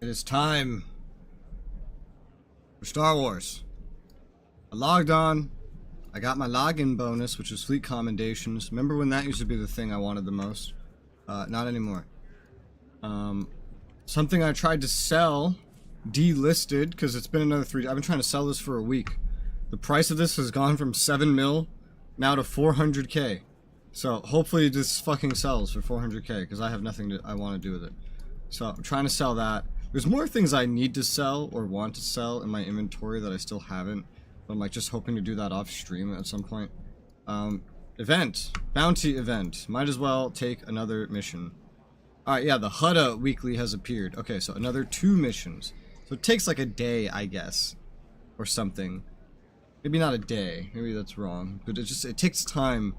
It is time for Star Wars. I logged on. I got my login bonus, which is fleet commendations. Remember when that used to be the thing I wanted the most? Not anymore. Something I tried to sell, delisted, because it's been another 3 days. I've been trying to sell this for a week. The price of this has gone from 7 mil now to 400k. So hopefully this fucking sells for 400k, because I have nothing I want to do with it. So I'm trying to sell that. There's more things I need to sell or want to sell in my inventory that I still haven't. But I'm like just hoping to do that off stream at some point. Event. Bounty event. Might as well take another mission. Alright, yeah, the Hutta weekly has appeared. Okay, so another 2 missions. So it takes like a day, I guess. Or something. Maybe not a day. Maybe that's wrong. But it takes time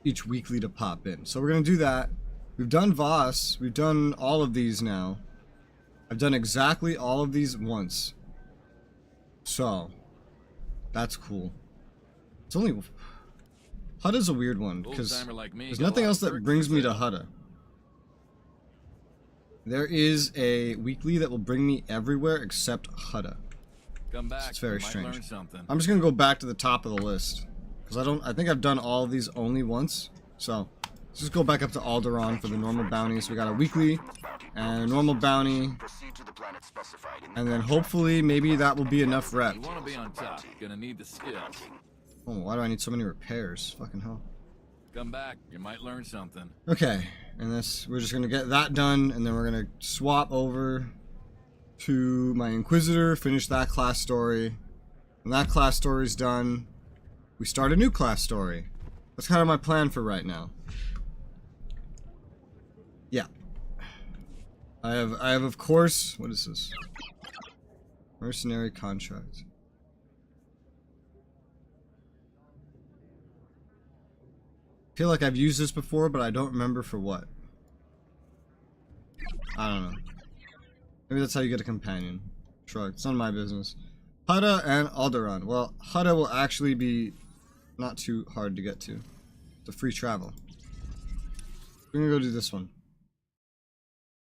each weekly to pop in. So we're gonna do that. We've done Voss. We've done all of these now. I've done exactly all of these once. So, that's cool. It's only... Hutta's a weird one, because there's nothing else that brings me to Hutta. There is a weekly that will bring me everywhere except Hutta. Come back. It's very strange. I'm just gonna go back to the top of the list. Because I think I've done all of these only once. So, let's just go back up to Alderaan for the normal bounties. We got a weekly and a normal bounty. And then hopefully maybe that will be enough rep. You want to be on top. Gonna need the skills. Oh, why do I need so many repairs? Fucking hell. Come back. You might learn something. Okay, and we're just gonna get that done, and then we're gonna swap over to my Inquisitor, finish that class story. When that class story's done, we start a new class story. That's kind of my plan for right now. Yeah. I have of course, what is this? Mercenary contract. I feel like I've used this before, but I don't remember for what. I don't know. Maybe that's how you get a companion. Shrug. It's none of my business. Hutta and Alderaan. Well, Hutta will actually be not too hard to get to. It's a free travel. We're gonna go do this one.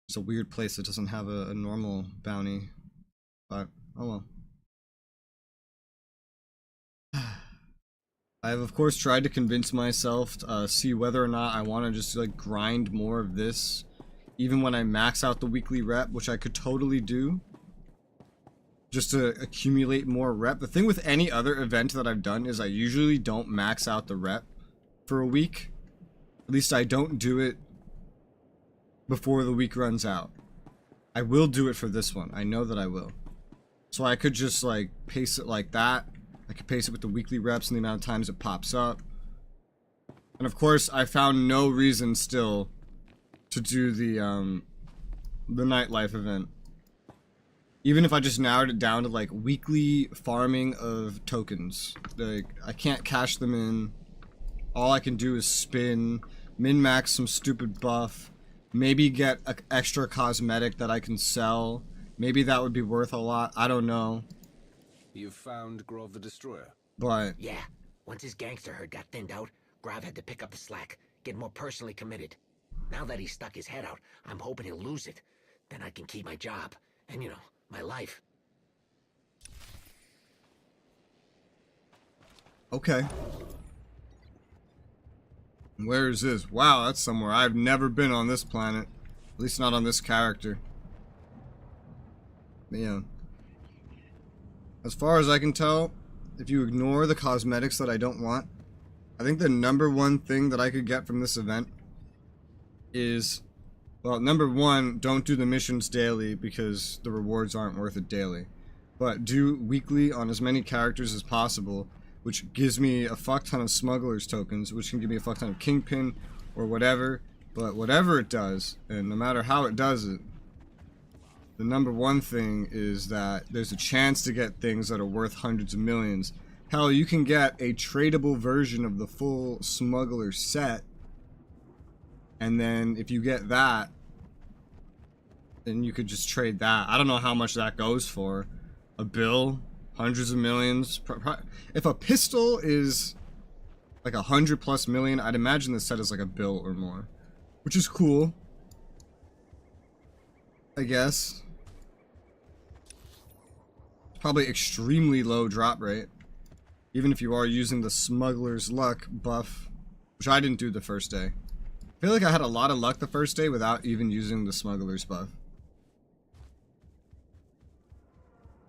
It's a weird place that doesn't have a normal bounty. But, oh well. I have of course tried to convince myself to see whether or not I want to just like grind more of this. Even when I max out the weekly rep, which I could totally do. Just to accumulate more rep. The thing with any other event that I've done is I usually don't max out the rep for a week. At least I don't do it before the week runs out. I will do it for this one. I know that I will. So I could just like pace it like that. I could pace it with the weekly reps and the amount of times it pops up. And of course, I found no reason still to do the nightlife event. Even if I just narrowed it down to like weekly farming of tokens. Like, I can't cash them in. All I can do is spin, min-max some stupid buff, maybe get an extra cosmetic that I can sell. Maybe that would be worth a lot. I don't know. You've found Grove the Destroyer? But yeah, once his gangster herd got thinned out, Grav had to pick up the slack, get more personally committed. Now that he's stuck his head out, I'm hoping he'll lose it. Then I can keep my job, and you know, my life. okay. Where is this? Wow, that's somewhere I've never been on this planet. At least not on this character. Yeah. As far as I can tell, if you ignore the cosmetics that I don't want, I think the #1 thing that I could get from this event is, well, #1, don't do the missions daily because the rewards aren't worth it daily. But do weekly on as many characters as possible, which gives me a fuck ton of smugglers tokens, which can give me a fuck ton of kingpin or whatever. But whatever it does, and no matter how it does it, the #1 thing is that there's a chance to get things that are worth hundreds of millions. Hell, you can get a tradable version of the full smuggler set, and then if you get that, then you could just trade that. I don't know how much that goes for. A bill? Hundreds of millions? If a pistol is like 100+ million, I'd imagine the set is like a bill or more. Which is cool, I guess. Probably extremely low drop rate. Even if you are using the Smuggler's Luck buff, which I didn't do the first day. I feel like I had a lot of luck the first day without even using the Smuggler's buff.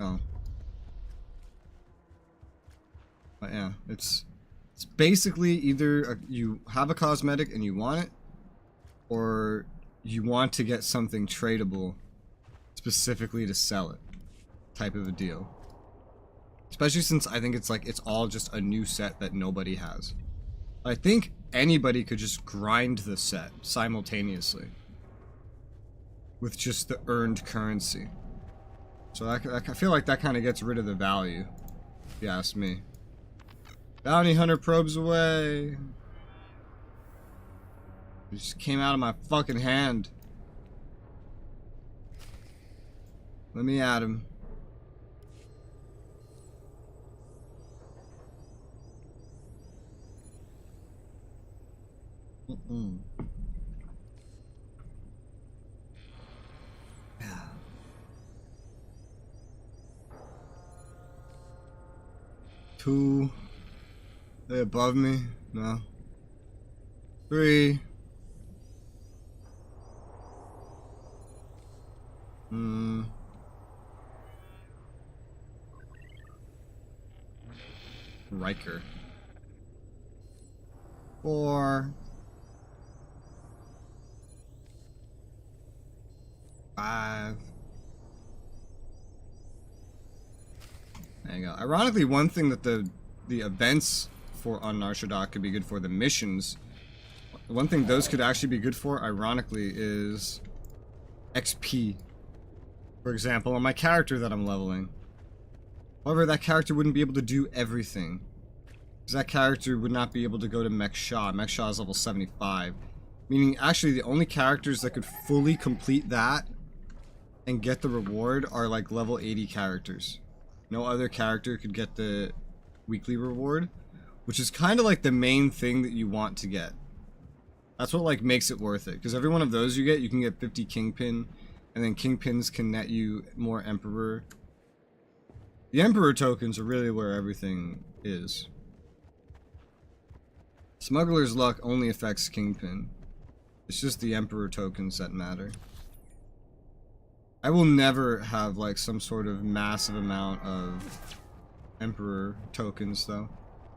Oh. But yeah, it's basically either you have a cosmetic and you want it, or you want to get something tradable specifically to sell it, type of a deal. Especially since I think it's like it's all just a new set that nobody has. I think anybody could just grind the set simultaneously with just the earned currency. So I feel like that kind of gets rid of the value, if you ask me. Bounty Hunter probes away. It just came out of my fucking hand. Let me at him. Yeah. Two. They above me? No. 3. Riker. 4. 5. There you go. Ironically, one thing that the events for on Narshadok could be good for, the missions, one thing those could actually be good for, ironically, is XP. For example, on my character that I'm leveling. However, that character wouldn't be able to do everything. Because that character would not be able to go to Mech Shah. Mech Shah is level 75. Meaning, actually, the only characters that could fully complete that and get the reward are like level 80 characters. No other character could get the weekly reward, which is kind of like the main thing that you want to get. That's what like makes it worth it, because every one of those you can get 50 Kingpin, and then Kingpins can net you more Emperor. The Emperor tokens are really where everything is. Smuggler's Luck only affects Kingpin. It's just the Emperor tokens that matter. I will never have like some sort of massive amount of Emperor tokens though,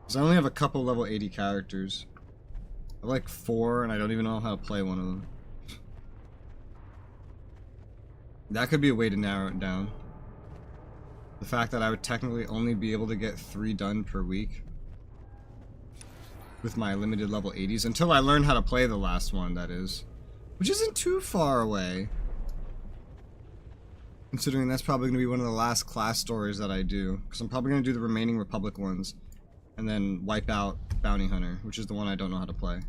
because I only have a couple level 80 characters. I have like 4 and I don't even know how to play one of them. That could be a way to narrow it down. The fact that I would technically only be able to get 3 done per week with my limited level 80s, until I learn how to play the last one, that is. Which isn't too far away, considering that's probably going to be one of the last class stories that I do, because I'm probably going to do the remaining Republic ones and then wipe out Bounty Hunter, which is the one I don't know how to play.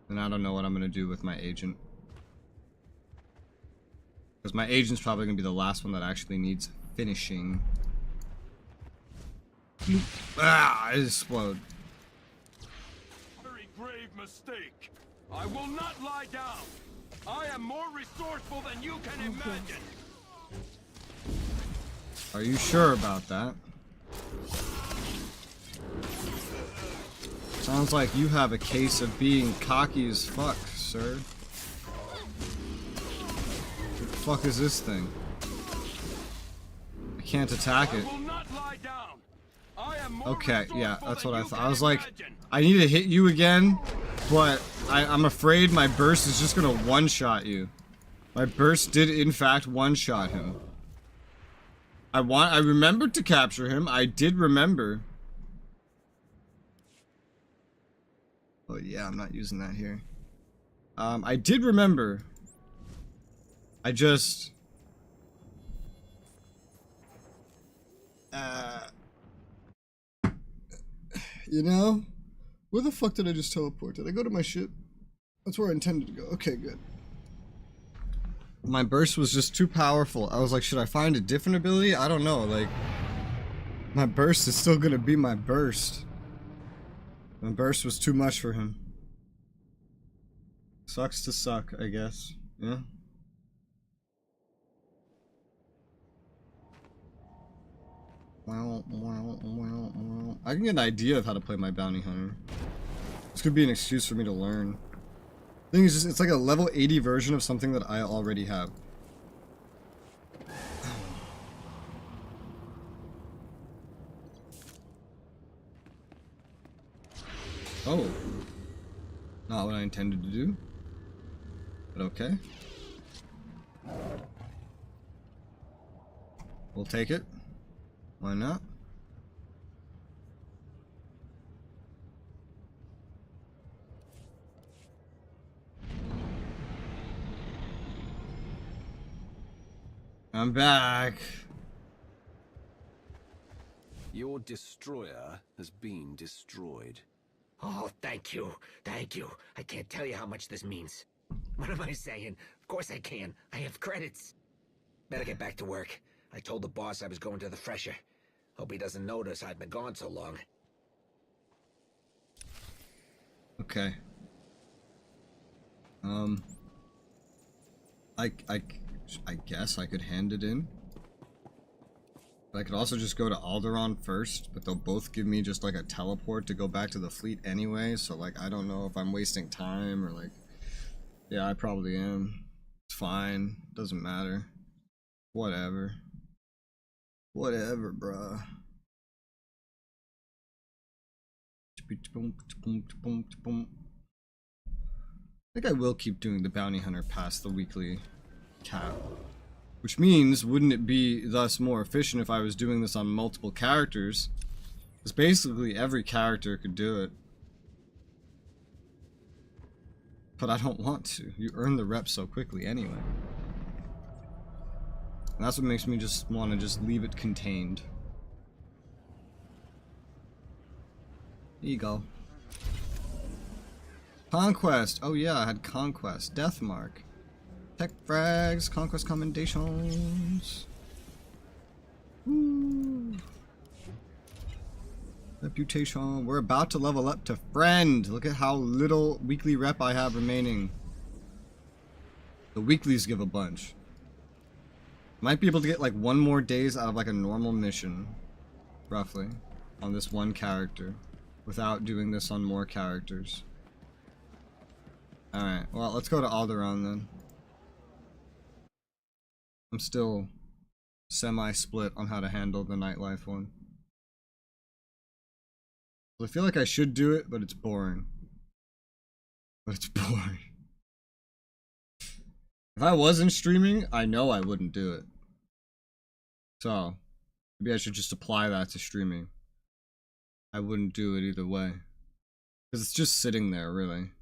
And I don't know what I'm going to do with my agent, because my agent's probably going to be the last one that actually needs finishing. Ah, I explode. Very grave mistake. I will not lie down. I am more resourceful than you can imagine. Are you sure about that? Sounds like you have a case of being cocky as fuck, sir. What the fuck is this thing? I can't attack it. I will not lie down. I am more Okay, yeah, resourceful that's than what I you thought. can I was like, imagine. I need to hit you again, but I'm afraid my burst is just gonna one-shot you. My burst did in fact one-shot him. I remembered to capture him. I did remember. Oh yeah, I'm not using that here. I did remember. I just... you know? Where the fuck did I just teleport? Did I go to my ship? That's where I intended to go. Okay, good. My burst was just too powerful. I was like, should I find a different ability? I don't know, like... My burst is still gonna be my burst. My burst was too much for him. Sucks to suck, I guess. Yeah. I can get an idea of how to play my bounty hunter. This could be an excuse for me to learn. The thing is, just, it's like a level 80 version of something that I already have. Oh. Not what I intended to do. But okay. We'll take it. Why not? I'm back. Your destroyer has been destroyed. Oh, thank you. Thank you. I can't tell you how much this means. What am I saying? Of course I can. I have credits. Better get back to work. I told the boss I was going to the fresher. Hope he doesn't notice I've been gone so long. Okay. I guess I could hand it in. But I could also just go to Alderaan first, but they'll both give me just like a teleport to go back to the fleet anyway, so like I don't know if I'm wasting time or like... Yeah, I probably am. It's fine. Doesn't matter. Whatever. Whatever, bruh. I think I will keep doing the bounty hunter past the weekly cap. Which means, wouldn't it be thus more efficient if I was doing this on multiple characters? Because basically every character could do it. But I don't want to. You earn the reps so quickly anyway. And that's what makes me just want to just leave it contained. Here you go. Conquest! Oh yeah, I had Conquest. Deathmark. Tech frags, Conquest commendations. Woo. Reputation. We're about to level up to friend. Look at how little weekly rep I have remaining. The weeklies give a bunch. Might be able to get like 1 more days out of like a normal mission. Roughly. On this one character. Without doing this on more characters. Alright, well let's go to Alderaan then. I'm still semi-split on how to handle the nightlife one. I feel like I should do it, but it's boring. But it's boring. If I wasn't streaming, I know I wouldn't do it. So, maybe I should just apply that to streaming. I wouldn't do it either way. Because it's just sitting there, really.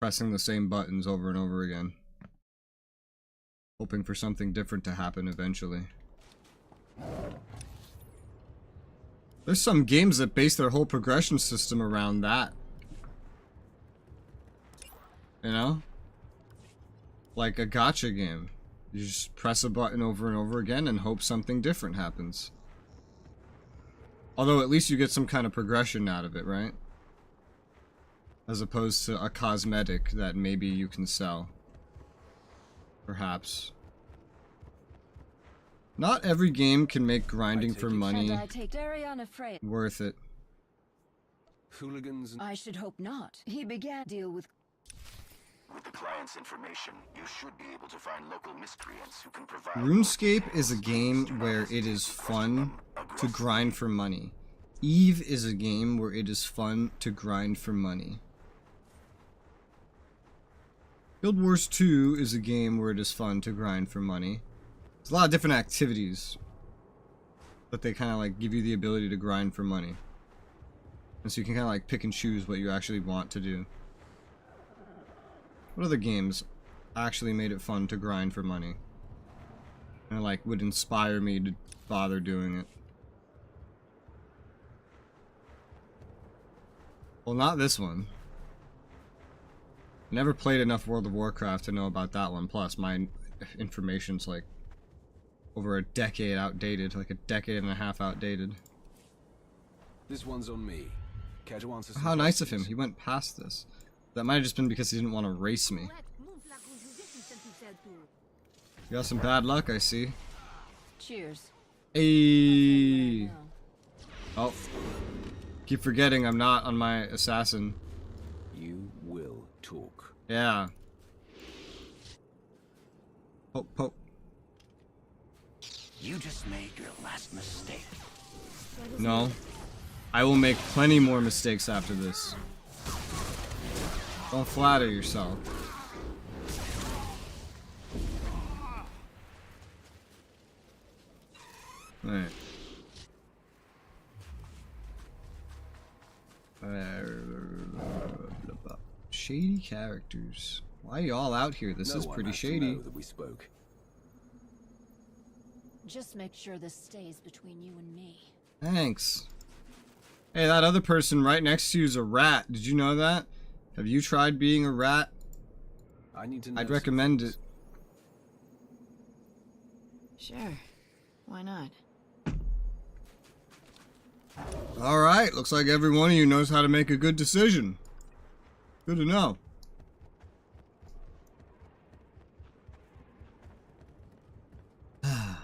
Pressing the same buttons over and over again. Hoping for something different to happen eventually. There's some games that base their whole progression system around that. You know? Like a gacha game. You just press a button over and over again and hope something different happens. Although at least you get some kind of progression out of it, right? As opposed to a cosmetic that maybe you can sell. Perhaps. Not every game can make grinding for money worth it. Hooligans and... I should hope not. He began to deal with the client's information, you should be able to find local miscreants who can provide... RuneScape is a game where it is fun to grind for money. Eve is a game where it is fun to grind for money. Guild Wars 2 is a game where it is fun to grind for money. There's a lot of different activities that they kind of like give you the ability to grind for money. And so you can kind of like pick and choose what you actually want to do. What other games actually made it fun to grind for money? And like would inspire me to bother doing it. Well, not this one. Never played enough World of Warcraft to know about that one. Plus, my information's like over a decade outdated, like a decade and a half outdated. This one's on me. Care to answer some How nice of him. questions? He went past this. That might have just been because he didn't want to race me. You got some bad luck, I see. Cheers. Hey. Oh. Keep forgetting I'm not on my assassin. You will talk. Yeah. Poke, poke. You just made your last mistake. No. I will make plenty more mistakes after this. Don't flatter yourself. Alright. Shady characters. Why are you all out here? This is pretty shady. That we spoke. Just make sure this stays between you and me. Thanks. Hey, that other person right next to you is a rat. Did you know that? Have you tried being a rat? I need to know. I'd recommend it. Sure. Why not? Alright, looks like every one of you knows how to make a good decision. Good to know. I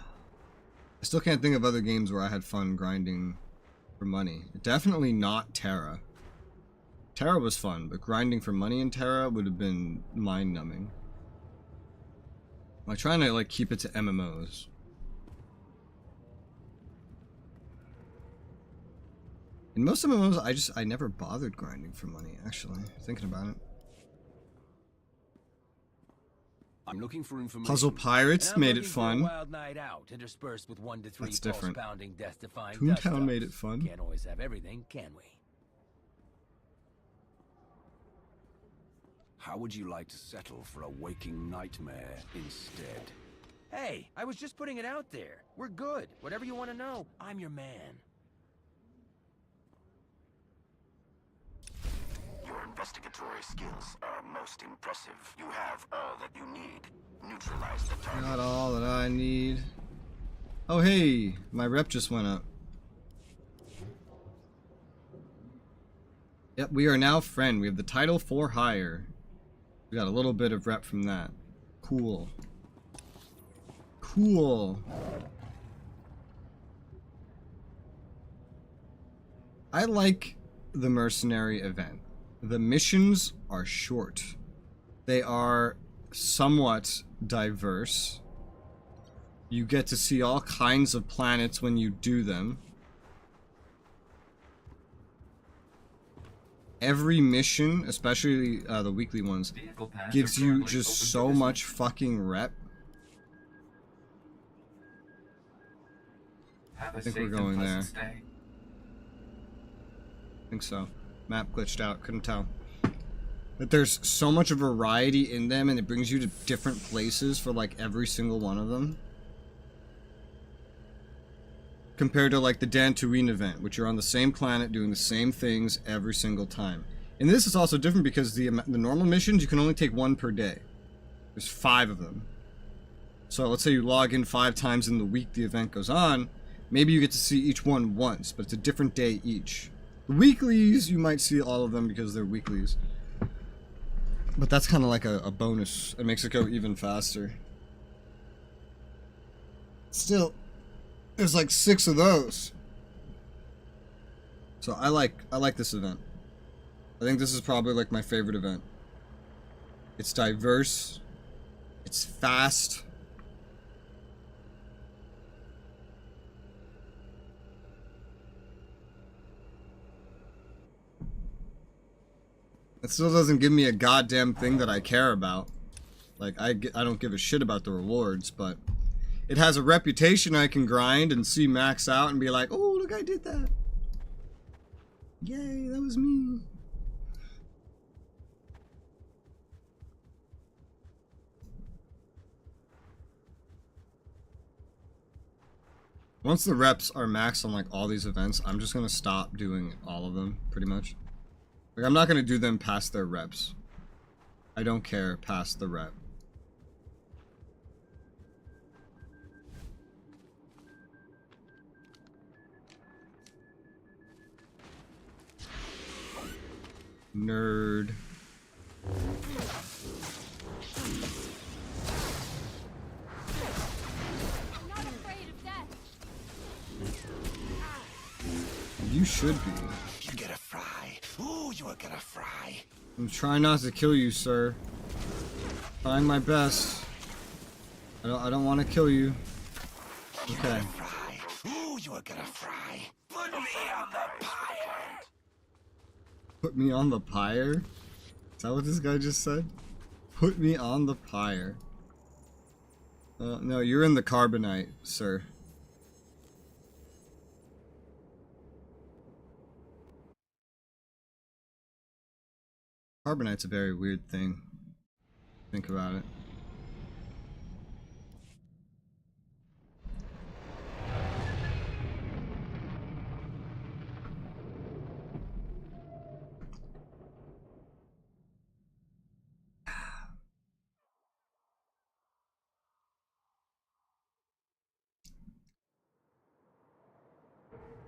still can't think of other games where I had fun grinding for money. Definitely not Terra. Terra was fun, but grinding for money in Terra would have been mind-numbing. I'm trying to like keep it to MMOs. In most MMOs, I never bothered grinding for money, actually, thinking about it. I'm looking for information. Puzzle Pirates made it fun. Wild night out, interspersed with 1 to 3 That's different. pulse-pounding, death-defying Toontown made it fun. Can't always have everything, can we? How would you like to settle for a waking nightmare instead? Hey, I was just putting it out there. We're good. Whatever you want to know, I'm your man. Your investigatory skills are most impressive. You have all that you need. Neutralize the target. Not all that I need. Oh hey, my rep just went up. Yep, we are now friend. We have the title for hire. We got a little bit of rep from that. Cool. Cool. I like the mercenary event. The missions are short. They are somewhat diverse. You get to see all kinds of planets when you do them. Every mission, especially the weekly ones, gives you just so much fucking rep. I think we're going there. I think so. Map glitched out, couldn't tell. But there's so much variety in them, and it brings you to different places for like every single one of them. Compared to like the Dantooine event, which you're on the same planet doing the same things every single time. And this is also different because the normal missions, you can only take 1 per day. There's 5 of them. So let's say you log in 5 times in the week the event goes on. Maybe you get to see each one once, but it's a different day each. The weeklies, you might see all of them because they're weeklies. But that's kind of like a bonus. It makes it go even faster. Still, there's like 6 of those. So I like this event. I think this is probably like my favorite event. It's diverse. It's fast. It still doesn't give me a goddamn thing that I care about. Like, I don't give a shit about the rewards, but it has a reputation I can grind and see max out and be like, oh, look, I did that. Yay, that was me. Once the reps are maxed on like all these events, I'm just gonna stop doing all of them, pretty much. Like, I'm not gonna do them past their reps. I don't care past the rep. Nerd. I'm not afraid of death. You should be. You get a fry. Ooh, you are gonna fry. I'm trying not to kill you, sir. Trying my best. I don't want to kill you. Okay. Fry. Ooh, you are gonna fry. Put me on the pyre. Put me on the pyre? Is that what this guy just said? Put me on the pyre. No, you're in the carbonite, sir. Carbonite's a very weird thing. Think about it.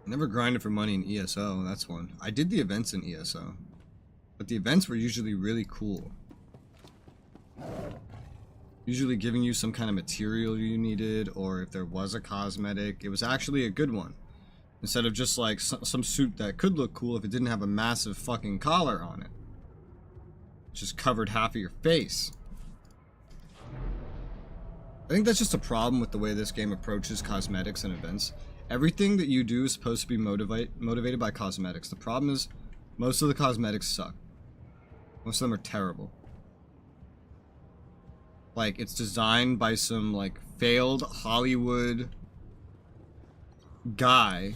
I never grinded for money in ESO, that's one. I did the events in ESO. But the events were usually really cool. Usually giving you some kind of material you needed, or if there was a cosmetic, it was actually a good one. Instead of just like some suit that could look cool if it didn't have a massive fucking collar on it. It just covered half of your face. I think that's just a problem with the way this game approaches cosmetics and events. Everything that you do is supposed to be motivated by cosmetics. The problem is, most of the cosmetics suck. Most of them are terrible. Like, it's designed by some, like, failed Hollywood guy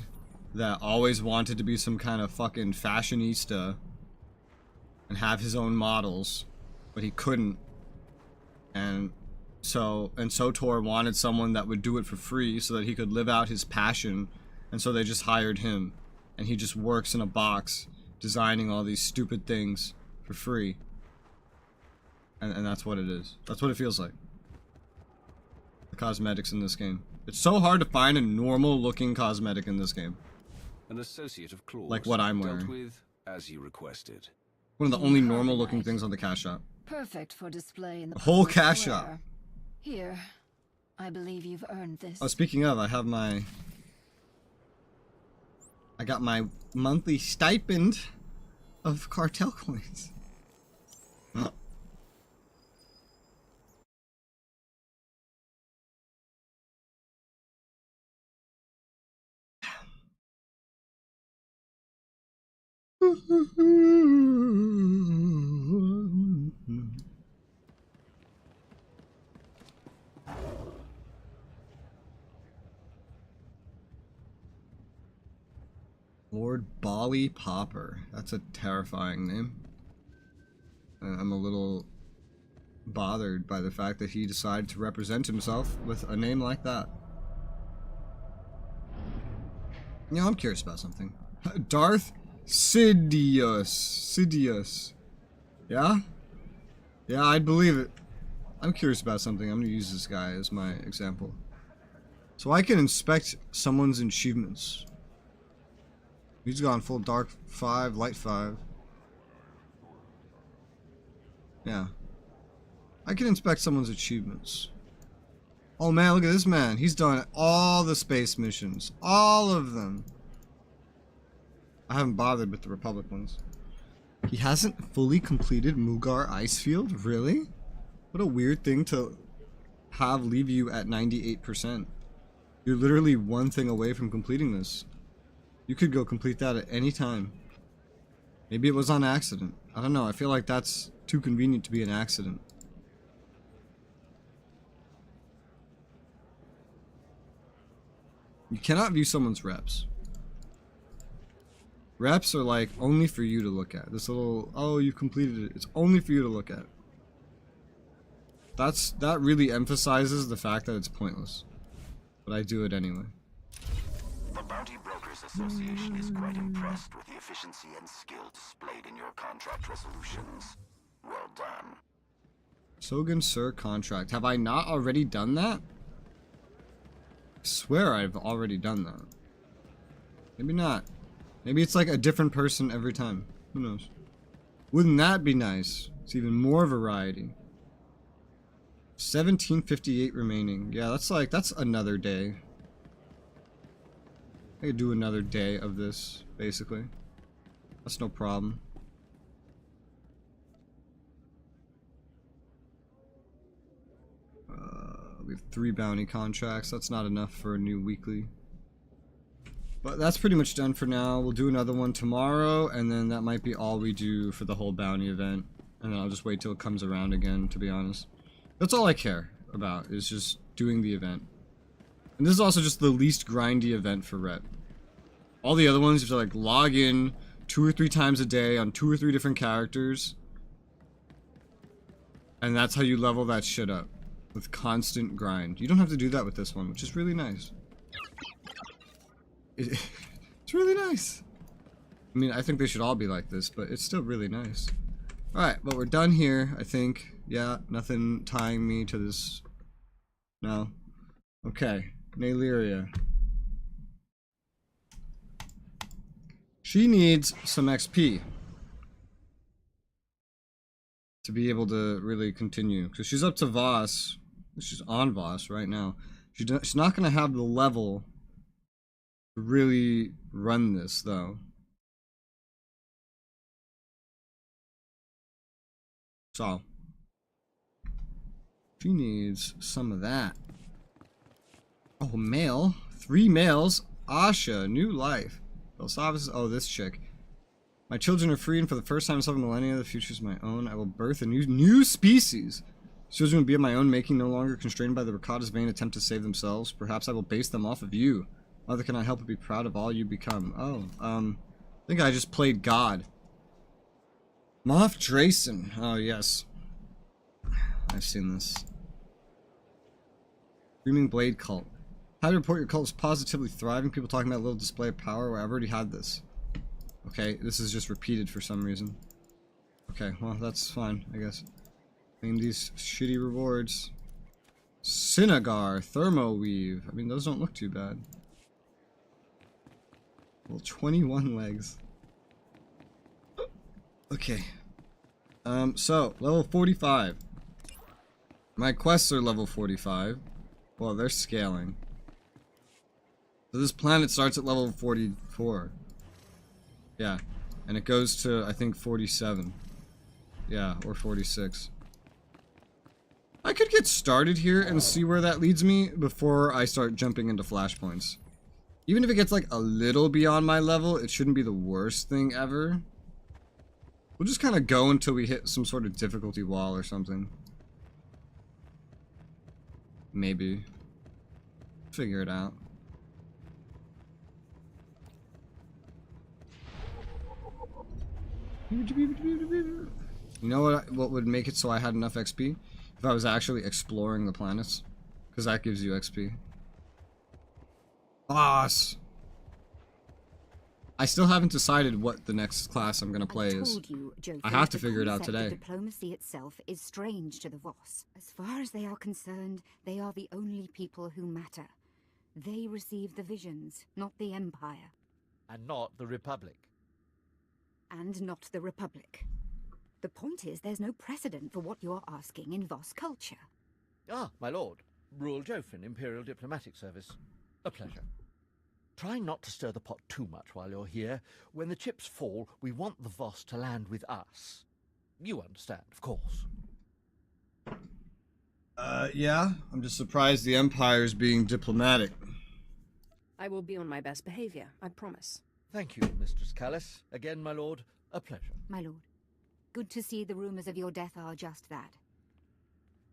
that always wanted to be some kind of fucking fashionista and have his own models, but he couldn't. And SOTOR wanted someone that would do it for free so that he could live out his passion, and so they just hired him, and he just works in a box designing all these stupid things for free. And that's what it is. That's what it feels like. The cosmetics in this game. It's so hard to find a normal looking cosmetic in this game. An associate of Claw's. Like what I'm dealt wearing. with as you requested. One of the only normal looking things on the cash shop. Perfect for display in the A whole public cash square. shop. Here, I believe you've earned this. Oh, speaking of, I got my monthly stipend of cartel coins. Lord Bali Popper. That's a terrifying name. I'm a little bothered by the fact that he decided to represent himself with a name like that. You know, I'm curious about something. Darth Sidious. Yeah? Yeah, I'd believe it. I'm curious about something. I'm gonna use this guy as my example. So I can inspect someone's achievements. He's gone full dark 5, light 5. Yeah. I can inspect someone's achievements. Oh man, look at this man. He's done all the space missions. All of them. I haven't bothered with the Republic ones. He hasn't fully completed Mugar Icefield? Really? What a weird thing to have leave you at 98%. You're literally one thing away from completing this. You could go complete that at any time. Maybe it was on accident. I don't know. I feel like that's too convenient to be an accident. You cannot view someone's reps. Reps are like only for you to look at. This little, oh, you completed it. It's only for you to look at. That really emphasizes the fact that it's pointless. But I do it anyway. The Bounty Brokers Association is quite impressed with the efficiency and skill displayed in your contract resolutions. Well done. Sogan Sir contract. Have I not already done that? I swear I've already done that. Maybe not. Maybe it's like a different person every time. Who knows? Wouldn't that be nice? It's even more variety. 1758 remaining. Yeah, that's another day. I could do another day of this, basically. That's no problem. We have 3 bounty contracts. That's not enough for a new weekly. But that's pretty much done for now. We'll do another one tomorrow, and then that might be all we do for the whole bounty event. And then I'll just wait till it comes around again, to be honest. That's all I care about, is just doing the event. And this is also just the least grindy event for Rep. All the other ones, you have to like log in 2 or 3 times a day on 2 or 3 different characters. And that's how you level that shit up. With constant grind. You don't have to do that with this one, which is really nice. It's really nice. I mean, I think they should all be like this, but it's still really nice. Alright, but we're done here, I think. Yeah, nothing tying me to this. No. Okay, Nayleria. She needs some XP to be able to really continue. Because she's up to Voss. She's on Voss right now. She's not going to have the level to really run this, though. So, she needs some of that. Oh, male. 3 males. Asha, new life. Oh, this chick. My children are free, and for the first time in 7 millennia, the future is my own. I will birth a new species. Children will be of my own making, no longer constrained by the Rakata's vain attempt to save themselves. Perhaps I will base them off of you. Mother cannot help but be proud of all you become. Oh, I think I just played God. Moff Drayson. Oh, yes. I've seen this. Screaming Blade Cult. How to report your cult is positively thriving. People talking about a little display of power. Well, I've already had this. Okay, this is just repeated for some reason. Okay, well, that's fine, I guess. Name these shitty rewards. Synagar, Thermo Weave. I mean, those don't look too bad. Well, 21 legs. Okay. So, level 45. My quests are level 45. Well, they're scaling. So this planet starts at level 44. Yeah. And it goes to, I think, 47. Yeah, or 46. I could get started here and see where that leads me before I start jumping into flashpoints. Even if it gets like a little beyond my level, it shouldn't be the worst thing ever. We'll just kind of go until we hit some sort of difficulty wall or something. Maybe. Figure it out. You know what would make it so I had enough XP? If I was actually exploring the planets. Because that gives you XP. Boss! I still haven't decided what the next class I'm gonna play is. I have to figure it out today. Diplomacy itself is strange to the Voss. As far as they are concerned, they are the only people who matter. They receive the visions, not the Empire. And not the Republic. And not the Republic. The point is, there's no precedent for what you're asking in Voss culture. Ah, my lord. Rural Jofin, Imperial Diplomatic Service. A pleasure. Try not to stir the pot too much while you're here. When the chips fall, we want the Voss to land with us. You understand, of course. Yeah. I'm just surprised the Empire's being diplomatic. I will be on my best behavior, I promise. Thank you, Mistress Callis. Again, my lord, a pleasure. My lord, good to see the rumors of your death are just that.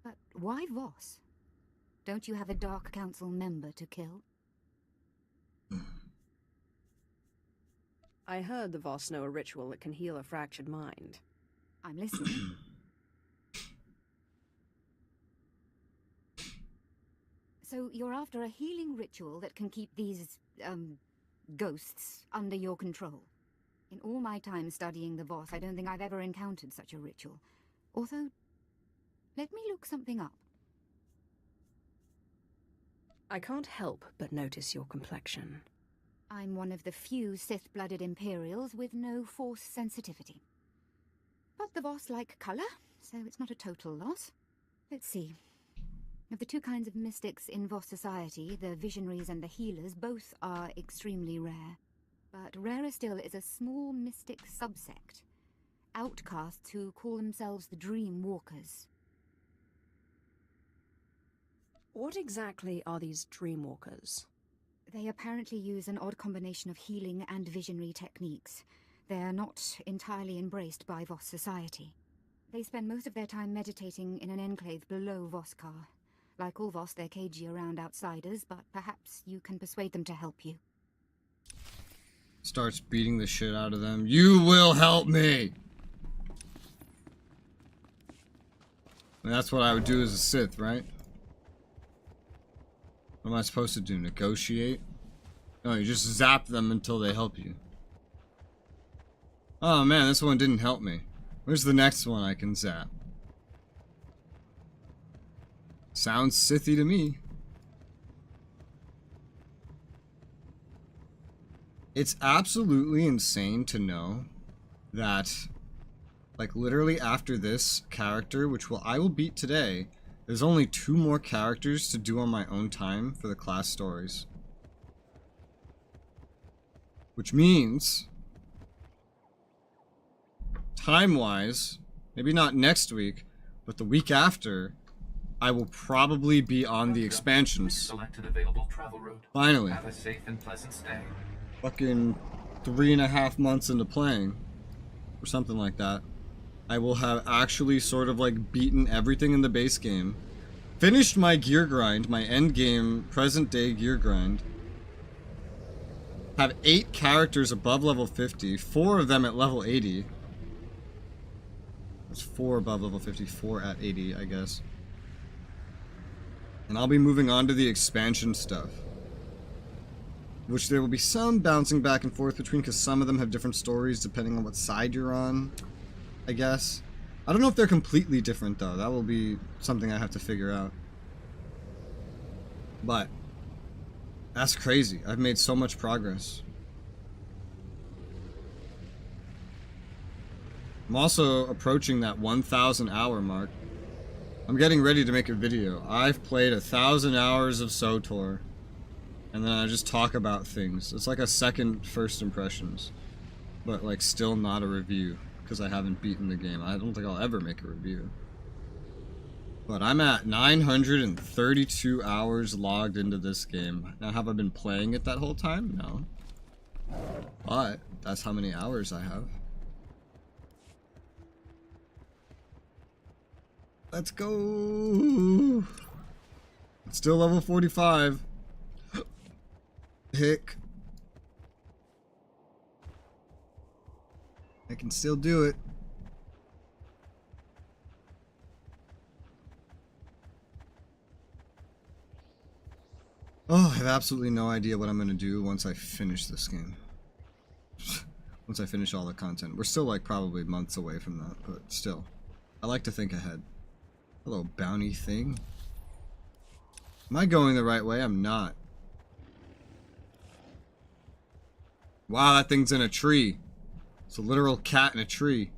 But why Voss? Don't you have a Dark Council member to kill? I heard the Voss know a ritual that can heal a fractured mind. I'm listening. So you're after a healing ritual that can keep these, ghosts under your control. In all my time studying the Voss, I don't think I've ever encountered such a ritual. Although, let me look something up. I can't help but notice your complexion. I'm one of the few Sith-blooded Imperials with no Force sensitivity. But the Voss like colour, so it's not a total loss. Let's see. Of the two kinds of mystics in Voss society, the visionaries and the healers, both are extremely rare. But rarer still is a small mystic subsect. Outcasts who call themselves the Dream Walkers. What exactly are these Dreamwalkers? They apparently use an odd combination of healing and visionary techniques. They're not entirely embraced by Voss society. They spend most of their time meditating in an enclave below Voskar. Like all Voss, they're cagey around outsiders, but perhaps you can persuade them to help you. Starts beating the shit out of them. You will help me! And that's what I would do as a Sith, right? What am I supposed to do? Negotiate? No, you just zap them until they help you. Oh man, this one didn't help me. Where's the next one I can zap? Sounds Sithy to me. It's absolutely insane to know that, like, literally after this character, which I will beat today, there's only 2 more characters to do on my own time for the class stories. Which means, time-wise, maybe not next week, but the week after, I will probably be on the expansions. Selected available travel route. Finally. Have a safe and pleasant stay. Fucking 3.5 months into playing, or something like that, I will have actually sort of like beaten everything in the base game, finished my gear grind, my end game, present day gear grind, have 8 characters above level 50, 4 of them at level 80. There's 4 above level 50, 4 at 80, I guess. And I'll be moving on to the expansion stuff, which there will be some bouncing back and forth between, because some of them have different stories depending on what side you're on, I guess. I don't know if they're completely different though. That will be something I have to figure out. But that's crazy. I've made so much progress. I'm also approaching that 1,000 hour mark. I'm getting ready to make a video. I've played 1,000 hours of SWTOR, and then I just talk about things. It's like a second first impressions, but like still not a review, because I haven't beaten the game. I don't think I'll ever make a review. But I'm at 932 hours logged into this game. Now, have I been playing it that whole time? No. But that's how many hours I have. Let's go. It's still level 45. Hick. I can still do it. Oh, I have absolutely no idea what I'm going to do once I finish this game. Once I finish all the content. We're still like probably months away from that, but still. I like to think ahead. Hello, bounty thing. Am I going the right way? I'm not. Wow, that thing's in a tree. It's a literal cat in a tree.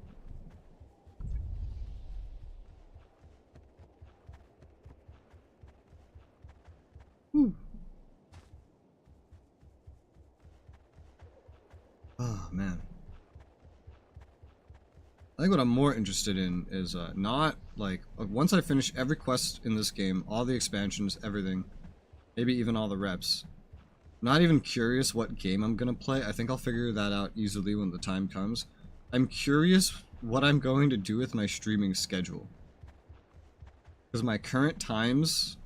Whew. Oh, man. I think what I'm more interested in is not like once I finish every quest in this game, all the expansions, everything, maybe even all the reps. I'm not even curious what game I'm gonna play. I think I'll figure that out easily when the time comes. I'm curious what I'm going to do with my streaming schedule, because my current times,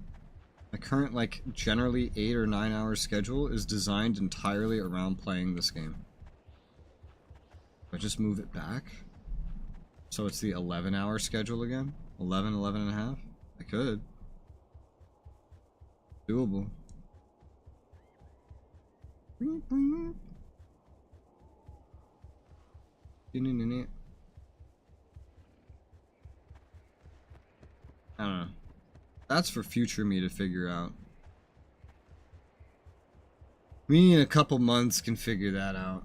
my current like generally 8 or 9 hour schedule is designed entirely around playing this game. If I just move it back. So it's the 11-hour schedule again? 11, 11 and a half? I could. Doable. I don't know. That's for future me to figure out. Me in a couple months can figure that out.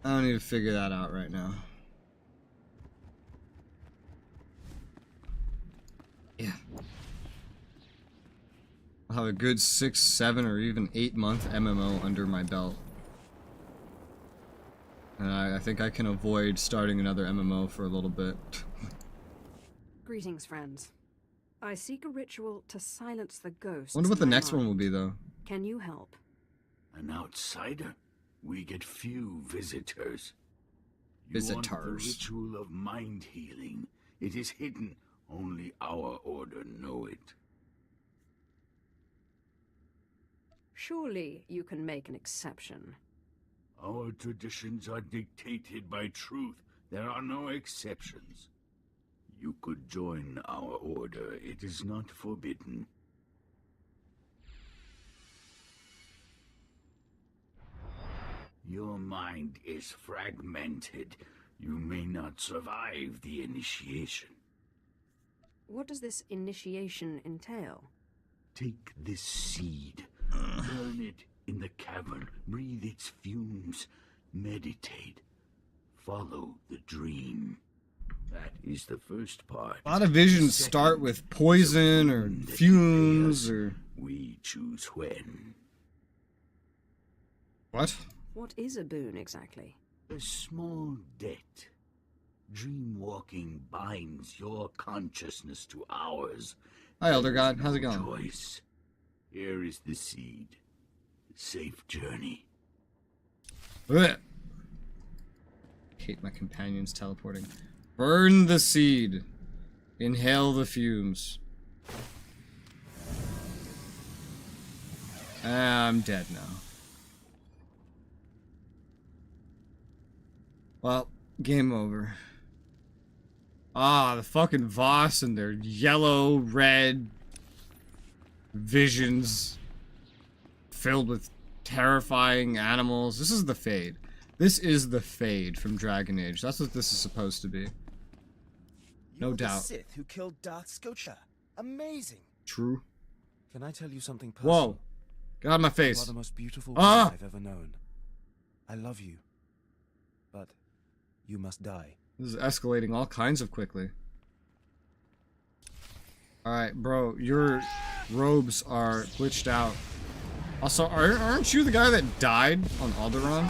I don't need to figure that out right now. have a good 6, 7, or even 8-month MMO under my belt. And I think I can avoid starting another MMO for a little bit. Greetings, friends. I seek a ritual to silence the ghosts. Wonder what the in my next one will mind. be, though. Can you help? An outsider? We get few visitors. You Visitors. want the ritual of mind healing. It is hidden. Only our order know it. Surely you can make an exception. Our traditions are dictated by truth. There are no exceptions. You could join our order. It is not forbidden. Your mind is fragmented. You may not survive the initiation. What does this initiation entail? Take this seed. Burn it in the cavern. Breathe its fumes. Meditate. Follow the dream. That is the first part. A lot of visions start with poison or fumes or... We choose when. What? What is a boon exactly? A small debt. Dreamwalking binds your consciousness to ours. Hi, Elder God. How's it No going? choice. Here is the seed. Safe journey. Blech. Hate my companions teleporting. Burn the seed. Inhale the fumes. I'm dead now. Well, game over. Ah, the fucking Voss and their yellow, red visions filled with terrifying animals. This is the Fade. This is the Fade from Dragon Age. That's what this is supposed to be. No doubt. The Sith who killed Darth Scotia. Amazing. True. Can I tell you something personal? Whoa. Get out of my You face. are the most beautiful Ah! woman I've ever known. I love you. But you must die. This is escalating all kinds of quickly. Alright, bro. Your robes are glitched out. Also, aren't you the guy that died on Alderaan?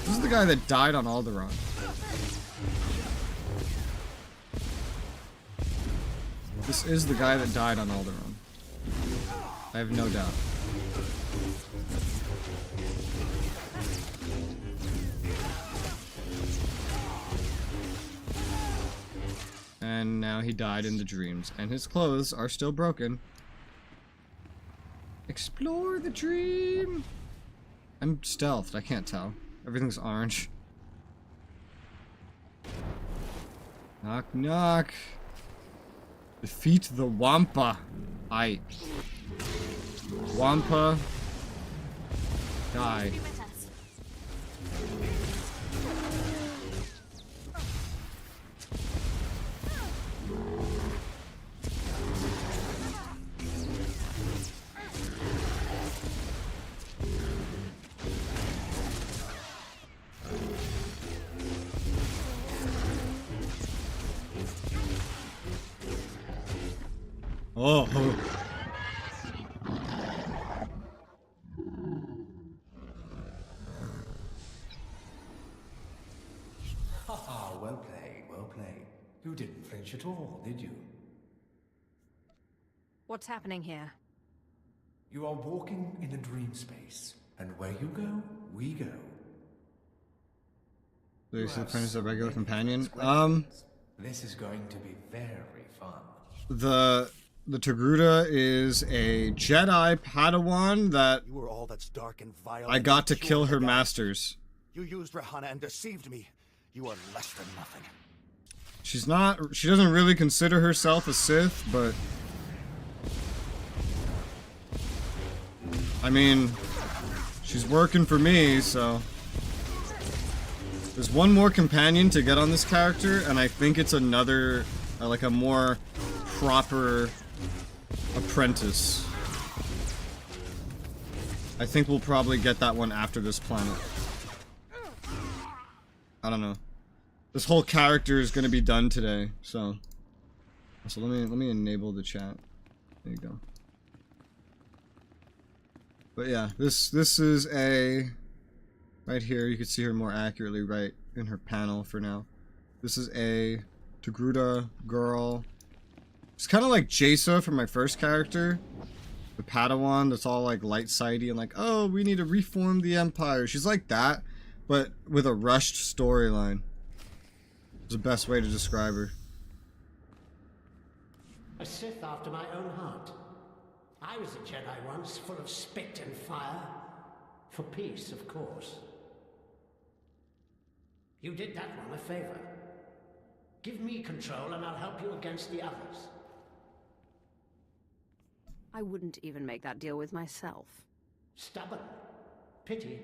This is the guy that died on Alderaan. This is the guy that died on Alderaan. I have no doubt. And now he died in the dreams, and his clothes are still broken. Explore the dream! I'm stealthed, I can't tell. Everything's orange. Knock, knock. Defeat the Wampa. Aight. Wampa. Die. Oh. Haha, well played, well played. You didn't flinch at all, did you? What's happening here? You are walking in a dream space, and where you go, we go. So you see the apprentice a regular companion? This is going to be very fun. The Togruta is a Jedi Padawan that You were all that's dark and vile. I got to kill her masters. You used Rahana and deceived me. You are less than nothing. She doesn't really consider herself a Sith, but I mean, she's working for me, so there's one more companion to get on this character, and I think it's another, like a more proper apprentice. I think we'll probably get that one after this planet. I don't know. This whole character is gonna be done today, so let me enable the chat. There you go. But yeah, this is a right here. You can see her more accurately right in her panel for now. This is a Togruta girl. It's kind of like Jaisa from my first character, the Padawan that's all like light-sidey and like, oh, we need to reform the Empire. She's like that, but with a rushed storyline. It's the best way to describe her. A Sith after my own heart. I was a Jedi once, full of spit and fire. For peace, of course. You did that one a favor. Give me control and I'll help you against the others. I wouldn't even make that deal with myself. Stubborn. Pity.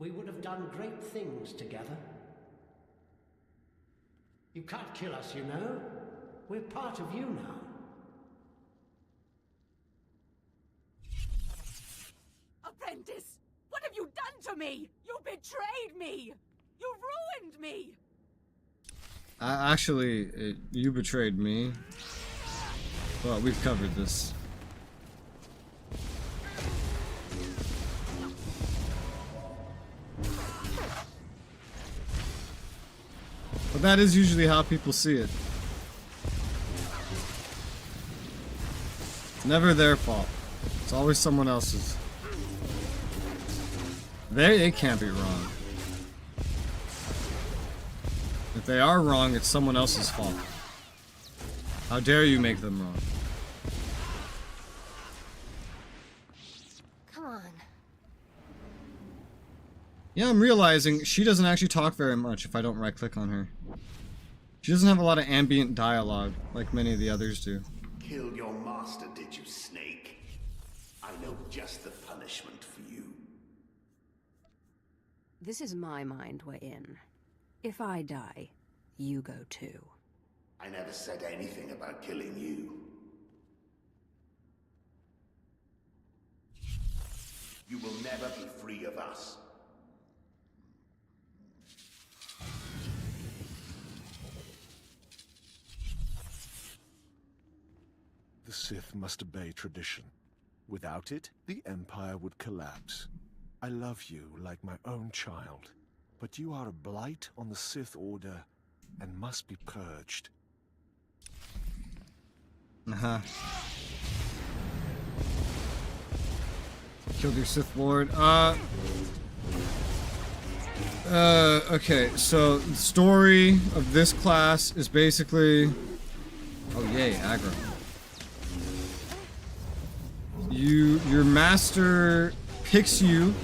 We would have done great things together. You can't kill us, you know. We're part of you now. Apprentice! What have you done to me? You betrayed me! You ruined me! Actually, you betrayed me. Well, we've covered this. But that is usually how people see it. It's never their fault. It's always someone else's. They can't be wrong. If they are wrong, it's someone else's fault. How dare you make them wrong? Come on. Yeah, I'm realizing she doesn't actually talk very much if I don't right-click on her. She doesn't have a lot of ambient dialogue like many of the others do. Killed your master, did you, Snake? I know just the punishment for you. This is my mind we're in. If I die, you go too. I never said anything about killing you. You will never be free of us. The Sith must obey tradition. Without it, the Empire would collapse. I love you like my own child, but you are a blight on the Sith Order and must be purged. Uh-huh. Killed your Sith Lord. Okay, so the story of this class is basically... Oh yay, aggro. Your master picks you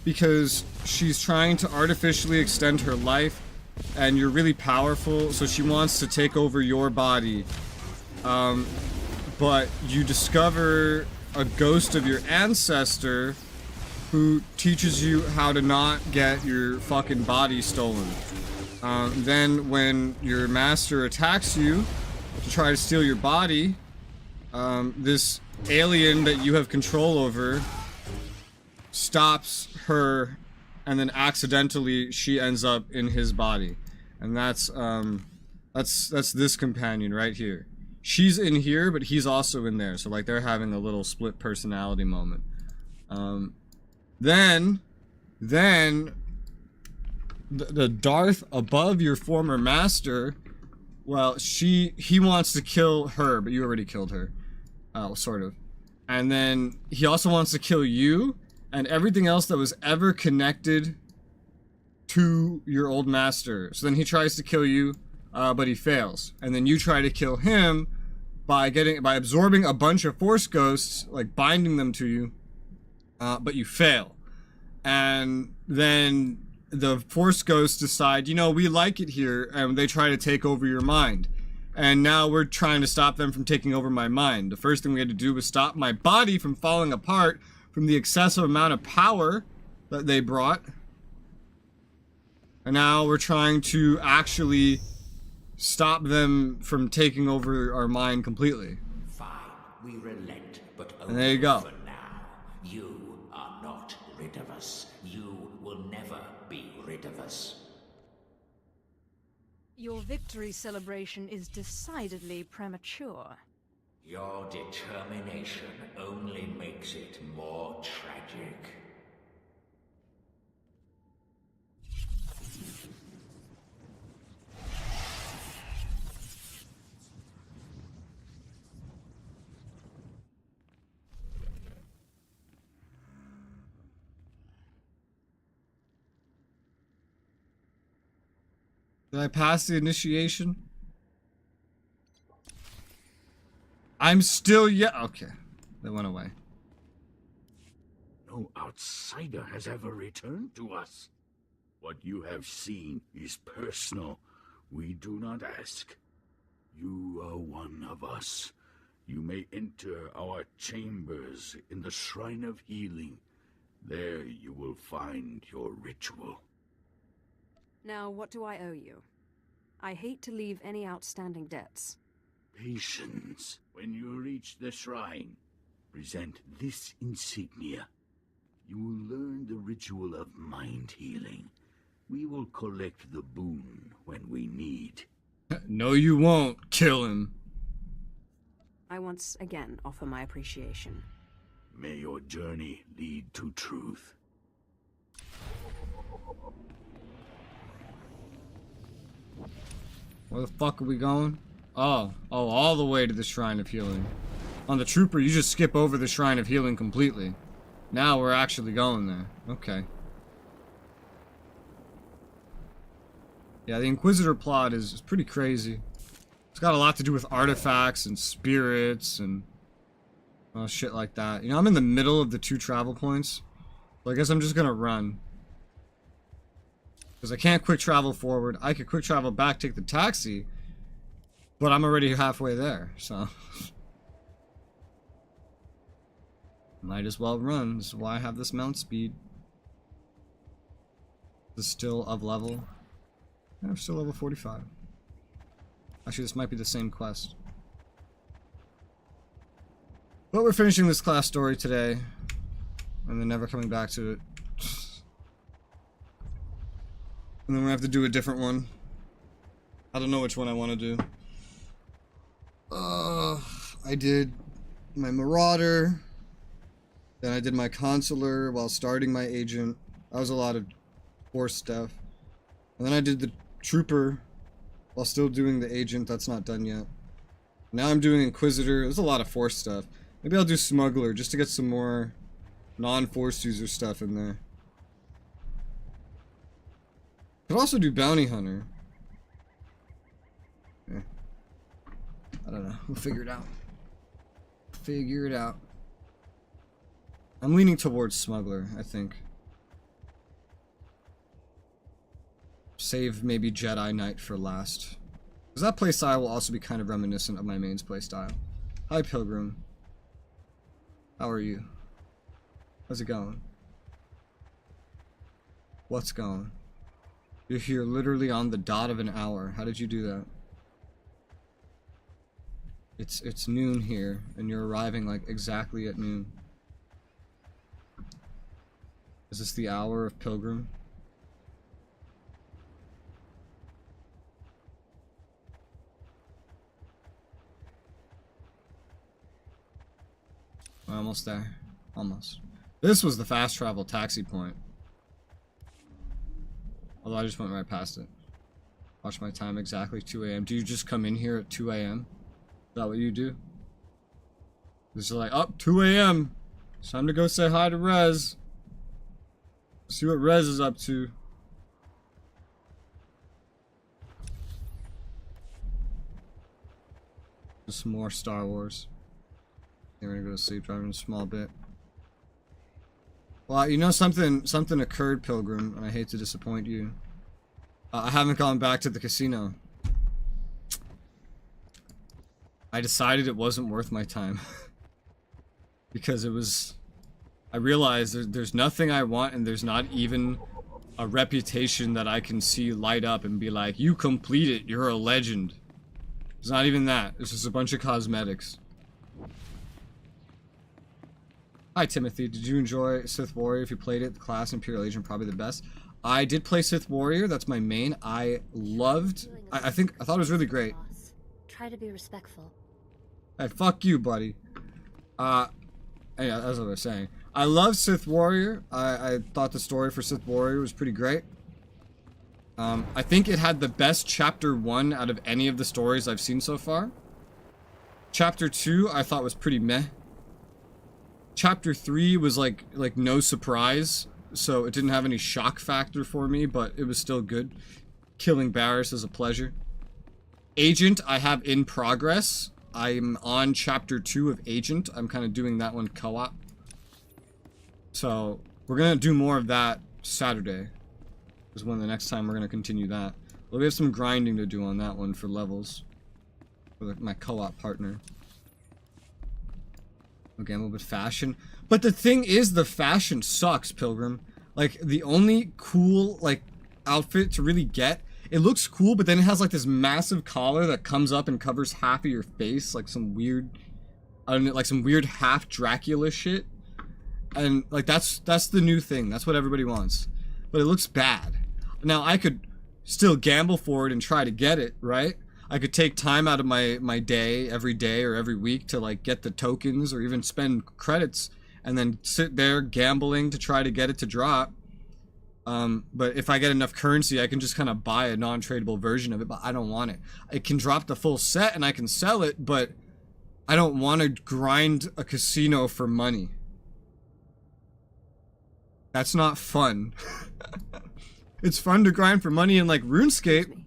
because she's trying to artificially extend her life and you're really powerful, so she wants to take over your body. But you discover a ghost of your ancestor who teaches you how to not get your fucking body stolen. Then when your master attacks you to try to steal your body, this alien that you have control over stops her, and then accidentally she ends up in his body. And that's this companion right here. She's in here, but he's also in there. So like they're having a little split personality moment. Then the Darth above your former master, well, he wants to kill her, but you already killed her. Sort of. And then he also wants to kill you and everything else that was ever connected to your old master. So then he tries to kill you, but he fails. And then you try to kill him by absorbing a bunch of Force ghosts, like binding them to you, but you fail. And then the Force ghosts decide, you know, we like it here, and they try to take over your mind. And now we're trying to stop them from taking over my mind. The first thing we had to do was stop my body from falling apart from the excessive amount of power that they brought. And now we're trying to actually stop them from taking over our mind completely. Fine, we relent, but only and there you go. for now. You are not rid of us. You will never be rid of us. Your victory celebration is decidedly premature. Your determination only makes it more tragic. Did I pass the initiation? I'm still okay. They went away. No outsider has ever returned to us. What you have seen is personal. We do not ask. You are one of us. You may enter our chambers in the Shrine of Healing. There you will find your ritual. Now, what do I owe you? I hate to leave any outstanding debts. Patience. When you reach the shrine, present this insignia. You will learn the ritual of mind healing. We will collect the boon when we need. No, you won't. Kill him. I once again offer my appreciation. May your journey lead to truth. Where the fuck are we going? Oh, all the way to the Shrine of Healing. On the Trooper, you just skip over the Shrine of Healing completely. Now we're actually going there. Okay. Yeah, the Inquisitor plot is pretty crazy. It's got a lot to do with artifacts and spirits and shit like that. You know, I'm in the middle of the 2 travel points. So I guess I'm just gonna run. Because I can't quick travel forward. I could quick travel back, take the taxi. But I'm already halfway there, so. Might as well run. This is why I have this mount speed. This is still of level. Yeah, I'm still level 45. Actually, this might be the same quest. But we're finishing this class story today. And then never coming back to it. And then we have to do a different one. I don't know which one I want to do. I did my Marauder. Then I did my Consular while starting my Agent. That was a lot of Force stuff. And then I did the Trooper while still doing the Agent. That's not done yet. Now I'm doing Inquisitor. There's a lot of Force stuff. Maybe I'll do Smuggler just to get some more non-Force user stuff in there. Could also do Bounty Hunter. Yeah. I don't know. We'll figure it out. Figure it out. I'm leaning towards Smuggler, I think. Save maybe Jedi Knight for last. Because that playstyle will also be kind of reminiscent of my main's playstyle. Hi, Pilgrim. How are you? How's it going? What's going? You're here literally on the dot of an hour. How did you do that? It's noon here, and you're arriving like exactly at noon. Is this the hour of Pilgrim? We're almost there. Almost. This was the fast travel taxi point. Although I just went right past it. Watch my time exactly 2 a.m. Do you just come in here at 2 a.m.? Is that what you do? This is like, oh, 2 a.m. It's time to go say hi to Rez. See what Rez is up to. Just more Star Wars. I'm gonna go to sleep, driving a small bit. Well, you know something occurred, Pilgrim, and I hate to disappoint you. I haven't gone back to the casino. I decided it wasn't worth my time. Because it was... I realized there's nothing I want, and there's not even a reputation that I can see light up and be like, you complete it, you're a legend. It's not even that. It's just a bunch of cosmetics. Hi, Timothy. Did you enjoy Sith Warrior? If you played it, the class Imperial Agent probably the best. I did play Sith Warrior. That's my main. I loved... I thought it was really great. Try to be respectful. Hey, fuck you, buddy. Yeah, that's what I was saying. I love Sith Warrior. I thought the story for Sith Warrior was pretty great. I think it had the best Chapter 1 out of any of the stories I've seen so far. Chapter 2 I thought was pretty meh. Chapter 3 was like no surprise, so it didn't have any shock factor for me, but it was still good. Killing Barriss is a pleasure. Agent I have in progress. I'm on Chapter 2 of Agent. I'm kind of doing that one co-op. So we're gonna do more of that Saturday. Is when the next time we're gonna continue that. Well, we have some grinding to do on that one for levels. For my co-op partner. Okay, a little bit fashion. But the thing is, the fashion sucks, Pilgrim. Like, the only cool, like, outfit to really get, it looks cool, but then it has, like, this massive collar that comes up and covers half of your face. Like, some weird, I don't know, like, some weird half Dracula shit. And, like, that's the new thing. That's what everybody wants. But it looks bad. Now, I could still gamble for it and try to get it, right? I could take time out of my day, every day or every week to like get the tokens or even spend credits and then sit there gambling to try to get it to drop. But if I get enough currency, I can just kind of buy a non-tradable version of it, but I don't want it. It can drop the full set and I can sell it, but I don't want to grind a casino for money. That's not fun. It's fun to grind for money in like RuneScape,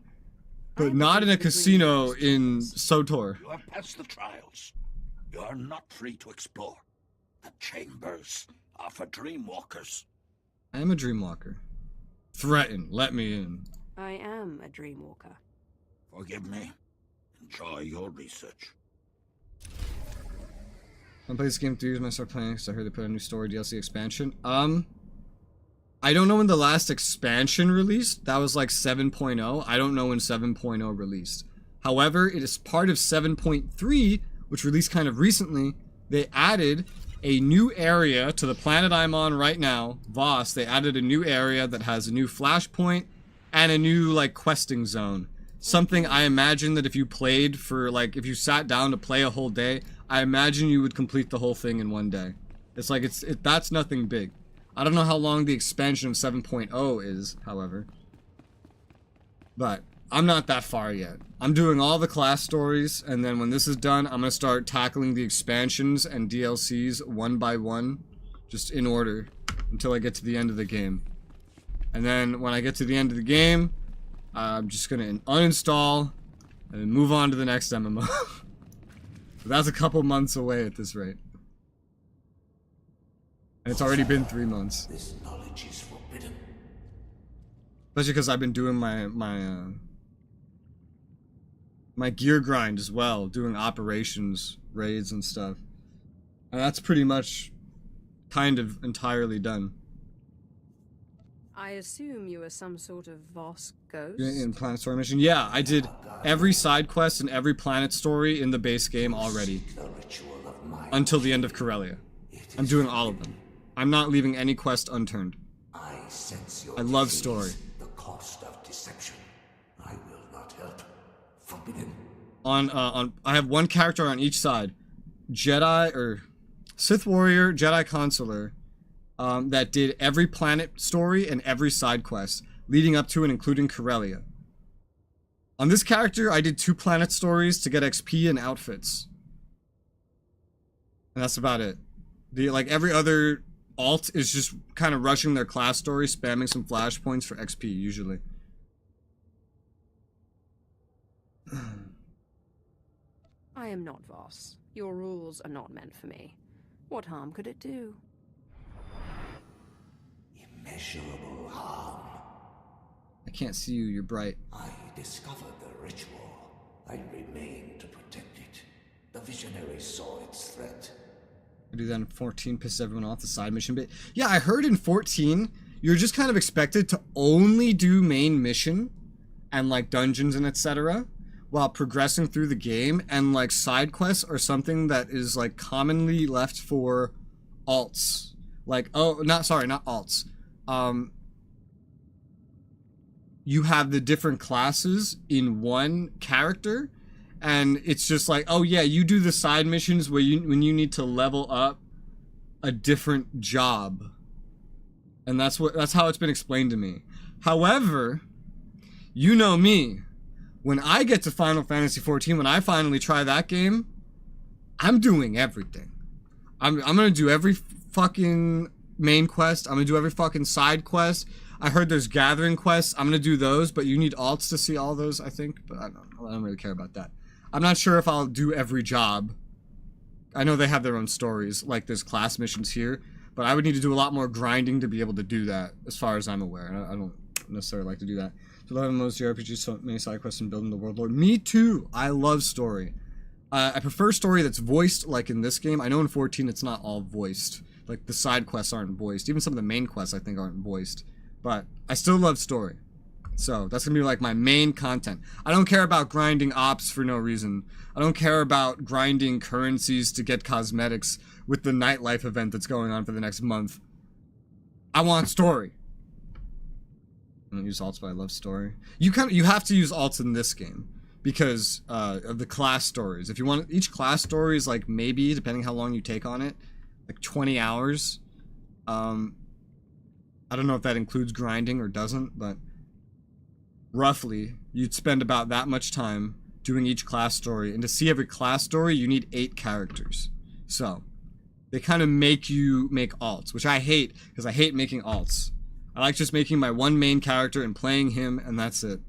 but not in a casino in SOTOR. You have passed the trials. You are not free to explore. The chambers are for dreamwalkers. I am a dreamwalker. Threaten, let me in. I am a dreamwalker. Forgive me. Enjoy your research. I play this game 3 years when I started playing because I heard they put a new story DLC expansion. I don't know when the last expansion released. That was like 7.0. I don't know when 7.0 released. However, it is part of 7.3, which released kind of recently. They added a new area to the planet I'm on right now, Voss. They added a new area that has a new flashpoint and a new like questing zone. Something I imagine that if you played for like, if you sat down to play a whole day, I imagine you would complete the whole thing in one day. It's like, that's nothing big. I don't know how long the expansion of 7.0 is, however. But I'm not that far yet. I'm doing all the class stories, and then when this is done, I'm going to start tackling the expansions and DLCs one by one, just in order, until I get to the end of the game. And then when I get to the end of the game, I'm just going to uninstall and then move on to the next MMO. But that's a couple months away at this rate. And it's already been 3 months. This knowledge is forbidden. Especially because I've been doing my gear grind as well, doing operations, raids and stuff. And that's pretty much kind of entirely done. I assume you are some sort of Voss ghost? In Planet Story Mission? Yeah, I did every side quest and every planet story in the base game already. Until the end of Corellia. I'm doing all of them. I'm not leaving any quest unturned. I sense your I love disease, story. The cost of deception. I will not help. Forbidden. I have one character on each side. Jedi or Sith Warrior, Jedi Consular, that did every planet story and every side quest leading up to and including Corellia. On this character, I did 2 planet stories to get XP and outfits. And that's about it. Like every other alt is just kind of rushing their class story, spamming some flashpoints for XP usually. I am not Voss. Your rules are not meant for me. What harm could it do? Immeasurable harm. I can't see you, you're bright. I discovered the ritual. I remain to protect it. The visionary saw its threat. I do that in 14, piss everyone off, the side mission bit. Yeah, I heard in 14, you're just kind of expected to only do main mission and like dungeons and etc. while progressing through the game, and like side quests are something that is like commonly left for alts. Like, oh, not alts. You have the different classes in one character, and it's just like, oh yeah, you do the side missions where when you need to level up a different job. And that's how it's been explained to me. However, you know me. When I get to Final Fantasy XIV, when I finally try that game, I'm doing everything. I'm gonna do every fucking main quest. I'm gonna do every fucking side quest. I heard there's gathering quests. I'm gonna do those, but you need alts to see all those, I think. But I don't really care about that. I'm not sure if I'll do every job. I know they have their own stories, like there's class missions here, but I would need to do a lot more grinding to be able to do that, as far as I'm aware. I don't necessarily like to do that. So I love most JRPGs, so many side quests and building the world lore. Me too. I love story. I prefer story that's voiced, like in this game. I know in 14 it's not all voiced. Like the side quests aren't voiced. Even some of the main quests I think aren't voiced. But I still love story. So that's gonna be like my main content. I don't care about grinding ops for no reason. I don't care about grinding currencies to get cosmetics with the nightlife event that's going on for the next month. I want story. I don't use alts, but I love story. You have to use alts in this game because of the class stories. If you want, each class story is like maybe, depending how long you take on it, like 20 hours. I don't know if that includes grinding or doesn't, but roughly you'd spend about that much time doing each class story. And to see every class story, you need 8 characters. So they kind of make you make alts, which I hate because I hate making alts. I like just making my one main character and playing him, and that's it.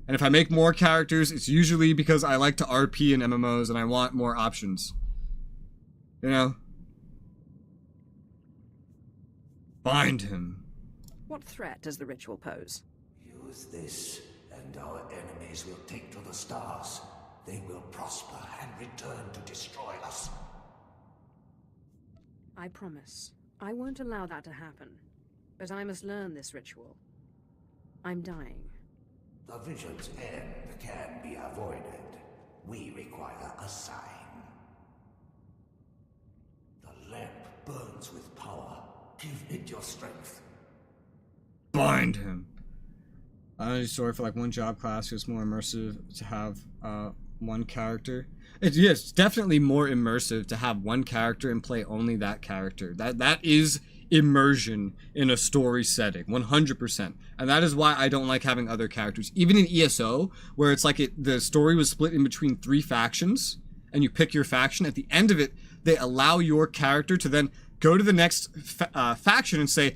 And if I make more characters, it's usually because I like to RP in MMOs and I want more options. You know? Bind him. What threat does the ritual pose? Use this, and our enemies will take to the stars. They will prosper and return to destroy us. I promise. I won't allow that to happen. But I must learn this ritual. I'm dying. The vision's end can be avoided. We require a sign. The lamp burns with power. Give it your strength. Bind him. I use story for like one job class. It's more immersive to have one character. It's definitely more immersive to have one character and play only that character. That is immersion in a story setting, 100%. And that is why I don't like having other characters. Even in ESO, where it's like the story was split in between 3 factions, and you pick your faction. At the end of it, they allow your character to then go to the next faction and say,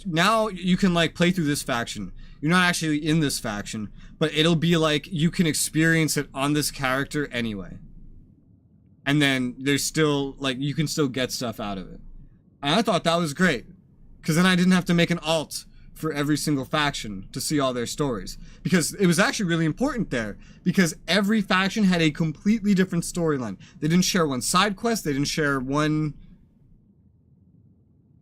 now you can like play through this faction. You're not actually in this faction, but it'll be like you can experience it on this character anyway. And then there's still like you can still get stuff out of it. And I thought that was great, because then I didn't have to make an alt for every single faction to see all their stories, because it was actually really important there, because every faction had a completely different storyline. They didn't share one side quest. They didn't share one.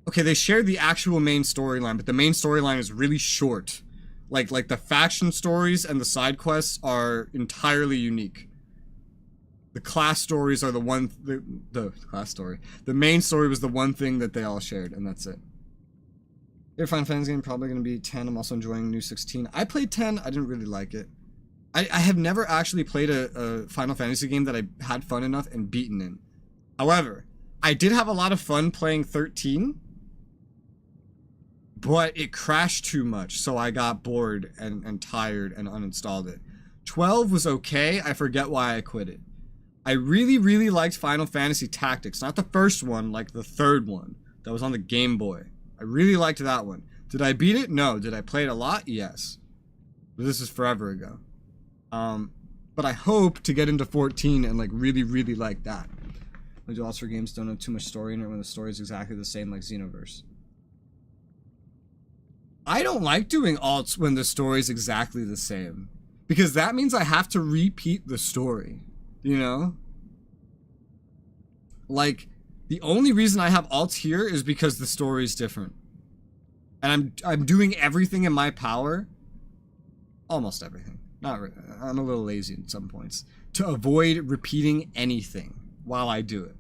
Okay, they shared the actual main storyline, but the main storyline is really short. Like the faction stories and the side quests are entirely unique. The class stories are the class story. The main story was the one thing that they all shared, and that's it. Your Final Fantasy game probably going to be 10. I'm also enjoying new 16. I played 10. I didn't really like it. I have never actually played a Final Fantasy game that I had fun enough and beaten in. However, I did have a lot of fun playing 13. But it crashed too much, so I got bored and tired and uninstalled it. 12 was okay. I forget why I quit it. I really, really liked Final Fantasy Tactics. Not the first one, like the third one that was on the Game Boy. I really liked that one. Did I beat it? No. Did I play it a lot? Yes. But this is forever ago. But I hope to get into 14 and like really, really like that. I do also for games don't have too much story in it when the story is exactly the same like Xenoverse. I don't like doing alts when the story is exactly the same, because that means I have to repeat the story, you know? Like, the only reason I have alts here is because the story is different. And I'm doing everything in my power, almost everything. Not really, I'm a little lazy at some points, to avoid repeating anything while I do it.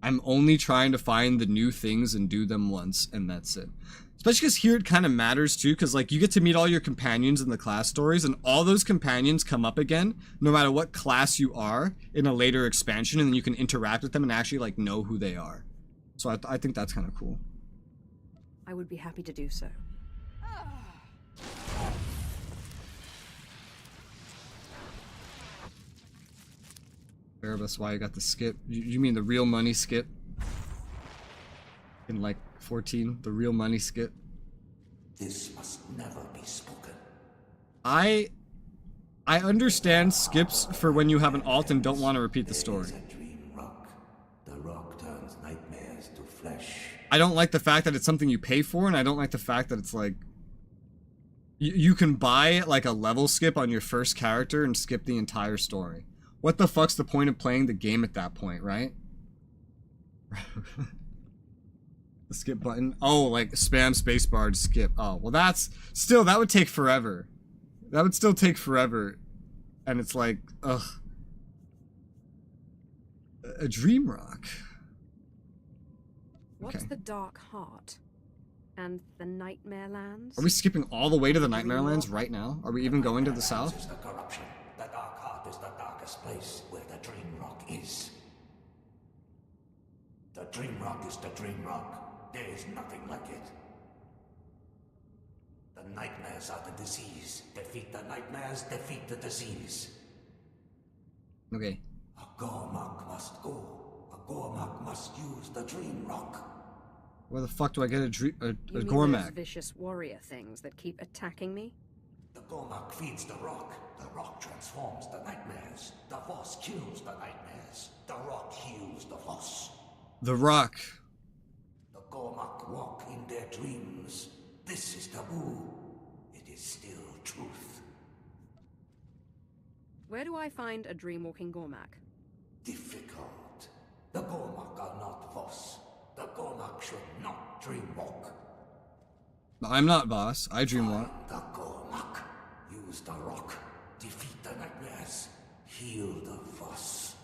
I'm only trying to find the new things and do them once, and that's it. Especially because here it kind of matters too, because like you get to meet all your companions in the class stories, and all those companions come up again, no matter what class you are, in a later expansion, and then you can interact with them and actually like know who they are. So I think that's kind of cool. I would be happy to do so. That's why you got the skip. You mean the real money skip? In like 14, the real money skip. This must never be spoken. I understand skips for when you have an alt and don't want to repeat the story. The rock turns nightmares to flesh. I don't like the fact that it's something you pay for, and I don't like the fact that it's like you can buy like a level skip on your first character and skip the entire story. What the fuck's the point of playing the game at that point, right? The skip button. Oh, like spam spacebar to skip. Oh, well that's still, that would take forever. That would still take forever. And it's like, ugh. A dream rock. What's Okay. the Dark Heart? And the Nightmare Lands? Are we skipping all the way to the Nightmare Lands right now? Are we even going to the south? The corruption. The Dark Heart is the darkest place where the Dream Rock is. The Dream Rock is the Dream Rock. There is nothing like it. The nightmares are the disease. Defeat the nightmares, defeat the disease. Okay. A Gormak must go. A Gormak must use the Dream Rock. Where the fuck do I get a You mean those Gormak? vicious warrior things that keep attacking me? The Gormak feeds the rock. The rock transforms the nightmares. The Voss kills the nightmares. The rock heals the Voss. The rock. The Gormak walk in their dreams. This is taboo. It is still truth. Where do I find a dream-walking Gormak? Difficult. The Gormak are not Voss. The Gormak should not dreamwalk. I'm not boss. I dreamwalk. The Gormak. Use the rock. Defeat the nightmares. Heal the Voss.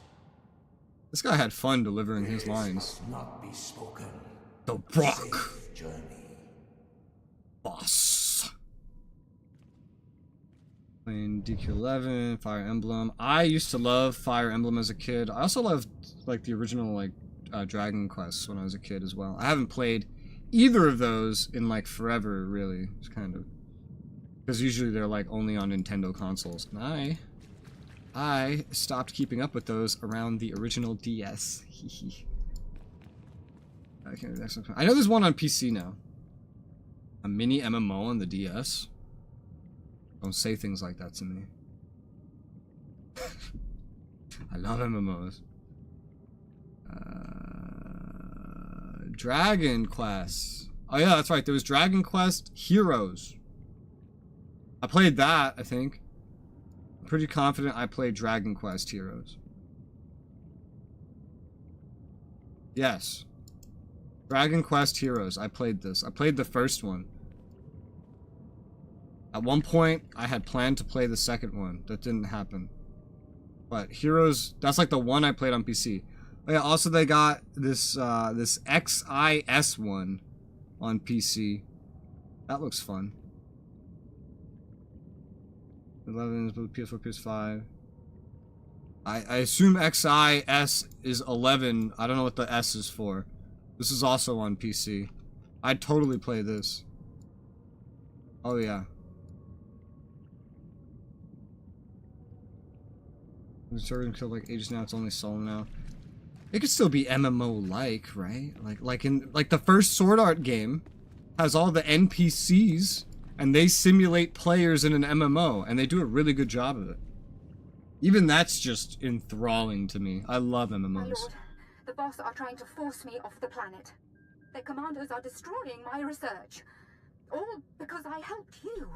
This guy had fun delivering his lines. Must not be spoken. The rock. Safe journey. Boss. Playing DQ11, Fire Emblem. I used to love Fire Emblem as a kid. I also loved like the original like Dragon Quest when I was a kid as well. I haven't played either of those in like forever, really. It's kind of because usually they're like only on Nintendo consoles. And I stopped keeping up with those around the original DS. I know there's one on PC now. A mini MMO on the DS. Don't say things like that to me. I love MMOs. Dragon Quest. Oh yeah, that's right. There was Dragon Quest Heroes. I played that, I think. I'm pretty confident I played Dragon Quest Heroes. Yes. Dragon Quest Heroes. I played this. I played the first one. At one point, I had planned to play the second one. That didn't happen. But Heroes, that's like the one I played on PC. Oh yeah, also they got this this XIS one on PC. That looks fun. 11 PS4, PS5. I assume XIS is 11. I don't know what the S is for. This is also on PC. I'd totally play this. Oh yeah. The server until like ages now, it's only solo now. It could still be MMO-like, right? Like in the first Sword Art game has all the NPCs and they simulate players in an MMO and they do a really good job of it. Even that's just enthralling to me. I love MMOs. My lord, the boss are trying to force me off the planet. Their commandos are destroying my research. All because I helped you.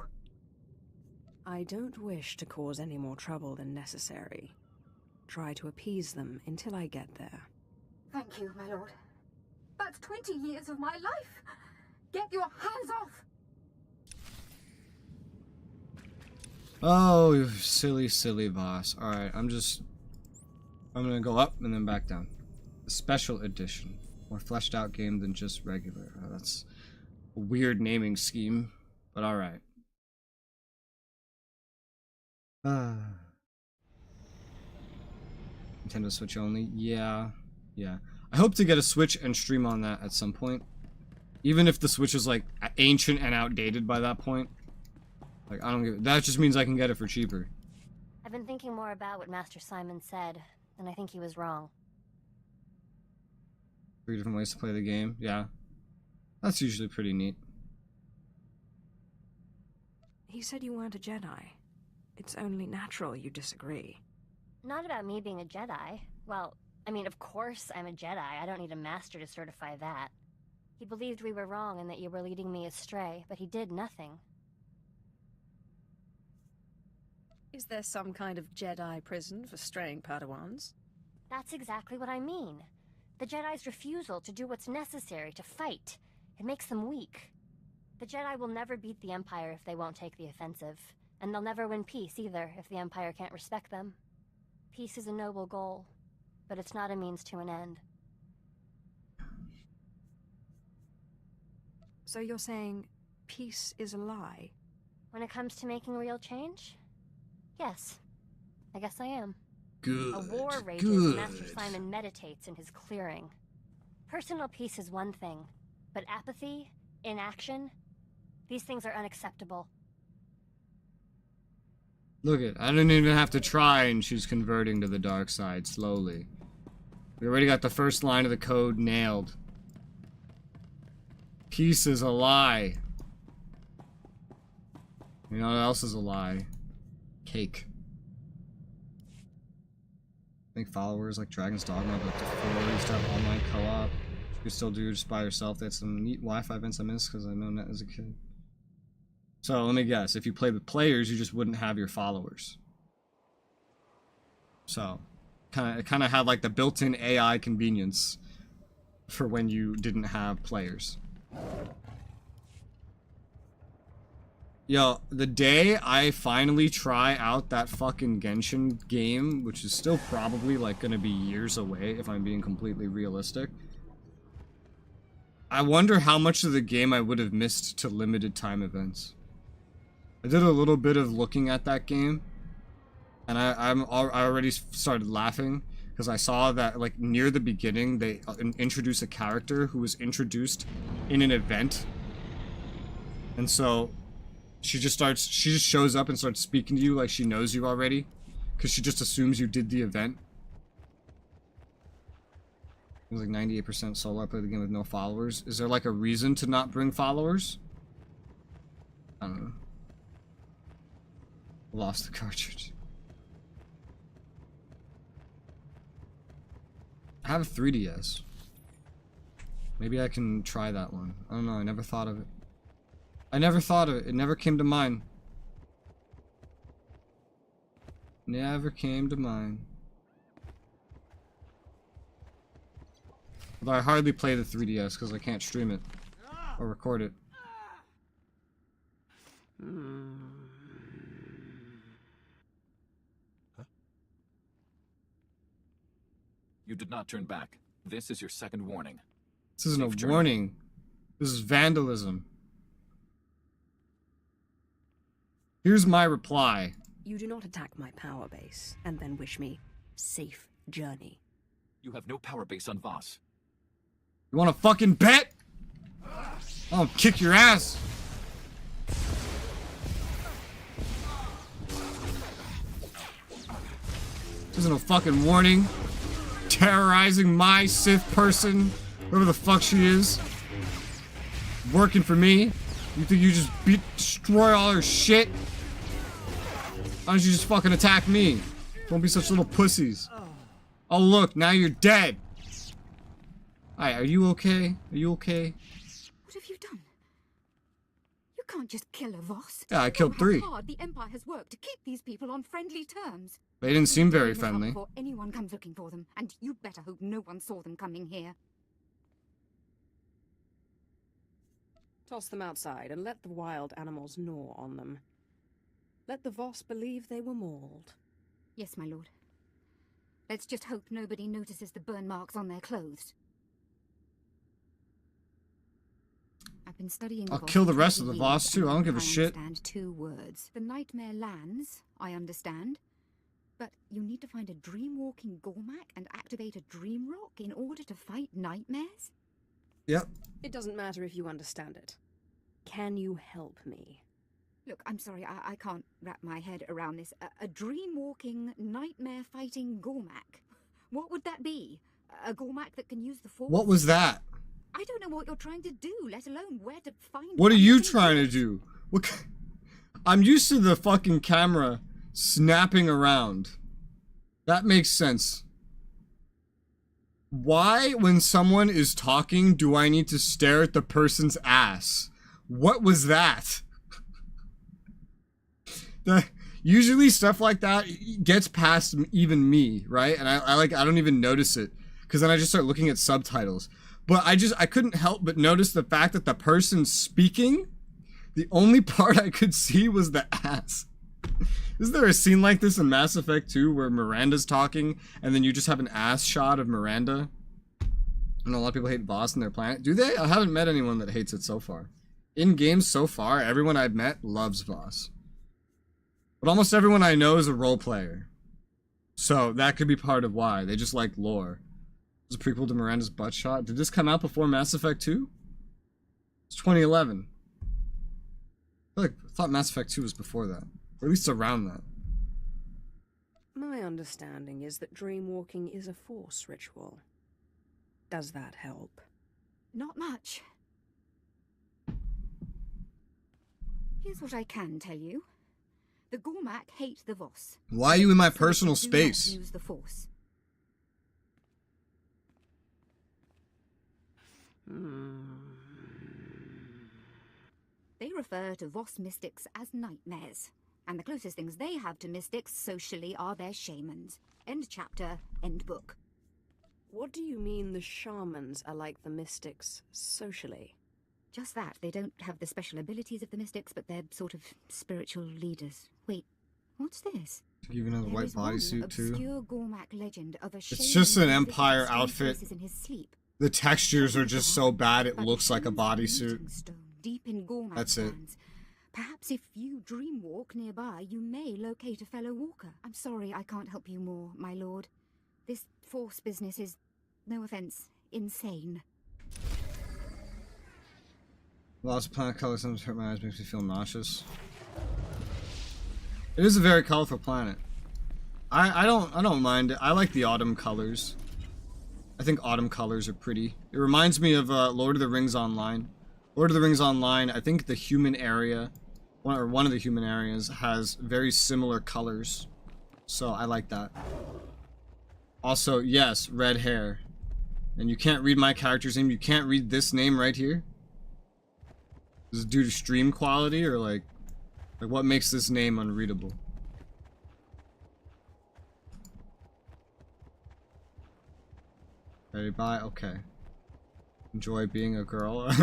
I don't wish to cause any more trouble than necessary. Try to appease them until I get there. Thank you, my lord. That's 20 years of my life. Get your hands off. Oh, you silly, silly boss. Alright, I'm gonna go up and then back down. Special Edition. More fleshed out game than just regular. Oh, that's a weird naming scheme, but alright. Nintendo Switch only? Yeah. Yeah. I hope to get a Switch and stream on that at some point. Even if the Switch is like ancient and outdated by that point. Like, I don't give, that just means I can get it for cheaper. I've been thinking more about what Master Simon said, and I think he was wrong. 3 different ways to play the game. Yeah. That's usually pretty neat. He said you weren't a Jedi. It's only natural you disagree. Not about me being a Jedi. Well, I mean, of course I'm a Jedi. I don't need a master to certify that. He believed we were wrong and that you were leading me astray, but he did nothing. Is there some kind of Jedi prison for straying Padawans? That's exactly what I mean. The Jedi's refusal to do what's necessary to fight. It makes them weak. The Jedi will never beat the Empire if they won't take the offensive. And they'll never win peace either if the Empire can't respect them. Peace is a noble goal, but it's not a means to an end. So you're saying peace is a lie? When it comes to making real change? Yes. I guess I am. Good. A war rages and Master Simon meditates in his clearing. Personal peace is one thing, but apathy, inaction, these things are unacceptable. Look it, I didn't even have to try and she's converting to the dark side slowly. We already got the first line of the code nailed. Peace is a lie. You know what else is a lie? Cake. I think followers like Dragon's Dogma up to 4 used to have online co-op. You could still do just by yourself. They had some neat Wi-Fi events I missed because I know that as a kid. So let me guess, if you play with players, you just wouldn't have your followers. So, it kind of had like the built-in AI convenience for when you didn't have players. Yo, the day I finally try out that fucking Genshin game, which is still probably like gonna be years away if I'm being completely realistic, I wonder how much of the game I would have missed to limited time events. I did a little bit of looking at that game, and I already started laughing because I saw that like near the beginning they introduce a character who was introduced in an event, and so she just shows up and starts speaking to you like she knows you already, because she just assumes you did the event. It was like 98% solo. I played the game with no followers. Is there like a reason to not bring followers? I don't know. Lost the cartridge. I have a 3DS. Maybe I can try that one. I don't know, I never thought of it. I never thought of it. It never came to mind. Never came to mind. Although I hardly play the 3DS because I can't stream it or record it. You did not turn back. This is your second warning. This isn't a warning. This is vandalism. Here's my reply. You do not attack my power base and then wish me safe journey. You have no power base on Voss. You wanna fucking bet? I'll kick your ass. This isn't a fucking warning. Terrorizing my Sith person, whoever the fuck she is. Working for me. You think you just destroy all her shit? Why don't you just fucking attack me? Don't be such little pussies. Oh look, now you're dead. Alright, are you okay? Are you okay? What have you done? You can't just kill a Voss. Yeah, I killed 3. How hard the Empire has worked to keep these people on friendly terms. They didn't seem very friendly. Before anyone comes looking for them, and you better hope no one saw them coming here. Toss them outside and let the wild animals gnaw on them. Let the Voss believe they were mauled. Yes, my lord. Let's just hope nobody notices the burn marks on their clothes. I've been studying the I'll Voss kill the for rest of 20 the Voss years, too. and I don't give a shit. understand 2 words. The nightmare lands, I understand. But you need to find a dream-walking Gormak and activate a dream rock in order to fight nightmares? Yep. It doesn't matter if you understand it. Can you help me? Look, I'm sorry, I can't wrap my head around this. A dream-walking, nightmare-fighting Gormak. What would that be? A Gormak that can use the Force? What was that? I don't know what you're trying to do, let alone where to find What are one. you trying to do? What? I'm used to the fucking camera snapping around. That makes sense. Why, when someone is talking, do I need to stare at the person's ass? What was that? Usually stuff like that gets past even me, right? And I don't even notice it, because then I just start looking at subtitles. But I couldn't help but notice the fact that the person speaking, the only part I could see was the ass. Isn't there a scene like this in Mass Effect 2 where Miranda's talking and then you just have an ass shot of Miranda? I know a lot of people hate Voss and their planet. Do they? I haven't met anyone that hates it so far. In games so far, everyone I've met loves Voss. But almost everyone I know is a role player. So that could be part of why. They just like lore. It's a prequel to Miranda's butt shot. Did this come out before Mass Effect 2? It's 2011. I thought Mass Effect 2 was before that. Or at least around that. My understanding is that dreamwalking is a Force ritual. Does that help? Not much. Here's what I can tell you. The Gormak hate the Voss. Why are you in my So personal they do space? not use the Force. They refer to Voss mystics as nightmares, and the closest things they have to mystics socially are their shamans. End chapter, end book. What do you mean the shamans are like the mystics socially? Just that. They don't have the special abilities of the mystics, but they're sort of spiritual leaders. Wait, what's this? Give you another There white is one bodysuit too. obscure Gormak legend of a It's shaman just an who visited Empire strange outfit. places in his sleep. The textures are just so bad it looks like a bodysuit. Deep in Gormak That's it. lands. Perhaps if you dreamwalk nearby, you may locate a fellow walker. I'm sorry I can't help you more, my lord. This Force business is, no offense, insane. Lots of planet colors sometimes hurt my eyes, makes me feel nauseous. It is a very colorful planet. I don't mind it. I like the autumn colors. I think autumn colors are pretty. It reminds me of Lord of the Rings Online. Lord of the Rings Online, I think the human area, one of the human areas, has very similar colors. So I like that. Also, yes, red hair. And you can't read my character's name. You can't read this name right here. Is it due to stream quality or like what makes this name unreadable? Ready, bye? Okay. Enjoy being a girl.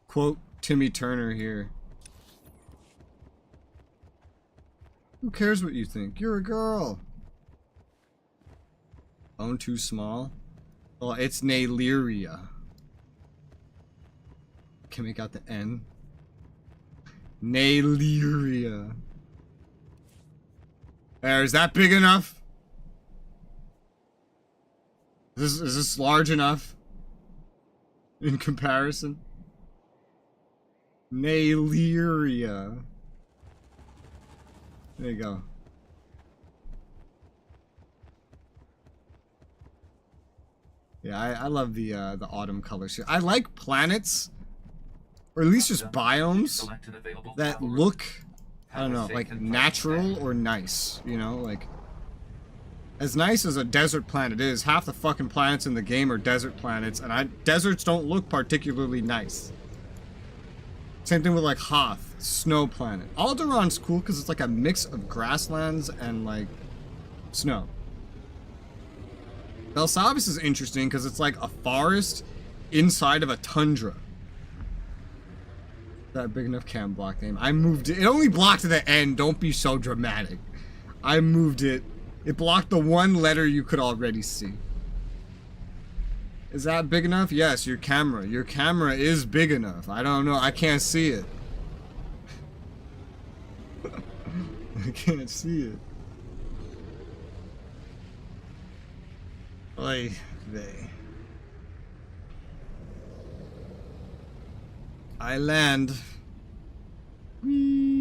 Quote Timmy Turner here. Who cares what you think? You're a girl. Bone too small? Well, it's Nayleria. Can make out the N. Nayleria. There, is that big enough? Is this large enough? In comparison? Nayleria. There you go. Yeah, I love the autumn colors here. I like planets, or at least just biomes that look, I don't know, like natural or nice, you know, like as nice as a desert planet is, half the fucking planets in the game are desert planets, and deserts don't look particularly nice. Same thing with like Hoth, snow planet. Alderaan's cool because it's like a mix of grasslands and like snow. Belsavis is interesting because it's like a forest inside of a tundra. That big enough cam block name. I moved it. It only blocked to the end. Don't be so dramatic. I moved it It blocked the one letter you could already see. Is that big enough? Yes, your camera. Your camera is big enough. I don't know. I can't see it. I can't see it. Oy vey. I land. Whee.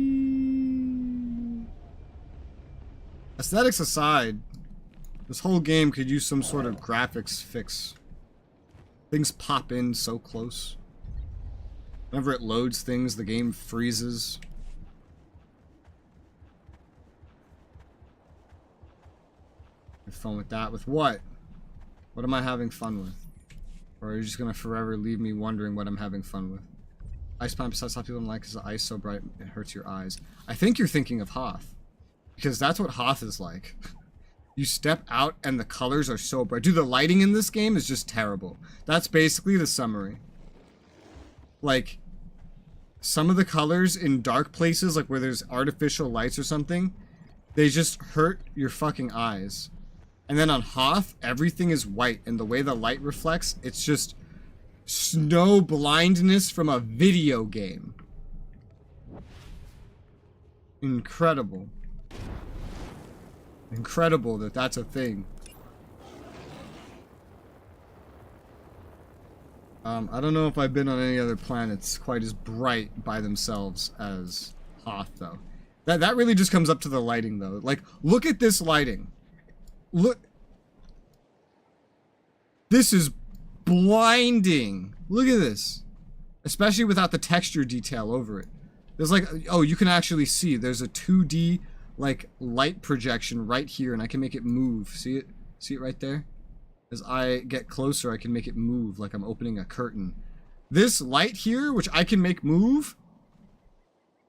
Aesthetics aside, this whole game could use some sort of graphics fix. Things pop in so close. Whenever it loads things, the game freezes. Have fun with that. With what? What am I having fun with? Or are you just gonna forever leave me wondering what I'm having fun with? Ice plant, besides, a lot of people don't like because the ice so bright it hurts your eyes. I think you're thinking of Hoth. Because that's what Hoth is like. You step out and the colors are so bright. Dude, the lighting in this game is just terrible. That's basically the summary. Like, some of the colors in dark places, like where there's artificial lights or something, they just hurt your fucking eyes. And then on Hoth, everything is white, and the way the light reflects, it's just snow blindness from a video game. Incredible. Incredible that that's a thing. I don't know if I've been on any other planets quite as bright by themselves as Hoth, though. That really just comes up to the lighting, though. Like, look at this lighting. Look. This is blinding. Look at this. Especially without the texture detail over it. There's like, oh, you can actually see. There's a 2D, like, light projection right here, and I can make it move. See it? See it right there? As I get closer, I can make it move like I'm opening a curtain. This light here, which I can make move,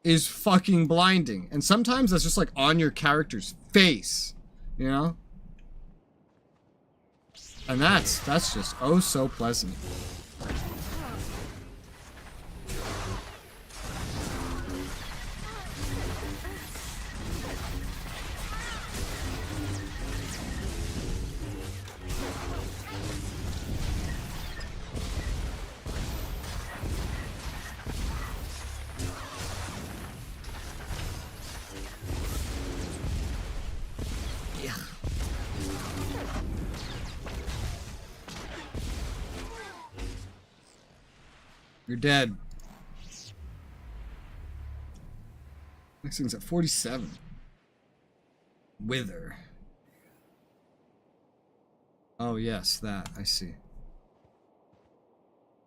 is fucking blinding. And sometimes that's just like on your character's face, you know? And that's just oh so pleasant. You're dead. Next thing's at 47. Wither. Oh yes, that. I see.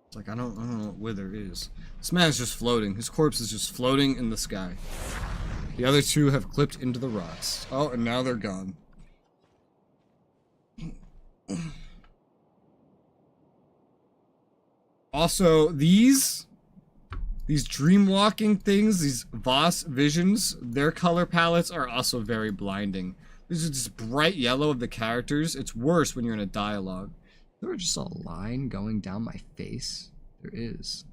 It's like I don't know what wither is. This man's just floating. His corpse is just floating in the sky. The other two have clipped into the rocks. Oh, and now they're gone. Also, these dream-walking things, these Voss visions, their color palettes are also very blinding. This is just bright yellow of the characters. It's worse when you're in a dialogue. There was just a line going down my face. There is.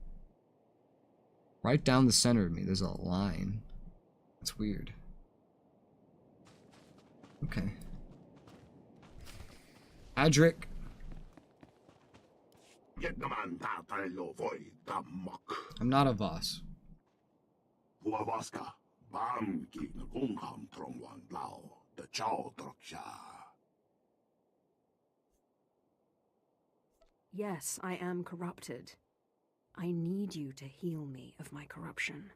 Right down the center of me, there's a line. That's weird. Okay. Adric. I'm not a Voss. Yes, I am corrupted. I need you to heal me of my corruption.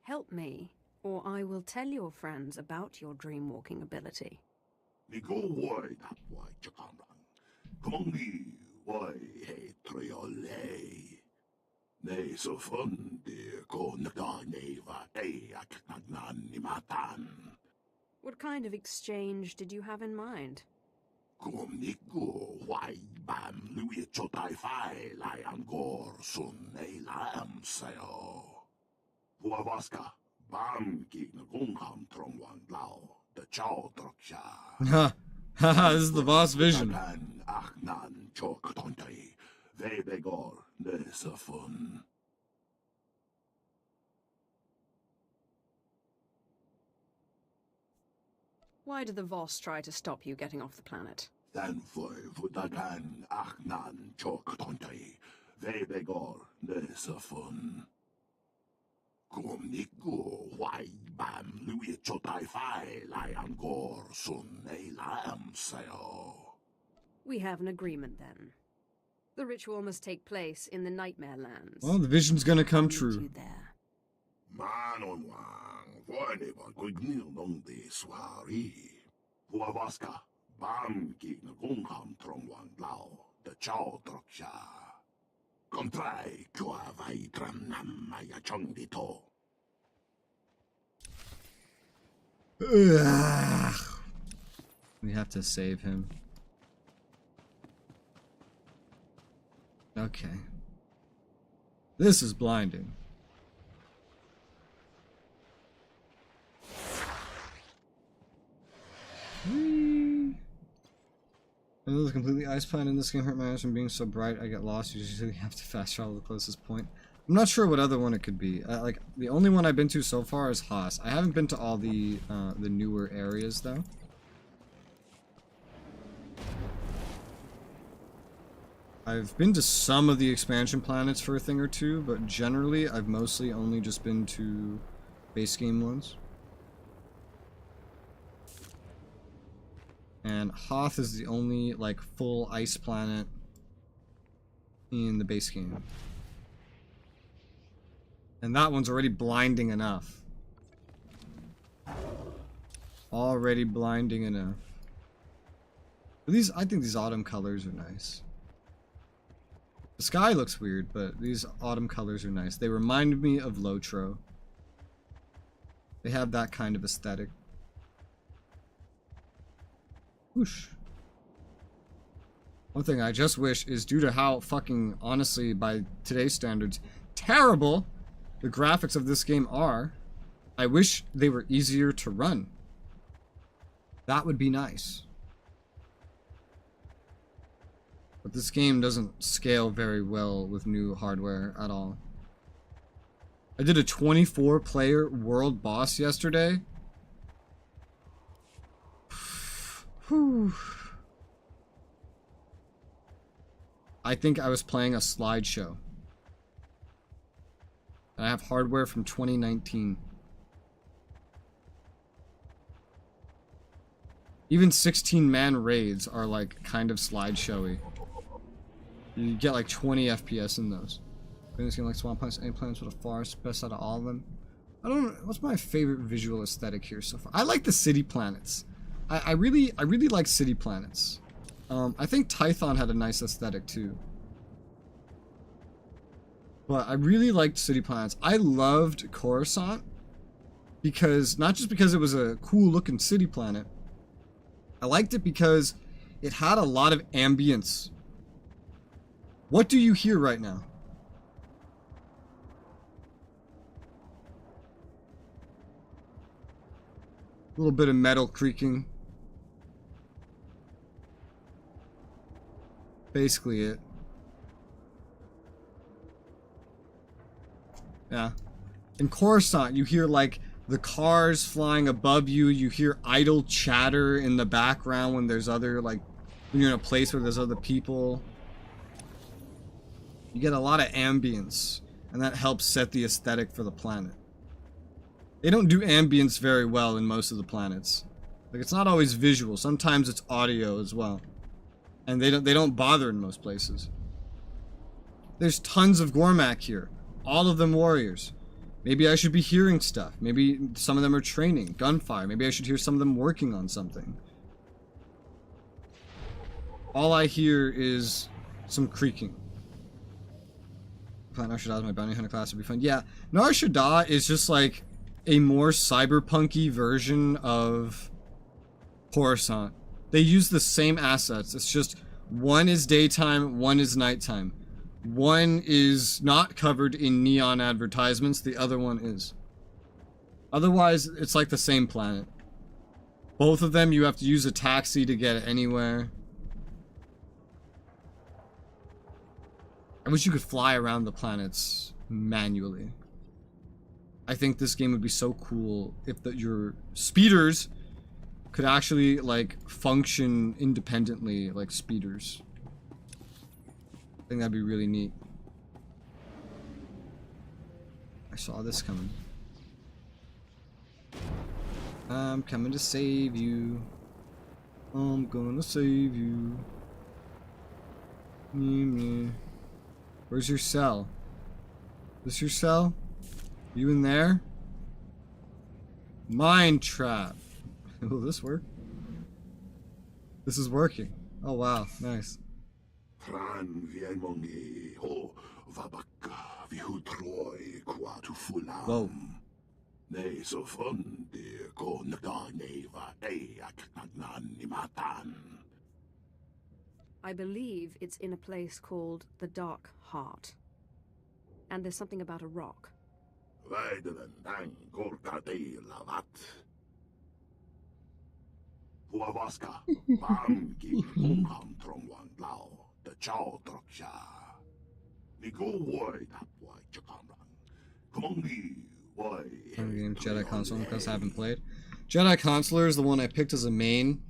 Help me, or I will tell your friends about your dream-walking ability. What kind of exchange did you have in mind? Haha, this is the boss vision. Why did the Voss try to stop you getting off the planet? We have an agreement then. The ritual must take place in the Nightmare Lands. Well, the vision's gonna come true. Ugh. We have to save him. Okay. This is blinding. Whee! Although the completely ice planet in this game hurt my eyes from being so bright, I get lost. You usually have to fast travel to the closest point. I'm not sure what other one it could be. Like, the only one I've been to so far is Haas. I haven't been to all the newer areas, though. I've been to some of the expansion planets for a thing or two, but generally I've mostly only just been to base game ones. And Hoth is the only, like, full ice planet in the base game. And that one's already blinding enough. Already blinding enough. But I think these autumn colors are nice. The sky looks weird, but these autumn colors are nice. They remind me of Lotro. They have that kind of aesthetic. Whoosh. One thing I just wish is, due to how fucking, honestly, by today's standards, terrible the graphics of this game are, I wish they were easier to run. That would be nice. But this game doesn't scale very well with new hardware at all. I did a 24-player world boss yesterday. Whew. I think I was playing a slideshow. And I have hardware from 2019. Even 16-man raids are like kind of slideshowy. You get like 20 FPS in those. This game like Swamp Planets, any planets with a forest, best out of all of them. I don't know, what's my favorite visual aesthetic here so far? I like the city planets. I really like city planets. I think Tython had a nice aesthetic too. But I really liked city planets. I loved Coruscant because, not just because it was a cool looking city planet, I liked it because it had a lot of ambience. What do you hear right now? A little bit of metal creaking. Basically it. Yeah. In Coruscant, you hear like the cars flying above you. You hear idle chatter in the background when there's other, like, when you're in a place where there's other people. You get a lot of ambience, and that helps set the aesthetic for the planet. They don't do ambience very well in most of the planets. Like, it's not always visual. Sometimes it's audio as well. And they don't bother in most places. There's tons of Gormak here. All of them warriors. Maybe I should be hearing stuff. Maybe some of them are training, gunfire. Maybe I should hear some of them working on something. All I hear is some creaking. Nar Shaddaa is my bounty hunter class would be fun. Yeah, Nar Shaddaa is just like a more cyberpunky version of Coruscant. They use the same assets. It's just one is daytime, one is nighttime. One is not covered in neon advertisements, the other one is. Otherwise, it's like the same planet. Both of them, you have to use a taxi to get anywhere. I wish you could fly around the planets manually. I think this game would be so cool if your speeders could actually, like, function independently like speeders. I think that'd be really neat. I saw this coming. I'm coming to save you. I'm gonna save you. Where's your cell? Is this your cell? You in there? Mine trap. Will this work? This is working. Oh wow, nice. Whoa. I believe it's in a place called the Dark Heart. And there's something about a rock. Jedi Console because I haven't played. Jedi Consular is the one I picked as a main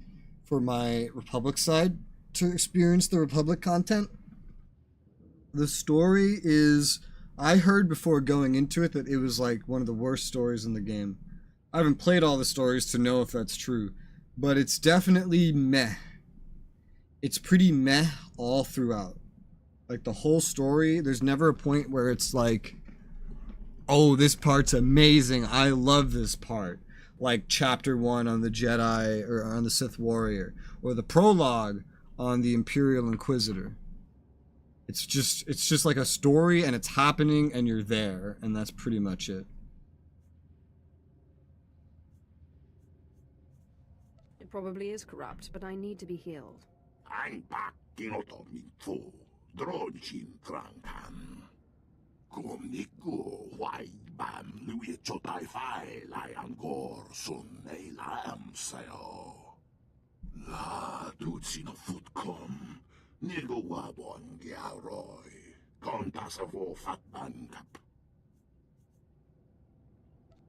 for my Republic side to experience the Republic content. The story is, I heard before going into it that it was like one of the worst stories in the game. I haven't played all the stories to know if that's true, but it's definitely meh. It's pretty meh all throughout. Like the whole story, there's never a point where it's like, oh, this part's amazing, I love this part. Like chapter 1 on the Jedi, or on the Sith Warrior, or the prologue on the Imperial Inquisitor. It's just like a story and it's happening and you're there, and that's pretty much it. It probably is corrupt, but I need to be healed.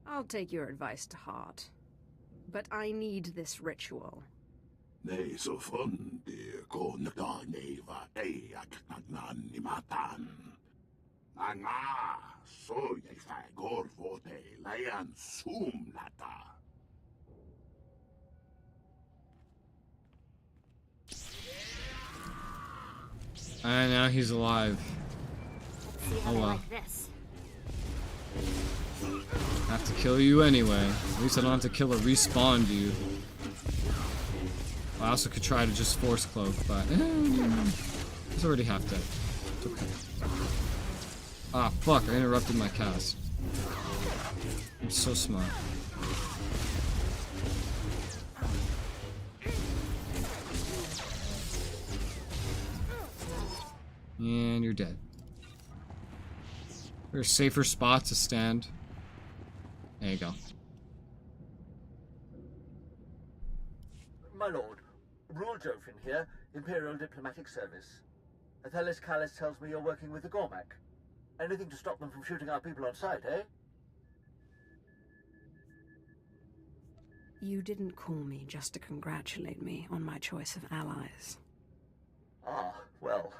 I'll take your advice to heart. But I need this ritual. And now he's alive. Oh well. I have to kill you anyway. At least I don't have to kill or respawn you. I also could try to just force cloak, but he's already half dead. It's okay. Ah, fuck, I interrupted my cast. I'm so smart. And you're dead. There's a safer spot to stand. There you go. My lord, Rule Jofin here, Imperial Diplomatic Service. Athelis Callis tells me you're working with the Gormak. Anything to stop them from shooting our people on sight, eh? You didn't call me just to congratulate me on my choice of allies. Ah, well,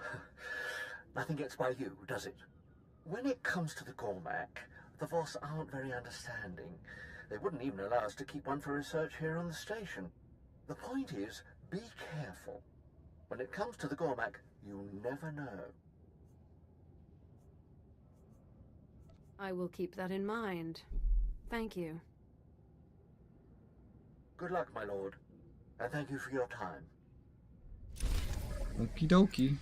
nothing gets by you, does it? When it comes to the Gormak, the Voss aren't very understanding. They wouldn't even allow us to keep one for research here on the station. The point is, be careful. When it comes to the Gormak, you never know. I will keep that in mind. Thank you. Good luck, my lord, and thank you for your time. Okie dokie.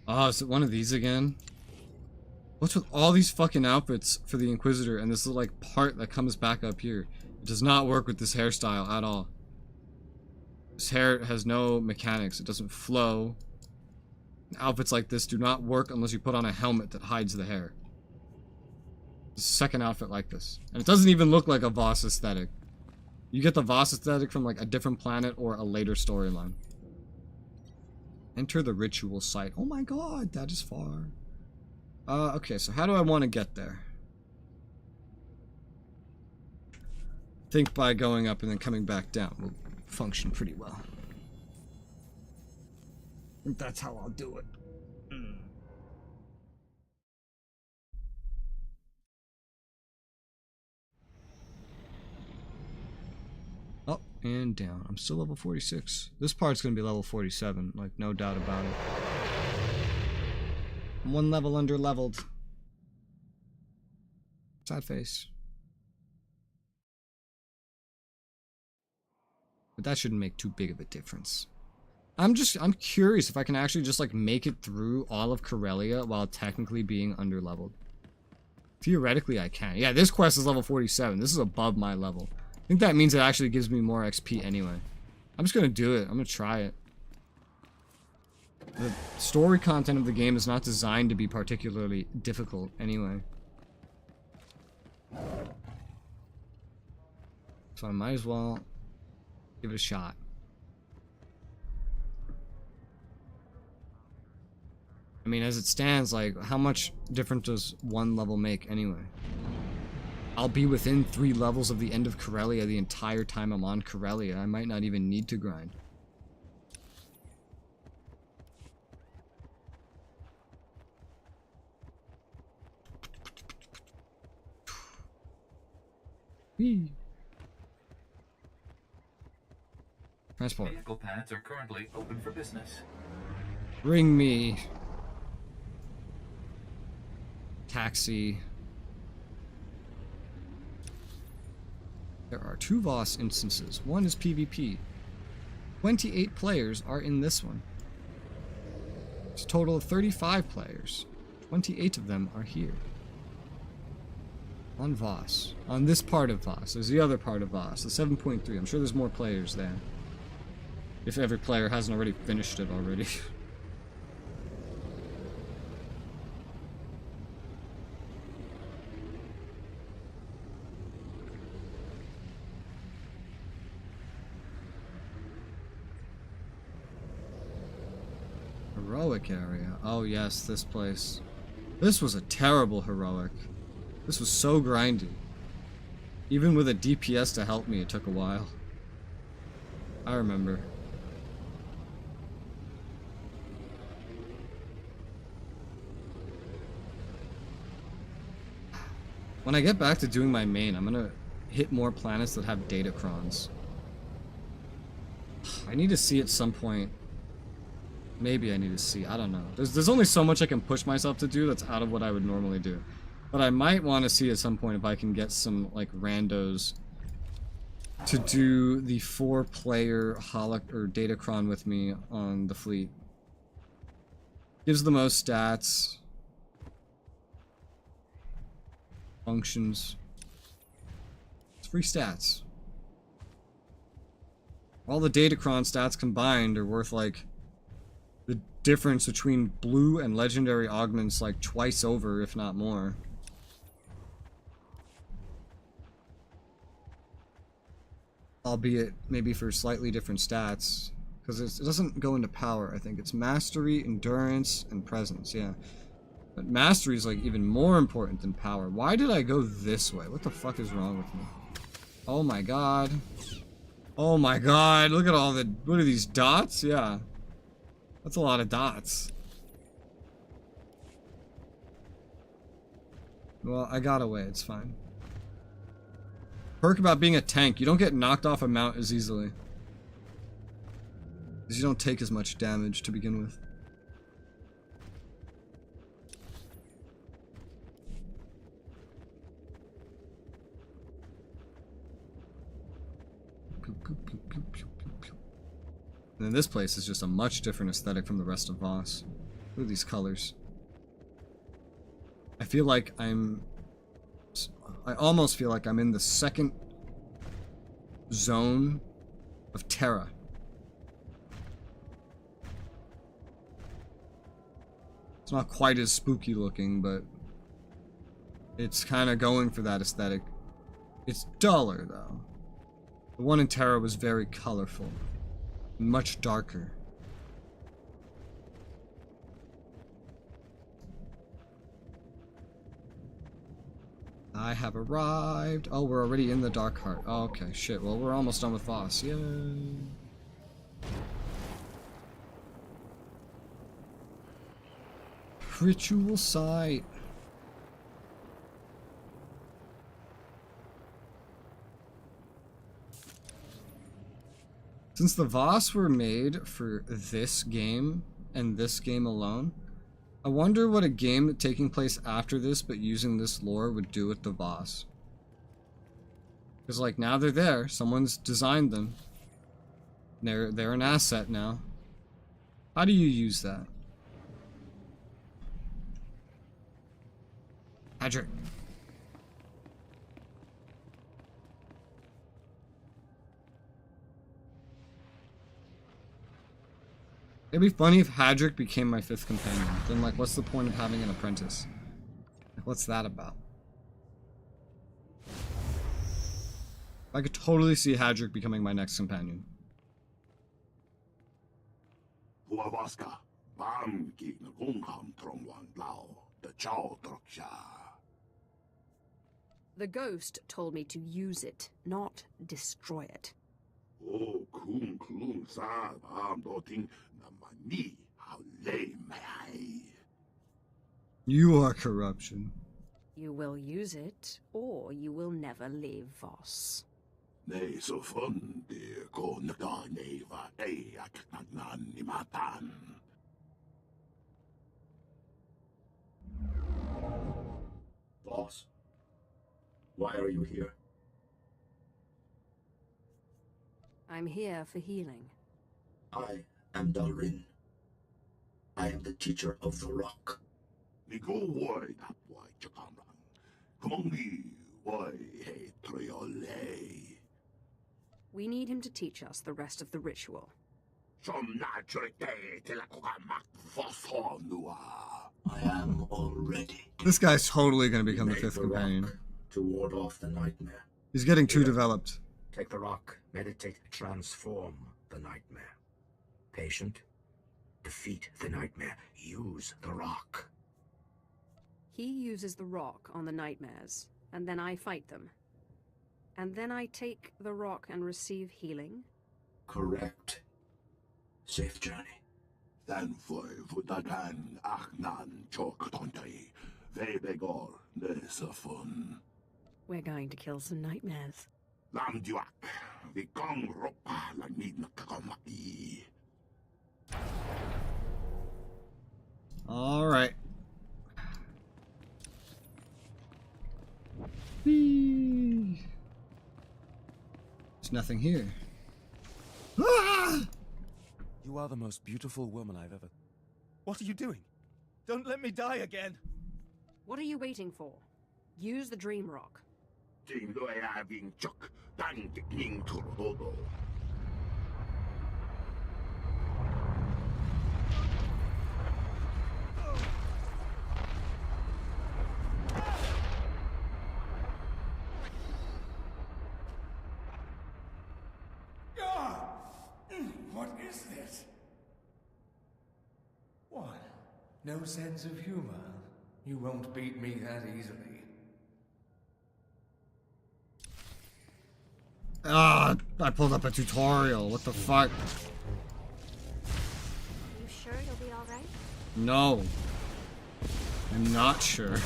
Oh, is it one of these again? What's with all these fucking outfits for the Inquisitor and this little like part that comes back up here? It does not work with this hairstyle at all. This hair has no mechanics. It doesn't flow. Outfits like this do not work unless you put on a helmet that hides the hair. The second outfit like this. And it doesn't even look like a Voss aesthetic. You get the Voss aesthetic from like a different planet or a later storyline. Enter the ritual site. Oh my god, that is far. Okay, so how do I want to get there? I think by going up and then coming back down will function pretty well. I think that's how I'll do it. Up and down. I'm still level 46. This part's gonna be level 47, like no doubt about it. I'm one level under leveled. Sad face. But that shouldn't make too big of a difference. I'm curious if I can actually just like make it through all of Corellia while technically being under leveled. Theoretically I can. Yeah, this quest is level 47. This is above my level. I think that means it actually gives me more XP anyway. I'm just gonna do it. I'm gonna try it. The story content of the game is not designed to be particularly difficult anyway. So I might as well give it a shot. I mean, as it stands, like, how much difference does one level make anyway? I'll be within 3 levels of the end of Corellia the entire time I'm on Corellia. I might not even need to grind. Whee. Transport. Vehicle paths are currently open for business. Bring me. Taxi. There are 2 Voss instances. One is PvP. 28 players are in this one. It's a total of 35 players. 28 of them are here. On Voss. On this part of Voss. There's the other part of Voss. The 7.3. I'm sure there's more players there. If every player hasn't already finished it already. Heroic area. Oh yes, this place. This was a terrible heroic. This was so grindy. Even with a DPS to help me, it took a while. I remember. When I get back to doing my main, I'm gonna hit more planets that have datacrons. I need to see at some point. Maybe I need to see. I don't know. There's only so much I can push myself to do that's out of what I would normally do. But I might want to see at some point if I can get some, like, randos to do the 4-player holoc or datacron with me on the fleet. Gives the most stats. Functions. It's free stats. All the datacron stats combined are worth, like, the difference between blue and legendary augments, like, twice over, if not more. Albeit, maybe for slightly different stats. Because it doesn't go into power, I think. It's mastery, endurance, and presence, yeah. But mastery is, like, even more important than power. Why did I go this way? What the fuck is wrong with me? Oh my god. Oh my god, look at all the... What are these, dots? Yeah. That's a lot of dots. Well, I got away, it's fine. Perk about being a tank, you don't get knocked off a mount as easily. Because you don't take as much damage to begin with. And then this place is just a much different aesthetic from the rest of Voss. Look at these colors. I feel like I almost feel like I'm in the second zone of Terra. It's not quite as spooky looking, but it's kind of going for that aesthetic. It's duller, though. The one in Terra was very colorful. Much darker. I have arrived. Oh, we're already in the Dark Heart. Oh, okay, shit. Well, we're almost done with Voss. Yay. Ritual site. Since the Voss were made for this game and this game alone, I wonder what a game taking place after this but using this lore would do with the Voss. Because like now they're there, someone's designed them. They're an asset now. How do you use that? Hadrick. It'd be funny if Hadrick became my 5th companion. Then, like, what's the point of having an apprentice? Like, what's that about? I could totally see Hadrick becoming my next companion. The ghost told me to use it, not destroy it. You are corruption. You will use it, or you will never leave Voss. Boss, why are you here? I'm here for healing. I am Dalrin. I am the teacher of the rock. We need him to teach us the rest of the ritual. I am already. This guy's totally going to become the Make 5th the companion. rock to ward off the nightmare. He's getting too Here. developed. Take the rock, meditate, transform the nightmare. Patient, defeat the nightmare, use the rock. He uses the rock on the nightmares, and then I fight them. And then I take the rock and receive healing? Correct. Safe journey. We're going to kill some nightmares. Alright. There's nothing here. Ah! You are the most beautiful woman I've ever... What are you doing? Don't let me die again! What are you waiting for? Use the dream rock. What is this? What? No sense of humor? You won't beat me that easily. Ah, I pulled up a tutorial. What the fuck? You sure you'll be alright? No. I'm not sure.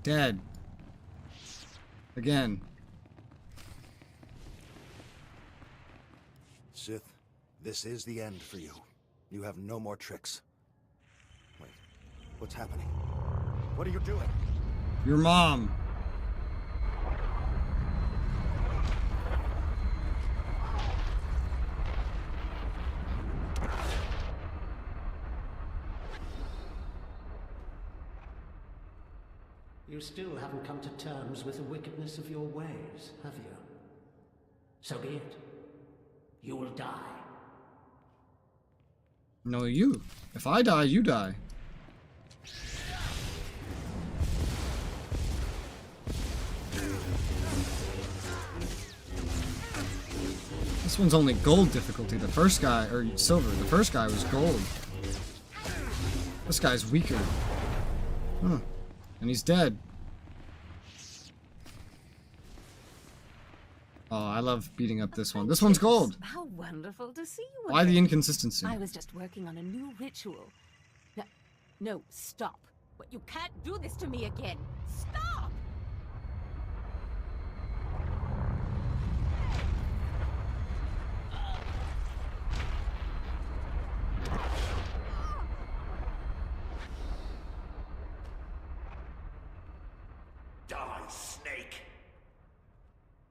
Dead. Again. Sith, this is the end for you. You have no more tricks. Wait, what's happening? What are you doing? Your mom. You still haven't come to terms with the wickedness of your ways, have you? So be it. You will die. No, you. If I die, you die. This one's only gold difficulty. The first guy, or silver, the first guy was gold. This guy's weaker. Huh. And he's dead. Oh, I love beating up this one. This one's gold. How wonderful to see you Why the again. inconsistency? I was just working on a new ritual. No, stop. But you can't do this to me again. Stop! Die, snake!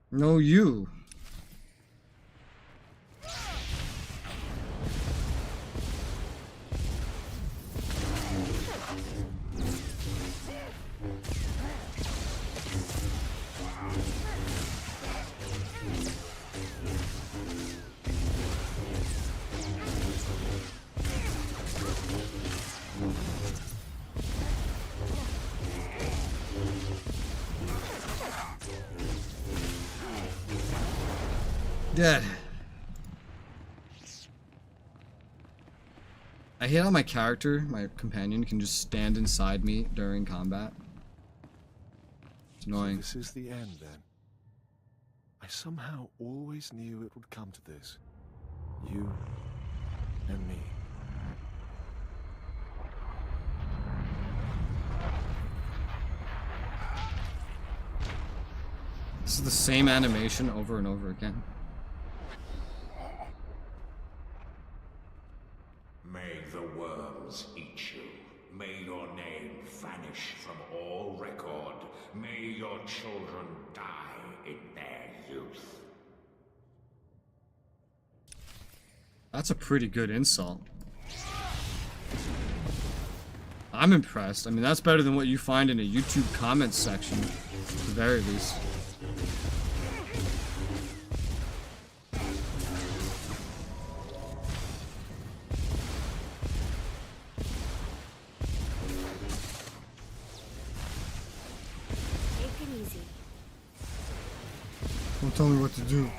No, you. Dead. I hate how my character, my companion, can just stand inside me during combat. It's annoying. So this is the end, then. I somehow always knew it would come to this. You and me. This is the same animation over and over again. May the worms eat you. May your name vanish from all record. May your children die in their youth. That's a pretty good insult. I'm impressed. I mean, that's better than what you find in a YouTube comments section, at the very least. Take it easy. Don't tell me what to do.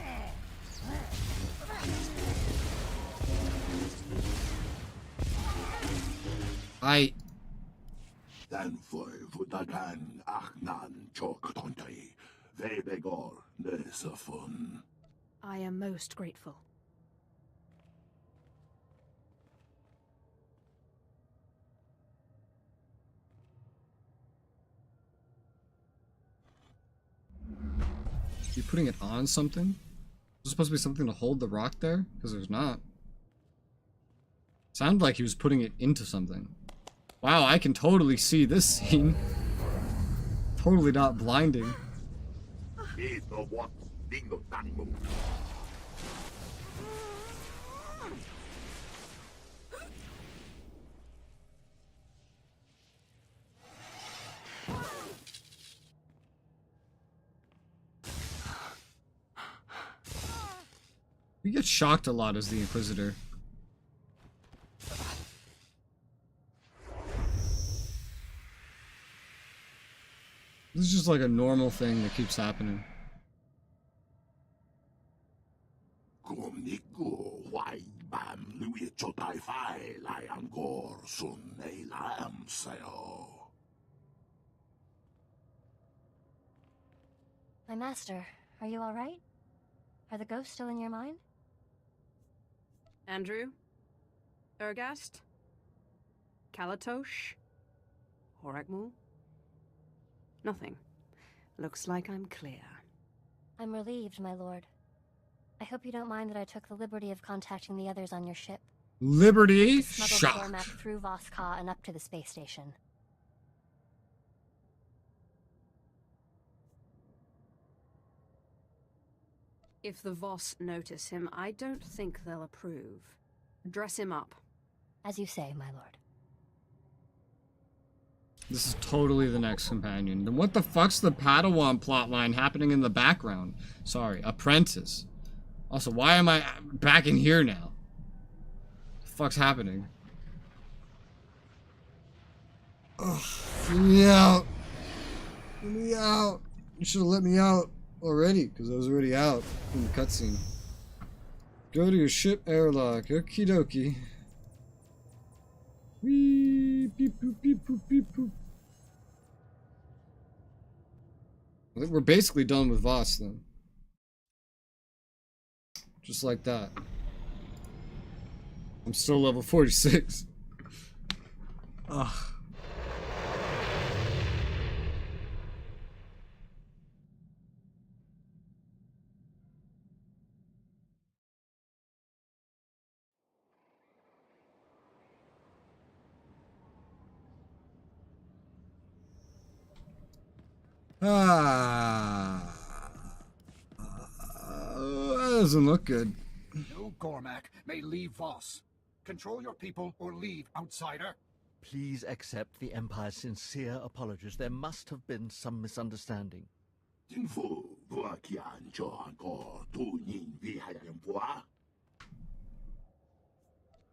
Danfoy vutagan achnan chok tontay. Vebegor nesafun. I am most grateful. You putting it on something? Is there supposed to be something to hold the rock there? Because there's not. Sounded like he was putting it into something. Wow, I can totally see this scene. Totally not blinding. You get shocked a lot as the Inquisitor. This is just like a normal thing that keeps happening. My master, are you all right? Are the ghosts still in your mind? Andrew? Ergast? Kalatosh? Horakmul? Nothing. Looks like I'm clear. I'm relieved, my lord. I hope you don't mind that I took the liberty of contacting the others on your ship. Liberty? Smuggled Shock. Cormac through Voskha and up to the space station. If the Voss notice him, I don't think they'll approve. Dress him up. As you say, my lord. This is totally the next companion. Then what the fuck's the Padawan plotline happening in the background? Sorry, apprentice. Also, why am I back in here now? What the fuck's happening? Ugh, let me out. Let me out. You should have let me out already, because I was already out in the cutscene. Go to your ship airlock. Okie dokie. Wee, beep, boop, beep, boop, beep, boop. I think we're basically done with Voss then. Just like that. I'm still level 46. Ugh. That doesn't look good. No Gormak may leave Voss. Control your people or leave, outsider. Please accept the Empire's sincere apologies. There must have been some misunderstanding.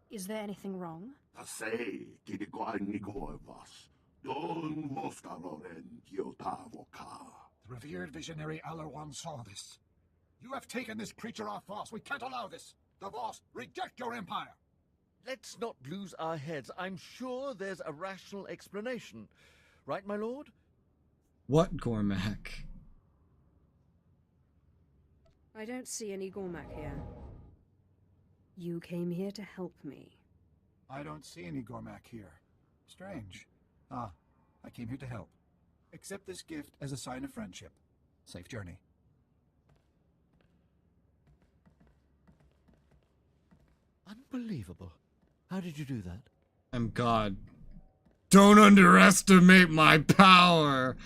Is there anything wrong? The revered visionary Alarwan saw this. You have taken this creature off Voss. We can't allow this. The Voss reject your empire. Let's not lose our heads. I'm sure there's a rational explanation. Right, my lord? What Gormak? I don't see any Gormak here. You came here to help me. I don't see any Gormak here. Strange. I came here to help. Accept this gift as a sign of friendship. Safe journey. Unbelievable. How did you do that? I'm God. Don't underestimate my power!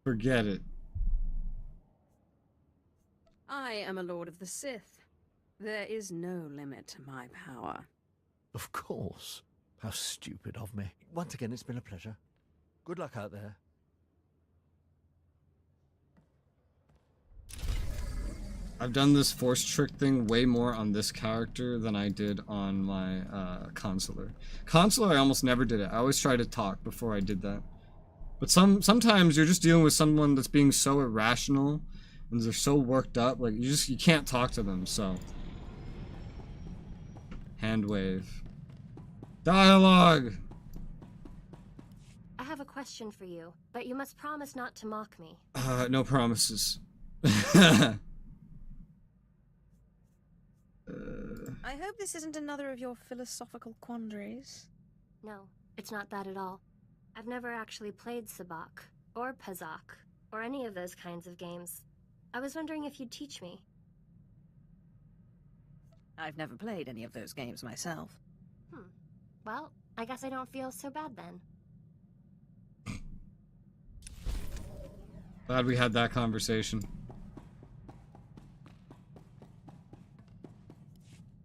Forget it. I am a Lord of the Sith. There is no limit to my power. Of course. How stupid of me. Once again, it's been a pleasure. Good luck out there. I've done this force trick thing way more on this character than I did on my consular. Consular, I almost never did it. I always try to talk before I did that. But sometimes you're just dealing with someone that's being so irrational and they're so worked up, like you can't talk to them, so. Hand wave. Dialogue! I have a question for you, but you must promise not to mock me. No promises. I hope this isn't another of your philosophical quandaries. No, it's not that at all. I've never actually played Sabak, or Pazak, or any of those kinds of games. I was wondering if you'd teach me. I've never played any of those games myself. Well, I guess I don't feel so bad then. Glad we had that conversation.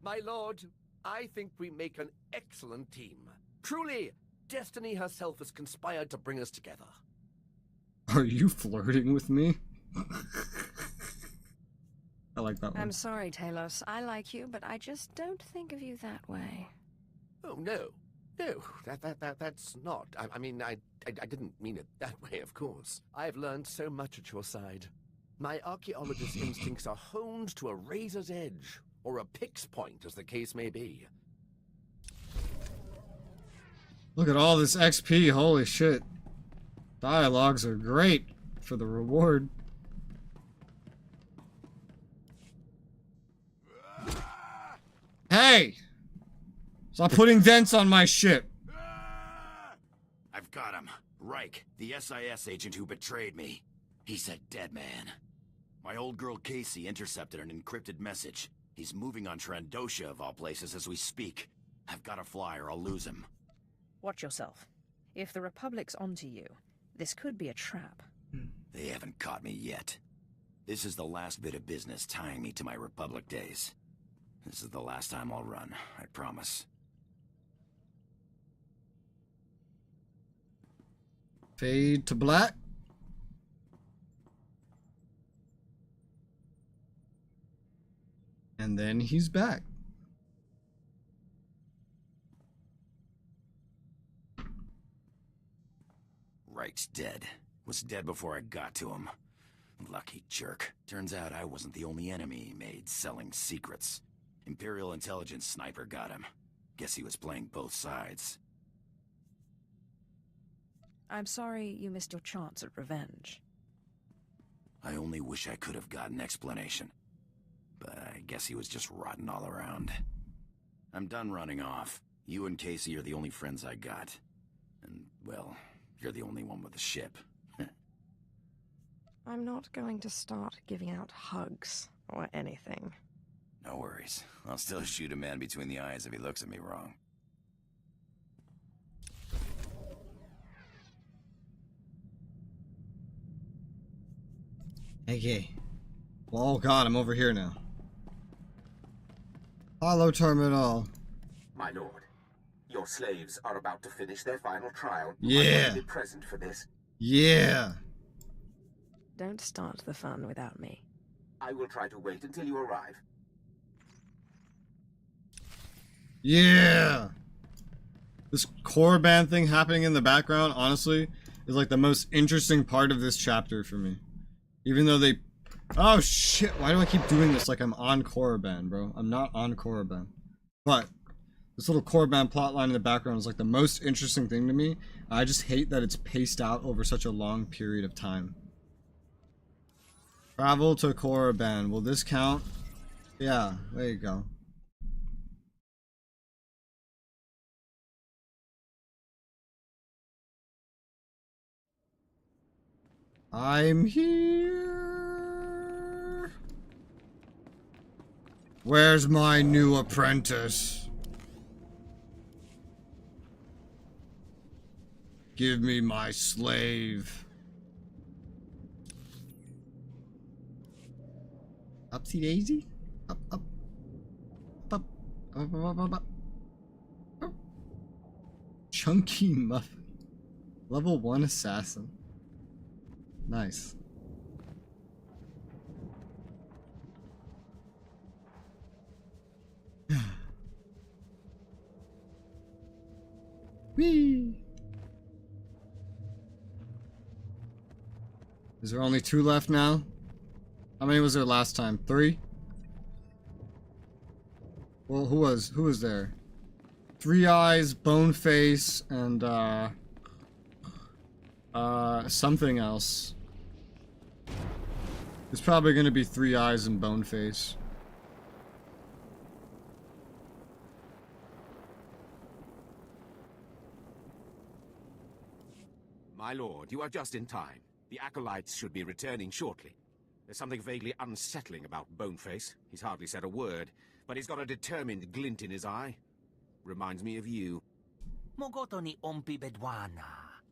My lord, I think we make an excellent team. Truly, destiny herself has conspired to bring us together. Are you flirting with me? I like that one. I'm sorry, Talos. I like you, but I just don't think of you that way. Oh, no. No, that's not. I mean, I didn't mean it that way, of course. I've learned so much at your side. My archaeologist's instincts are honed to a razor's edge, or a pick's point, as the case may be. Look at all this XP, holy shit. Dialogues are great for the reward. Hey! Stop putting dents on my ship! I've got him. Reich, the SIS agent who betrayed me. He's a dead man. My old girl Casey intercepted an encrypted message. He's moving on Trandosha, of all places, as we speak. I've got to fly or I'll lose him. Watch yourself. If the Republic's onto you, this could be a trap. They haven't caught me yet. This is the last bit of business tying me to my Republic days. This is the last time I'll run, I promise. Fade to black. And then he's back. Reich's dead. Was dead before I got to him. Lucky jerk. Turns out I wasn't the only enemy he made selling secrets. Imperial intelligence sniper got him. Guess he was playing both sides. I'm sorry you missed your chance at revenge. I only wish I could have got an explanation. But I guess he was just rotten all around. I'm done running off. You and Casey are the only friends I got. And, well, you're the only one with a ship. I'm not going to start giving out hugs or anything. No worries. I'll still shoot a man between the eyes if he looks at me wrong. Okay. Well, oh god, I'm over here now. Hello, Terminal. My lord, your slaves are about to finish their final trial. Yeah. I want to be present for this. Yeah. Don't start the fun without me. I will try to wait until you arrive. Yeah. This core band thing happening in the background, honestly, is like the most interesting part of this chapter for me. Even though they... Oh shit, why do I keep doing this like I'm on Korriban, bro? I'm not on Korriban. But this little Korriban plotline in the background is like the most interesting thing to me. I just hate that it's paced out over such a long period of time. Travel to Korriban. Will this count? Yeah, there you go. I'm here. Where's my new apprentice? Give me my slave. Upsy daisy? Up, up. Up, up, up, up, up. Up. Chunky muffin. Level 1 assassin. Nice. Whee! Is there only 2 left now? How many was there last time? 3? Well, who was there? 3 Eyes, Boneface, and something else. There's probably gonna be 3 Eyes and Boneface. My lord, you are just in time. The acolytes should be returning shortly. There's something vaguely unsettling about Boneface. He's hardly said a word, but he's got a determined glint in his eye. Reminds me of you. Mogoto ni ompi bedwana,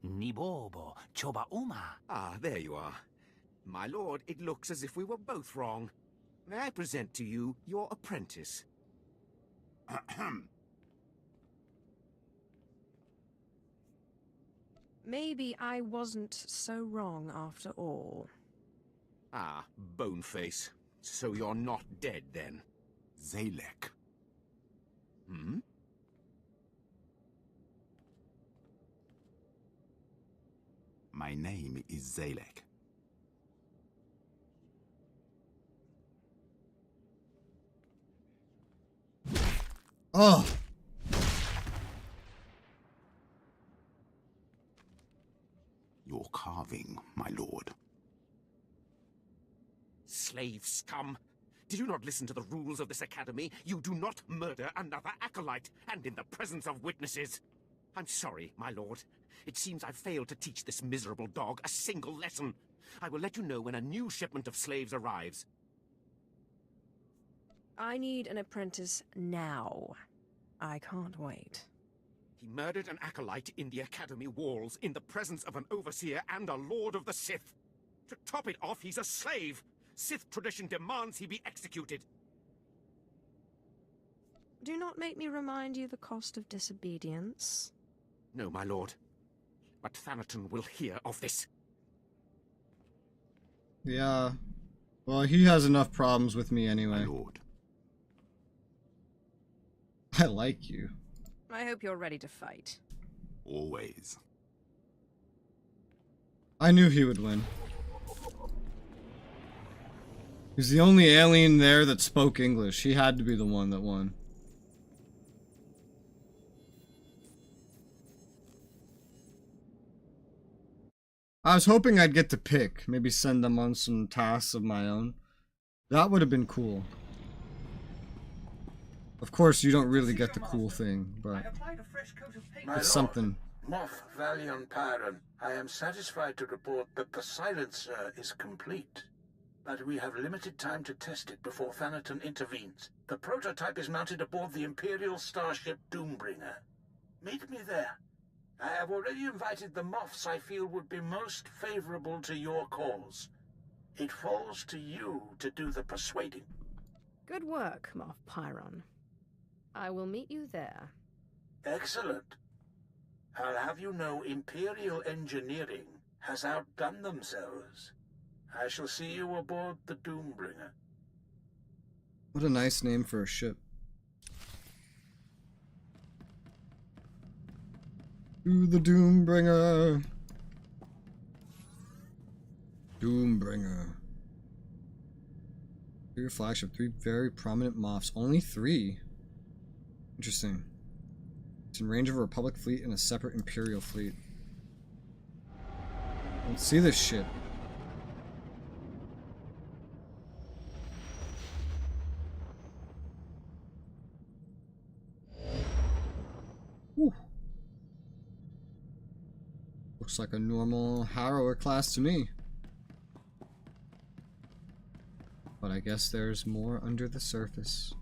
ni bobo, choba uma. Ah, there you are. My lord, it looks as if we were both wrong. May I present to you your apprentice? Maybe I wasn't so wrong after all. Ah, Boneface. So you're not dead, then? Zalek. Hmm? My name is Zalek. Oh! Your carving, my lord. Slave scum! Did you not listen to the rules of this academy? You do not murder another acolyte, and in the presence of witnesses. I'm sorry, my lord. It seems I've failed to teach this miserable dog a single lesson. I will let you know when a new shipment of slaves arrives. I need an apprentice now. I can't wait. He murdered an acolyte in the academy walls, in the presence of an overseer and a lord of the Sith. To top it off, he's a slave. Sith tradition demands he be executed. Do not make me remind you the cost of disobedience. No, my lord. But Thanaton will hear of this. Yeah. Well, he has enough problems with me anyway. My lord. I like you. I hope you're ready to fight. Always. I knew he would win. He's the only alien there that spoke English. He had to be the one that won. I was hoping I'd get to pick. Maybe send them on some tasks of my own. That would have been cool. Of course, you don't really get the cool thing, but it's something. Moff Valion Pyron, I am satisfied to report that the silencer is complete. But we have limited time to test it before Thanaton intervenes. The prototype is mounted aboard the Imperial starship Doombringer. Meet me there. I have already invited the Moffs I feel would be most favorable to your cause. It falls to you to do the persuading. Good work, Moff Pyron. I will meet you there. Excellent. I'll have you know Imperial engineering has outdone themselves. I shall see you aboard the Doombringer. What a nice name for a ship. To the Doombringer. Doombringer. Your flagship, 3 very prominent Moffs. Only 3. Interesting. It's in range of a Republic fleet and a separate Imperial fleet. Let's see this ship. Whew. Looks like a normal Harrower class to me. But I guess there's more under the surface.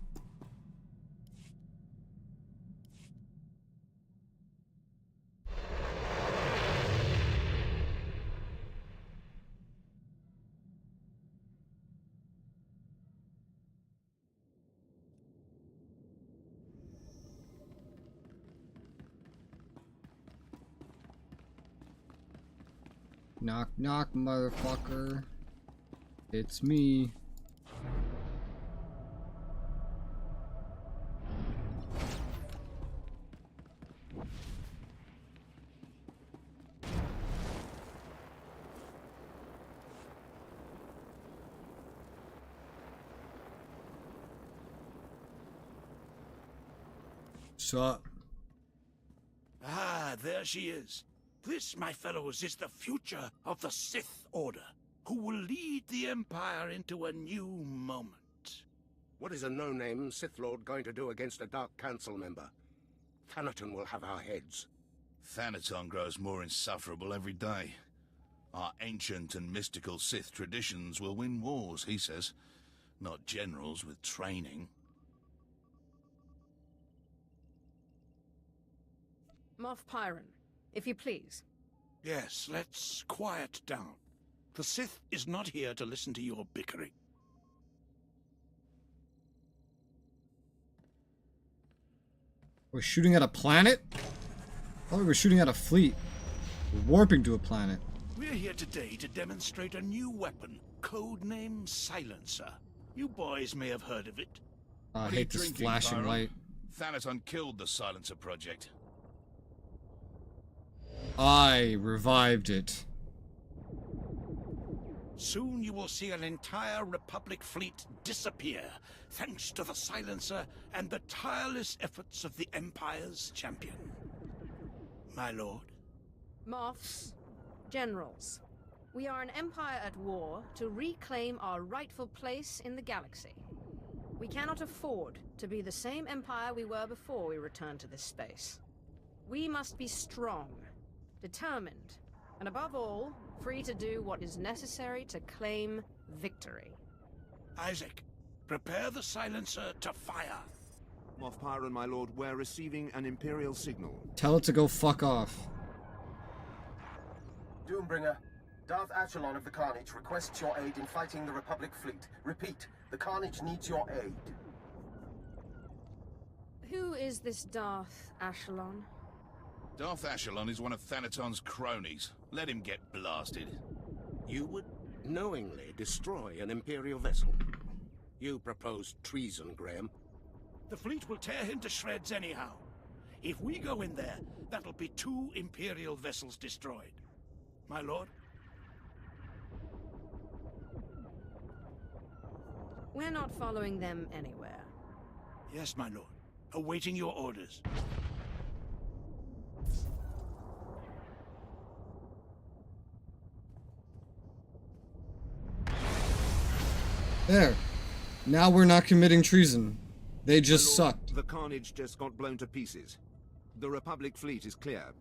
Knock, knock, motherfucker. It's me. Sup? Ah, there she is. This, my fellows, is the future of the Sith Order, who will lead the Empire into a new moment. What is a no-name Sith Lord going to do against a Dark Council member? Thanaton will have our heads. Thanaton grows more insufferable every day. Our ancient and mystical Sith traditions will win wars, he says. Not generals with training. Moff Pyron, if you please. Yes, let's quiet down. The Sith is not here to listen to your bickering. We're shooting at a planet? Oh, we were shooting at a fleet. We're warping to a planet. We're here today to demonstrate a new weapon, codename Silencer. You boys may have heard of it. I hate this flashing Pyron? light. Thanaton killed the Silencer project. I revived it. Soon you will see an entire Republic fleet disappear, thanks to the Silencer and the tireless efforts of the Empire's champion. My lord? Moffs, generals, we are an empire at war to reclaim our rightful place in the galaxy. We cannot afford to be the same empire we were before we returned to this space. We must be strong, determined, and above all, free to do what is necessary to claim victory. Isaac, prepare the Silencer to fire. Moff Pyron, my lord, we're receiving an Imperial signal. Tell it to go fuck off. Doombringer, Darth Achelon of the Carnage requests your aid in fighting the Republic fleet. Repeat, the Carnage needs your aid. Who is this Darth Ashelon? Darth Ashelon is one of Thanaton's cronies. Let him get blasted. You would knowingly destroy an Imperial vessel? You propose treason, Graham. The fleet will tear him to shreds anyhow. If we go in there, that'll be 2 Imperial vessels destroyed. My lord? We're not following them anywhere. Yes, my lord. Awaiting your orders. There. Now we're not committing treason. They just sucked. The carnage just got blown to pieces. The Republic fleet is clear.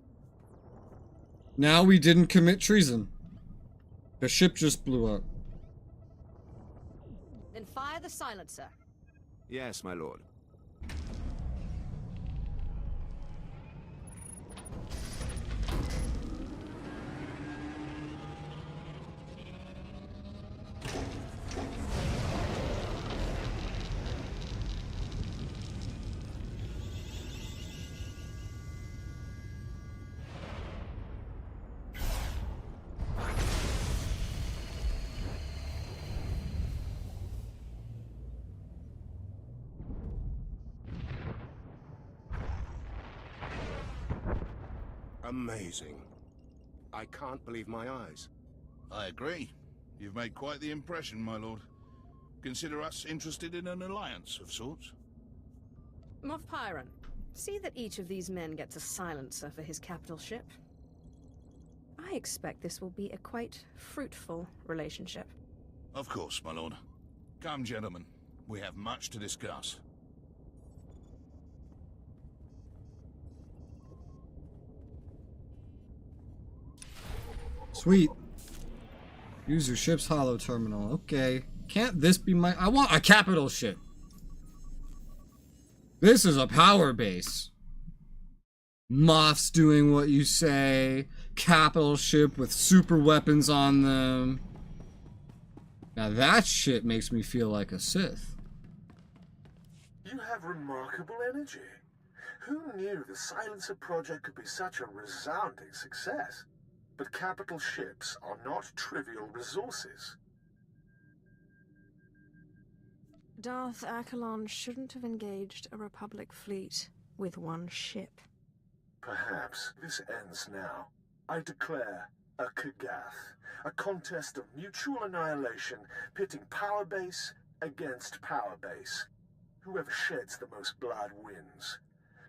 Now we didn't commit treason. The ship just blew up. Then fire the silencer. Yes, my lord. Amazing. I can't believe my eyes. I agree. You've made quite the impression, my lord. Consider us interested in an alliance of sorts. Moff Pyron, see that each of these men gets a silencer for his capital ship. I expect this will be a quite fruitful relationship. Of course, my lord. Come, gentlemen. We have much to discuss. Sweet. Use your ship's holo terminal. Okay. Can't this be my... I want a capital ship. This is a power base. Moff's doing what you say. Capital ship with super weapons on them. Now that shit makes me feel like a Sith. You have remarkable energy. Who knew the Silencer project could be such a resounding success? But capital ships are not trivial resources. Darth Achelon shouldn't have engaged a Republic fleet with one ship. Perhaps this ends now. I declare a Kagath, a contest of mutual annihilation, pitting power base against power base. Whoever sheds the most blood wins.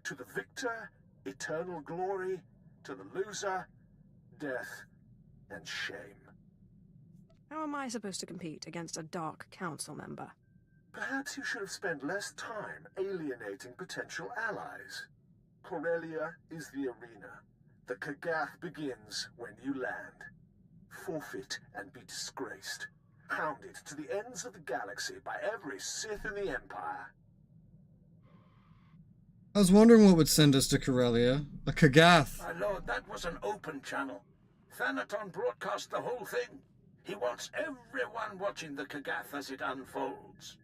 To the victor, eternal glory. To the loser, death and shame. How am I supposed to compete against a Dark Council member? Perhaps you should have spent less time alienating potential allies. Corellia is the arena. The Kagath begins when you land. Forfeit and be disgraced. Hounded to the ends of the galaxy by every Sith in the Empire. I was wondering what would send us to Corellia. A Kagath. My lord, that was an open channel. Thanaton broadcast the whole thing. He wants everyone watching the Kagath as it unfolds.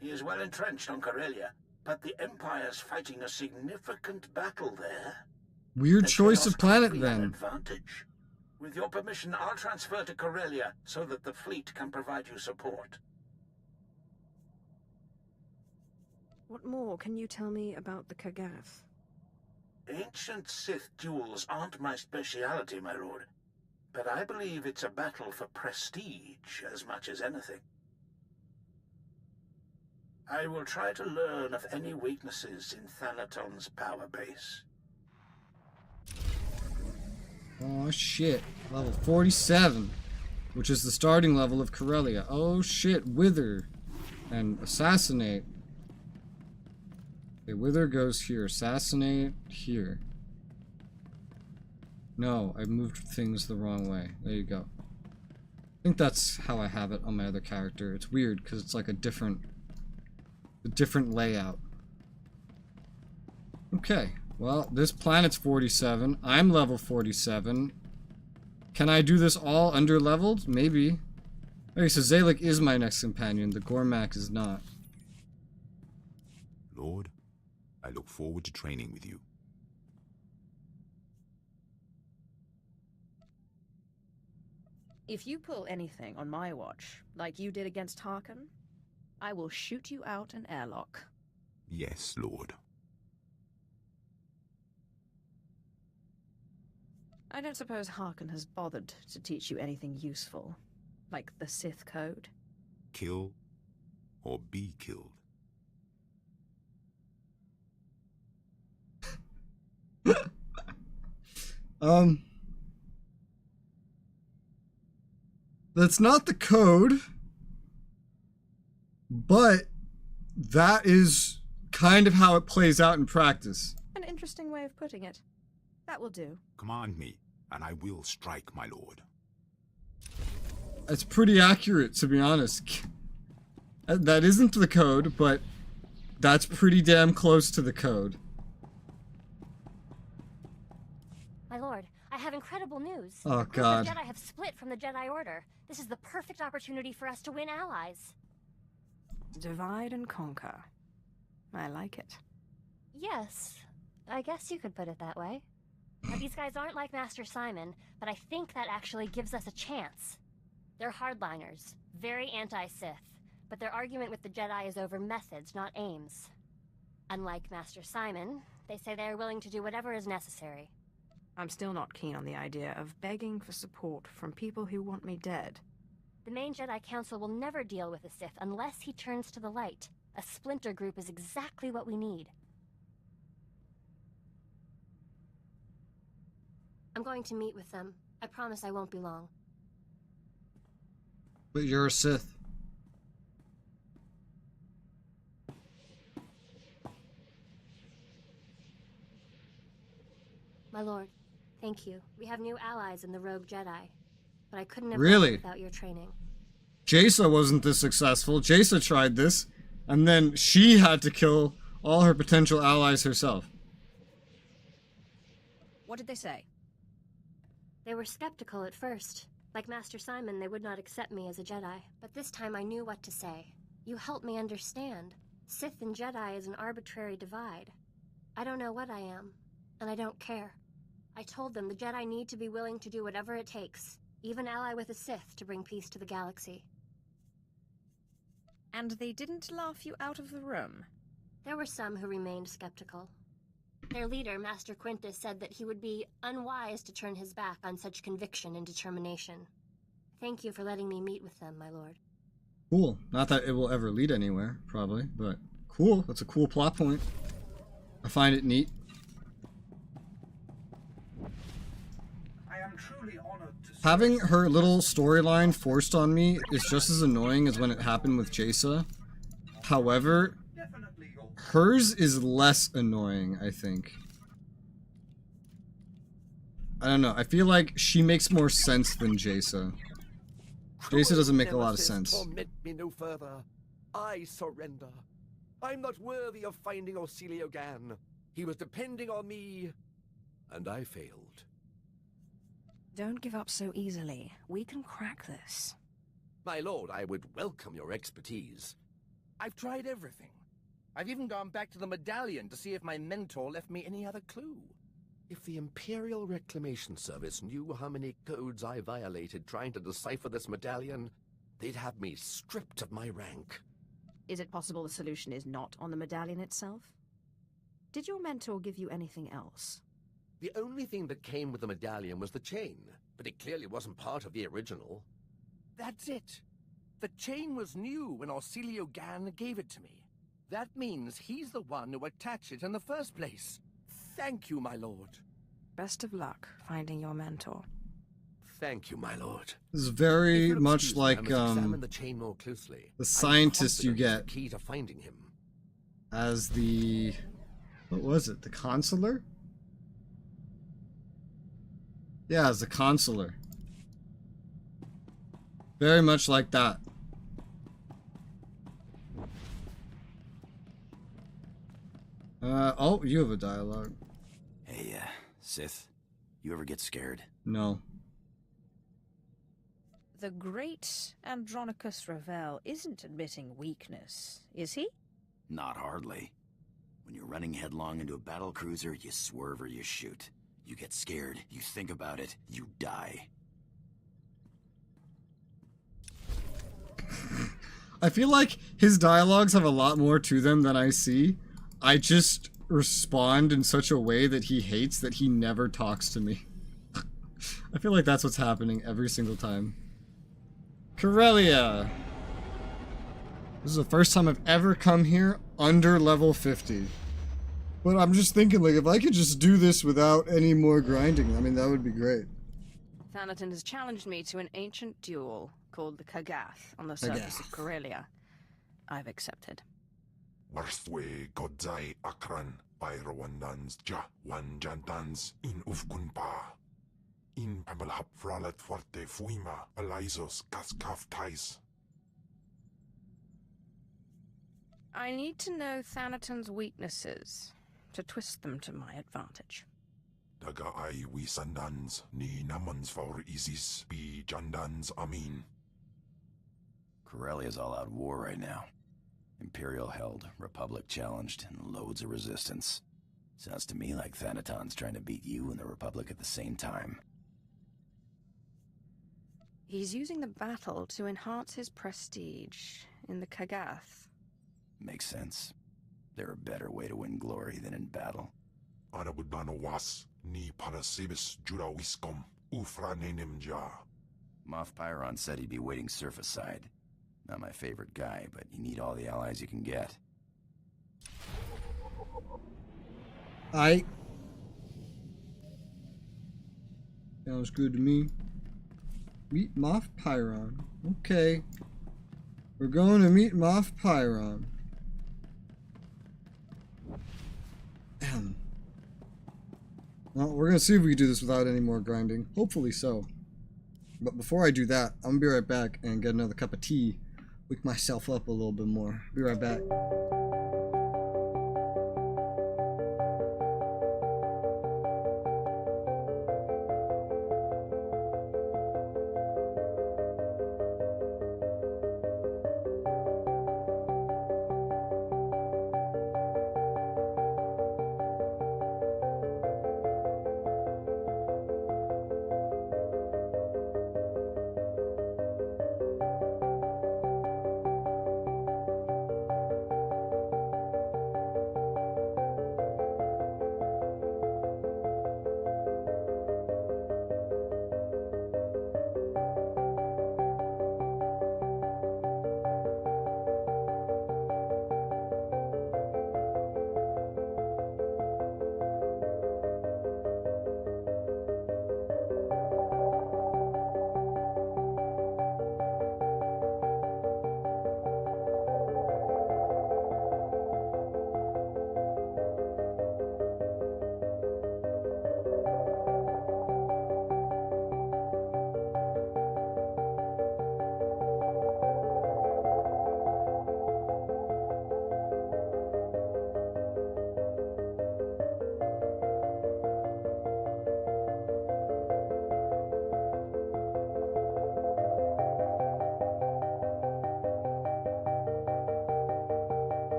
He is well entrenched on Corellia, but the Empire's fighting a significant battle there. Weird choice of planet An then. advantage. With your permission, I'll transfer to Corellia so that the fleet can provide you support. What more can you tell me about the Kagath? Ancient Sith duels aren't my speciality, my lord. But I believe it's a battle for prestige as much as anything. I will try to learn of any weaknesses in Thanaton's power base. Oh shit. Level 47. Which is the starting level of Corellia. Oh shit. Wither. And assassinate. Okay, Wither goes here. Assassinate here. No, I moved things the wrong way. There you go. I think that's how I have it on my other character. It's weird because it's like a different layout. Okay, well, this planet's 47. I'm level 47. Can I do this all under-leveled? Maybe. Okay, so Zalek is my next companion. The Gormak is not. Lord, I look forward to training with you. If you pull anything on my watch, like you did against Harkon, I will shoot you out an airlock. Yes, Lord. I don't suppose Harkon has bothered to teach you anything useful, like the Sith Code. Kill or be killed. That's not the code, but that is kind of how it plays out in practice. An interesting way of putting it. That will do. Command me, and I will strike, my lord. It's pretty accurate, to be honest. That isn't the code, but that's pretty damn close to the code. My lord, I have incredible news. Oh, The group God. of Jedi have split from the Jedi Order. This is the perfect opportunity for us to win allies. Divide and conquer. I like it. Yes, I guess you could put it that way. Now, these guys aren't like Master Simon, but I think that actually gives us a chance. They're hardliners, very anti-Sith, but their argument with the Jedi is over methods, not aims. Unlike Master Simon, they say they are willing to do whatever is necessary. I'm still not keen on the idea of begging for support from people who want me dead. The main Jedi Council will never deal with the Sith unless he turns to the light. A splinter group is exactly what we need. I'm going to meet with them. I promise I won't be long. But you're a Sith. My lord, thank you. We have new allies in the Rogue Jedi. But I couldn't have Really? done it without your training. Jaisa wasn't this successful. Jaisa tried this, and then she had to kill all her potential allies herself. What did they say? They were skeptical at first. Like Master Simon, they would not accept me as a Jedi. But this time I knew what to say. You helped me understand. Sith and Jedi is an arbitrary divide. I don't know what I am, and I don't care. I told them the Jedi need to be willing to do whatever it takes, even ally with a Sith to bring peace to the galaxy. And they didn't laugh you out of the room? There were some who remained skeptical. Their leader, Master Quintus, said that he would be unwise to turn his back on such conviction and determination. Thank you for letting me meet with them, my lord. Cool. Not that it will ever lead anywhere, probably, but cool. That's a cool plot point. I find it neat. I am truly honored to Having her little storyline forced on me is just as annoying as when it happened with Jaisa. However, hers is less annoying, I think. I don't know. I feel like she makes more sense than Jaisa. Jaisa doesn't make a lot of sense. Torment me no further. I surrender. I'm not worthy of finding Orsilio Gan. He was depending on me, and I failed. Don't give up so easily. We can crack this. My lord, I would welcome your expertise. I've tried everything. I've even gone back to the medallion to see if my mentor left me any other clue. If the Imperial Reclamation Service knew how many codes I violated trying to decipher this medallion, they'd have me stripped of my rank. Is it possible the solution is not on the medallion itself? Did your mentor give you anything else? The only thing that came with the medallion was the chain, but it clearly wasn't part of the original. That's it. The chain was new when Orsilio Gan gave it to me. That means he's the one who attached it in the first place. Thank you, my lord. Best of luck finding your mentor. Thank you, my lord. This is very much like examine the chain more closely. the scientist you get The key to finding him. as the, what was it, the consular? Yeah, as the consular. Very much like that. Oh, you have a dialogue. Hey, Sith, you ever get scared? No. The great Andronicus Revel isn't admitting weakness, is he? Not hardly. When you're running headlong into a battle cruiser, you swerve or you shoot. You get scared, you think about it, you die. I feel like his dialogues have a lot more to them than I see. I just respond in such a way that he hates that he never talks to me. I feel like that's what's happening every single time. Corellia! This is the first time I've ever come here under level 50. But I'm just thinking, like, if I could just do this without any more grinding, I mean, that would be great. Thanaton has challenged me to an ancient duel called the Kagath on the surface of Corellia. I've accepted. Warstwe godzai akran pyrawandans ja wanjantans in ufgunpa. In pamalhap fralat forte fuima alaisos kaskaftais. I need to know Thanaton's weaknesses to twist them to my advantage. Daga ai wi sandans ni namans for isis bi jandans amin. Corellia's all out war right now. Imperial held, Republic challenged, and loads of resistance. Sounds to me like Thanaton's trying to beat you and the Republic at the same time. He's using the battle to enhance his prestige in the Kagath. Makes sense. There's a better way to win glory than in battle. Anabudano was ni parasibis jurawiskom ufranenim ja. Moff Pyron said he'd be waiting surface side. Not my favorite guy, but you need all the allies you can get. Sounds good to me. Meet Moff Pyron. Okay. We're going to meet Moff Pyron. Well, we're going to see if we can do this without any more grinding. Hopefully so. But before I do that, I'm going to be right back and get another cup of tea. Wake myself up a little bit more. Be right back.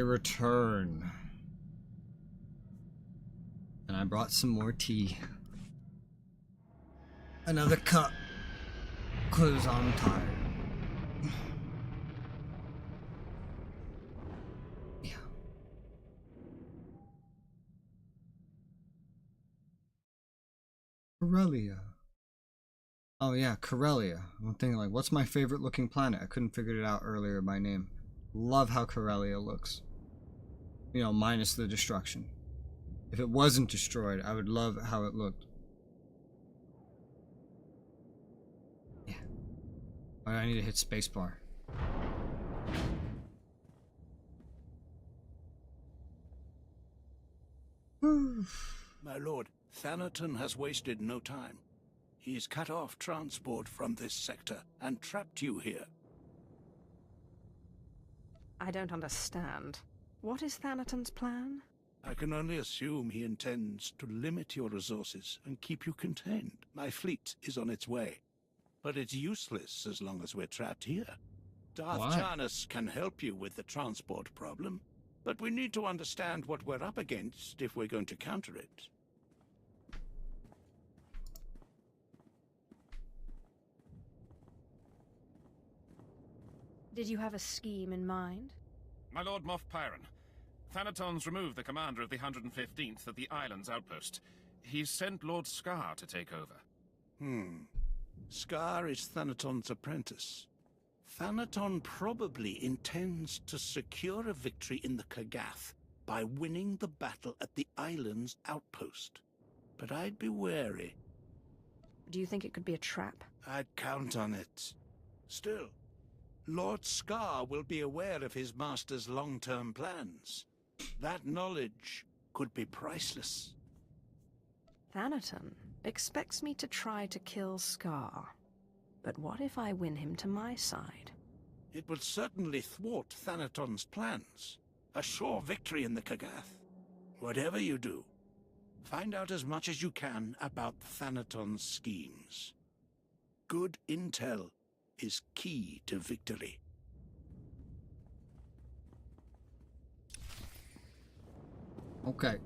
return. And I brought some more tea. Another cup. 'Cause I'm tired. Yeah. Corellia. Oh yeah, Corellia. I'm thinking like, what's my favorite looking planet? I couldn't figure it out earlier by name. Love how Corellia looks. You know, minus the destruction. If it wasn't destroyed, I would love how it looked. Yeah. Alright, I need to hit spacebar. My lord, Thanaton has wasted no time. He's cut off transport from this sector and trapped you here. I don't understand. What is Thanaton's plan? I can only assume he intends to limit your resources and keep you contained. My fleet is on its way, but it's useless as long as we're trapped here. Darth Why? Janus can help you with the transport problem, but we need to understand what we're up against if we're going to counter it. Did you have a scheme in mind? My Lord Moff Pyron, Thanaton's removed the commander of the 115th at the island's outpost. He's sent Lord Scar to take over. Scar is Thanaton's apprentice. Thanaton probably intends to secure a victory in the Kagath by winning the battle at the island's outpost. But I'd be wary. Do you think it could be a trap? I'd count on it. Still, Lord Scar will be aware of his master's long-term plans. That knowledge could be priceless. Thanaton expects me to try to kill Scar. But what if I win him to my side? It would certainly thwart Thanaton's plans. A sure victory in the Kagath. Whatever you do, find out as much as you can about Thanaton's schemes. Good intel is key to victory. Okay.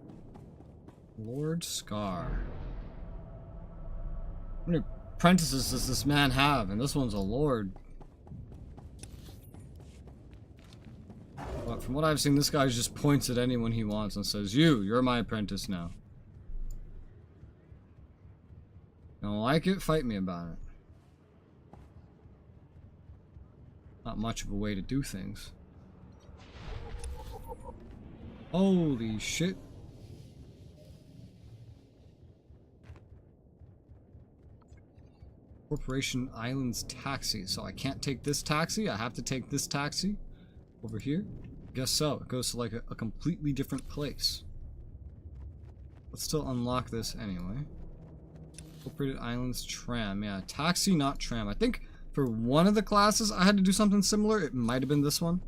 Lord Scar. How many apprentices does this man have? And this one's a lord. But from what I've seen, this guy just points at anyone he wants and says, you're my apprentice now. Don't like it? Fight me about it. Not much of a way to do things. Holy shit. Corporation Islands taxi. So I can't take this taxi. I have to take this taxi over here. Guess so. It goes to like a completely different place. Let's still unlock this anyway. Corporated Islands tram. Yeah, taxi, not tram. I think for one of the classes I had to do something similar. It might have been this one.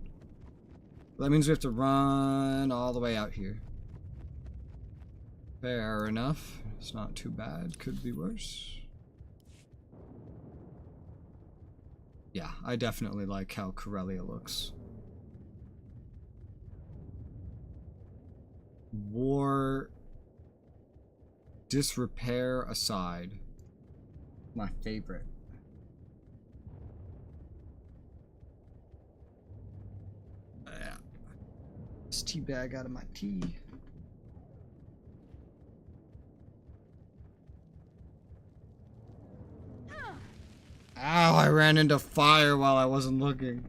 That means we have to run all the way out here. Fair enough. It's not too bad. Could be worse. Yeah, I definitely like how Corellia looks. War disrepair aside. My favorite. Yeah. This tea bag out of my tea. Ow, I ran into fire while I wasn't looking.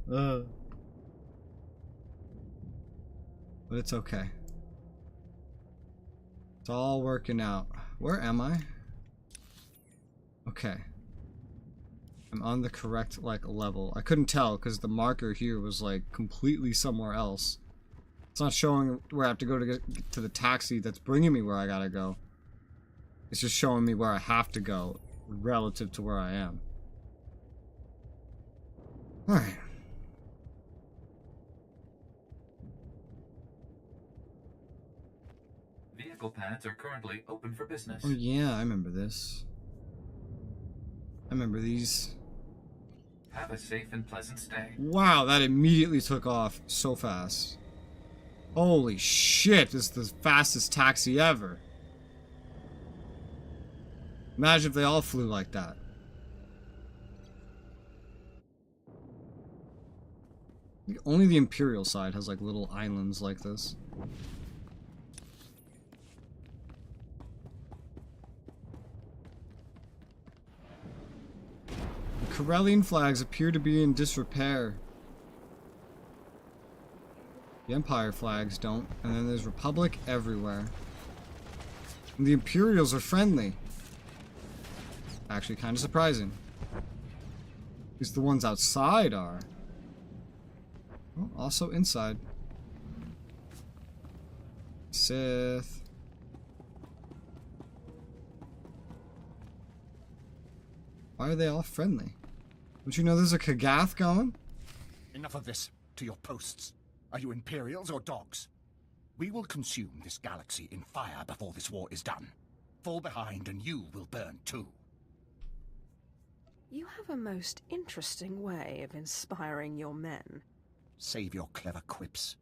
But it's okay. It's all working out. Where am I? Okay. I'm on the correct, like, level. I couldn't tell because the marker here was, like, completely somewhere else. It's not showing where I have to go to get to the taxi that's bringing me where I gotta go. It's just showing me where I have to go relative to where I am. Alright. Vehicle pads are currently open for business. Oh yeah, I remember this. I remember these. Have a safe and pleasant stay. Wow, that immediately took off so fast. Holy shit, this is the fastest taxi ever. Imagine if they all flew like that. Only the Imperial side has like little islands like this. The Corellian flags appear to be in disrepair. The Empire flags don't, and then there's Republic everywhere. And the Imperials are friendly. Actually, kind of surprising. At least the ones outside are. Oh, also inside. Sith. Why are they all friendly? Don't you know there's a Kagath going? Enough of this. To your posts. Are you Imperials or dogs? We will consume this galaxy in fire before this war is done. Fall behind and you will burn too. You have a most interesting way of inspiring your men. Save your clever quips.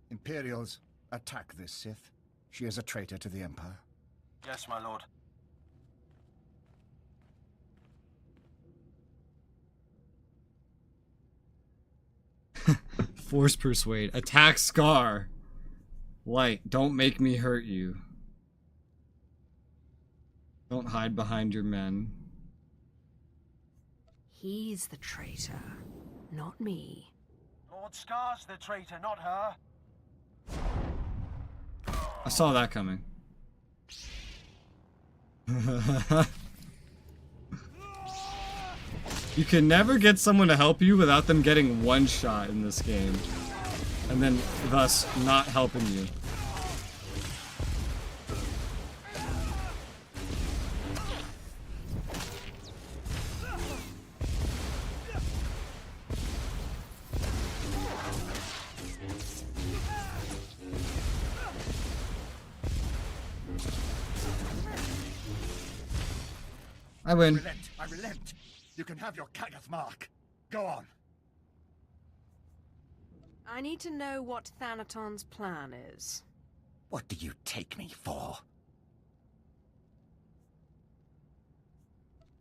Imperials, attack this Sith. She is a traitor to the Empire. Yes, my lord. Force persuade. Attack Scar. Light, don't make me hurt you. Don't hide behind your men. He's the traitor, not me. Lord Scar's the traitor, not her. I saw that coming. You can never get someone to help you without them getting one shot in this game. And then, thus, not helping you. I win. I relent. You can have your Kagath mark. Go on. I need to know what Thanaton's plan is. What do you take me for?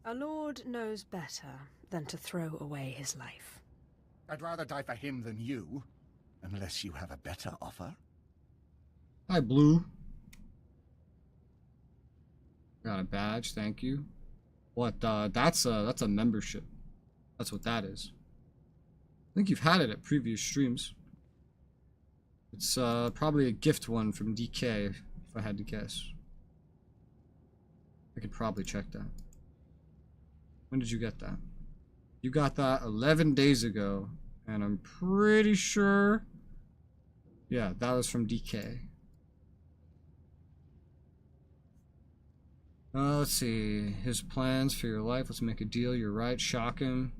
A lord knows better than to throw away his life. I'd rather die for him than you, unless you have a better offer. Hi, Blue. Got a badge, thank you. What, that's a membership. That's what that is. I think you've had it at previous streams. It's, probably a gift one from DK, if I had to guess. I could probably check that. When did you get that? You got that 11 days ago, and I'm pretty sure... Yeah, that was from DK. Let's see. His plans for your life. Let's make a deal. You're right. Shock him.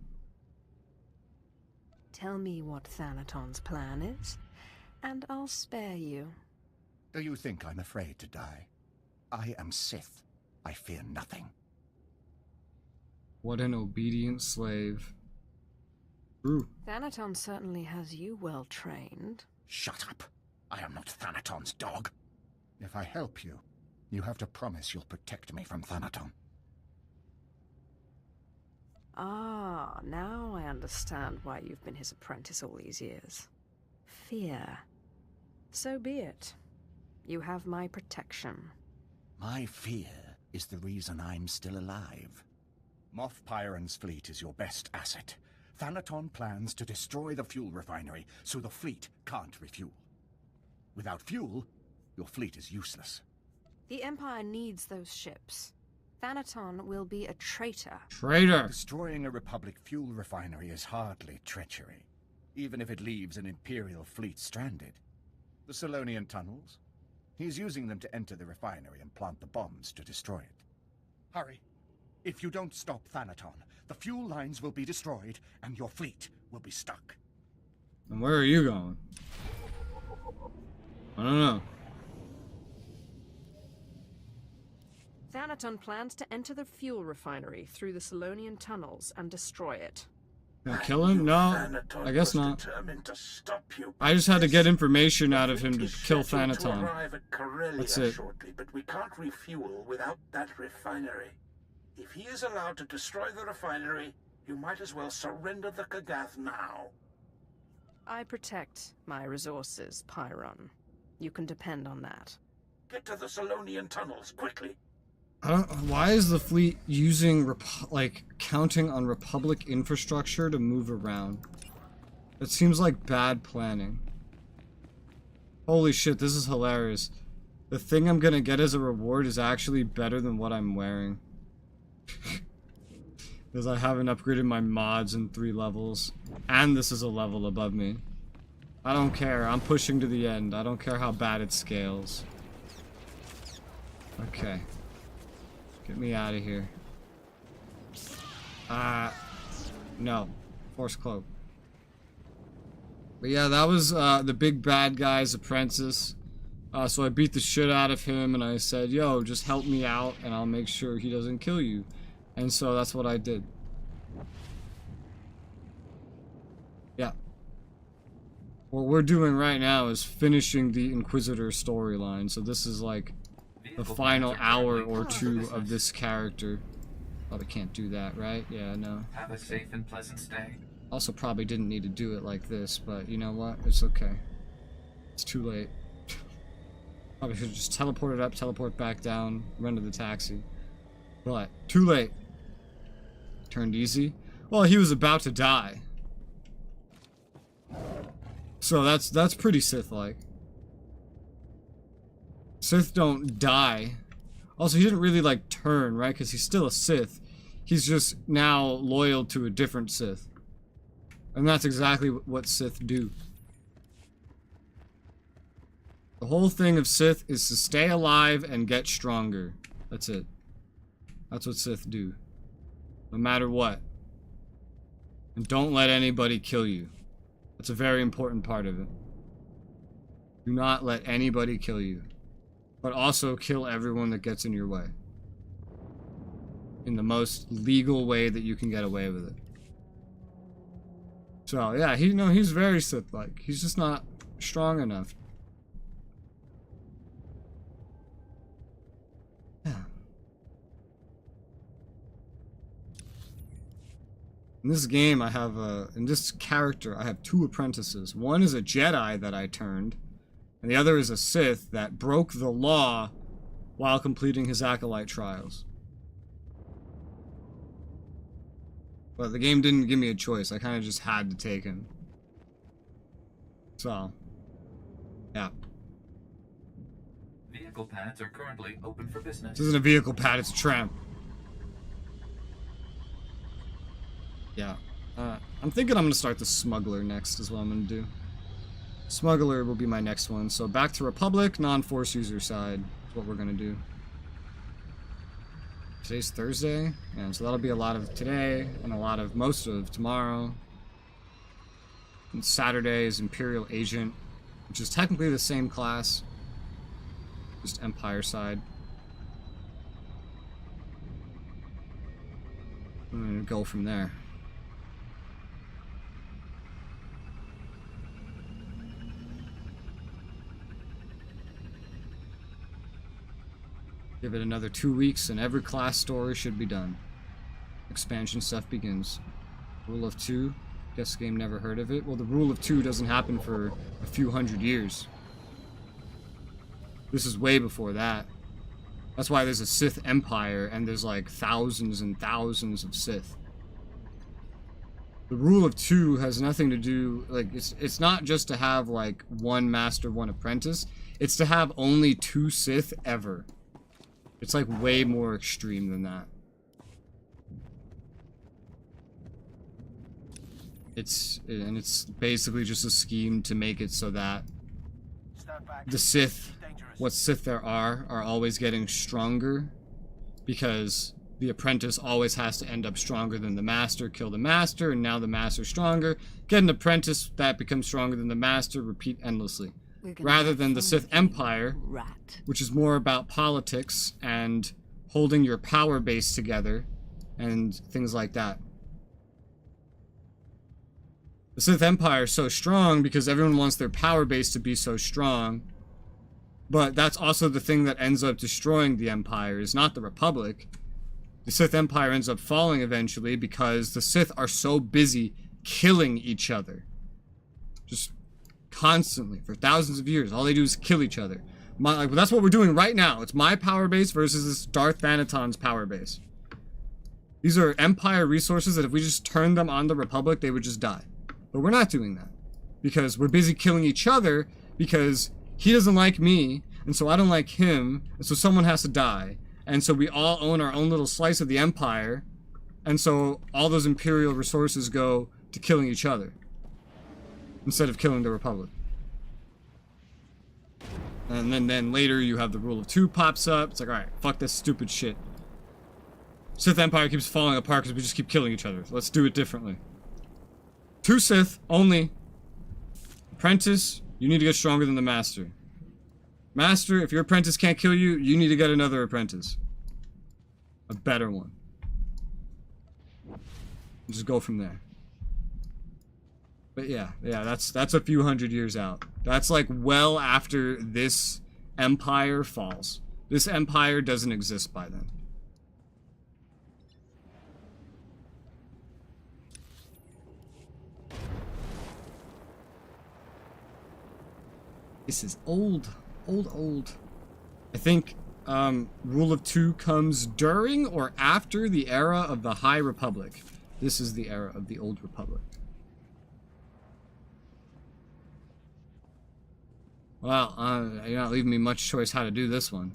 Tell me what Thanaton's plan is, and I'll spare you. Do you think I'm afraid to die? I am Sith. I fear nothing. What an obedient slave. True. Thanaton certainly has you well trained. Shut up. I am not Thanaton's dog. If I help you, you have to promise you'll protect me from Thanaton. Ah, now I understand why you've been his apprentice all these years. Fear. So be it. You have my protection. My fear is the reason I'm still alive. Moff Pyron's fleet is your best asset. Thanaton plans to destroy the fuel refinery, so the fleet can't refuel. Without fuel, your fleet is useless. The Empire needs those ships. Thanaton will be a traitor. Traitor! Destroying a Republic fuel refinery is hardly treachery, even if it leaves an Imperial fleet stranded. The Solonian tunnels? He's using them to enter the refinery and plant the bombs to destroy it. Hurry. If you don't stop Thanaton, the fuel lines will be destroyed and your fleet will be stuck. And where are you going? I don't know. Thanaton plans to enter the fuel refinery through the Solonian tunnels and destroy it. Can I kill him? No, I guess not. Determined to stop you. I just had to get information out of him to kill To Thanaton. arrive at Corellia That's it. shortly, but we can't refuel without that refinery. If he is allowed to destroy the refinery, you might as well surrender the Kagath now. I protect my resources, Pyron. You can depend on that. Get to the Solonian tunnels, quickly. Why is the fleet using, counting on Republic infrastructure to move around? It seems like bad planning. Holy shit, this is hilarious. The thing I'm gonna get as a reward is actually better than what I'm wearing. Because I haven't upgraded my mods in 3 levels. And this is a level above me. I don't care, I'm pushing to the end. I don't care how bad it scales. Okay. Get me out of here. No. Force cloak. But yeah, that was the big bad guy's apprentice. So I beat the shit out of him and I said, yo, just help me out and I'll make sure he doesn't kill you. And so that's what I did. Yeah. What we're doing right now is finishing the Inquisitor storyline. So this is like the final hour or 2 of this character. Probably can't do that, right? Yeah, no. Have a safe and pleasant stay. Also probably didn't need to do it like this, but you know what? It's okay. It's too late. Probably should have just teleported up, teleport back down, run to the taxi. But, too late. Turned easy. Well, he was about to die. So that's pretty Sith-like. Sith don't die. Also, he didn't really, turn, right? Because he's still a Sith. He's just now loyal to a different Sith. And that's exactly what Sith do. The whole thing of Sith is to stay alive and get stronger. That's it. That's what Sith do. No matter what. And don't let anybody kill you. That's a very important part of it. Do not let anybody kill you. But also kill everyone that gets in your way. In the most legal way that you can get away with it. So, yeah, he's very Sith-like. He's just not strong enough. Yeah. In this game, I have in this character, I have 2 apprentices. One is a Jedi that I turned, and the other is a Sith that broke the law while completing his Acolyte trials. But the game didn't give me a choice. I kind of just had to take him. So, yeah. Vehicle pads are currently open for business. This isn't a vehicle pad, it's a tram. Yeah. I'm thinking I'm going to start the Smuggler next is what I'm going to do. Smuggler will be my next one. So back to Republic, non-Force user side is what we're going to do. Today's Thursday, and so that'll be a lot of today and a lot of most of tomorrow. And Saturday is Imperial Agent, which is technically the same class, just Empire side. I'm gonna go from there. Give it another 2 weeks and every class story should be done. Expansion stuff begins. Rule of 2. Guess the game never heard of it. Well, the Rule of 2 doesn't happen for a few hundred years. This is way before that. That's why there's a Sith Empire and there's thousands and thousands of Sith. The Rule of 2 has nothing to do, it's not just to have one master, one apprentice. It's to have only 2 Sith ever. It's way more extreme than that. It's basically just a scheme to make it so that the Sith, what Sith there are always getting stronger, because the apprentice always has to end up stronger than the master, kill the master, and now the master's stronger. Get an apprentice that becomes stronger than the master, repeat endlessly. Rather than the Sith Empire, which is more about politics and holding your power base together and things like that. The Sith Empire is so strong because everyone wants their power base to be so strong. But that's also the thing that ends up destroying the Empire, is not the Republic. The Sith Empire ends up falling eventually because the Sith are so busy killing each other. Just constantly, for thousands of years, all they do is kill each other. That's what we're doing right now. It's my power base versus this Darth Thanaton's power base. These are Empire resources that if we just turned them on the Republic, they would just die. But we're not doing that. Because we're busy killing each other, because he doesn't like me, and so I don't like him, and so someone has to die. And so we all own our own little slice of the Empire, and so all those Imperial resources go to killing each other instead of killing the Republic. And then later you have the rule of 2 pops up. It's like, alright, fuck this stupid shit. Sith Empire keeps falling apart because we just keep killing each other. Let's do it differently. 2 Sith only. Apprentice, you need to get stronger than the Master. Master, if your apprentice can't kill you, you need to get another apprentice. A better one. Just go from there. But yeah, that's a few hundred years out. That's like well after this empire falls. This empire doesn't exist by then. This is old. Old. I think Rule of 2 comes during or after the era of the High Republic. This is the era of the Old Republic. Well, you're not leaving me much choice how to do this one.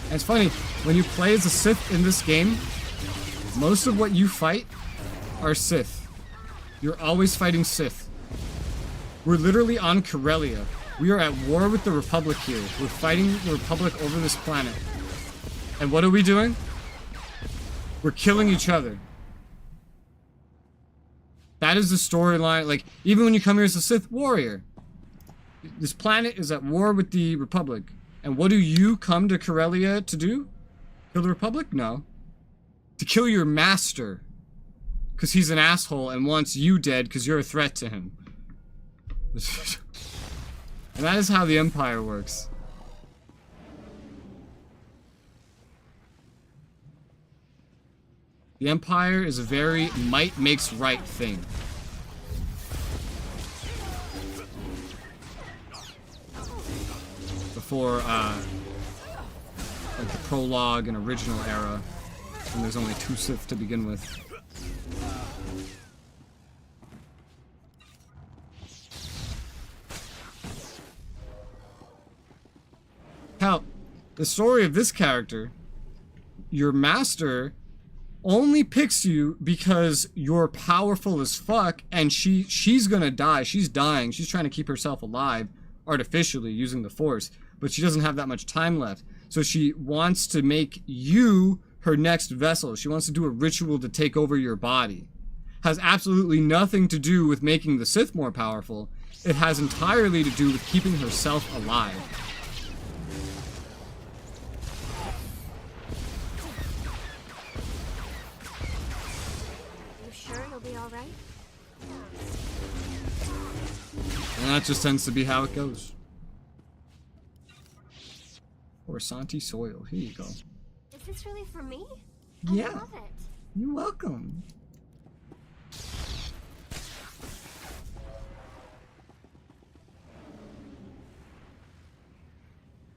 And it's funny, when you play as a Sith in this game, most of what you fight are Sith. You're always fighting Sith. We're literally on Corellia. We are at war with the Republic here. We're fighting the Republic over this planet. And what are we doing? We're killing each other. That is the storyline. Like, even when you come here as a Sith warrior, this planet is at war with the Republic. And what do you come to Corellia to do? Kill the Republic? No. To kill your master. Because he's an asshole and wants you dead because you're a threat to him. And that is how the Empire works. The Empire is a very might makes right thing. Before, like the prologue and original era, when there's only 2 Sith to begin with. Hell, the story of this character, your master only picks you because you're powerful as fuck, and she's gonna die. She's dying. She's trying to keep herself alive artificially using the Force, but she doesn't have that much time left. So she wants to make you her next vessel. She wants to do a ritual to take over your body. Has absolutely nothing to do with making the Sith more powerful. It has entirely to do with keeping herself alive. You sure you'll be all right? And that just tends to be how it goes. Coruscanti soil. Here you go. Is this really for me? Yeah. I love it. You're welcome.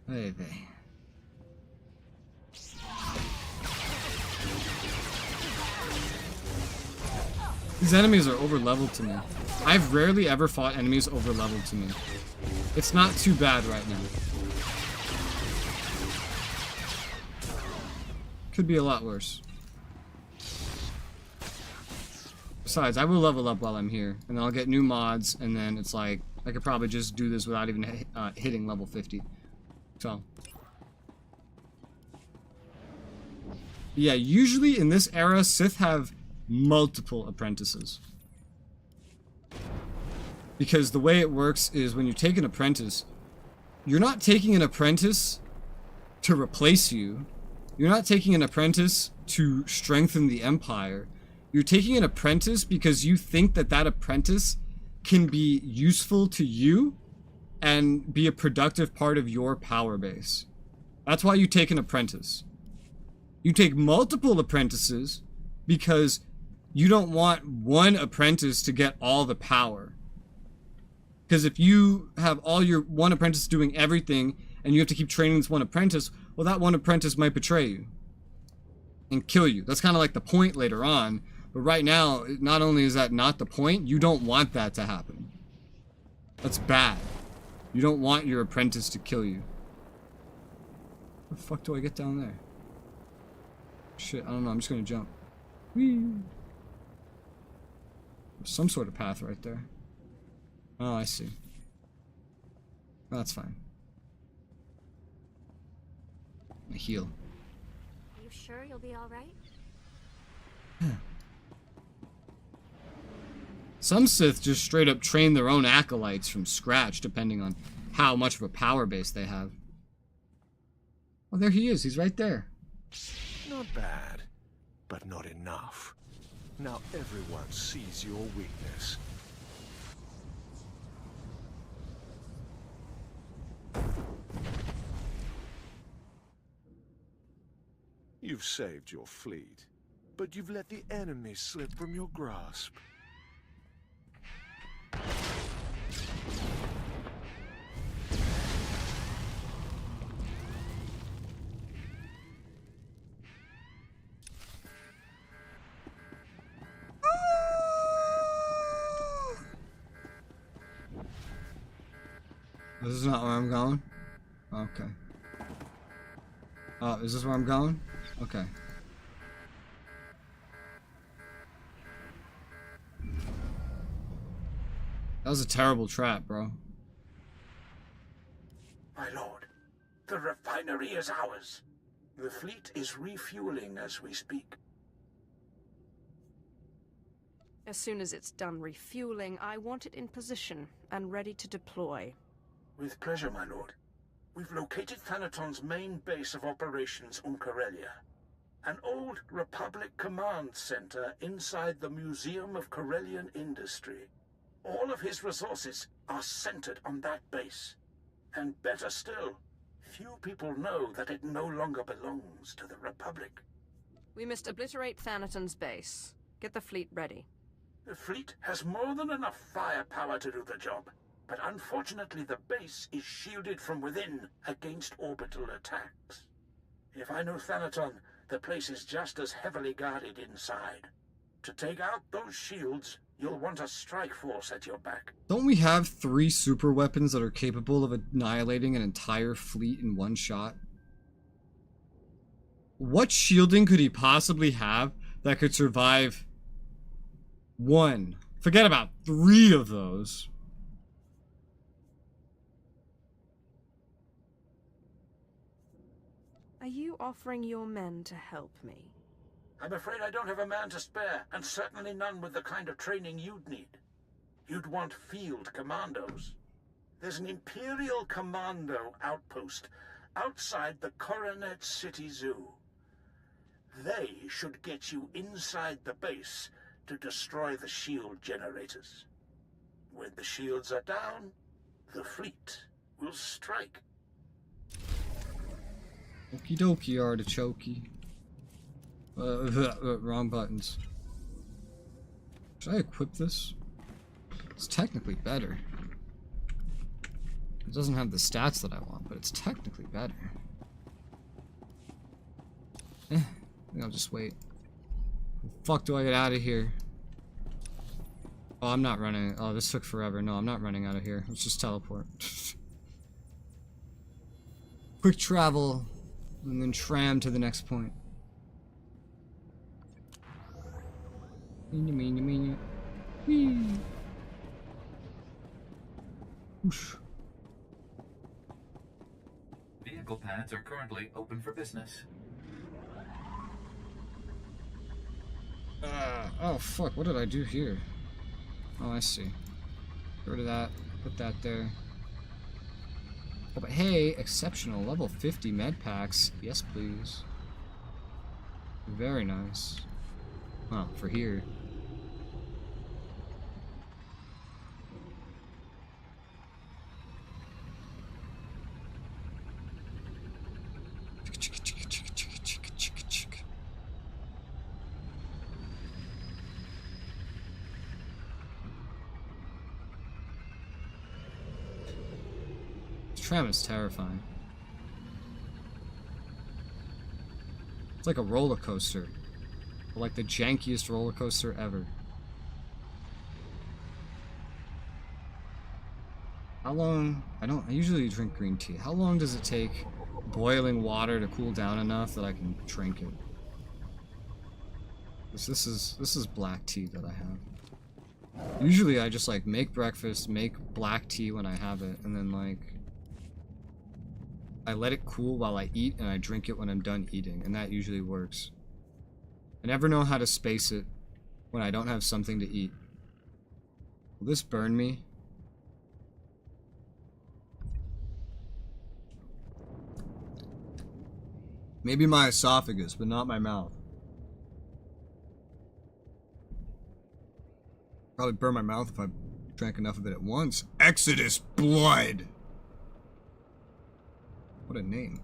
Hey, hey. These enemies are over-leveled to me. I've rarely ever fought enemies over-leveled to me. It's not too bad right now. Could be a lot worse. Besides, I will level up while I'm here, and then I'll get new mods, and then it's like, I could probably just do this without even hitting level 50. So. Yeah, usually in this era, Sith have multiple apprentices. Because the way it works is when you take an apprentice, you're not taking an apprentice to replace you. You're not taking an apprentice to strengthen the Empire. You're taking an apprentice because you think that that apprentice can be useful to you and be a productive part of your power base. That's why you take an apprentice. You take multiple apprentices because you don't want one apprentice to get all the power. Because if you have all your one apprentice doing everything and you have to keep training this one apprentice, well, that one apprentice might betray you and kill you. That's kind of like the point later on. But right now, not only is that not the point, you don't want that to happen. That's bad. You don't want your apprentice to kill you. Where the fuck do I get down there? Shit, I don't know. I'm just gonna jump. Whee! There's some sort of path right there. Oh, I see. Oh, that's fine. I heal. Are you sure you'll be alright? Some Sith just straight up train their own acolytes from scratch, depending on how much of a power base they have. Oh, there he is. He's right there. Not bad, but not enough. Now everyone sees your weakness. You've saved your fleet, but you've let the enemy slip from your grasp. This is not where I'm going? Okay. Oh, is this where I'm going? Okay. That was a terrible trap, bro. My lord, the refinery is ours. The fleet is refueling as we speak. As soon as it's done refueling, I want it in position and ready to deploy. With pleasure, my lord. We've located Thanaton's main base of operations on Corellia. An old Republic command center inside the Museum of Corellian Industry. All of his resources are centered on that base. And better still, few people know that it no longer belongs to the Republic. We must obliterate Thanaton's base. Get the fleet ready. The fleet has more than enough firepower to do the job. But unfortunately, the base is shielded from within against orbital attacks. If I know Thanaton, the place is just as heavily guarded inside. To take out those shields, you'll want a strike force at your back. Don't we have 3 super weapons that are capable of annihilating an entire fleet in one shot? What shielding could he possibly have that could survive 1? Forget about 3 of those. Are you offering your men to help me? I'm afraid I don't have a man to spare, and certainly none with the kind of training you'd need. You'd want field commandos. There's an Imperial Commando outpost outside the Coronet City Zoo. They should get you inside the base to destroy the shield generators. When the shields are down, the fleet will strike. Okie dokie, artichoke. Wrong buttons. Should I equip this? It's technically better. It doesn't have the stats that I want, but it's technically better. I think I'll just wait. The fuck do I get out of here? Oh, I'm not running. Oh, this took forever. No, I'm not running out of here. Let's just teleport. Quick travel. And then tram to the next point. Whee. Whoosh. Vehicle pads are currently open for business. Oh fuck, what did I do here? Oh, I see. Get rid of that. Put that there. Oh, but hey, exceptional. Level 50 med packs. Yes, please. Very nice. Oh, for here. Tram is terrifying. It's like a roller coaster. Like the jankiest roller coaster ever. How long? I usually drink green tea. How long does it take boiling water to cool down enough that I can drink it? This is black tea that I have. Usually I just like make breakfast, make black tea when I have it, and then like I let it cool while I eat, and I drink it when I'm done eating, and that usually works. I never know how to space it when I don't have something to eat. Will this burn me? Maybe my esophagus, but not my mouth. Probably burn my mouth if I drank enough of it at once. Exodus Blood! What a name.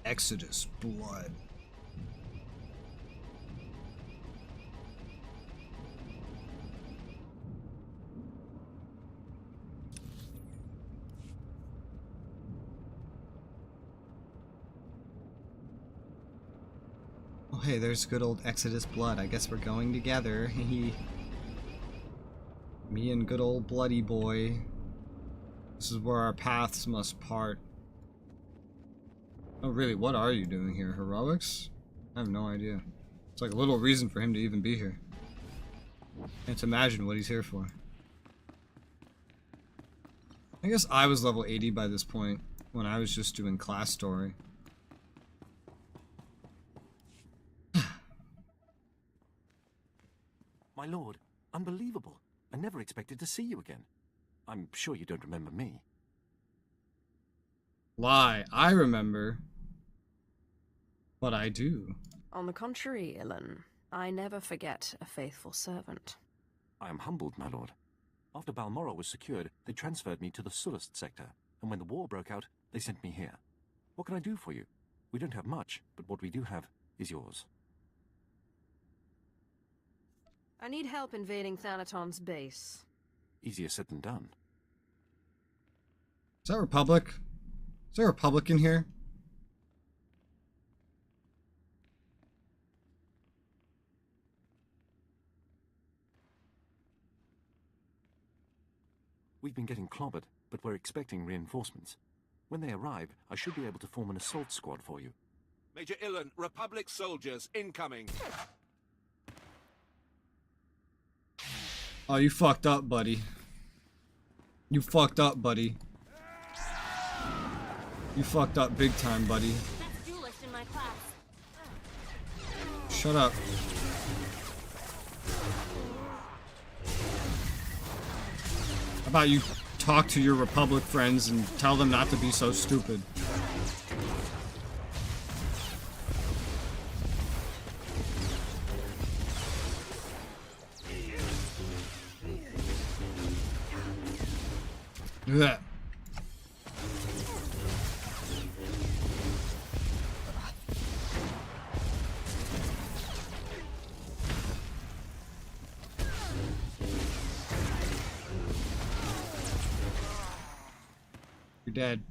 Exodus Blood. Oh hey, there's good old Exodus Blood. I guess we're going together. Me and good old Bloody Boy. This is where our paths must part. Oh really, what are you doing here? Heroics? I have no idea. It's like a little reason for him to even be here. Can't imagine what he's here for. I guess I was level 80 by this point, when I was just doing class story. My lord, unbelievable. I never expected to see you again. I'm sure you don't remember me. Lie. I remember. But I do. On the contrary, Ilan, I never forget a faithful servant. I am humbled, my lord. After Balmoral was secured, they transferred me to the Sulist sector, and when the war broke out, they sent me here. What can I do for you? We don't have much, but what we do have is yours. I need help invading Thanaton's base. Easier said than done. Is that Republic? Is there a Republic in here? We've been getting clobbered, but we're expecting reinforcements. When they arrive, I should be able to form an assault squad for you. Major Ilan, Republic soldiers incoming. Oh, you fucked up, buddy. You fucked up, buddy. You fucked up big time, buddy. That's duelist in my class. Shut up. How about you talk to your Republic friends and tell them not to be so stupid? Ugh. You're dead.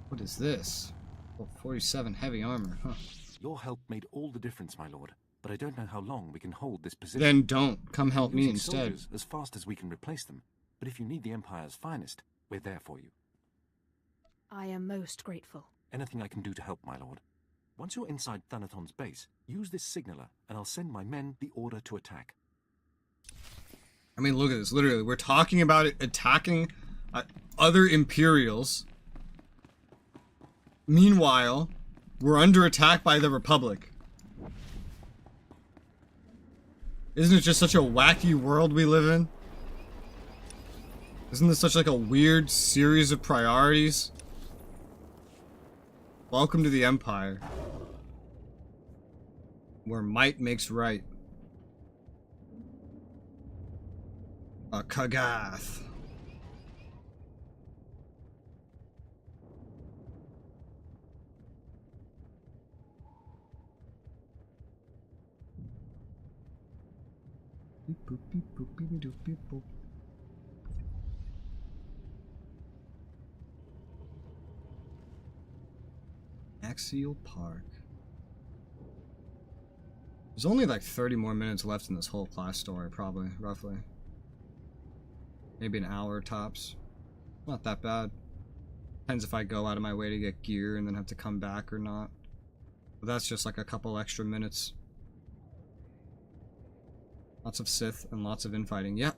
What is this? Oh, 47 heavy armor, huh? Your help made all the difference, my lord. But I don't know how long we can hold this position. Then don't. Come help me Using instead. soldiers as fast as we can replace them. But if you need the Empire's finest, we're there for you. I am most grateful. Anything I can do to help, my lord. Once you're inside Thanaton's base, use this signaler, and I'll send my men the order to attack. I mean, look at this. Literally, we're talking about it attacking other Imperials. Meanwhile, we're under attack by the Republic. Isn't it just such a wacky world we live in? Isn't this such like a weird series of priorities? Welcome to the Empire, where might makes right. A Kagath. Axial Park. There's only like 30 more minutes left in this whole class story, probably, roughly. Maybe an hour tops. Not that bad. Depends if I go out of my way to get gear and then have to come back or not. But that's just like a couple extra minutes. Lots of Sith and lots of infighting. Yeah,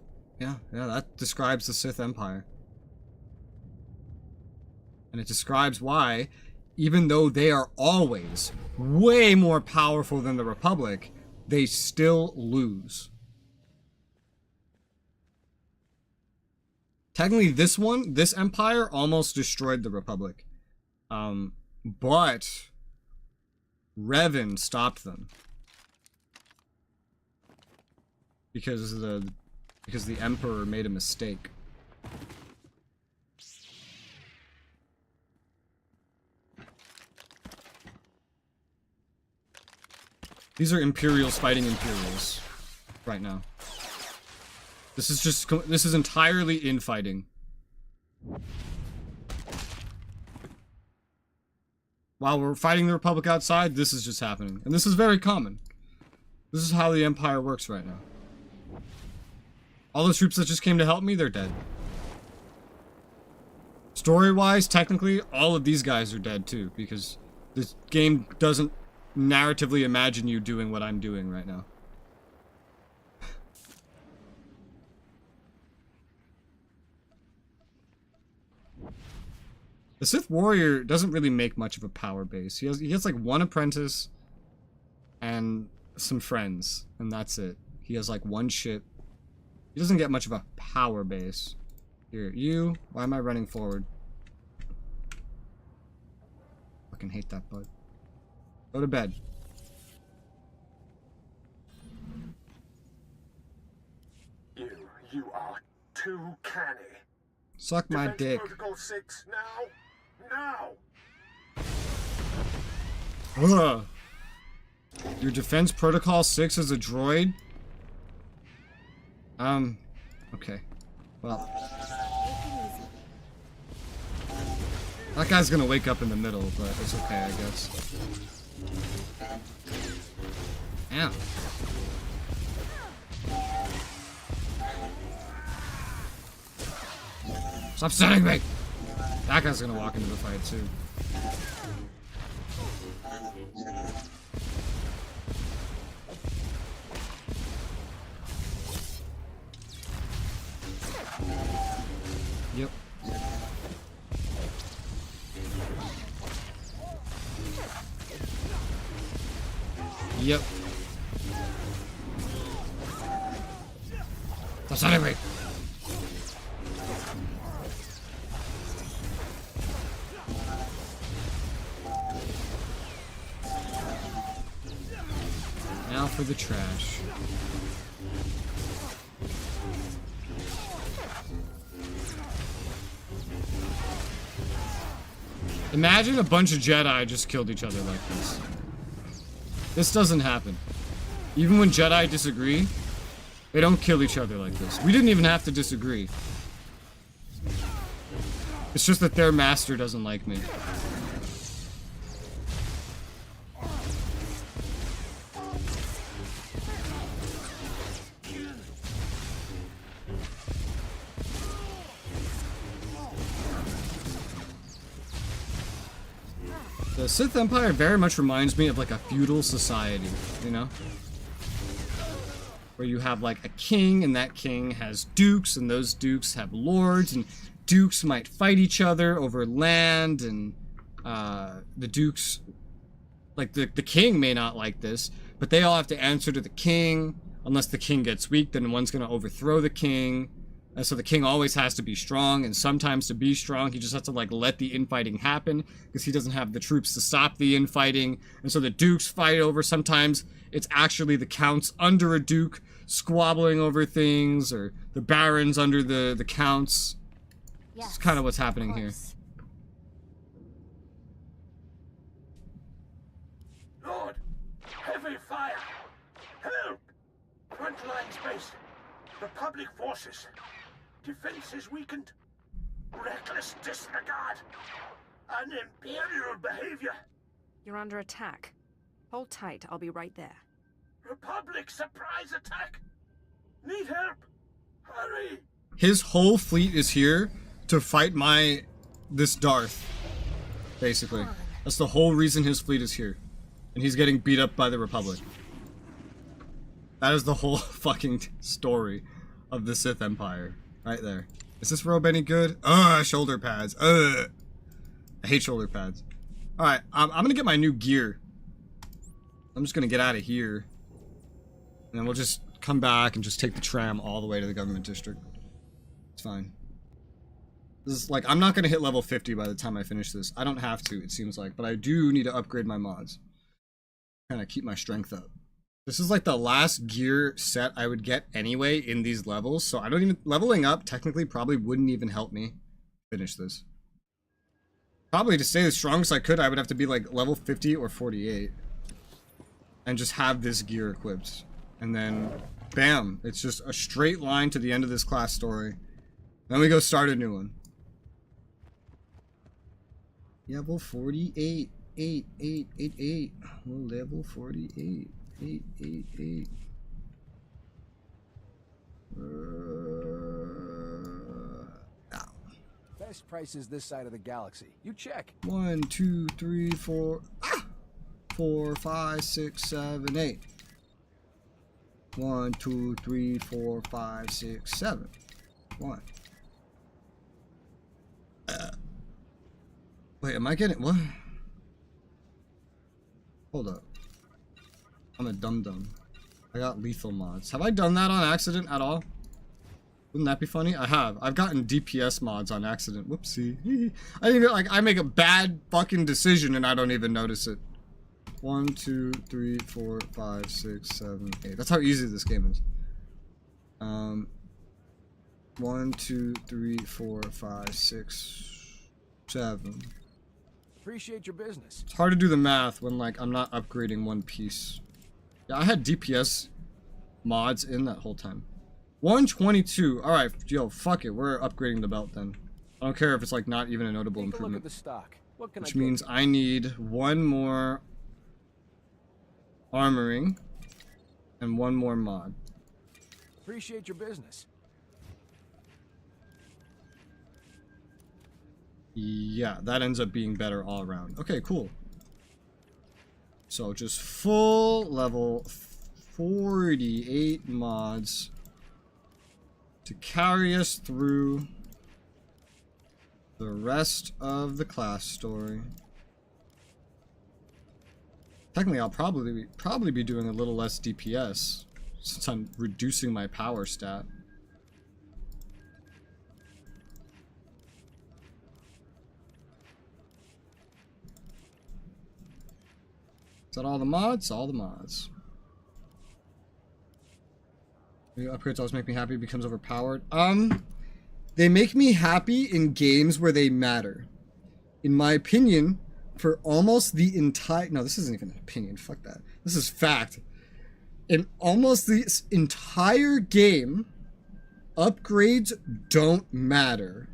that describes the Sith Empire. And it describes why, even though they are always way more powerful than the Republic, they still lose. Technically, this empire almost destroyed the Republic. But Revan stopped them. Because the Emperor made a mistake. These are Imperials fighting Imperials right now. This is entirely infighting. While we're fighting the Republic outside, this is just happening. And this is very common. This is how the Empire works right now. All the troops that just came to help me, they're dead. Story-wise, technically, all of these guys are dead too, because this game doesn't narratively imagine you doing what I'm doing right now. The Sith Warrior doesn't really make much of a power base. He has like one apprentice and some friends, and that's it. He has like one ship. He doesn't get much of a power base. Here, you. Why am I running forward? Fucking hate that bud. Go to bed. You are too canny. Suck my dick. Protocol 6 now. Ugh. Your Defense Protocol 6 is a droid? Okay. Well. That guy's gonna wake up in the middle, but it's okay, I guess. Ow. Stop stunning me! That guy's gonna walk into the fight, too. Yep. Yep. Stop stunning me! Now for the trash. Imagine a bunch of Jedi just killed each other like this. This doesn't happen. Even when Jedi disagree, they don't kill each other like this. We didn't even have to disagree. It's just that their master doesn't like me. The Sith Empire very much reminds me of like a feudal society, you know? Where you have like a king, and that king has dukes, and those dukes have lords, and dukes might fight each other over land, and the dukes, like the king may not like this, but they all have to answer to the king. Unless the king gets weak, then one's gonna overthrow the king. And so the king always has to be strong, and sometimes to be strong, he just has to like let the infighting happen because he doesn't have the troops to stop the infighting. And so the dukes fight over. Sometimes it's actually the counts under a duke squabbling over things, or the barons under the counts. Yes, it's kind of what's happening here. Lord, heavy fire! Help! Front lines base. Republic forces. Defense is weakened. Reckless disregard. An imperial behavior. You're under attack. Hold tight, I'll be right there. Republic surprise attack. Need help. Hurry. His whole fleet is here to fight this Darth. Basically. That's the whole reason his fleet is here. And he's getting beat up by the Republic. That is the whole fucking story of the Sith Empire. Right there. Is this robe any good? Shoulder pads. I hate shoulder pads. Alright, I'm gonna get my new gear. I'm just gonna get out of here. And then we'll just come back and just take the tram all the way to the government district. It's fine. This is like, I'm not gonna hit level 50 by the time I finish this. I don't have to, it seems like. But I do need to upgrade my mods. Kind of keep my strength up. This is like the last gear set I would get anyway in these levels, so I don't even... Leveling up, technically, probably wouldn't even help me finish this. Probably to stay as strong as I could, I would have to be like level 50 or 48. And just have this gear equipped. And then, bam, it's just a straight line to the end of this class story. Then we go start a new one. Level 48. 8. Level 48. 8. Best prices this side of the galaxy. You check. 1, 2, 3, 4. 4, 5, 6, 7, 8. 1, 2, 3, 4, 5, 6, 7. 1. Wait, am I getting what? Hold up. I'm a dum-dum. I got lethal mods. Have I done that on accident at all? Wouldn't that be funny? I have. I've gotten DPS mods on accident. Whoopsie. I think like I make a bad fucking decision and I don't even notice it. 1, 2, 3, 4, 5, 6, 7, 8. That's how easy this game is. 1, 2, 3, 4, 5, 6, 7. Appreciate your business. It's hard to do the math when like I'm not upgrading one piece. Yeah, I had DPS mods in that whole time. 122. Alright, yo, fuck it. We're upgrading the belt then. I don't care if it's like not even a notable improvement. Look at the stock. What can which means I need one more armoring and one more mod. Appreciate your business. Yeah, that ends up being better all around. Okay, cool. So just full level 48 mods to carry us through the rest of the class story. Technically, I'll probably be doing a little less DPS since I'm reducing my power stat. Is that all the mods? All the mods. The upgrades always make me happy. Becomes overpowered. They make me happy in games where they matter. In my opinion, for almost the entire... No, this isn't even an opinion. Fuck that. This is fact. In almost the entire game, upgrades don't matter.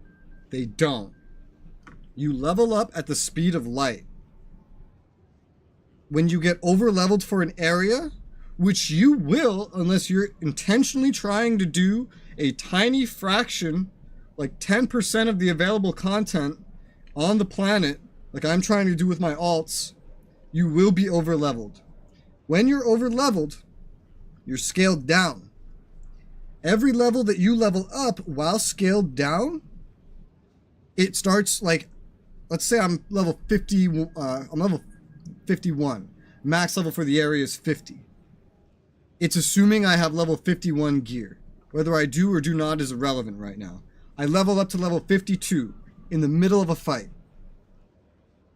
They don't. You level up at the speed of light. When you get over-leveled for an area, which you will unless you're intentionally trying to do a tiny fraction, like 10% of the available content on the planet, like I'm trying to do with my alts, you will be over-leveled. When you're over-leveled, you're scaled down. Every level that you level up while scaled down, it starts like, let's say I'm level 50, I'm level 51. Max level for the area is 50. It's assuming I have level 51 gear. Whether I do or do not is irrelevant right now. I level up to level 52 in the middle of a fight.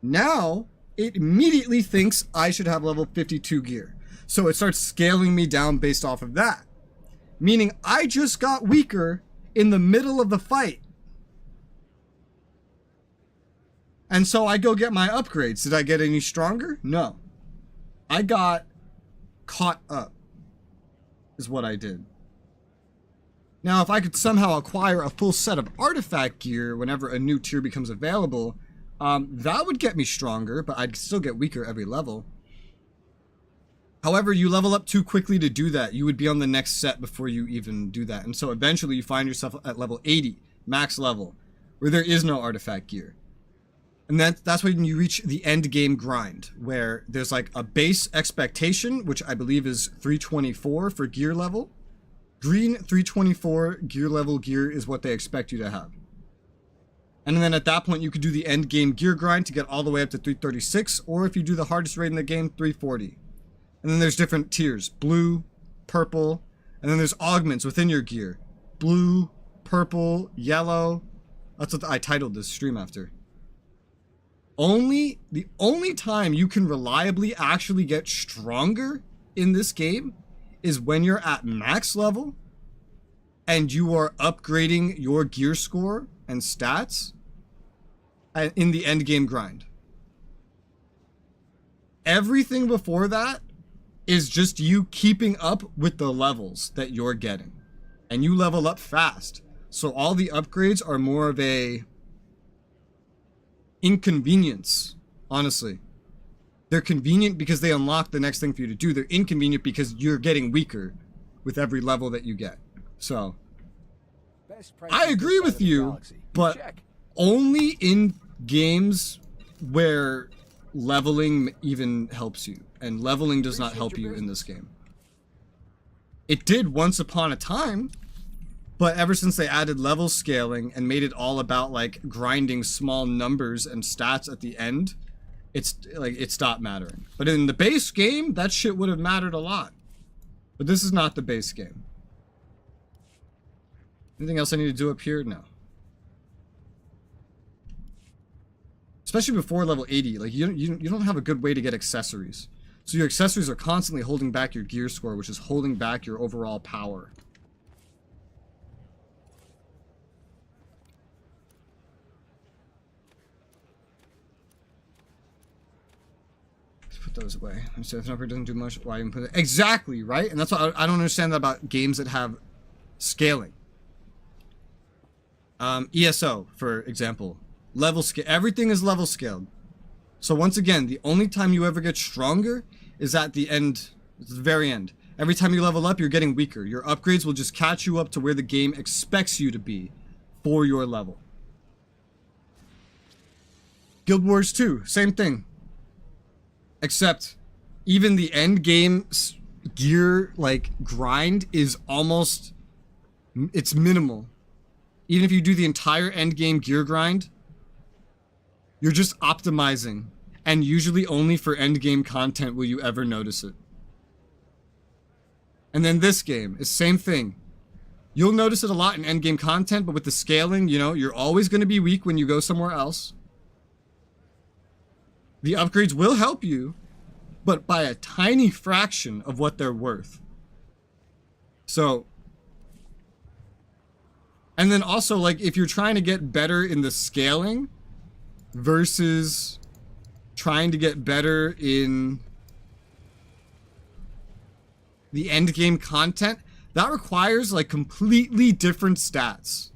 Now, it immediately thinks I should have level 52 gear. So it starts scaling me down based off of that. Meaning I just got weaker in the middle of the fight. And so I go get my upgrades. Did I get any stronger? No. I got caught up, is what I did. Now, if I could somehow acquire a full set of artifact gear whenever a new tier becomes available, that would get me stronger, but I'd still get weaker every level. However, you level up too quickly to do that. You would be on the next set before you even do that. And so eventually you find yourself at level 80, max level, where there is no artifact gear. And that's when you reach the end game grind, where there's like a base expectation, which I believe is 324 for gear level. Green 324 gear level gear is what they expect you to have. And then at that point, you could do the end game gear grind to get all the way up to 336, or if you do the hardest raid in the game, 340. And then there's different tiers, blue, purple, and then there's augments within your gear. Blue, purple, yellow. That's what I titled this stream after. The only time you can reliably actually get stronger in this game is when you're at max level and you are upgrading your gear score and stats in the end game grind. Everything before that is just you keeping up with the levels that you're getting. And you level up fast. So all the upgrades are more of a inconvenience, honestly. They're convenient because they unlock the next thing for you to do. They're inconvenient because you're getting weaker with every level that you get. So, I agree with you, but only in games where leveling even helps you. And leveling does not help you in this game. It did once upon a time, but ever since they added level scaling and made it all about like grinding small numbers and stats at the end, it's like it stopped mattering. But in the base game, that shit would have mattered a lot. But this is not the base game. Anything else I need to do up here? No. Especially before level 80, like you don't have a good way to get accessories. So your accessories are constantly holding back your gear score, which is holding back your overall power. Put those away. So if number doesn't do much, why even put it? Exactly, right? And that's why I don't understand that about games that have scaling. ESO, for example. Level scale. Everything is level scaled. So once again, the only time you ever get stronger is at the end, at the very end. Every time you level up, you're getting weaker. Your upgrades will just catch you up to where the game expects you to be for your level. Guild Wars 2, same thing. Except, even the end game gear, like, grind is almost, it's minimal. Even if you do the entire end game gear grind, you're just optimizing. And usually only for end game content will you ever notice it. And then this game is same thing. You'll notice it a lot in end game content, but with the scaling, you know, you're always going to be weak when you go somewhere else. The upgrades will help you, but by a tiny fraction of what they're worth. So, and then also, like, if you're trying to get better in the scaling versus trying to get better in the end game content, that requires, like, completely different stats.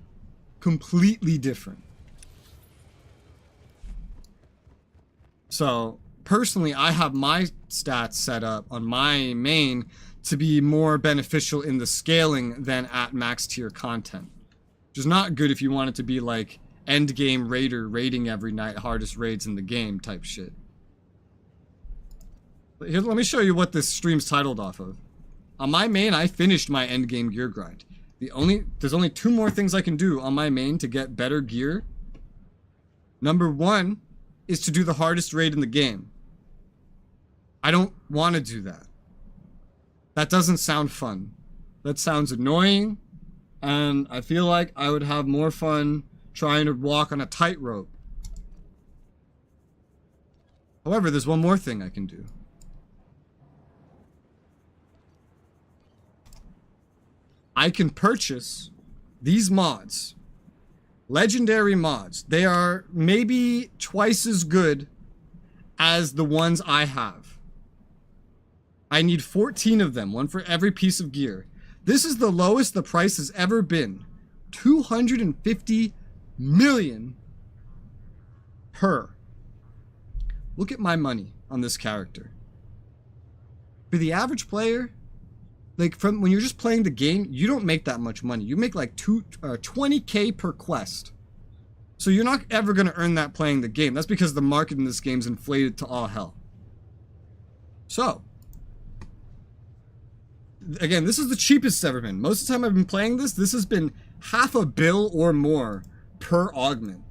Completely different. So, personally, I have my stats set up on my main to be more beneficial in the scaling than at max tier content. Which is not good if you want it to be like end game raider raiding every night, hardest raids in the game type shit. Here, let me show you what this stream's titled off of. On my main, I finished my end game gear grind. There's only 2 more things I can do on my main to get better gear. Number 1 is to do the hardest raid in the game. I don't want to do that. That doesn't sound fun. That sounds annoying. And I feel like I would have more fun trying to walk on a tightrope. However, there's one more thing I can do. I can purchase these mods. Legendary mods. They are maybe twice as good as the ones I have. I need 14 of them, one for every piece of gear. This is the lowest the price has ever been. 250 million per. Look at my money on this character. For the average player, like from when you're just playing the game, you don't make that much money. You make like 20k per quest. So you're not ever going to earn that playing the game. That's because the market in this game is inflated to all hell. So, again, this is the cheapest it's ever been. Most of the time I've been playing this has been $500 million or more per augment.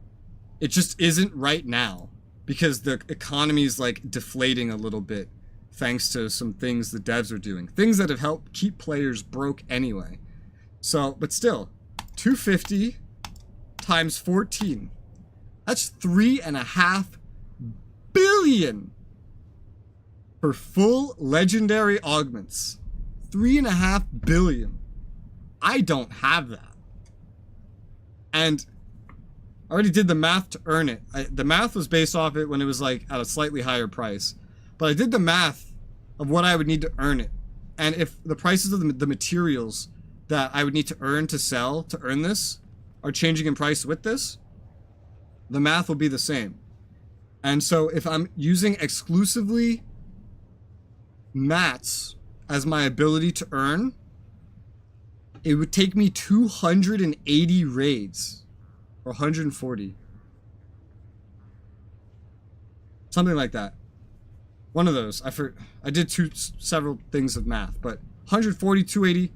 It just isn't right now because the economy is like deflating a little bit thanks to some things the devs are doing. Things that have helped keep players broke anyway. So, but still, 250 times 14. That's $3.5 billion for full legendary augments. $3.5 billion. I don't have that. And I already did the math to earn it. The math was based off it when it was like at a slightly higher price. But I did the math of what I would need to earn it. And if the prices of the materials that I would need to earn to sell to earn this are changing in price with this, the math will be the same. And so if I'm using exclusively mats as my ability to earn, it would take me 280 raids. Or 140. Something like that. One of those. I did several things of math, but 140, 280.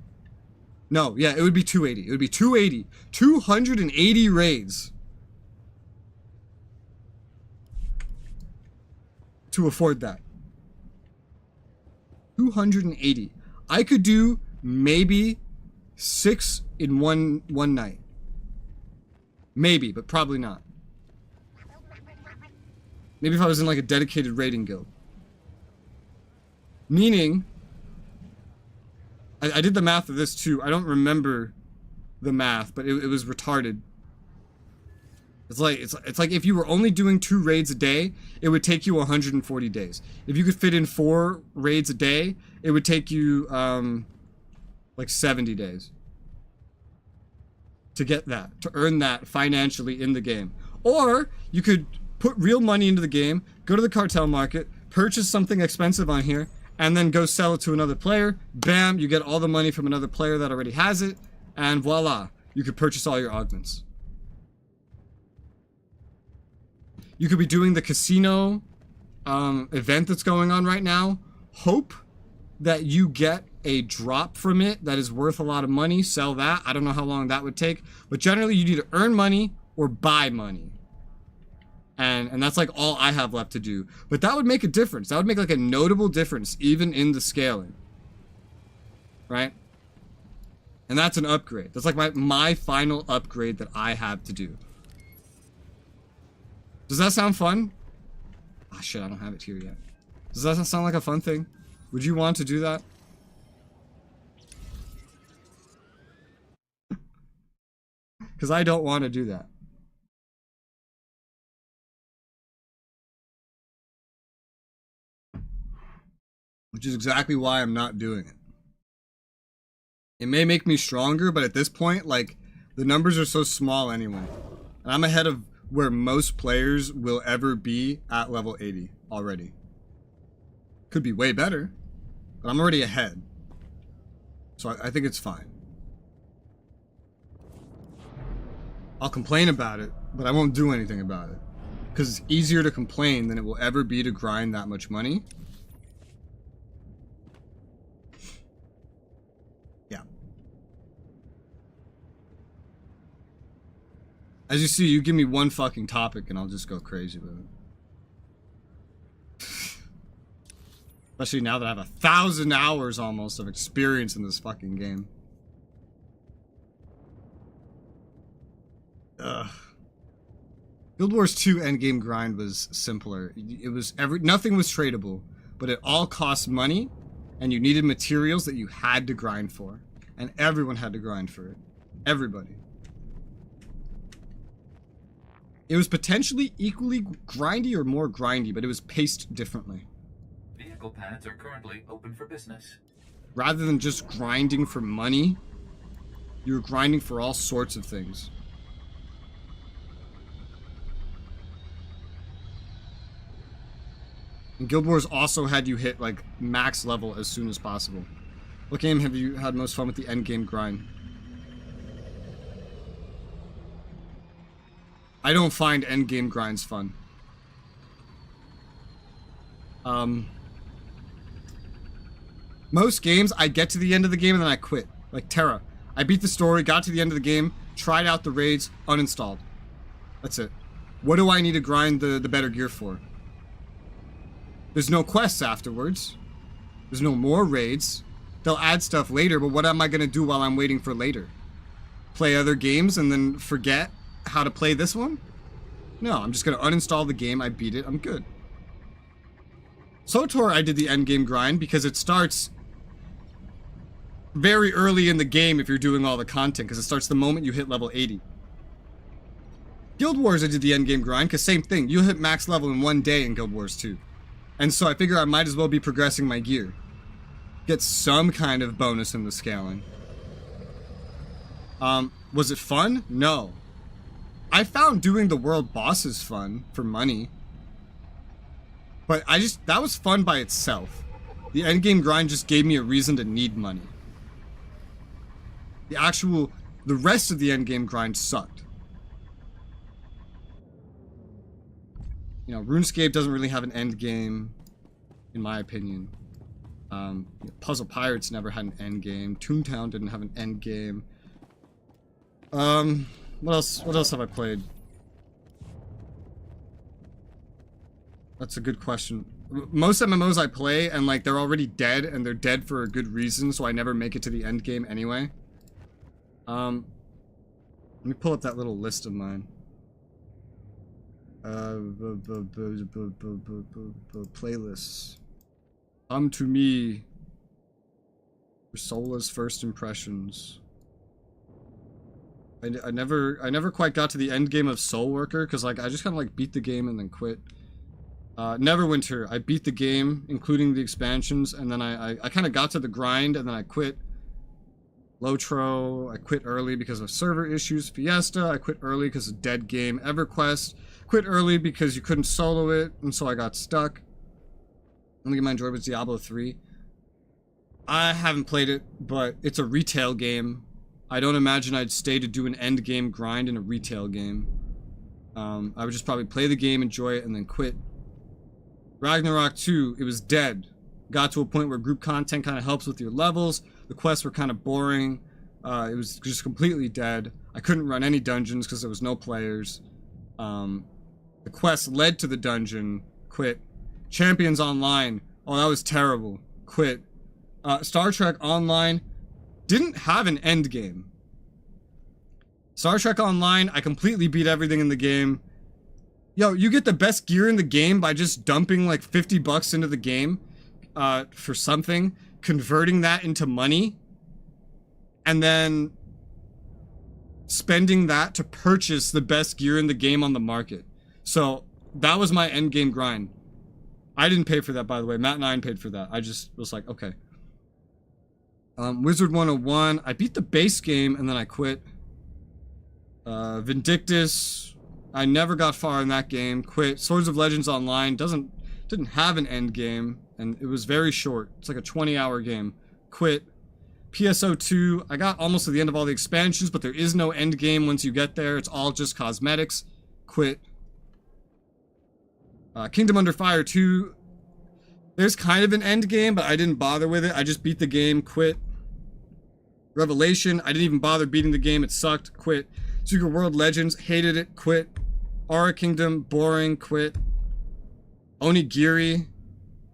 No, yeah, it would be 280. It would be 280. 280 raids. To afford that. 280. I could do maybe 6 in one night. Maybe, but probably not. Maybe if I was in like a dedicated raiding guild. Meaning, I did the math of this too. I don't remember the math, but it was retarded. It's like if you were only doing 2 raids a day, it would take you 140 days. If you could fit in 4 raids a day, it would take you like 70 days. To get that, to earn that financially in the game. Or you could put real money into the game, go to the cartel market, purchase something expensive on here, and then go sell it to another player. Bam, you get all the money from another player that already has it, and voila, you could purchase all your augments. You could be doing the casino event that's going on right now. Hope that you get a drop from it that is worth a lot of money. Sell that. I don't know how long that would take. But generally, you need to earn money or buy money. And that's like all I have left to do. But that would make a difference. That would make like a notable difference even in the scaling. Right? And that's an upgrade. That's like my final upgrade that I have to do. Does that sound fun? Ah, shit, I don't have it here yet. Does that sound like a fun thing? Would you want to do that? Because I don't want to do that. Which is exactly why I'm not doing it. It may make me stronger, but at this point, like, the numbers are so small anyway. And I'm ahead of where most players will ever be at level 80 already. Could be way better, but I'm already ahead. So I think it's fine. I'll complain about it, but I won't do anything about it. Because it's easier to complain than it will ever be to grind that much money. Yeah. As you see, you give me one fucking topic and I'll just go crazy with it. Especially now that I have 1,000 hours almost of experience in this fucking game. Guild Wars 2 endgame grind was simpler. It was nothing was tradable, but it all cost money, and you needed materials that you had to grind for. And everyone had to grind for it. Everybody. It was potentially equally grindy or more grindy, but it was paced differently. Vehicle pads are currently open for business. Rather than just grinding for money, you were grinding for all sorts of things. And Guild Wars also had you hit like max level as soon as possible. What game have you had most fun with the end game grind? I don't find end game grinds fun. Most games, I get to the end of the game and then I quit. Like Terra. I beat the story, got to the end of the game, tried out the raids, uninstalled. That's it. What do I need to grind the better gear for? There's no quests afterwards. There's no more raids. They'll add stuff later, but what am I going to do while I'm waiting for later? Play other games and then forget how to play this one? No, I'm just going to uninstall the game, I beat it, I'm good. SWTOR, I did the endgame grind because it starts very early in the game if you're doing all the content, because it starts the moment you hit level 80. Guild Wars, I did the endgame grind because same thing, you hit max level in 1 day in Guild Wars 2. And so I figure I might as well be progressing my gear. Get some kind of bonus in the scaling. Was it fun? No. I found doing the world bosses fun for money. But that was fun by itself. The endgame grind just gave me a reason to need money. The rest of the endgame grind sucked. You know, RuneScape doesn't really have an endgame, in my opinion. Puzzle Pirates never had an endgame. Toontown didn't have an endgame. What else have I played? That's a good question. Most MMOs I play, and like they're already dead, and they're dead for a good reason, so I never make it to the end game anyway. Let me pull up that little list of mine. Playlists. Come to me. Resola's first impressions. I never quite got to the end game of Soul Worker because like I just kind of like beat the game and then quit. Neverwinter, I beat the game, including the expansions, and then I kind of got to the grind and then I quit. Lotro, I quit early because of server issues. Fiesta, I quit early because of dead game. EverQuest, quit early because you couldn't solo it, and so I got stuck. Only game I enjoyed was Diablo 3. I haven't played it, but it's a retail game. I don't imagine I'd stay to do an end game grind in a retail game. I would just probably play the game, enjoy it, and then quit. Ragnarok 2, it was dead. Got to a point where group content kind of helps with your levels. The quests were kind of boring. It was just completely dead. I couldn't run any dungeons because there was no players. The quest led to the dungeon. Quit. Champions Online. Oh, that was terrible. Quit. Star Trek Online didn't have an end game. Star Trek Online, I completely beat everything in the game. Yo, you get the best gear in the game by just dumping like 50 bucks into the game for something, converting that into money, and then spending that to purchase the best gear in the game on the market. So that was my end game grind. I didn't pay for that, by the way. Matt9 paid for that. I just was like, okay. Wizard 101. I beat the base game and then I quit. Vindictus. I never got far in that game. Quit. Swords of Legends Online didn't have an end game, and it was very short. It's like a 20-hour game. Quit. PSO2. I got almost to the end of all the expansions, but there is no end game once you get there. It's all just cosmetics. Quit. Kingdom Under Fire 2. There's kind of an end game, but I didn't bother with it. I just beat the game. Quit. Revelation. I didn't even bother beating the game. It sucked. Quit. Secret World Legends. Hated it. Quit. Aura Kingdom. Boring. Quit. Onigiri.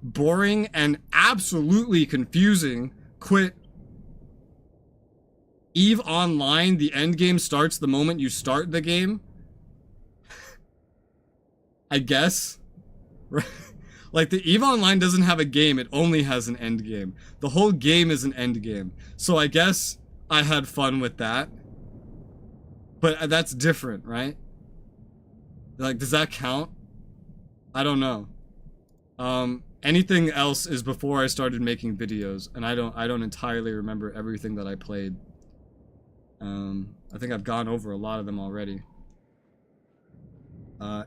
Boring and absolutely confusing. Quit. EVE Online. The end game starts the moment you start the game. I guess. Like, the EVE Online doesn't have a game, it only has an end game. The whole game is an end game. So I guess I had fun with that. But that's different, right? Like, does that count? I don't know. Anything else is before I started making videos, and I don't entirely remember everything that I played. I think I've gone over a lot of them already.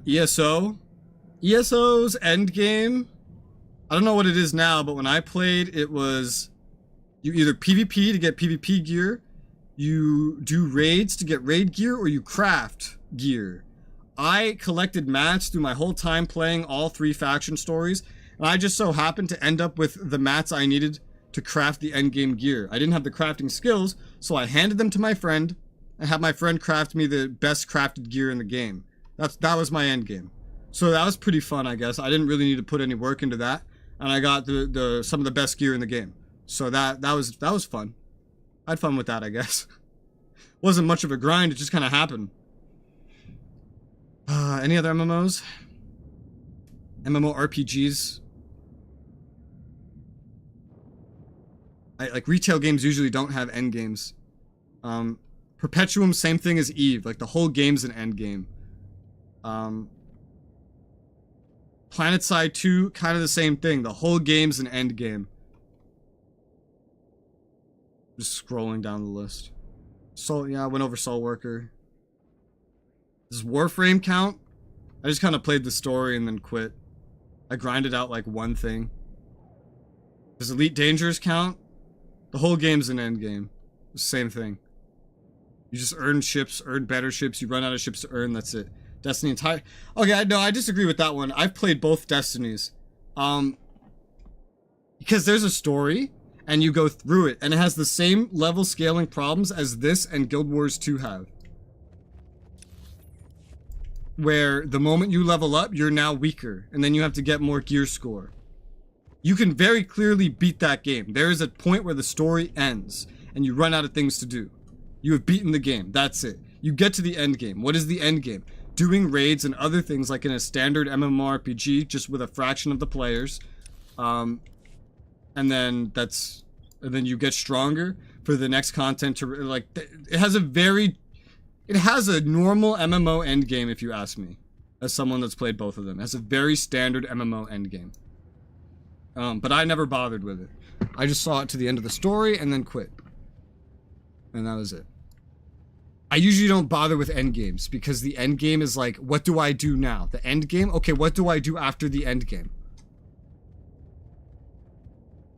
ESO. ESO's endgame, I don't know what it is now, but when I played, it was you either PvP to get PvP gear, you do raids to get raid gear, or you craft gear. I collected mats through my whole time playing all 3 faction stories, and I just so happened to end up with the mats I needed to craft the endgame gear. I didn't have the crafting skills, so I handed them to my friend, and had my friend craft me the best crafted gear in the game. That was my endgame. So that was pretty fun, I guess. I didn't really need to put any work into that, and I got some of the best gear in the game. So that was fun. I had fun with that, I guess. Wasn't much of a grind, it just kind of happened. Any other MMOs? MMORPGs? Like, retail games usually don't have end games. Perpetuum, same thing as EVE. Like, the whole game's an end game. PlanetSide 2, kind of the same thing. The whole game's an end game. Just scrolling down the list. Yeah, I went over Soul Worker. Does Warframe count? I just kind of played the story and then quit. I grinded out like one thing. Does Elite Dangerous count? The whole game's an end game. Same thing. You just earn ships, earn better ships, you run out of ships to earn, that's it. Destiny entire... Okay, no, I disagree with that one. I've played both Destinies. Because there's a story, and you go through it, and it has the same level scaling problems as this and Guild Wars 2 have. Where the moment you level up, you're now weaker, and then you have to get more gear score. You can very clearly beat that game. There is a point where the story ends, and you run out of things to do. You have beaten the game, that's it. You get to the end game. What is the end game? Doing raids and other things like in a standard MMORPG, just with a fraction of the players. And then you get stronger for the next content to, like, it has a normal MMO endgame, if you ask me, as someone that's played both of them. It has a very standard MMO endgame. But I never bothered with it. I just saw it to the end of the story and then quit. And that was it. I usually don't bother with endgames because the endgame is like, what do I do now? The endgame? Okay, what do I do after the endgame?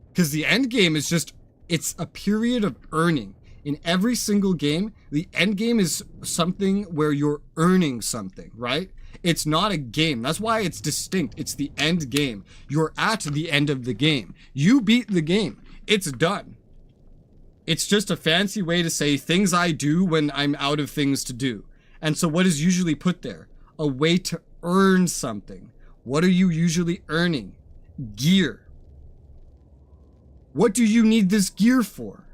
Because the endgame is just, it's a period of earning. In every single game, the endgame is something where you're earning something, right? It's not a game. That's why it's distinct. It's the end game. You're at the end of the game. You beat the game. It's done. It's just a fancy way to say things I do when I'm out of things to do. And so what is usually put there? A way to earn something. What are you usually earning? Gear. What do you need this gear for?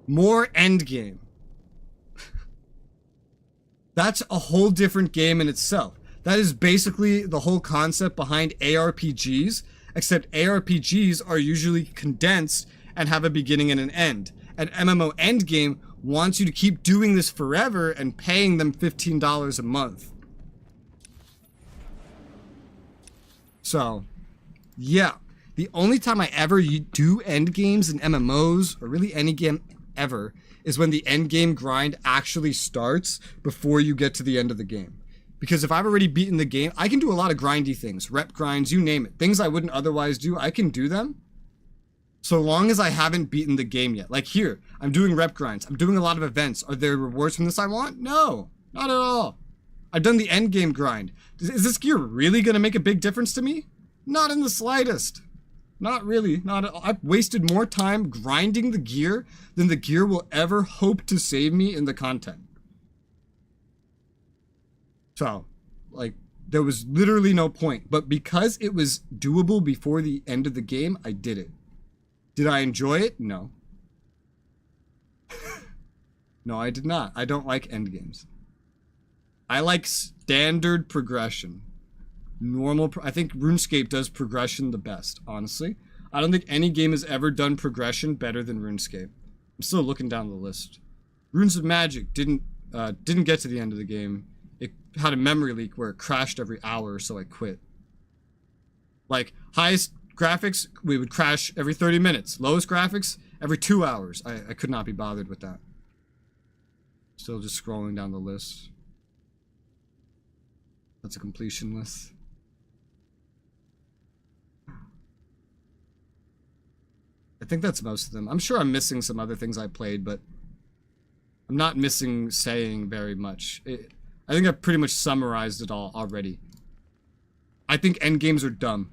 More endgame. That's a whole different game in itself. That is basically the whole concept behind ARPGs, except ARPGs are usually condensed and have a beginning and an end. An MMO endgame wants you to keep doing this forever and paying them $15 a month. So, yeah. The only time I ever do endgames in MMOs, or really any game ever, is when the endgame grind actually starts before you get to the end of the game. Because if I've already beaten the game, I can do a lot of grindy things. Rep grinds, you name it. Things I wouldn't otherwise do, I can do them. So long as I haven't beaten the game yet. Like here, I'm doing rep grinds. I'm doing a lot of events. Are there rewards from this I want? No, not at all. I've done the end game grind. Is this gear really going to make a big difference to me? Not in the slightest. Not really. Not at all. I've wasted more time grinding the gear than the gear will ever hope to save me in the content. So, like, there was literally no point. But because it was doable before the end of the game, I did it. Did I enjoy it? No. No, I did not. I don't like endgames. I like standard progression. normal. I think RuneScape does progression the best, honestly. I don't think any game has ever done progression better than RuneScape. I'm still looking down the list. Runes of Magic didn't get to the end of the game. It had a memory leak where it crashed every hour, so I quit. Like, highest graphics, we would crash every 30 minutes. Lowest graphics, every 2 hours. I could not be bothered with that. Still just scrolling down the list. That's a completion list. I think that's most of them. I'm sure I'm missing some other things I played, but I'm not missing saying very much. I think I've pretty much summarized it all already. I think endgames are dumb.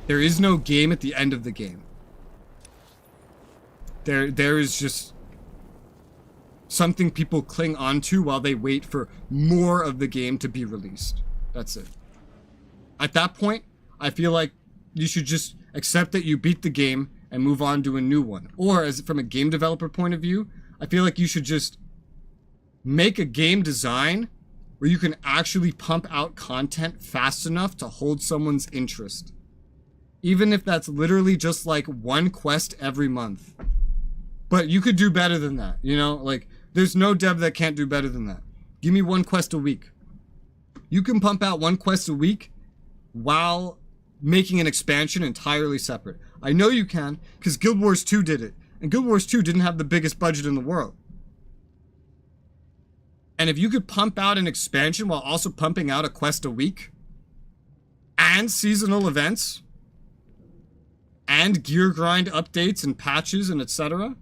There is no game at the end of the game. There is just something people cling onto while they wait for more of the game to be released. That's it. At that point, I feel like you should just accept that you beat the game and move on to a new one. Or, as from a game developer point of view, I feel like you should just make a game design where you can actually pump out content fast enough to hold someone's interest. Even if that's literally just like one quest every month. But you could do better than that, you know? Like, there's no dev that can't do better than that. Give me one quest a week. You can pump out one quest a week while making an expansion entirely separate. I know you can, because Guild Wars 2 did it. And Guild Wars 2 didn't have the biggest budget in the world. And if you could pump out an expansion while also pumping out a quest a week, and seasonal events, and gear grind updates and patches and etc.,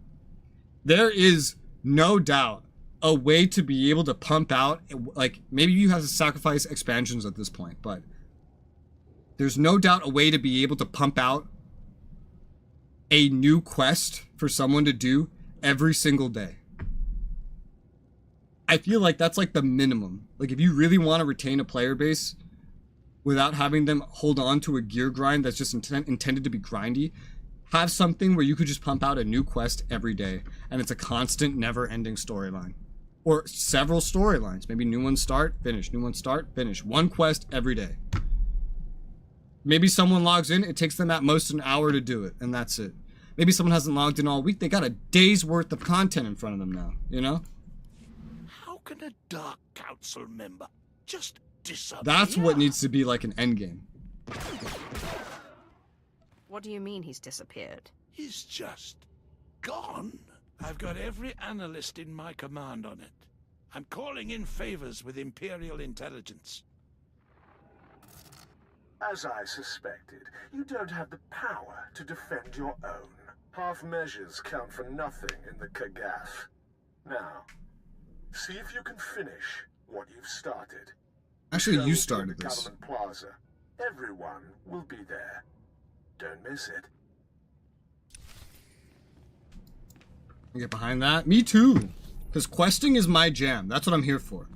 there is no doubt a way to be able to pump out, like, maybe you have to sacrifice expansions at this point, but there's no doubt a way to be able to pump out a new quest for someone to do every single day. I feel like that's like the minimum. Like, if you really want to retain a player base without having them hold on to a gear grind that's just intended to be grindy, have something where you could just pump out a new quest every day, and it's a constant, never-ending storyline. Or several storylines. Maybe new ones start, finish, new ones start, finish. One quest every day. Maybe someone logs in, it takes them at most an hour to do it, and that's it. Maybe someone hasn't logged in all week, they got a day's worth of content in front of them now, you know? How can a Dark Council member just disappear? That's what needs to be like an endgame. What do you mean he's disappeared? He's just gone. I've got every analyst in my command on it. I'm calling in favors with Imperial intelligence. As I suspected, you don't have the power to defend your own. Half measures count for nothing in the Kagath. Now, see if you can finish what you've started. Actually, you started the this. Government Plaza. Everyone will be there. Don't miss it. I get behind that. Me too. Because questing is my jam. That's what I'm here for.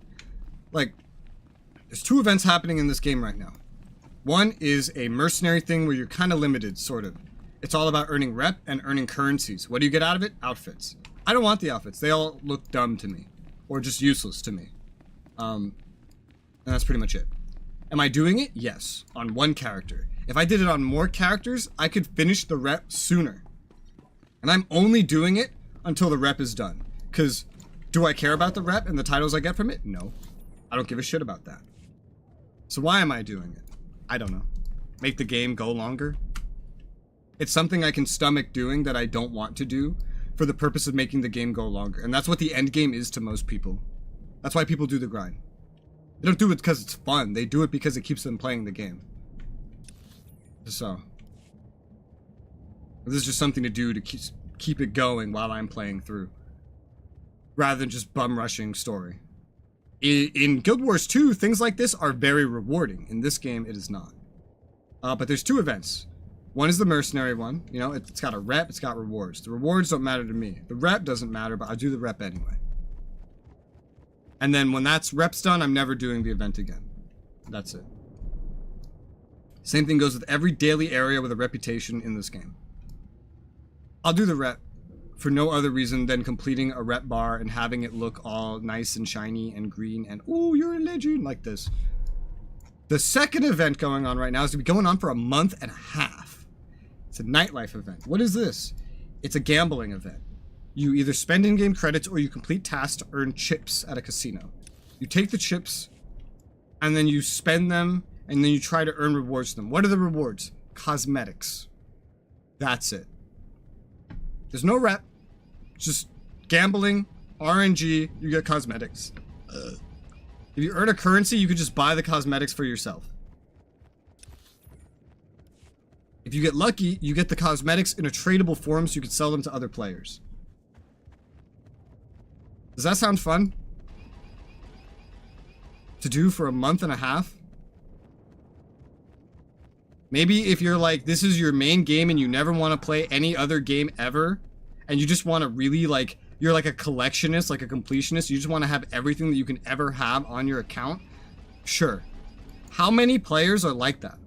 Like, there's two events happening in this game right now. One is a mercenary thing where you're kind of limited, sort of. It's all about earning rep and earning currencies. What do you get out of it? Outfits. I don't want the outfits. They all look dumb to me. Or just useless to me. And that's pretty much it. Am I doing it? Yes. On one character. If I did it on more characters, I could finish the rep sooner. And I'm only doing it until the rep is done. Because do I care about the rep and the titles I get from it? No. I don't give a shit about that. So why am I doing it? I don't know. Make the game go longer? It's something I can stomach doing that I don't want to do for the purpose of making the game go longer. And that's what the end game is to most people. That's why people do the grind. They don't do it because it's fun. They do it because it keeps them playing the game. So, this is just something to do to keep it going while I'm playing through. Rather than just bum rushing story. In Guild Wars 2, things like this are very rewarding. In this game, it is not. But there's two events. One is the mercenary one. You know, it's got a rep, it's got rewards. The rewards don't matter to me. The rep doesn't matter, but I do the rep anyway. And then when that's rep's done, I'm never doing the event again. That's it. Same thing goes with every daily area with a reputation in this game. I'll do the rep. for no other reason than completing a rep bar and having it look all nice and shiny and green and, ooh, you're a legend, like this. The second event going on right now is to be going on for a month and a half. It's a nightlife event. What is this? It's a gambling event. You either spend in-game credits or you complete tasks to earn chips at a casino. You take the chips and then you spend them and then you try to earn rewards from them. What are the rewards? Cosmetics. That's it. There's no rep. Just gambling, RNG, you get cosmetics. If you earn a currency, you could just buy the cosmetics for yourself. If you get lucky, you get the cosmetics in a tradable form so you can sell them to other players. Does that sound fun? To do for a month and a half? Maybe if you're like, this is your main game and you never want to play any other game ever, and you just want to really like, you're like a collectionist, like a completionist, you just want to have everything that you can ever have on your account, sure. How many players are like that?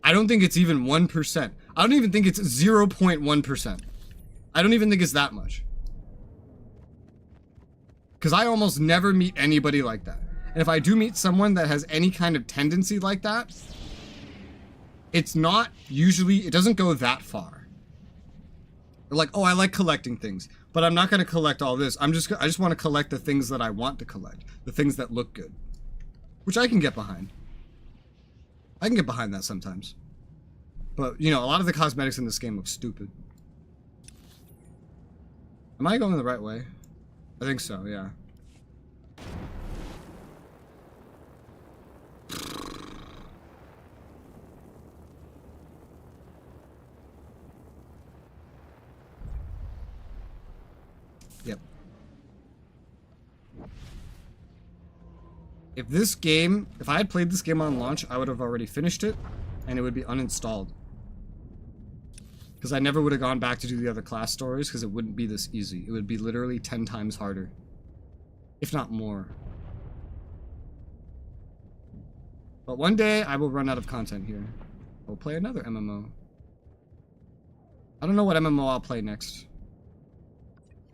I don't think it's even 1%. I don't even think it's 0.1%. I don't even think it's that much. Because I almost never meet anybody like that. And if I do meet someone that has any kind of tendency like that, it's not usually, it doesn't go that far. They're like, oh, I like collecting things, but I'm not going to collect all this. I just want to collect the things that I want to collect. The things that look good. Which I can get behind. I can get behind that sometimes. But, you know, a lot of the cosmetics in this game look stupid. Am I going the right way? I think so, yeah. Yep. If I had played this game on launch, I would have already finished it, and it would be uninstalled. Because I never would have gone back to do the other class stories, because it wouldn't be this easy. It would be literally 10 times harder. If not more. But one day, I will run out of content here. I'll play another MMO. I don't know what MMO I'll play next.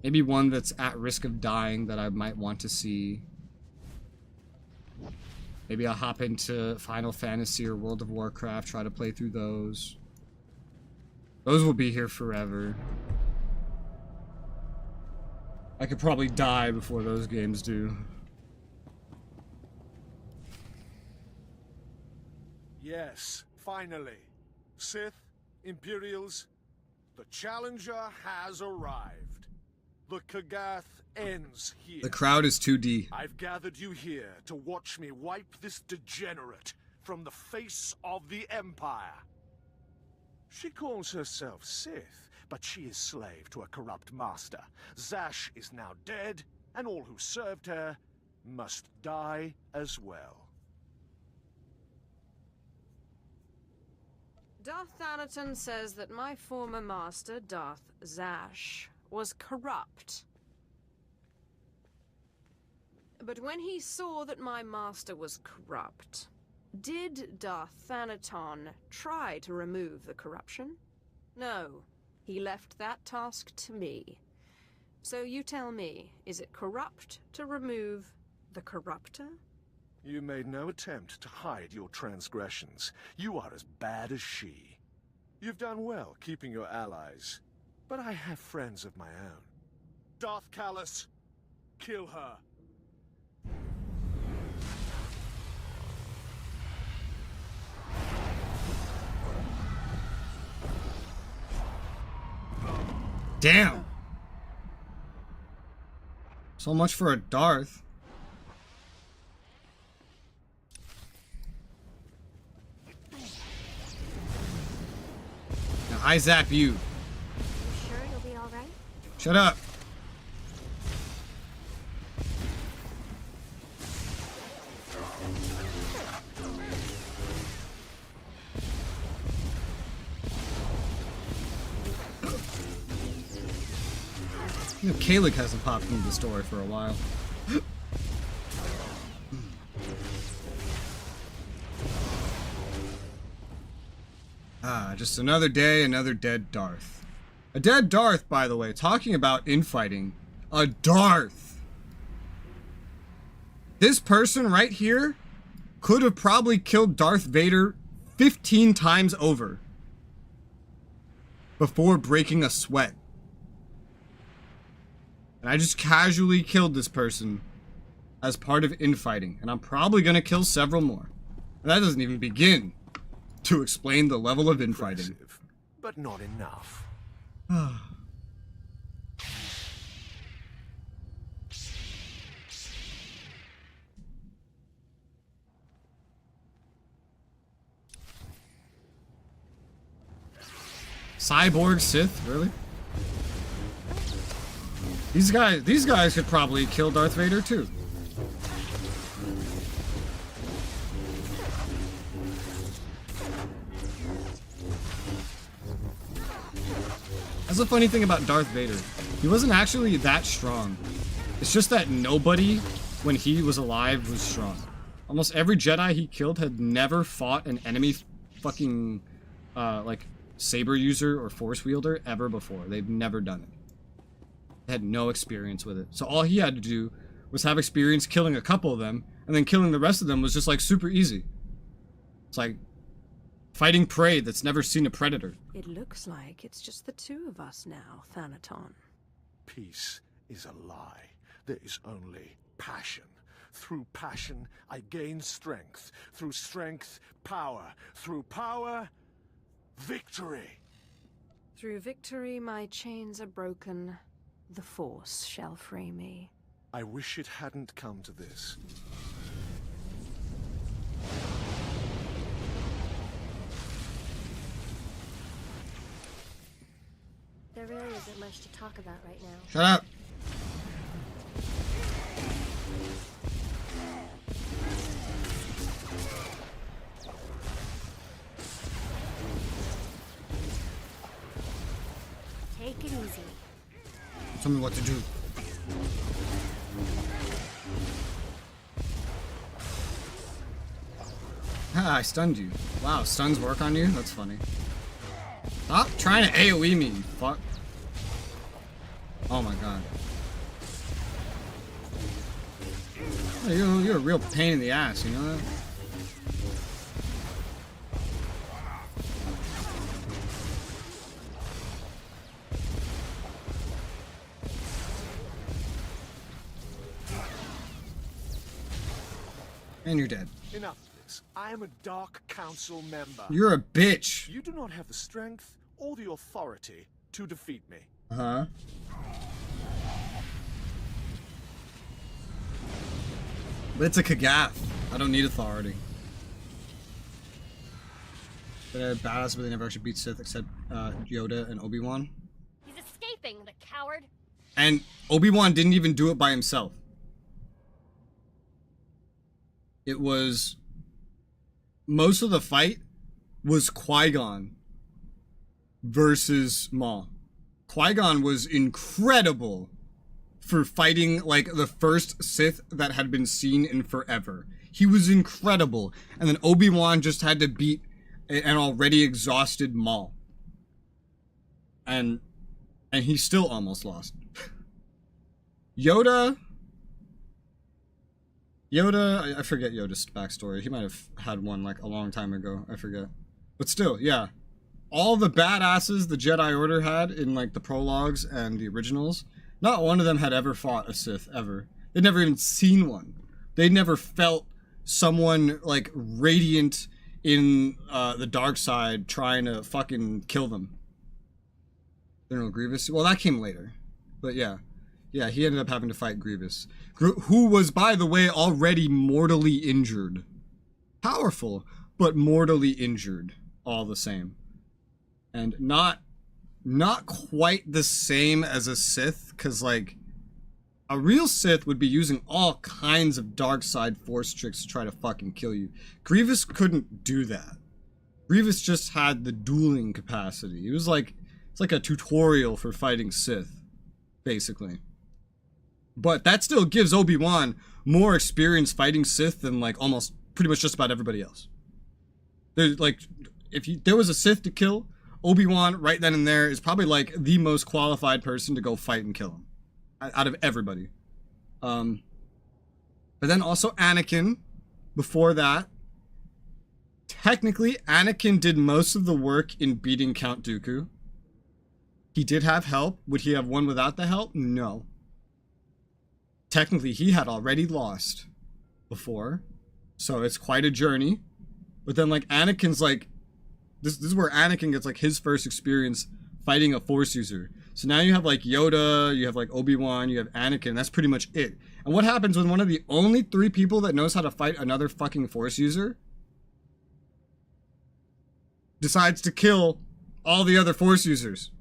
Maybe one that's at risk of dying that I might want to see. Maybe I'll hop into Final Fantasy or World of Warcraft, try to play through those. Those will be here forever. I could probably die before those games do. Yes, finally. Sith, Imperials, the Challenger has arrived. The Kagath ends here. The crowd is 2D. I've gathered you here to watch me wipe this degenerate from the face of the Empire. She calls herself Sith, but she is slave to a corrupt master. Zash is now dead, and all who served her must die as well. Darth Thanaton says that my former master, Darth Zash, was corrupt. But when he saw that my master was corrupt, did Darth Thanaton try to remove the corruption? No, he left that task to me. So you tell me, is it corrupt to remove the corruptor? You made no attempt to hide your transgressions. You are as bad as she. You've done well keeping your allies, but I have friends of my own. Darth Callus, kill her. Damn. So much for a Darth. Now I zap you. You sure you'll be all right? Shut up. You know, Kalik hasn't popped into the story for a while. Just another day, another dead Darth. A dead Darth, by the way, talking about infighting. A Darth. This person right here could have probably killed Darth Vader 15 times over before breaking a sweat. And I just casually killed this person as part of infighting. And I'm probably going to kill several more. And that doesn't even begin to explain the level of infighting. Impressive, but not enough. Cyborg Sith, really? These guys could probably kill Darth Vader too. That's the funny thing about Darth Vader. He wasn't actually that strong. It's just that nobody, when he was alive, was strong. Almost every Jedi he killed had never fought an enemy fucking, like, saber user or force wielder ever before. They've never done it. They had no experience with it. So all he had to do was have experience killing a couple of them, and then killing the rest of them was just, like, super easy. It's like fighting prey that's never seen a predator. It looks like it's just the two of us now, Thanaton. Peace is a lie. There is only passion. Through passion, I gain strength. Through strength, power. Through power, victory. Through victory, my chains are broken. The Force shall free me. I wish it hadn't come to this. There really isn't much to talk about right now. Shut up. Take it easy. Tell me what to do. Ah, I stunned you. Wow, stuns work on you? That's funny. Stop trying to AoE me, you fuck. Oh my god. Oh, you're a real pain in the ass, you know that? And you're dead. Enough of this. I am a Dark Council member. You're a bitch. You do not have the strength or the authority to defeat me. Uh-huh. But it's a Kagath. I don't need authority. They're badass, but they never actually beat Sith except Yoda and Obi-Wan. He's escaping, the coward. And Obi-Wan didn't even do it by himself. It was... Most of the fight was Qui-Gon versus Maul. Qui-Gon was incredible for fighting, like, the first Sith that had been seen in forever. He was incredible. And then Obi-Wan just had to beat an already exhausted Maul. And he still almost lost. Yoda, I forget Yoda's backstory. He might have had one, like, a long time ago. I forget. But still, yeah. All the badasses the Jedi Order had in, like, the prologues and the originals, not one of them had ever fought a Sith, ever. They'd never even seen one. They'd never felt someone, like, radiant in the dark side trying to fucking kill them. General Grievous? Well, that came later. But yeah. Yeah, he ended up having to fight Grievous. Who was, by the way, already mortally injured. Powerful, but mortally injured. All the same. And not quite the same as a Sith, because, like, a real Sith would be using all kinds of dark side force tricks to try to fucking kill you. Grievous couldn't do that. Grievous just had the dueling capacity. It was like, it's like a tutorial for fighting Sith, basically. But that still gives Obi-Wan more experience fighting Sith than, like, almost pretty much just about everybody else. There's, like, there was a Sith to kill, Obi-Wan right then and there is probably like the most qualified person to go fight and kill him out of everybody. But then also Anakin before that. Technically, Anakin did most of the work in beating Count Dooku. He did have help. Would he have won without the help? No. Technically, he had already lost before. So it's quite a journey. But then, like, Anakin's like... This is where Anakin gets, like, his first experience fighting a Force user. So now you have, like, Yoda, you have, like, Obi-Wan, you have Anakin. That's pretty much it. And what happens when one of the only 3 people that knows how to fight another fucking Force user decides to kill all the other Force users?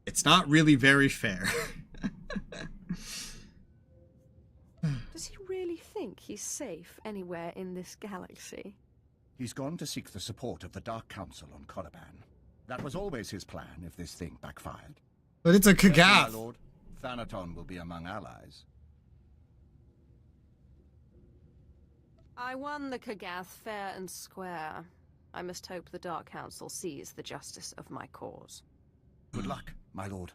It's not really very fair. Does he really think he's safe anywhere in this galaxy? He's gone to seek the support of the Dark Council on Korriban. That was always his plan if this thing backfired. But it's a Yes, Kagath. my lord. Thanaton will be among allies. I won the Kagath fair and square. I must hope the Dark Council sees the justice of my cause. Good luck, my lord.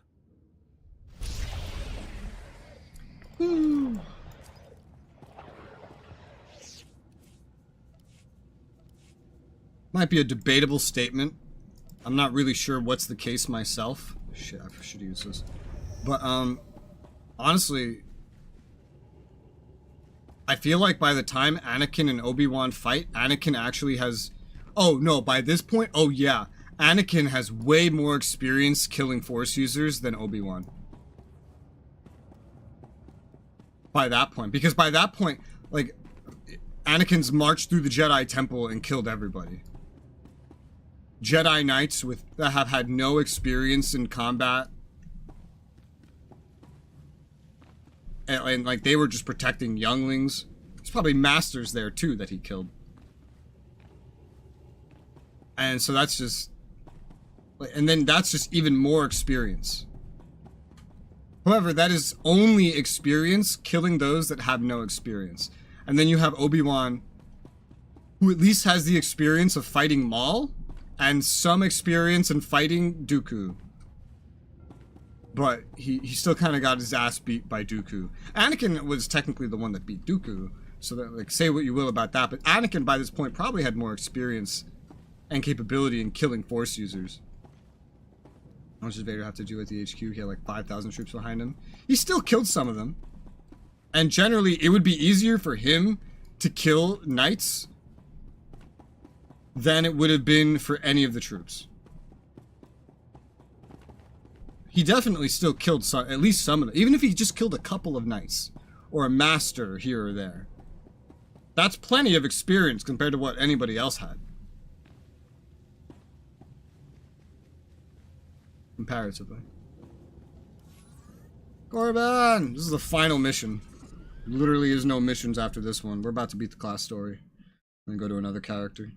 Might be a debatable statement. I'm not really sure what's the case myself. Shit, I should use this. But, honestly, I feel like by the time Anakin and Obi-Wan fight, Anakin actually has... Oh, no, by this point, oh yeah. Anakin has way more experience killing Force users than Obi-Wan. By that point. Because by that point, like, Anakin's marched through the Jedi Temple and killed everybody. Jedi Knights that have had no experience in combat. And like, they were just protecting younglings. There's probably masters there, too, that he killed. And so that's just... And then that's just even more experience. However, that is only experience killing those that have no experience. And then you have Obi-Wan, who at least has the experience of fighting Maul, and some experience in fighting Dooku. But he still kind of got his ass beat by Dooku. Anakin was technically the one that beat Dooku, so that, like, say what you will about that, but Anakin by this point probably had more experience and capability in killing Force users. How much does Vader have to do at the HQ? He had like 5,000 troops behind him. He still killed some of them. And generally, it would be easier for him to kill Knights than it would have been for any of the troops. He definitely still killed some, at least some of them. Even if he just killed a couple of Knights. Or a Master here or there. That's plenty of experience compared to what anybody else had. Comparatively. Korriban! This is the final mission. Literally is no missions after this one. We're about to beat the class story. And go to another character.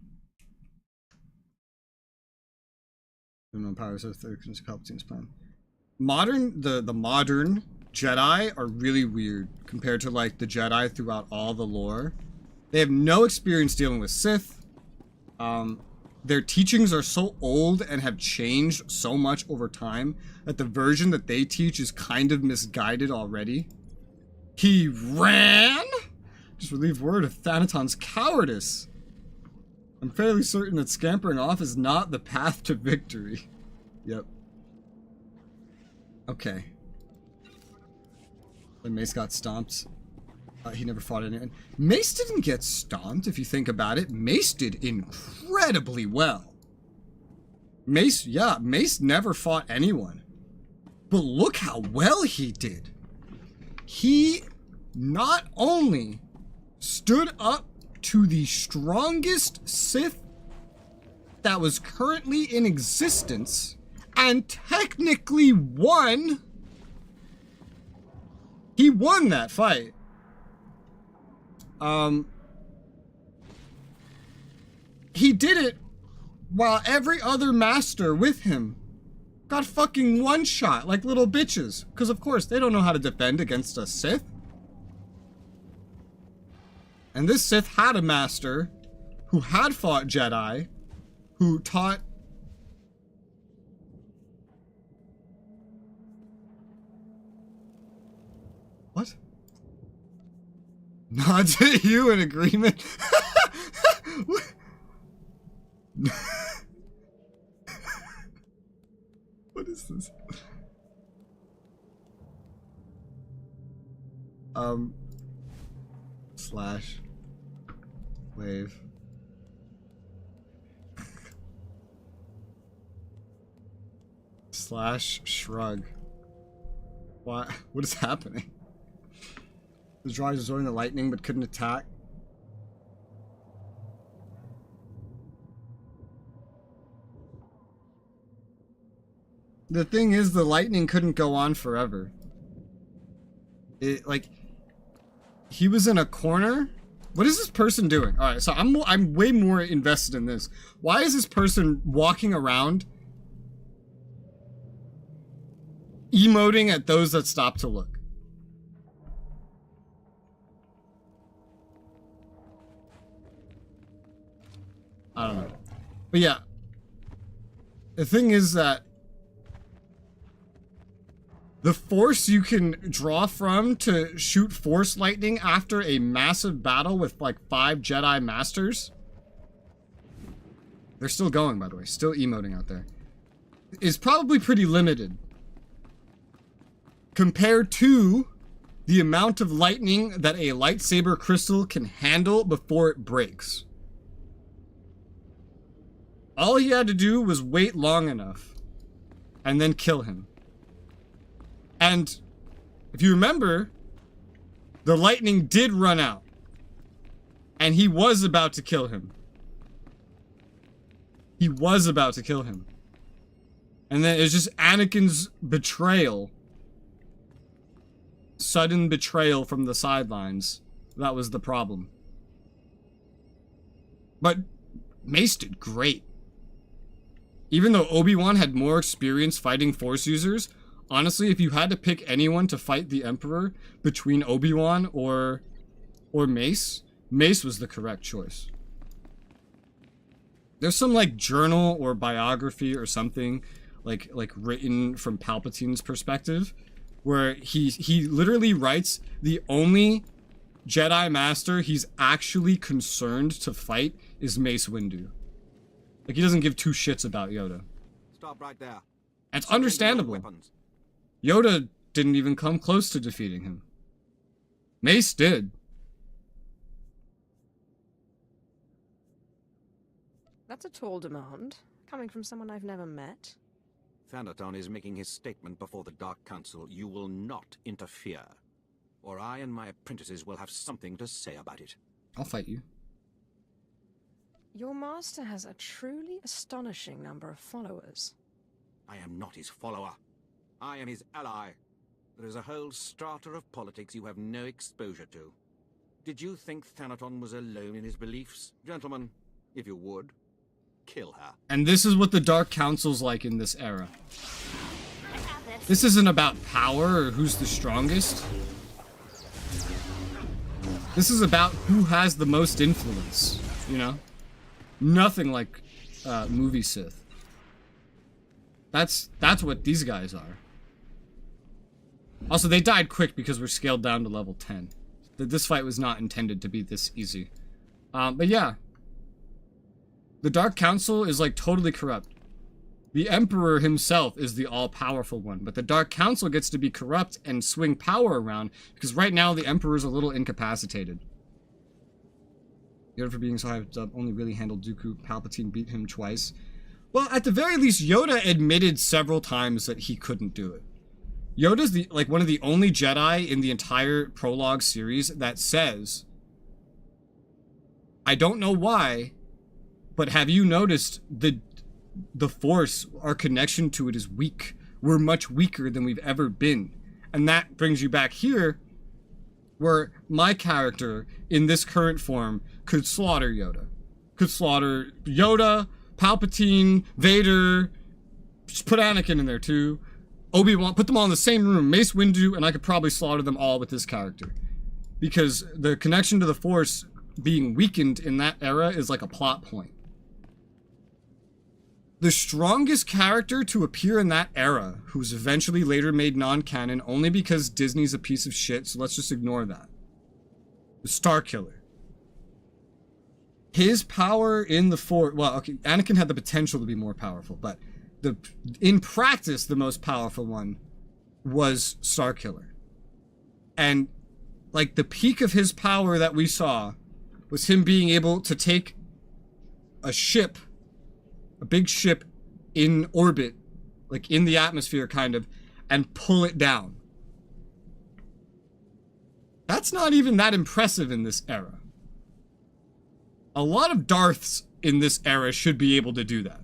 No powers of Palpatine's plan. The modern Jedi are really weird compared to like the Jedi throughout all the lore. They have no experience dealing with Sith. Their teachings are so old and have changed so much over time that the version that they teach is kind of misguided already. He ran? Just relieved word of Thanaton's cowardice. I'm fairly certain that scampering off is not the path to victory. Yep. Okay. When Mace got stomped. He never fought anyone. Mace didn't get stomped, if you think about it. Mace did incredibly well. Mace never fought anyone. But look how well he did. He not only stood up to the strongest Sith that was currently in existence and technically won. He won that fight. He did it while every other master with him got fucking one shot like little bitches. Because of course they don't know how to defend against a Sith. And this Sith had a master who had fought Jedi, who taught... What? Nods at you in agreement? What is this? Slash wave. Slash shrug. What is happening? The droids absorbing the lightning but couldn't attack. The thing is, the lightning couldn't go on forever. He was in a corner. What is this person doing? All right, so I'm way more invested in this. Why is this person walking around emoting at those that stop to look? I don't know. But yeah, the thing is that the force you can draw from to shoot force lightning after a massive battle with like 5 Jedi Masters, they're still going, by the way, still emoting out there, is probably pretty limited compared to the amount of lightning that a lightsaber crystal can handle before it breaks. All he had to do was wait long enough and then kill him. And if you remember, the lightning did run out. And he was about to kill him. He was about to kill him. And then it's just Anakin's betrayal. Sudden betrayal from the sidelines. That was the problem. But Mace did great. Even though Obi-Wan had more experience fighting Force users, honestly, if you had to pick anyone to fight the Emperor between Obi-Wan or Mace, Mace was the correct choice. There's some like journal or biography or something like written from Palpatine's perspective where he literally writes the only Jedi Master he's actually concerned to fight is Mace Windu. Like, he doesn't give 2 shits about Yoda. Stop right there. And it's understandable. Yoda didn't even come close to defeating him. Mace did. That's a tall demand, coming from someone I've never met. Thanaton is making his statement before the Dark Council. You will not interfere, or I and my apprentices will have something to say about it. I'll fight you. Your master has a truly astonishing number of followers. I am not his follower. I am his ally. There is a whole strata of politics you have no exposure to. Did you think Thanaton was alone in his beliefs? Gentlemen, if you would, kill her. And this is what the Dark Council's like in this era. This isn't about power or who's the strongest. This is about who has the most influence, you know? Nothing like movie Sith. That's what these guys are. Also, they died quick because we're scaled down to level 10. This fight was not intended to be this easy. But yeah. The Dark Council is like totally corrupt. The Emperor himself is the all-powerful one, but the Dark Council gets to be corrupt and swing power around because right now the Emperor's a little incapacitated. Yoda for being so hyped up only really handled Dooku. Palpatine beat him twice. Well, at the very least, Yoda admitted several times that he couldn't do it. Yoda's one of the only Jedi in the entire prologue series that says, I don't know why, but have you noticed the Force, our connection to it is weak. We're much weaker than we've ever been. And that brings you back here, where my character, in this current form, could slaughter Yoda. Could slaughter Yoda, Palpatine, Vader, just put Anakin in there too, Obi-Wan, put them all in the same room, Mace Windu, and I could probably slaughter them all with this character. Because the connection to the Force being weakened in that era is like a plot point. The strongest character to appear in that era, who's eventually later made non-canon only because Disney's a piece of shit, so let's just ignore that. The Starkiller. His power in the Force, well, okay, Anakin had the potential to be more powerful, but in practice, the most powerful one was Starkiller. And, like, the peak of his power that we saw was him being able to take a ship, a big ship in orbit, like in the atmosphere kind of, and pull it down. That's not even that impressive in this era. A lot of Darths in this era should be able to do that.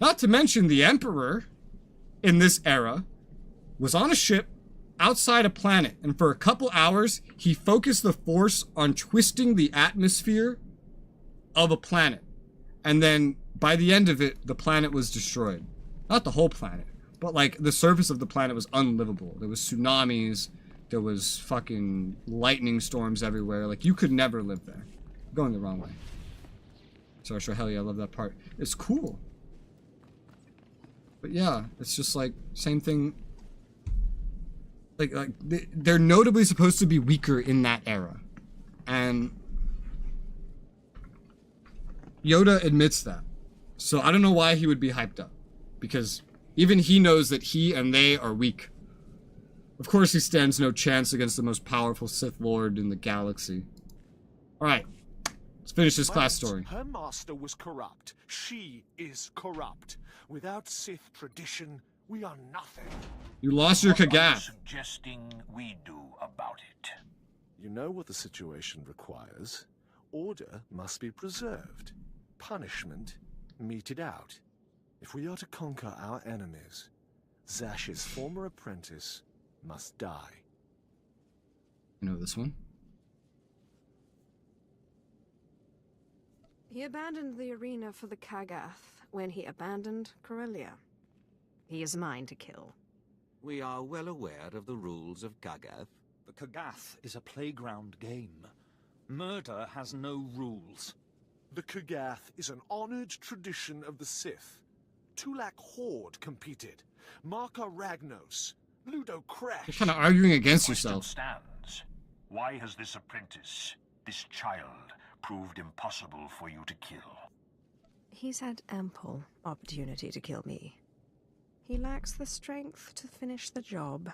Not to mention the Emperor in this era was on a ship outside a planet, and for a couple hours he focused the Force on twisting the atmosphere of a planet. And then by the end of it, the planet was destroyed. Not the whole planet, but like the surface of the planet was unlivable. There was tsunamis, there was fucking lightning storms everywhere. Like, you could never live there. I'm going the wrong way. Sorry, sure, hell yeah, I love that part. It's cool. But yeah, it's just like, same thing. Like they're notably supposed to be weaker in that era. And Yoda admits that. So I don't know why he would be hyped up. Because even he knows that he and they are weak. Of course he stands no chance against the most powerful Sith Lord in the galaxy. Alright. Let's finish this class story. Her master was corrupt. She is corrupt. Without Sith tradition, we are nothing. You lost your What are you Kagath. suggesting we do about it? You know what the situation requires. Order must be preserved. Punishment meted out. If we are to conquer our enemies, Zash's former apprentice must die. You know this one? He abandoned the arena for the Kagath when he abandoned Corellia. He is mine to kill. We are well aware of the rules of Kagath. The Kagath is a playground game. Murder has no rules. The Kagath is an honored tradition of the Sith. Tulak Horde competed. Marka Ragnos. Ludo Crash. You're kind of arguing against Question yourself. stands. Why has this apprentice, this child, proved impossible for you to kill? He's had ample opportunity to kill me. He lacks the strength to finish the job.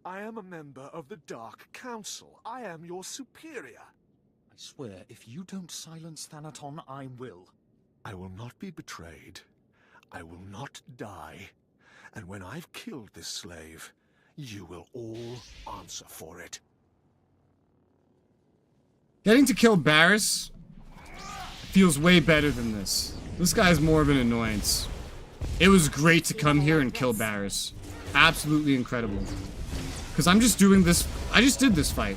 I am a member of the Dark Council. I am your superior. I swear, if you don't silence Thanaton, I will. I will not be betrayed. I will not die. And when I've killed this slave, you will all answer for it. Getting to kill Barriss feels way better than this. This guy's more of an annoyance. It was great to come here and kill Barriss. Absolutely incredible. Because I'm just doing this... I just did this fight.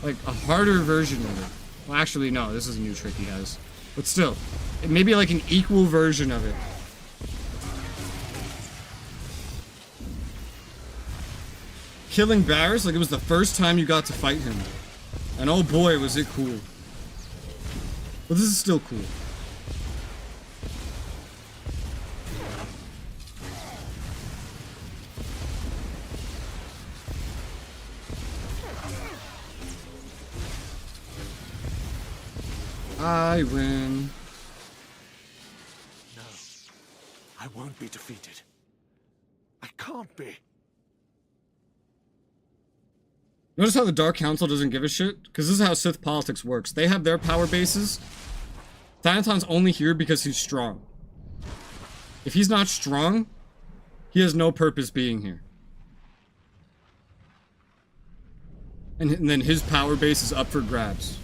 Like, a harder version of it. Well, actually, no. This is a new trick he has. But still. It may be like an equal version of it. Killing Barriss, like it was the first time you got to fight him. And oh boy, was it cool. But this is still cool. I win. No. I won't be defeated. I can't be. Notice how the Dark Council doesn't give a shit? Because this is how Sith politics works. They have their power bases. Thanaton's only here because he's strong. If he's not strong, he has no purpose being here. And then his power base is up for grabs.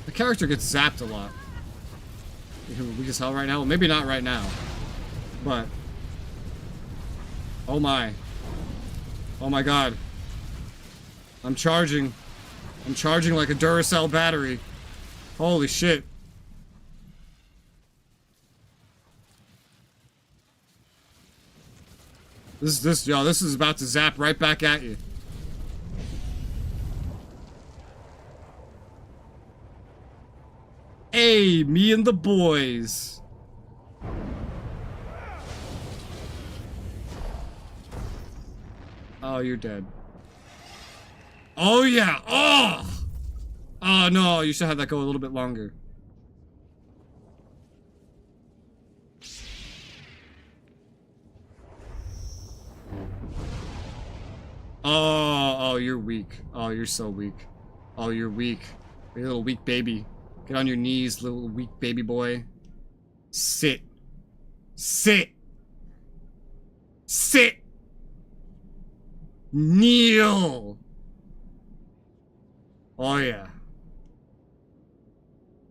The character gets zapped a lot. We can tell right now. Well, maybe not right now. But... oh my. Oh my god. I'm charging. I'm charging like a Duracell battery. Holy shit. This is about to zap right back at you. Hey, me and the boys. Oh, you're dead. Oh, yeah. Oh! Oh, no. You should have that go a little bit longer. Oh, you're weak. Oh, you're so weak. Oh, you're weak. You're a little weak baby. Get on your knees, little weak baby boy. Sit. Sit. Sit. Kneel. Oh, yeah.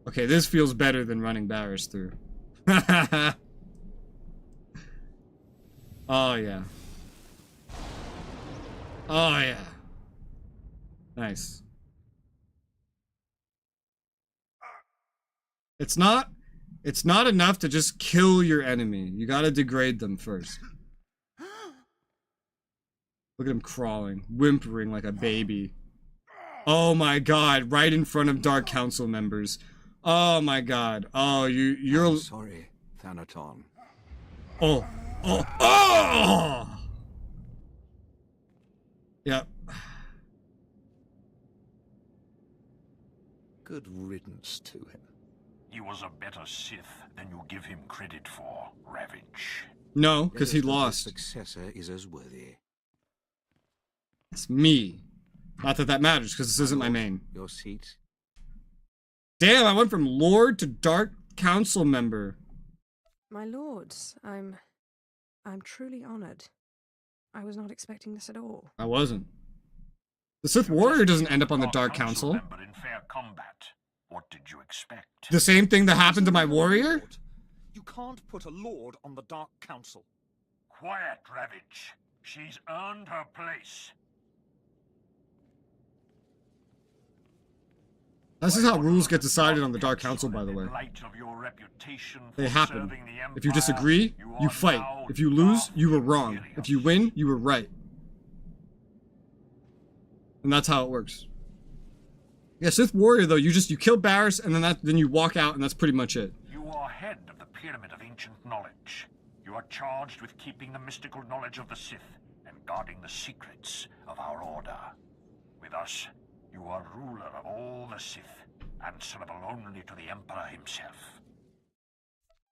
Okay, this feels better than running Barris through. Oh, yeah. Oh, yeah. Nice. It's not enough to just kill your enemy. You gotta degrade them first. Look at him crawling, whimpering like a baby. Oh my god, right in front of Dark Council members. Oh my god. Oh, you're... I'm sorry, Thanaton. Oh. Oh. Oh! Yep. Good riddance to him. He was a better Sith than you give him credit for, Ravage. No, because he Let us hope his lost. Successor is as worthy. It's me. Not that that matters, because this isn't my main. Your seat. Damn, I went from Lord to Dark Council member. My lords, I'm truly honored. I was not expecting this at all. I wasn't. The Sith Warrior doesn't end up on the Dark Council. Member in fair combat. What did you expect? The same thing that happened to my warrior? You can't put a lord on the Dark Council. Quiet, Ravage. She's earned her place. This is how rules get decided on the Dark Council, by the way. In light of your reputation for They happen. serving the Empire, If you disagree, you fight. If you lose, you were wrong. If you win, you were right. And that's how it works. Yeah, Sith Warrior though, you kill Barris and then you walk out and that's pretty much it. You are head of the Pyramid of Ancient Knowledge. You are charged with keeping the mystical knowledge of the Sith and guarding the secrets of our order. With us, you are ruler of all the Sith, answerable only to the Emperor himself.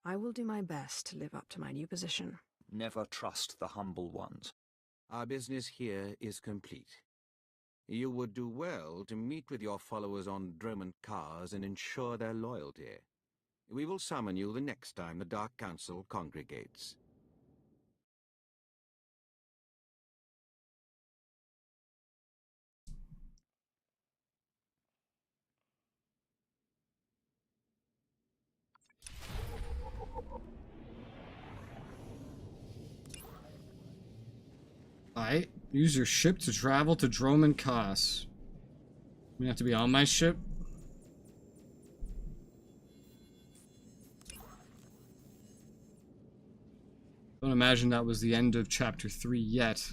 I will do my best to live up to my new position. Never trust the humble ones. Our business here is complete. You would do well to meet with your followers on Dromant cars and ensure their loyalty. We will summon you the next time the Dark Council congregates. Alright, use your ship to travel to Dromant Kos. You have to be on my ship? Don't imagine that was the end of chapter 3 yet.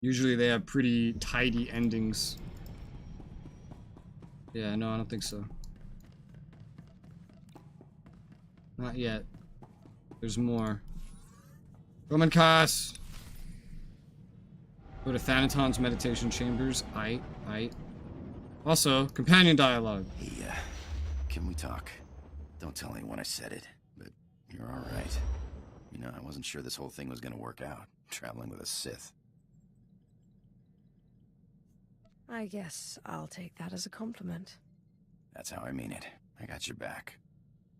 Usually they have pretty tidy endings. Yeah, no, I don't think so. Not yet. There's more. Dromant Kos! Go to Thanaton's meditation chambers. Aight. Also, companion dialogue. Hey, can we talk? Don't tell anyone I said it, but you're alright. You know, I wasn't sure this whole thing was gonna work out, traveling with a Sith. I guess I'll take that as a compliment. That's how I mean it. I got your back.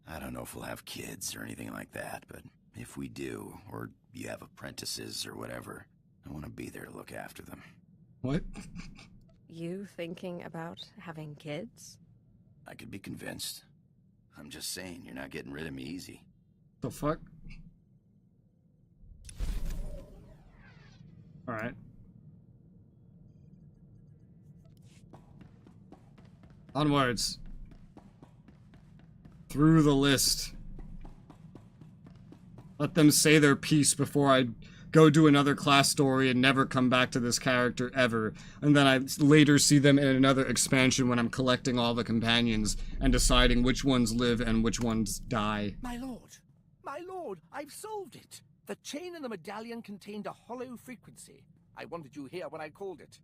I don't know if we'll have kids or anything like that, but if we do, or you have apprentices or whatever, I want to be there to look after them. What? You thinking about having kids? I could be convinced. I'm just saying, you're not getting rid of me easy. The fuck? Alright. Onwards. Through the list. Let them say their piece before I go do another class story and never come back to this character ever. And then I later see them in another expansion when I'm collecting all the companions and deciding which ones live and which ones die. My lord, I've solved it. The chain in the medallion contained a hollow frequency. I wanted you here when I called it.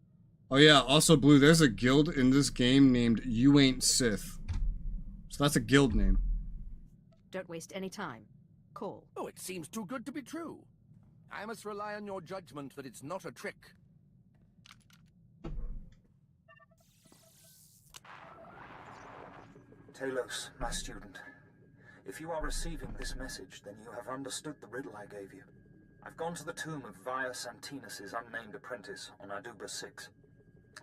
Oh yeah, also Blue, there's a guild in this game named You Ain't Sith. So that's a guild name. Don't waste any time. Call. Oh, it seems too good to be true. I must rely on your judgment that it's not a trick. Talos, my student. If you are receiving this message, then you have understood the riddle I gave you. I've gone to the tomb of Via Santinus' unnamed apprentice on Aduba 6.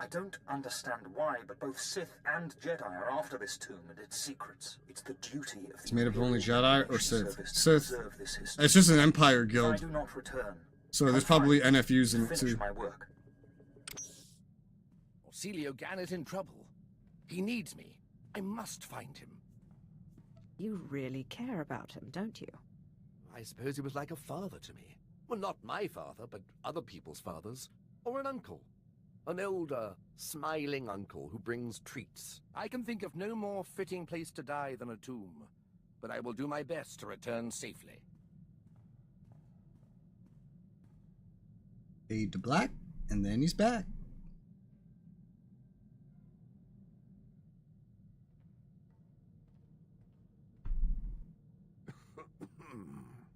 I don't understand why, but both Sith and Jedi are after this tomb and its secrets. It's the duty of the It's made up of only Jedi or Sith? Sith. This history. It's just an Empire If I guild. do not return, So there's probably NFUs in it finish too. my work. Orsilio Gan is in trouble. He needs me. I must find him. You really care about him, don't you? I suppose he was like a father to me. Well, not my father, but other people's fathers. Or an uncle. An older, smiling uncle who brings treats. I can think of no more fitting place to die than a tomb. But I will do my best to return safely. Fade to black, and then he's back.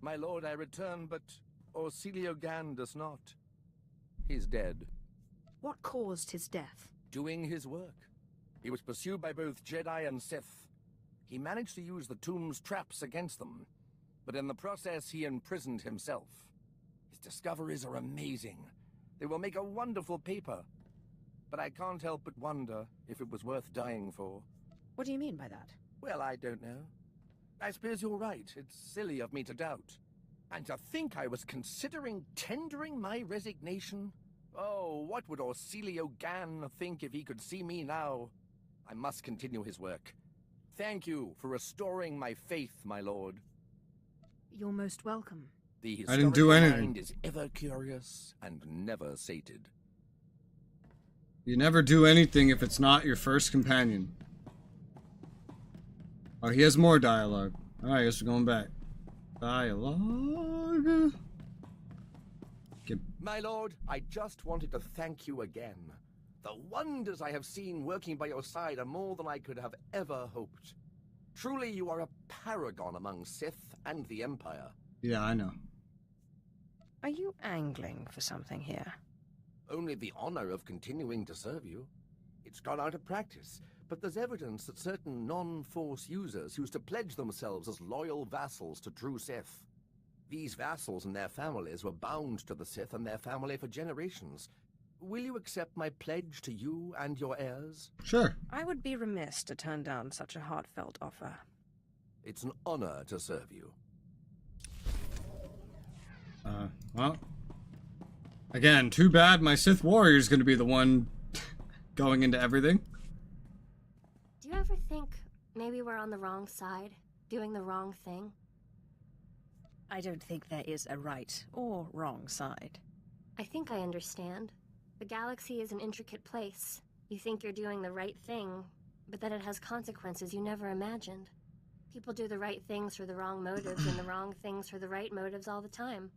My lord, I return, but Orsilio Gan does not. He's dead. What caused his death? Doing his work. He was pursued by both Jedi and Sith. He managed to use the tomb's traps against them, but in the process he imprisoned himself. His discoveries are amazing. They will make a wonderful paper. But I can't help but wonder if it was worth dying for. What do you mean by that? Well, I don't know. I suppose you're right. It's silly of me to doubt. And to think I was considering tendering my resignation? Oh, what would Orsilio Gan think if he could see me now? I must continue his work. Thank you for restoring my faith, my lord. You're most welcome. The I didn't do anything. historical mind is ever curious and never sated. You never do anything if it's not your first companion. Oh, he has more dialogue. Alright, I guess we're going back. Dialogue. My lord, I just wanted to thank you again. The wonders I have seen working by your side are more than I could have ever hoped. Truly, you are a paragon among Sith and the Empire. Yeah, I know. Are you angling for something here? Only the honor of continuing to serve you. It's gone out of practice, but there's evidence that certain non-Force users used to pledge themselves as loyal vassals to true Sith. These vassals and their families were bound to the Sith and their family for generations. Will you accept my pledge to you and your heirs? Sure. I would be remiss to turn down such a heartfelt offer. It's an honor to serve you. Well. Again, too bad my Sith warrior's gonna be the one going into everything. Do you ever think maybe we're on the wrong side, doing the wrong thing? I don't think there is a right or wrong side. I think I understand. The galaxy is an intricate place. You think you're doing the right thing, but then it has consequences you never imagined. People do the right things for the wrong motives and the wrong things for the right motives all the time.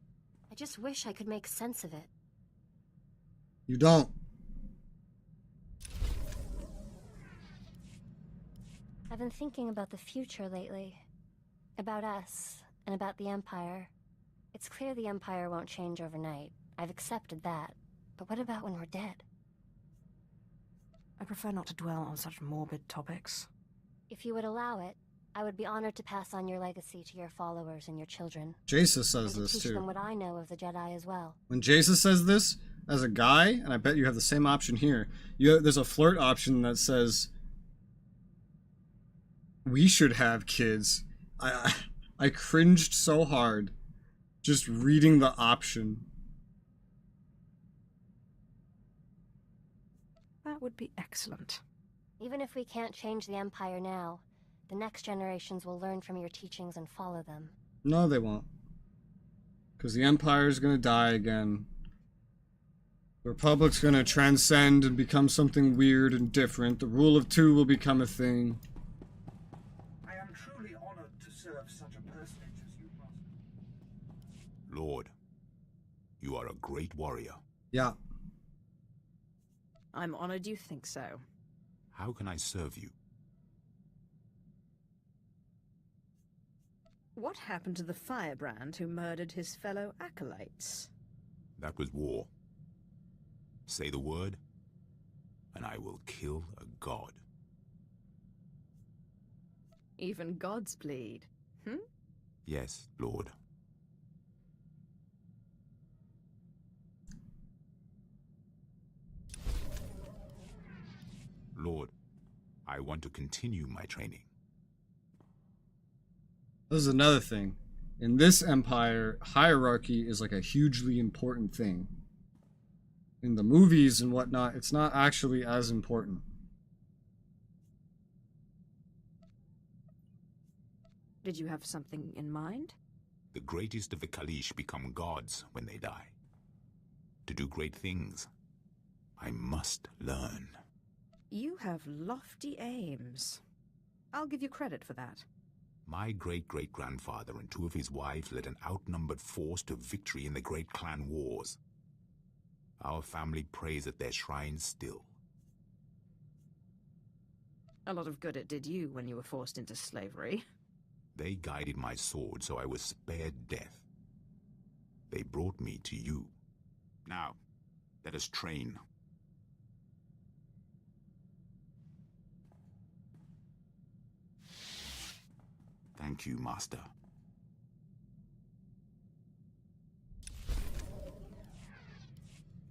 I just wish I could make sense of it. You don't. I've been thinking about the future lately. About us, and about the Empire. It's clear the Empire won't change overnight. I've accepted that. But what about when we're dead? I prefer not to dwell on such morbid topics. If you would allow it, I would be honored to pass on your legacy to your followers and your children. Jason says and this teach too. them what I know of the Jedi as well. When Jason says this, as a guy, and I bet you have the same option here, there's a flirt option that says, we should have kids. I cringed so hard just reading the option. That would be excellent. Even if we can't change the Empire now, the next generations will learn from your teachings and follow them. No, they won't. Because the Empire's gonna die again. The Republic's gonna transcend and become something weird and different. The rule of two will become a thing. I am truly honored to serve such a personage as you, Master. Lord, you are a great warrior. Yeah. I'm honored you think so. How can I serve you? What happened to the firebrand who murdered his fellow acolytes? That was war. Say the word, and I will kill a god. Even gods bleed. Yes, Lord. Lord, I want to continue my training. This is another thing. In this empire, hierarchy is like a hugely important thing. In the movies and whatnot, it's not actually as important. Did you have something in mind? The greatest of the Kalish become gods when they die. To do great things, I must learn. You have lofty aims. I'll give you credit for that. My great-great-grandfather and two of his wives led an outnumbered force to victory in the great clan wars. Our family prays at their shrines still. A lot of good it did you when you were forced into slavery. They guided my sword so I was spared death. They brought me to you. Now, let us train. Thank you, Master.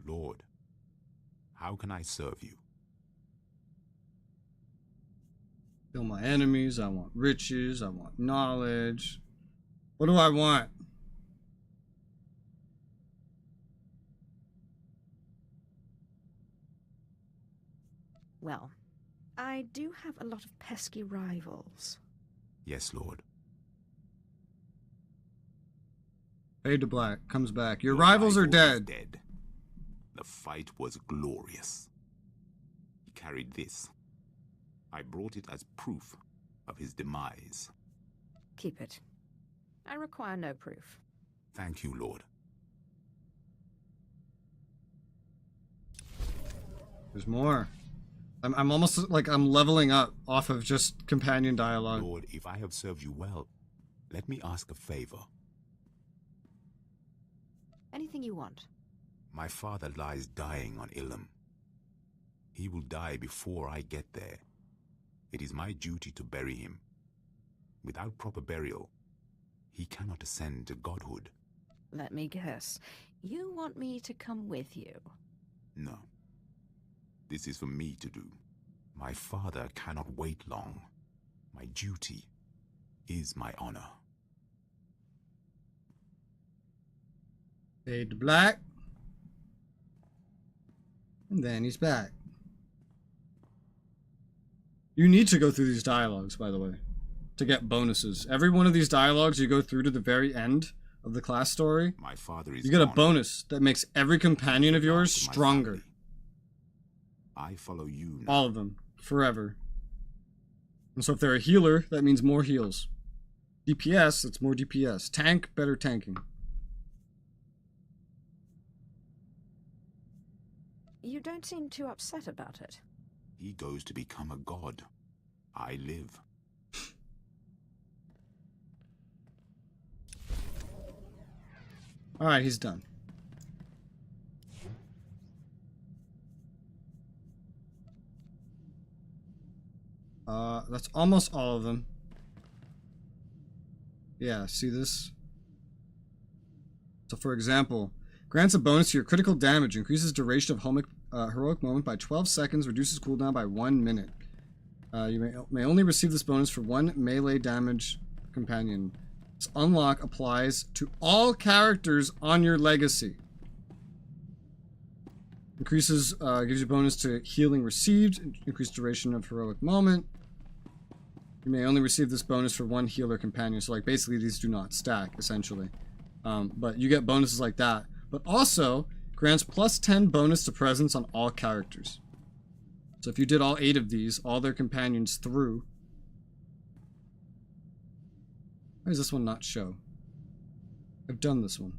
Lord, how can I serve you? Kill my enemies, I want riches, I want knowledge. What do I want? Well, I do have a lot of pesky rivals. Yes, Lord. Fade to black, comes back. Your Your rivals are rival is dead. dead. The fight was glorious. He carried this. I brought it as proof of his demise. Keep it. I require no proof. Thank you, Lord. There's more. I'm almost like I'm leveling up off of just companion dialogue. Lord, if I have served you well, let me ask a favor. Anything you want. My father lies dying on Ilum. He will die before I get there. It is my duty to bury him. Without proper burial, he cannot ascend to godhood. Let me guess. You want me to come with you? No. This is for me to do. My father cannot wait long. My duty is my honor. Fade to black. And then he's back. You need to go through these dialogues, by the way, to get bonuses. Every one of these dialogues you go through to the very end of the class story, My father is you get a gone. bonus that makes every companion of yours stronger. I follow you now. All of them. Forever. And so if they're a healer, that means more heals. DPS, that's more DPS. Tank, better tanking. You don't seem too upset about it. He goes to become a god. I live. Alright, he's done. That's almost all of them. Yeah, see this? So for example, grants a bonus to your critical damage, increases duration of heroic moment by 12 seconds, reduces cooldown by 1 minute. You may only receive this bonus for one melee damage companion. This unlock applies to all characters on your legacy. Increases, gives you bonus to healing received, increased duration of heroic moment. You may only receive this bonus for one healer companion, so like basically these do not stack, essentially. But you get bonuses like that. But also, grants plus 10 bonus to presence on all characters. So if you did all 8 of these, all their companions through. Why does this one not show? I've done this one.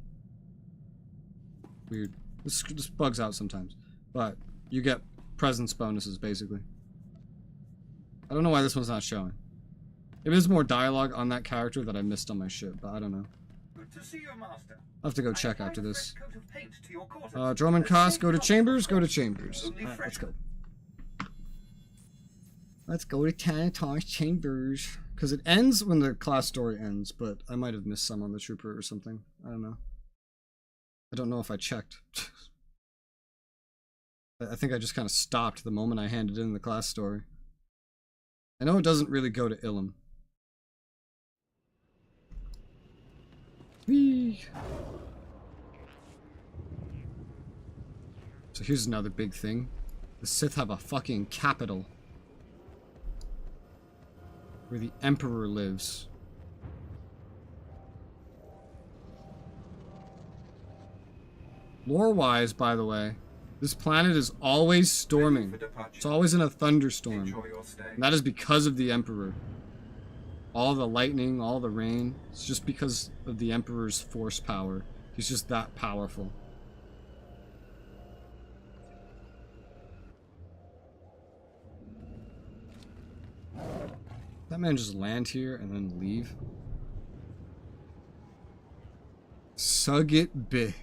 Weird. This bugs out sometimes. But you get presence bonuses, basically. I don't know why this one's not showing. Maybe there's more dialogue on that character that I missed on my ship, but I don't know. Good to see you, Master. I'll have to go check after this. Coat of paint to your quarters. Drummond Cost, go to Chambers, go to Chambers. Alright, let's go. Let's go to Thanaton's Chambers. Because it ends when the class story ends, but I might have missed some on the trooper or something. I don't know. I don't know if I checked. I think I just kind of stopped the moment I handed in the class story. I know it doesn't really go to Ilum. Whee! So here's another big thing. The Sith have a fucking capital. Where the Emperor lives. Lore-wise, by the way, this planet is always storming. It's always in a thunderstorm. And that is because of the Emperor. All the lightning, all the rain, it's just because of the Emperor's force power. He's just that powerful. That man just land here and then leave? Sug it be.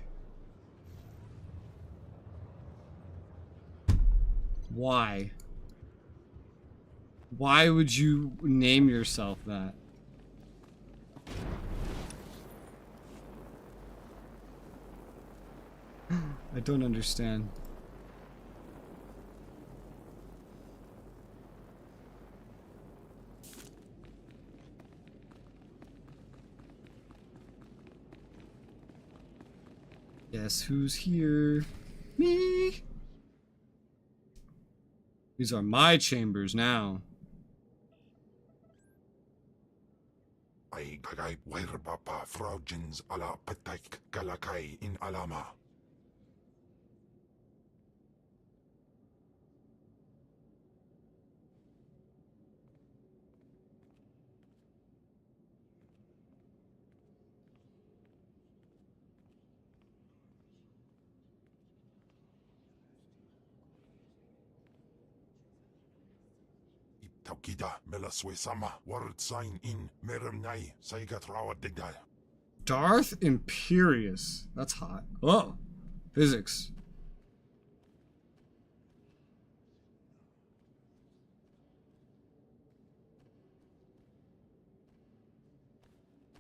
Why? Why would you name yourself that? I don't understand. Guess who's here? Me! These are my chambers now. Ay kagay werbapa fraujins ala pataik galakay in alama. Taukida melaswe sama word sign in meremnai saigat rawa digdal. Darth Imperious. That's hot. Oh, physics.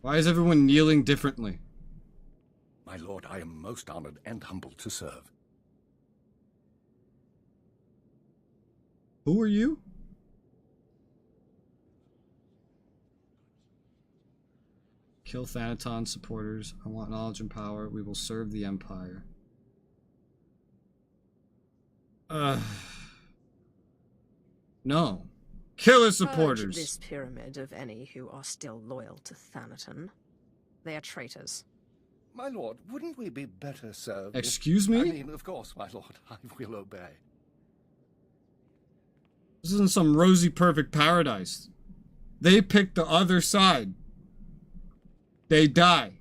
Why is everyone kneeling differently? My lord, I am most honored and humbled to serve. Who are you? Kill Thanaton supporters. I want knowledge and power. We will serve the Empire. No. Kill his supporters. Purge this pyramid of any who are still loyal to Thanaton. They are traitors. My lord, wouldn't we be better served? Excuse me? I mean, of course, my lord. I will obey. This isn't some rosy perfect paradise. They picked the other side. They die.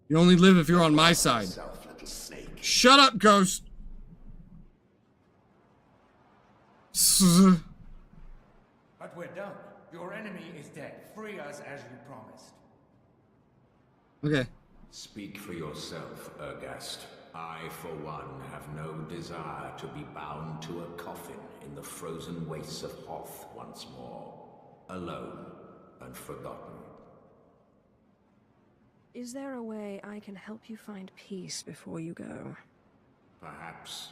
You only live if you're on my side. Shut up, Ghost! But we're done. Your enemy is dead. Free us as you promised. Okay. Speak for yourself, Ergast. I, for one, have no desire to be bound to a coffin in the frozen wastes of Hoth once more. Alone and forgotten. Is there a way I can help you find peace before you go? Perhaps.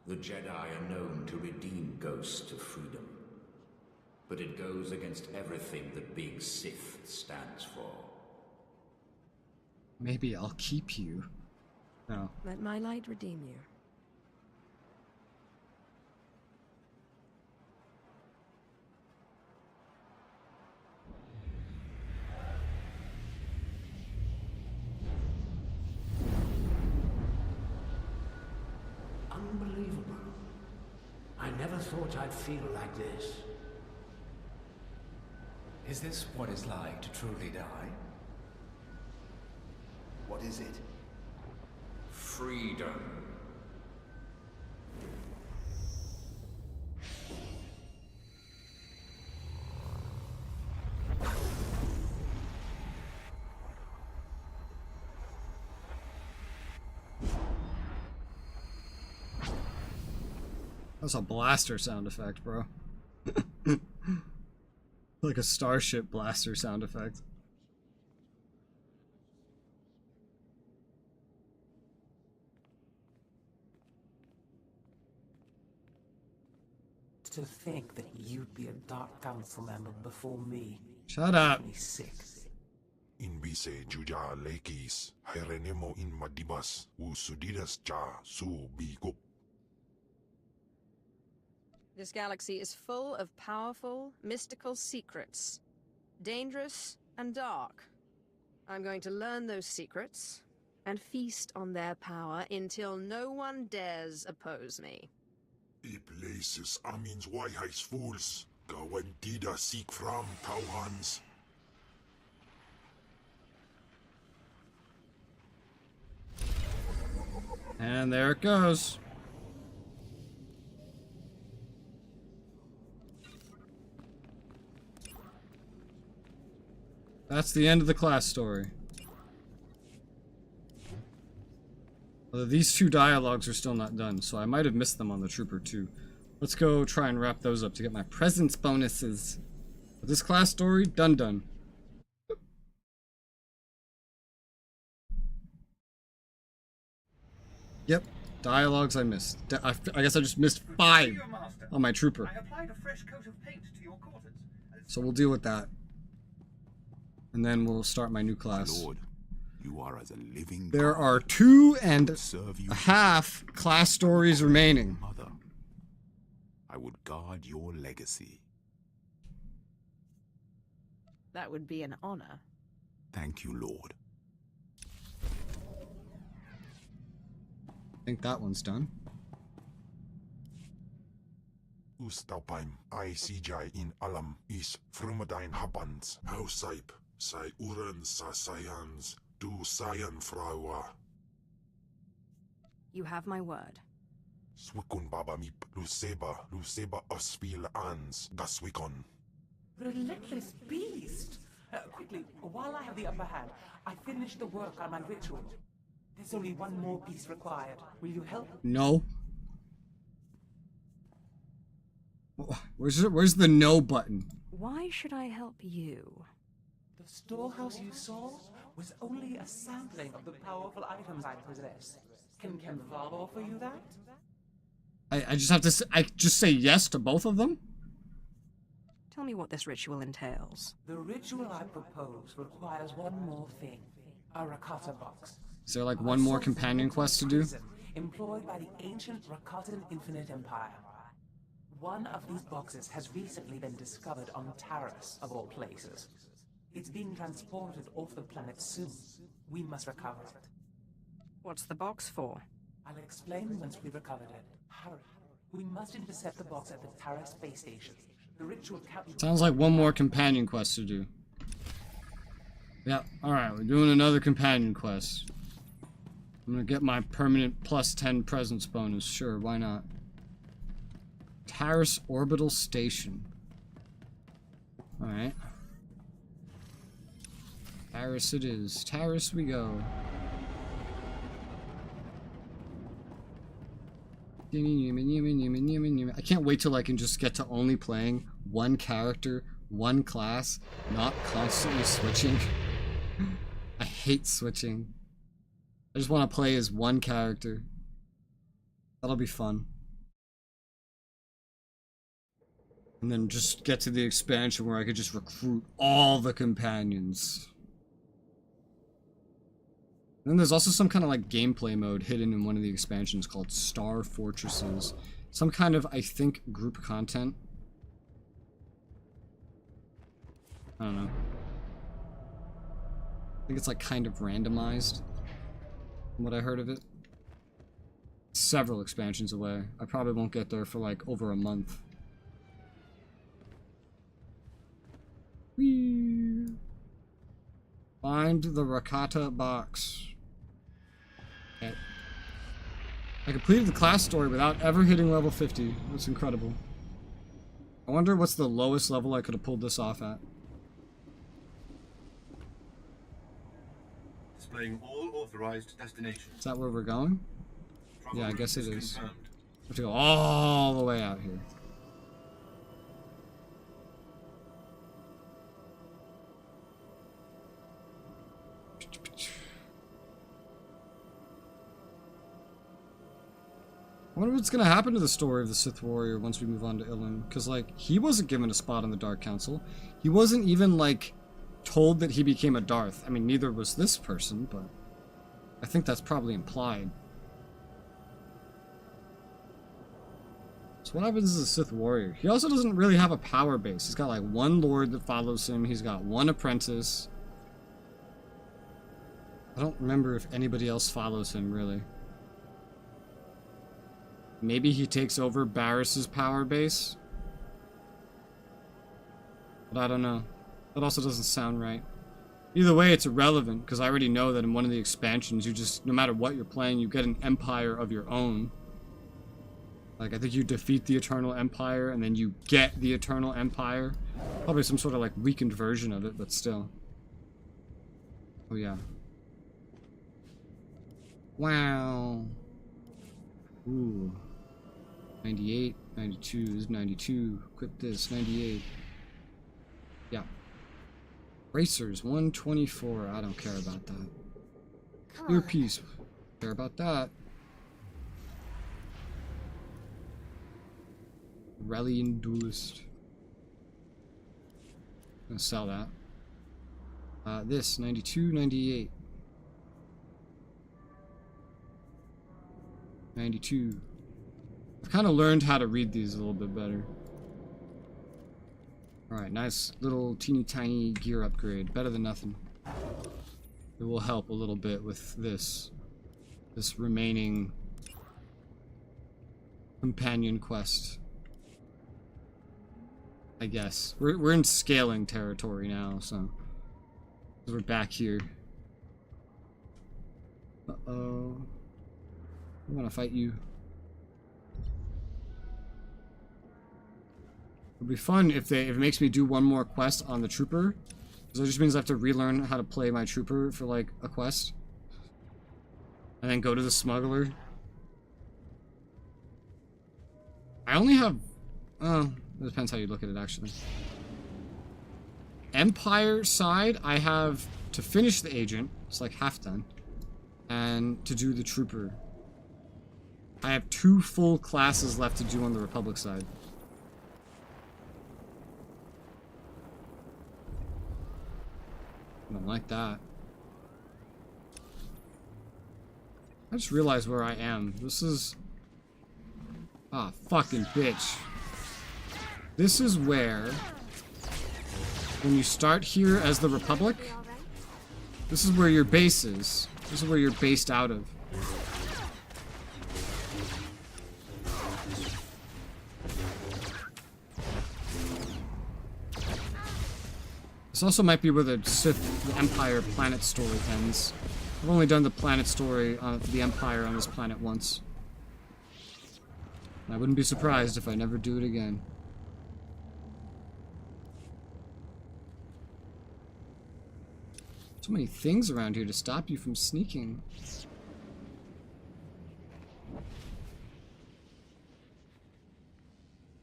The Jedi are known to redeem ghosts to freedom. But it goes against everything the Big Sith stands for. Maybe I'll keep you. No. Let my light redeem you. Unbelievable. I never thought I'd feel like this. Is this what it's like to truly die? What is it? Freedom. That's a blaster sound effect, bro. Like a starship blaster sound effect. To think that you'd be a Dark Council member before me. Shut up. Makes me sick. Inbise juja lekis, hairenemo in madibas, usudidas cha su bigup. This galaxy is full of powerful, mystical secrets. Dangerous and dark. I'm going to learn those secrets and feast on their power until no one dares oppose me. I places amins wajhais fools, gawantida seek from tauhans. And there it goes. That's the end of the class story. Although these two dialogues are still not done, so I might have missed them on the Trooper too. Let's go try and wrap those up to get my presence bonuses. But this class story, done. Yep, dialogues I missed. I guess I just missed 5 on my Trooper. I applied a fresh coat of paint to your quarters. So we'll deal with that. And then we'll start my new class. My lord, you are as a living There god. are 2.5 class stories remaining. Mother, I would guard your legacy. That would be an honor. Thank you, Lord. I think that one's done. Ustapaim, I CJ in alam is frumadine habans, hausaip, sai uren sa sayans, du sayan frawa. You have my word. Swikun baba mip, luseba ospil ans, daswikon. Relentless beast! Quickly, while I have the upper hand, I finished the work on my ritual. There's only one more piece required. Will you help? No. Where's the no button? Why should I help you? The storehouse you saw was only a sampling of the powerful items I possess. Can Val offer you that? I just have to I just say yes to both of them? Tell me what this ritual entails. The ritual I propose requires one more thing. A Rakata box. Is there like one more companion quest to do? Employed by the ancient Rakatan Infinite Empire. One of these boxes has recently been discovered on Taris, of all places. It's being transported off the planet soon. We must recover it. What's the box for? I'll explain once we recovered it. Hurry. We must intercept the box at the Taris space station. The ritual capture... Sounds like one more companion quest to do. Yeah, alright, we're doing another companion quest. I'm gonna get my permanent +10 presence bonus. Sure, why not? Taris Orbital Station. Alright. Taris it is. Taris we go. I can't wait till I can just get to only playing one character, one class, not constantly switching. I hate switching. I just want to play as one character. That'll be fun. And then just get to the expansion where I could just recruit all the companions. And then there's also some kind of like gameplay mode hidden in one of the expansions called Star Fortresses. Some kind of, I think, group content. I don't know. I think it's like kind of randomized, from what I heard of it. several expansions away. I probably won't get there for like over a month. Whee! Find the Rakata box. Okay. I completed the class story without ever hitting level 50. That's incredible. I wonder what's the lowest level I could have pulled this off at. Displaying all authorized destinations. Is that where we're going? Yeah, I guess it is. I have to go all the way out here. I wonder what's gonna happen to the story of the Sith Warrior once we move on to Ilum, because like he wasn't given a spot on the Dark Council. He wasn't even like told that he became a Darth. I mean, neither was this person, but I think that's probably implied. So what happens as a Sith Warrior? He also doesn't really have a power base. He's got like one Lord that follows him. He's got one apprentice. I don't remember if anybody else follows him, really. Maybe he takes over Barris's power base? But I don't know. That also doesn't sound right. Either way, it's irrelevant, because I already know that in one of the expansions, you just, no matter what you're playing, you get an empire of your own. Like, I think you defeat the Eternal Empire, and then you get the Eternal Empire. Probably some sort of, like, weakened version of it, but still. Oh, yeah. Wow. Ooh. 98, 92, this is 92. Equip this, 98. Yeah. Racers, 124. I don't care about that. Earpiece. Care about that. Relian Duelist. I'm gonna sell that. This, 92, 98. 92. I've kind of learned how to read these a little bit better. Alright, nice little teeny tiny gear upgrade. Better than nothing. It will help a little bit with this remaining companion quest. I guess. We're in scaling territory now, so we're back here. Uh-oh. I want to fight you. It'd be fun if it makes me do one more quest on the trooper. Because that just means I have to relearn how to play my trooper for like a quest. And then go to the smuggler. I only have... Oh, it depends how you look at it actually. Empire side, I have to finish the agent. It's like half done. And to do the trooper. I have 2 full classes left to do on the Republic side. I don't like that. I just realized where I am. This is... Ah, fucking bitch. This is where... When you start here as the Republic, this is where your base is. This is where you're based out of. This also might be where the Sith, the Empire planet story ends. I've only done the planet story on the Empire on this planet once. I wouldn't be surprised if I never do it again. So many things around here to stop you from sneaking.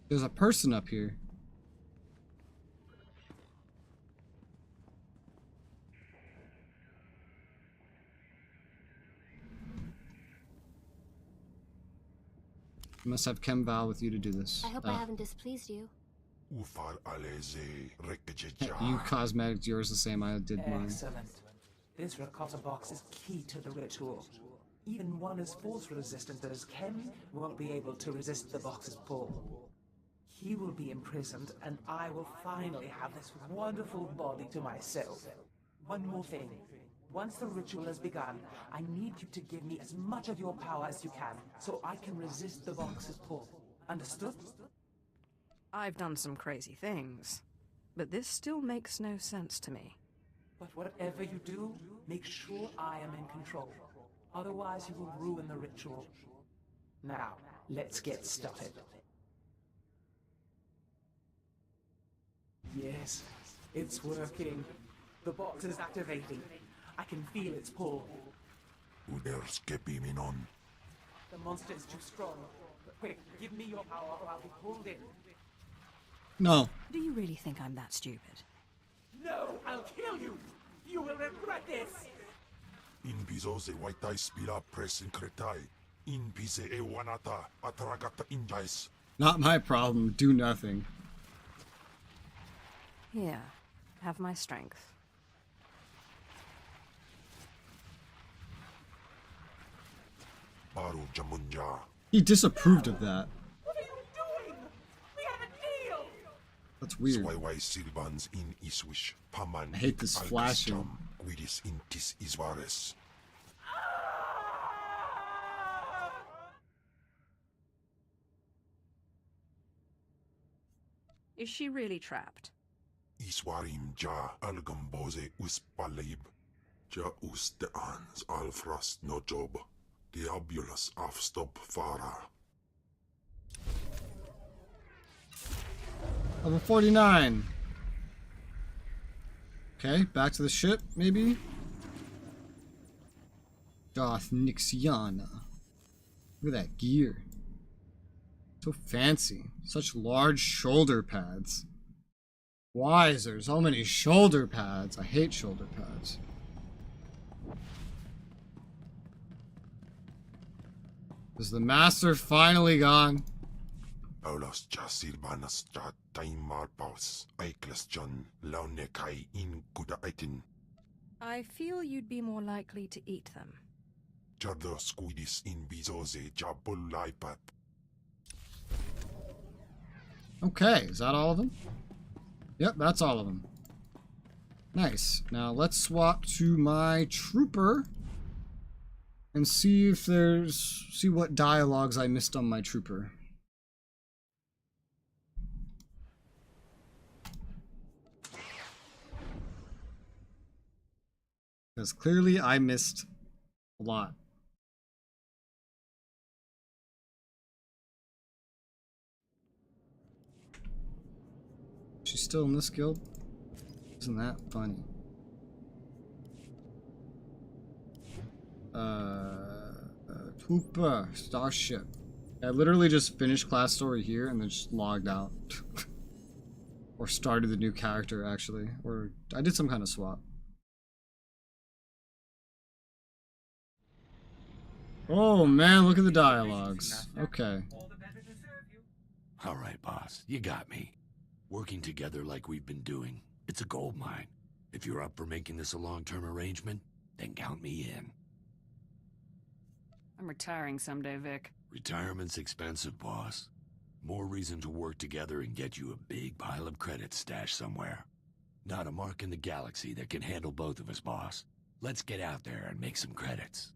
There's a person up here. You must have Kemval with you to do this. I hope I haven't displeased you. You cosmetics, yours the same. I did mine. Excellent. This ricotta box is key to the ritual. Even one as force resistant as Ken won't be able to resist the box's pull. He will be imprisoned, and I will finally have this wonderful body to myself. One more thing. Once the ritual has begun, I need you to give me as much of your power as you can, so I can resist the box's pull. Understood? I've done some crazy things, but this still makes no sense to me. But whatever you do, make sure I am in control. Otherwise, you will ruin the ritual. Now, let's get started. Yes, it's working. The box is activating. I can feel its pull. Uder's kepiminon. The monster is too strong. But quick, give me your power or I'll be pulled in. No. Do you really think I'm that stupid? No, I'll kill you! You will regret this! In piso se waitai spila presin kretai. In pise e wanata atragata injais. Not my problem. Do nothing. Here, have my strength. Baru jamunja. He disapproved of that. What are you doing? We had a deal! That's weird. Swaiwai silvans in iswish. Paman. I hate this flashing. Widis intis isvares. Is she really trapped? Iswarim ja algamboze uspalib. Ja usteans alfras no job. Diabulus afstop fara. Level 49. Okay, back to the ship, maybe? Doth Nixiana. Look at that gear. So fancy. Such large shoulder pads. Why is there so many shoulder pads? I hate shoulder pads. Is the master finally gone? Aulas ja silvanas ja taimar paus. Aikles John laune kai in kuda aitin. I feel you'd be more likely to eat them. Jardo squidis in bizoze ja bullaipat. Okay, is that all of them? Yep, that's all of them. Nice. Now let's swap to my trooper and see if see what dialogues I missed on my trooper. Because clearly I missed a lot. She's still in this guild? Isn't that funny? Trooper, Starship. I literally just finished class story here and then just logged out. Or started the new character, actually. Or I did some kind of swap. Oh man, look at the dialogues. Okay. All right, boss. You got me. Working together like we've been doing, it's a gold mine. If you're up for making this a long-term arrangement, then count me in. I'm retiring someday, Vic. Retirement's expensive, boss. More reason to work together and get you a big pile of credits stashed somewhere. Not a mark in the galaxy that can handle both of us, boss. Let's get out there and make some credits.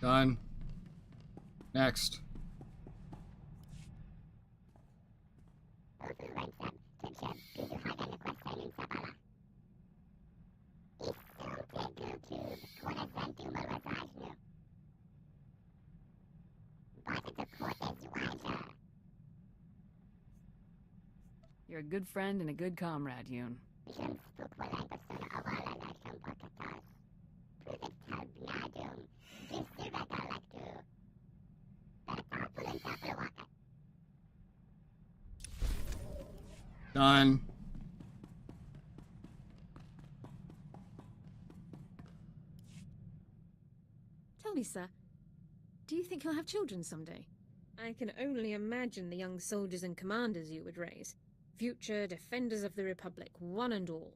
Done. Next. You're a good friend and a good comrade, Yoon. Done. Tell me, sir, do you think you'll have children someday? I can only imagine the young soldiers and commanders you would raise. Future defenders of the Republic, one and all.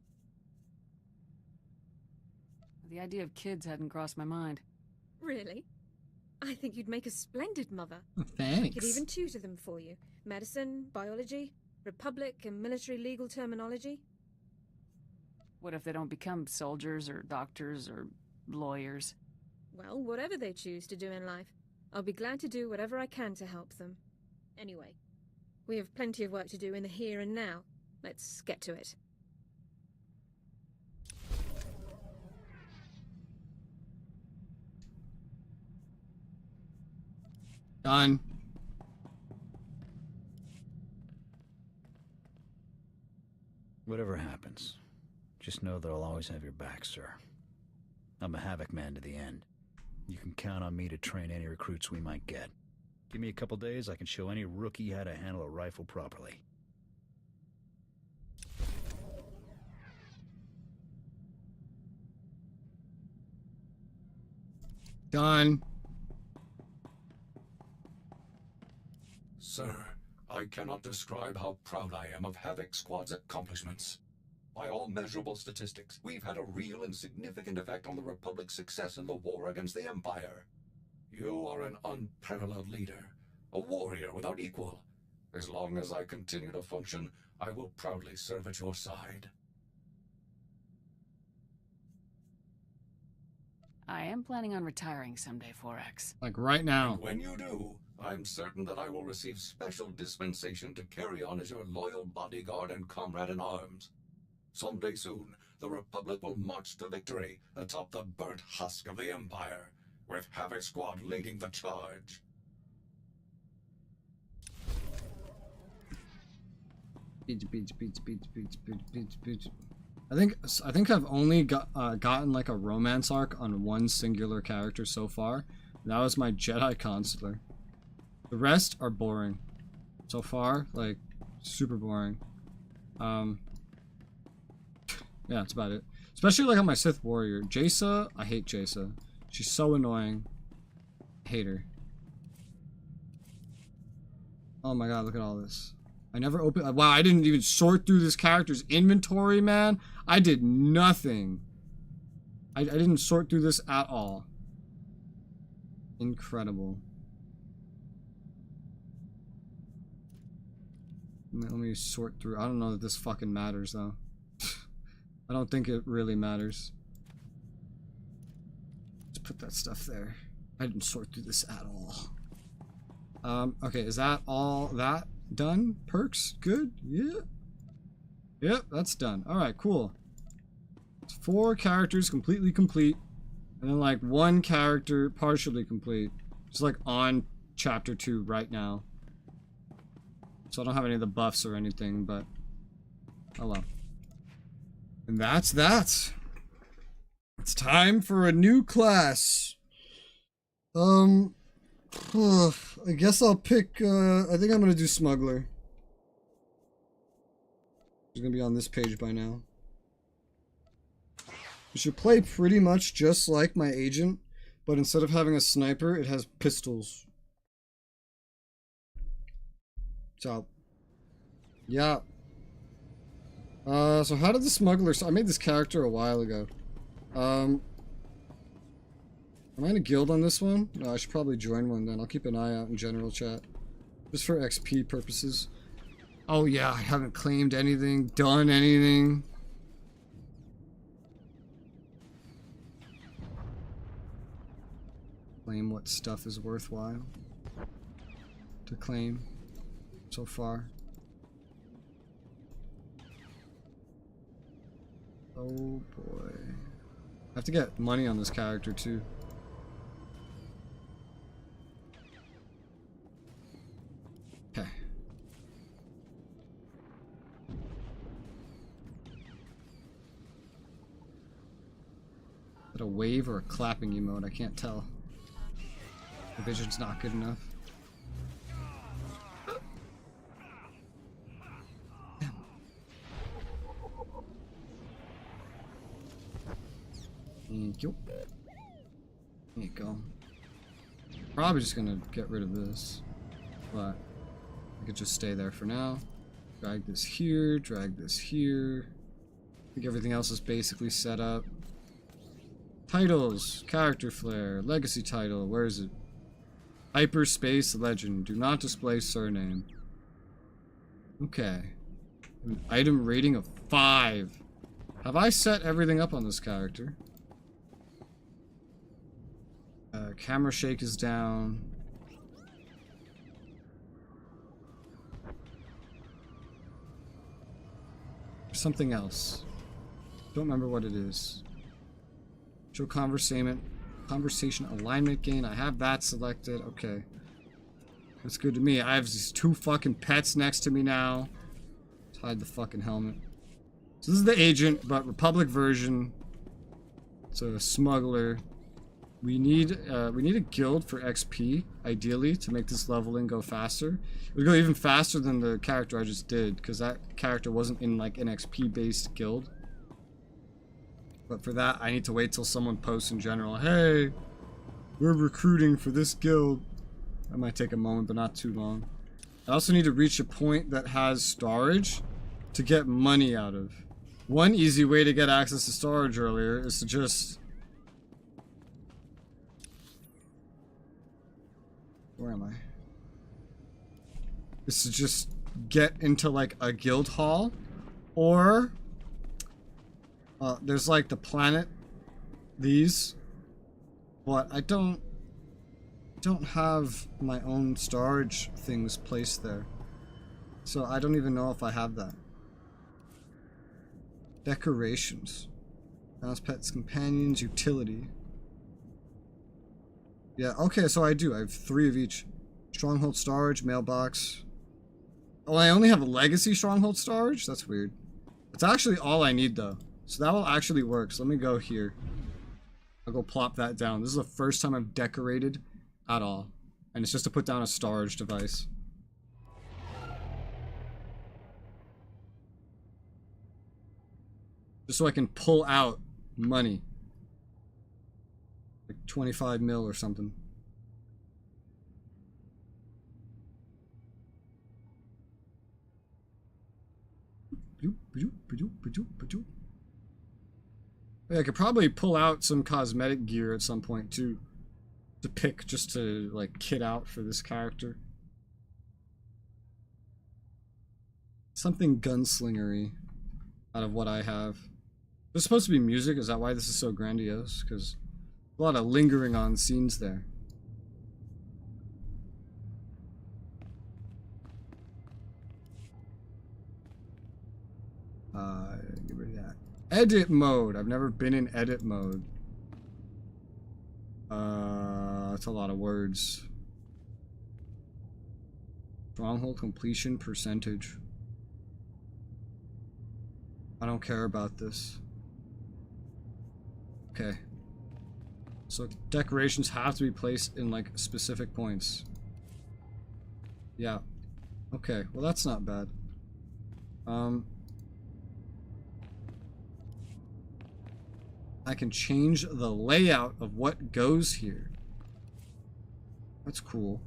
The idea of kids hadn't crossed my mind. Really? I think you'd make a splendid mother. Thanks. I could even tutor them for you. Medicine, biology, Republic and military legal terminology. What if they don't become soldiers or doctors or lawyers? Well, whatever they choose to do in life, I'll be glad to do whatever I can to help them. Anyway, we have plenty of work to do in the here and now. Let's get to it. Done. Whatever happens, just know that I'll always have your back, sir. I'm a Havoc man to the end. You can count on me to train any recruits we might get. Give me a couple days, I can show any rookie how to handle a rifle properly. Done. Sir, I cannot describe how proud I am of Havoc Squad's accomplishments. By all measurable statistics, we've had a real and significant effect on the Republic's success in the war against the Empire. You are an unparalleled leader, a warrior without equal. As long as I continue to function, I will proudly serve at your side. I am planning on retiring someday, 4X. Like right now. And when you do, I'm certain that I will receive special dispensation to carry on as your loyal bodyguard and comrade in arms. Someday soon, the Republic will march to victory atop the burnt husk of the Empire, with Havoc Squad leading the charge. I think I've only gotten like a romance arc on one singular character so far. That was my Jedi Consular. The rest are boring. So far, like, super boring. Yeah, that's about it. Especially like on my Sith Warrior. Jaisa, I hate Jaisa. She's so annoying. I hate her. Oh my god, look at all this. I never opened. Wow, I didn't even sort through this character's inventory, man. I did nothing. I didn't sort through this at all. Incredible. Let me sort through. I don't know that this fucking matters, though. I don't think it really matters. Just put that stuff there. I didn't sort through this at all. Okay, is that all that done? Perks? Good? Yeah. Yep, that's done. Alright, cool. It's 4 characters completely complete. And then like 1 character partially complete. Just like on chapter 2 right now. So I don't have any of the buffs or anything, but oh well. And that's that. It's time for a new class. I guess I'll pick, I think I'm gonna do Smuggler. He's gonna be on this page by now. You should play pretty much just like my agent, but instead of having a sniper, it has pistols. So, yeah. So how did the Smuggler... So I made this character a while ago. Am I in a guild on this one? No, I should probably join one then. I'll keep an eye out in general chat. Just for XP purposes. Oh yeah, I haven't claimed anything, done anything. Claim what stuff is worthwhile to claim so far. Oh boy. I have to get money on this character too. Okay. Is that a wave or a clapping emote? I can't tell. The vision's not good enough. Thank you. There you go. Probably just gonna get rid of this, but I could just stay there for now. Drag this here, drag this here. I think everything else is basically set up. Titles, character flare, legacy title, where is it? Hyperspace legend, do not display surname. Okay. An item rating of 5. Have I set everything up on this character? Camera shake is down. Something else. Don't remember what it is. Show conversation alignment gain. I have that selected. Okay. That's good to me. I have these 2 fucking pets next to me now. Let's hide the fucking helmet. So this is the agent, but Republic version. It's a smuggler. We need a guild for XP, ideally, to make this leveling go faster. It would go even faster than the character I just did, because that character wasn't in like an XP-based guild. But for that, I need to wait till someone posts in general, hey, we're recruiting for this guild. That might take a moment, but not too long. I also need to reach a point that has storage to get money out of. One easy way to get access to storage earlier is to just... Where am I? Is to just get into like a guild hall, or there's like the planet, these, but I don't have my own storage things placed there, so I don't even know if I have that. Decorations, mouse, pets, companions, utility. Yeah, okay, so I do. I have 3 of each. Stronghold storage, mailbox. Oh, I only have a legacy stronghold storage? That's weird. It's actually all I need, though. So that will actually work. So let me go here. I'll go plop that down. This is the first time I've decorated at all. And it's just to put down a storage device. Just so I can pull out money. Like 25 mil or something. Yeah, I could probably pull out some cosmetic gear at some point too, to pick, just to like kit out for this character. Something gunslingery out of what I have. There's supposed to be music. Is that why this is so grandiose? Because a lot of lingering on scenes there. Get rid of that. Edit mode. I've never been in edit mode. That's a lot of words. Stronghold completion percentage. I don't care about this. Okay. So decorations have to be placed in like specific points. Yeah. Okay, well that's not bad. I can change the layout of what goes here. That's cool.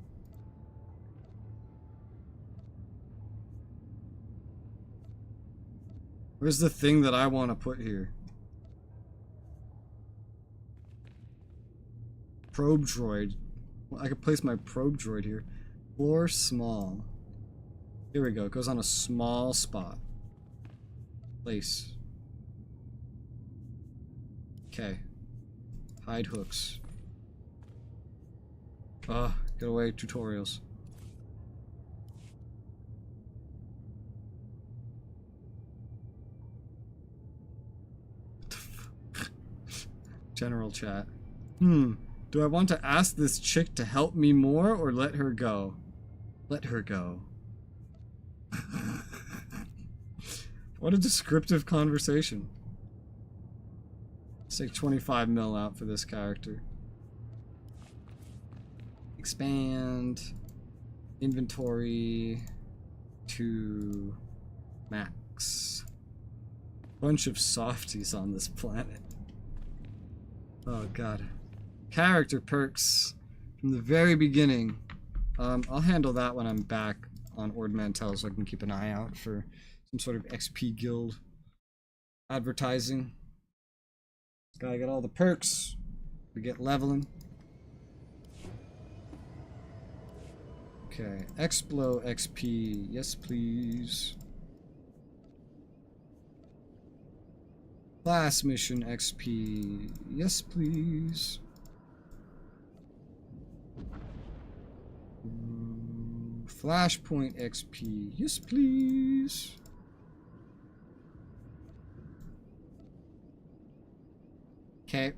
Where's the thing that I want to put here? Probe droid. Well, I could place my probe droid here. Floor small. Here we go. It goes on a small spot. Place. Okay. Hide hooks. Get away, tutorials. General chat. Do I want to ask this chick to help me more or let her go? Let her go. What a descriptive conversation. Let's take 25 mil out for this character. Expand. Inventory. To max. Bunch of softies on this planet. Oh god. Character perks from the very beginning. I'll handle that when I'm back on Ord Mantell, so I can keep an eye out for some sort of XP guild advertising. Gotta get all the perks. We get leveling. Okay, Explo XP. Yes, please. Class mission XP. Yes, please. Flashpoint XP. Yes, please. Okay.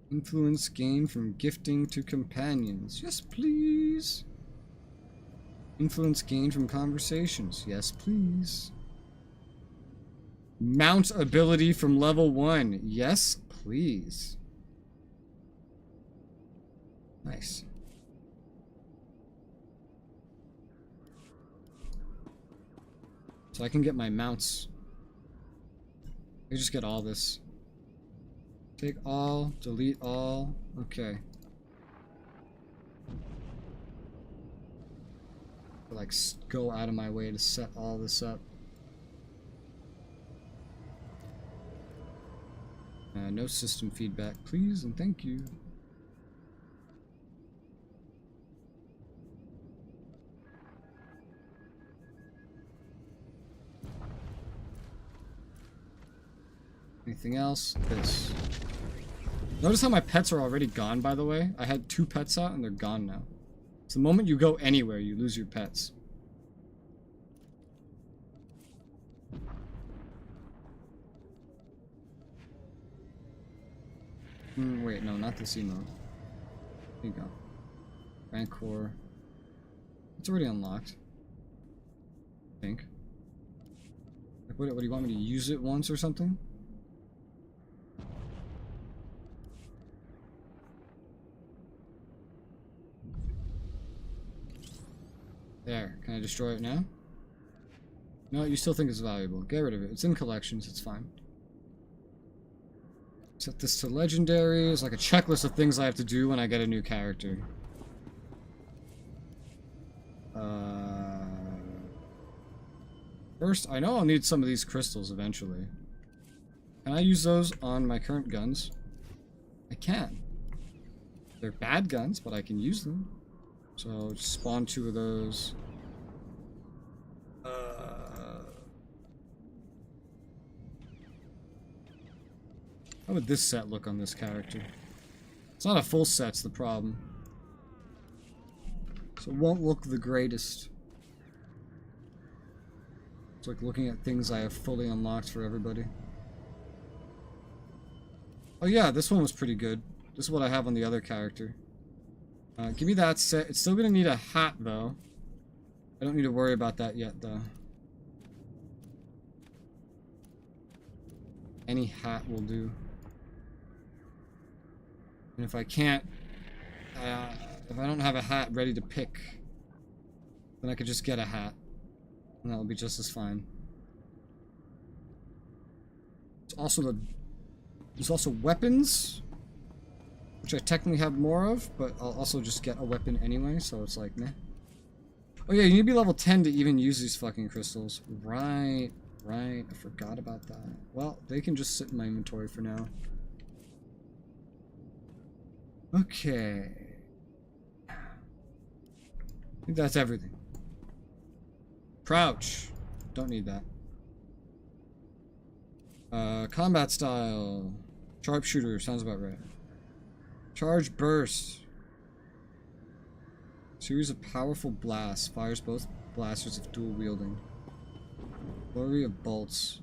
Influence gained from gifting to companions. Yes, please. Influence gained from conversations. Yes, please. Mount ability from level 1. Yes, please. Nice. So I can get my mounts. I just get all this. Take all, delete all. Okay. Like, go out of my way to set all this up. No system feedback, please, and thank you. Anything else? This. Notice how my pets are already gone, by the way? I had 2 pets out and they're gone now. So the moment you go anywhere, you lose your pets. Wait, no, not this emote. Here you go. Rancor. It's already unlocked. I think. Like, what do you want me to use it once or something? There. Can I destroy it now? No, you still think it's valuable. Get rid of it. It's in collections. It's fine. Set this to legendary. It's like a checklist of things I have to do when I get a new character. First, I know I'll need some of these crystals eventually. Can I use those on my current guns? I can. They're bad guns, but I can use them. So, just spawn 2 of those. How would this set look on this character? It's not a full set's the problem. So it won't look the greatest. It's like looking at things I have fully unlocked for everybody. Oh yeah, this one was pretty good. This is what I have on the other character. Give me that set. It's still gonna need a hat though. I don't need to worry about that yet though. Any hat will do. And if I can't, if I don't have a hat ready to pick, then I could just get a hat. And that'll be just as fine. There's also weapons, which I technically have more of, but I'll also just get a weapon anyway, so it's like, meh. Oh yeah, you need to be level 10 to even use these fucking crystals. Right, I forgot about that. Well, they can just sit in my inventory for now. Okay. I think that's everything. Crouch. Don't need that. Combat style. Sharpshooter. Sounds about right. Charge burst. Series of powerful blasts. Fires both blasters if dual wielding. Flurry of bolts.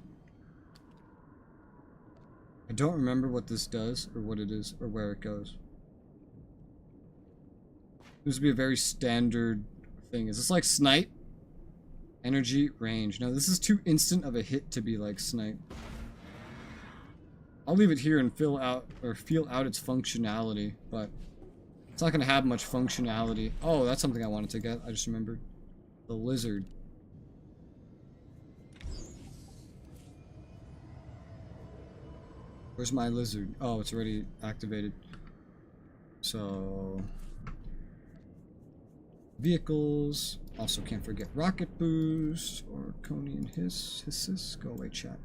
I don't remember what this does, or what it is, or where it goes. This would be a very standard thing. Is this like snipe? Energy, range. No, this is too instant of a hit to be like snipe. I'll leave it here and feel out its functionality, but it's not going to have much functionality. Oh, that's something I wanted to get. I just remembered. The lizard. Where's my lizard? Oh, it's already activated. So... vehicles. Also can't forget rocket boost or Conian hiss. Go away, chat.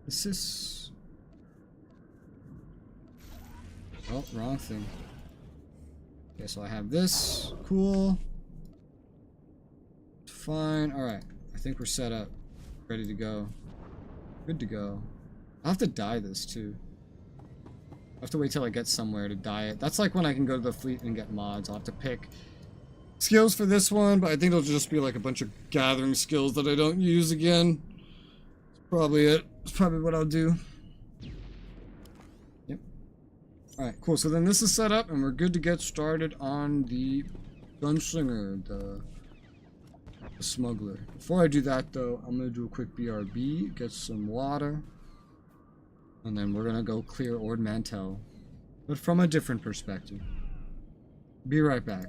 Hiss. Oh, wrong thing. Okay, so I have this. Cool. Fine. Alright. I think we're set up. Ready to go. Good to go. I'll have to dye this too. I have to wait till I get somewhere to dye it. That's like when I can go to the fleet and get mods. I'll have to pick skills for this one, but I think it'll just be like a bunch of gathering skills that I don't use again. That's probably it. That's probably what I'll do. Yep. Alright, cool. So then this is set up and we're good to get started on the Gunslinger, the smuggler. Before I do that though, I'm gonna do a quick BRB, get some water, and then we're gonna go clear Ord Mantell, but from a different perspective. Be right back.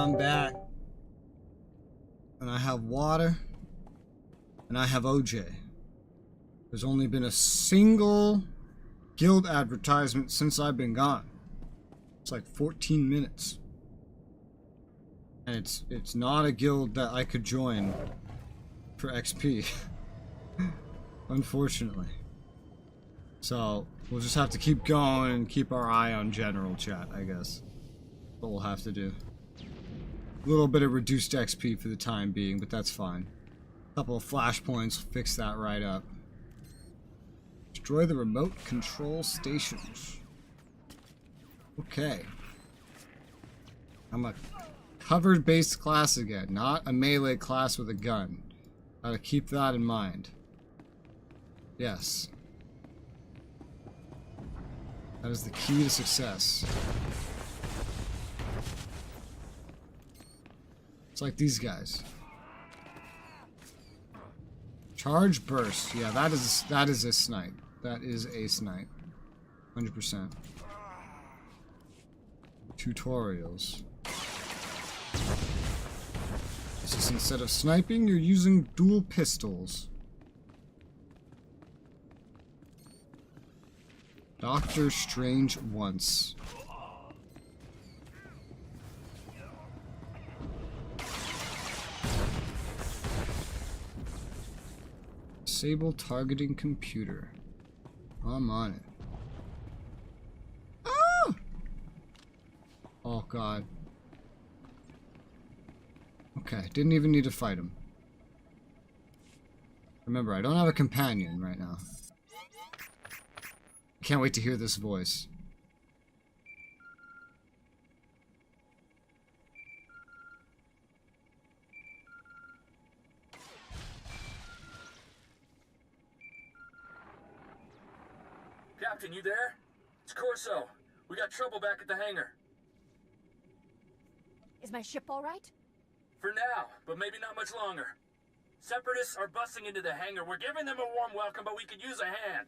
I'm back. And I have water. And I have OJ. There's only been a single guild advertisement since I've been gone. It's like 14 minutes. And it's not a guild that I could join for XP. Unfortunately. So, we'll just have to keep going and keep our eye on general chat, I guess. What we'll have to do. A little bit of reduced XP for the time being, but that's fine. A couple of flashpoints will fix that right up. Destroy the remote control stations. Okay. I'm a covered based class again, not a melee class with a gun. Gotta keep that in mind. Yes. That is the key to success. It's like these guys. Charge burst. Yeah, that is a snipe. That is a snipe. 100%. Tutorials. It's just instead of sniping, you're using dual pistols. Doctor Strange once. Disable targeting computer. I'm on it. Ah! Oh god. Okay, didn't even need to fight him. Remember, I don't have a companion right now. Can't wait to hear this voice. Captain, you there? It's Corso. We got trouble back at the hangar. Is my ship all right? For now, but maybe not much longer. Separatists are busting into the hangar. We're giving them a warm welcome, but we could use a hand.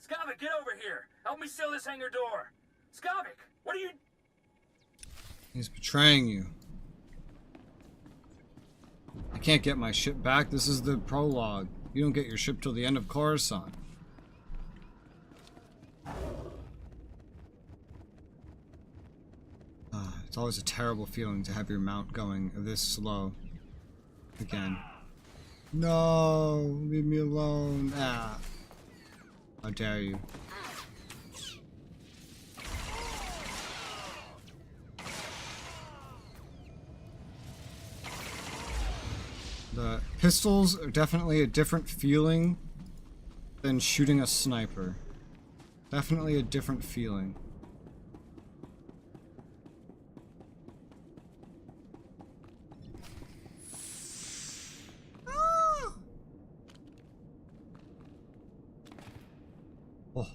Skavik, get over here. Help me seal this hangar door. Skavik, what are you... He's betraying you. I can't get my ship back. This is the prologue. You don't get your ship till the end of Coruscant. It's always a terrible feeling to have your mount going this slow. Again. No! Leave me alone. Ah. How dare you. The pistols are definitely a different feeling than shooting a sniper. Definitely a different feeling. Oh.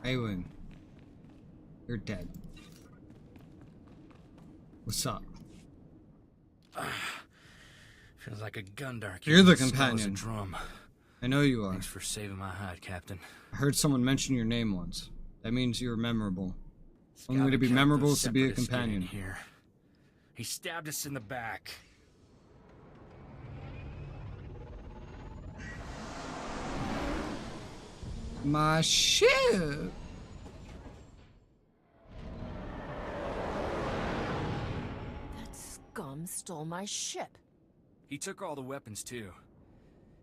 Awen, you're dead. What's up? Feels like a Gundar. You're the Smells a companion. drum. I know you are. Thanks for saving my hide, Captain. I heard someone mention your name once. That means you're memorable. Only way to be Skavik helped memorable those is to be a separatists get in companion. Here. He stabbed us in the back. My ship! That scum stole my ship. He took all the weapons, too.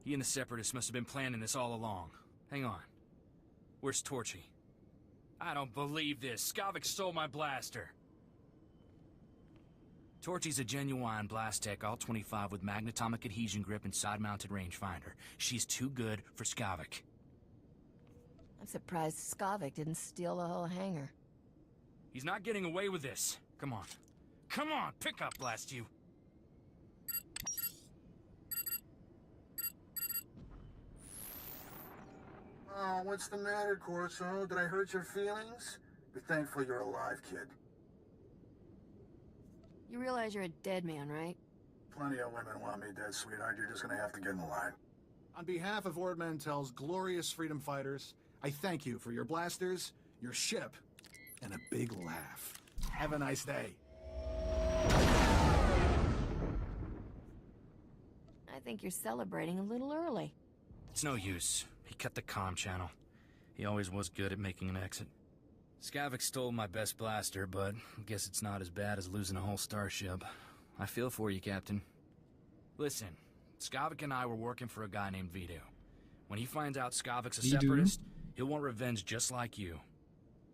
He and the Separatists must have been planning this all along. Hang on. Where's Torchy? I don't believe this. Skavik stole my blaster. Torchy's a genuine blast tech, all 25 with magnetomic adhesion grip and side-mounted rangefinder. She's too good for Skavik. I'm surprised Skavik didn't steal the whole hangar. He's not getting away with this. Come on. Come on, pick up, blast you. Oh, what's the matter, Corso? Did I hurt your feelings? Be thankful you're alive, kid. You realize you're a dead man, right? Plenty of women want me dead, sweetheart. You're just gonna have to get in the line. On behalf of Ord Mantell's glorious freedom fighters, I thank you for your blasters, your ship, and a big laugh. Have a nice day. I think you're celebrating a little early. It's no use. He cut the comm channel. He always was good at making an exit. Skavik stole my best blaster, but I guess it's not as bad as losing a whole starship. I feel for you, Captain. Listen, Skavik and I were working for a guy named Vidu. When he finds out Skavik's a separatist, he'll want revenge just like you.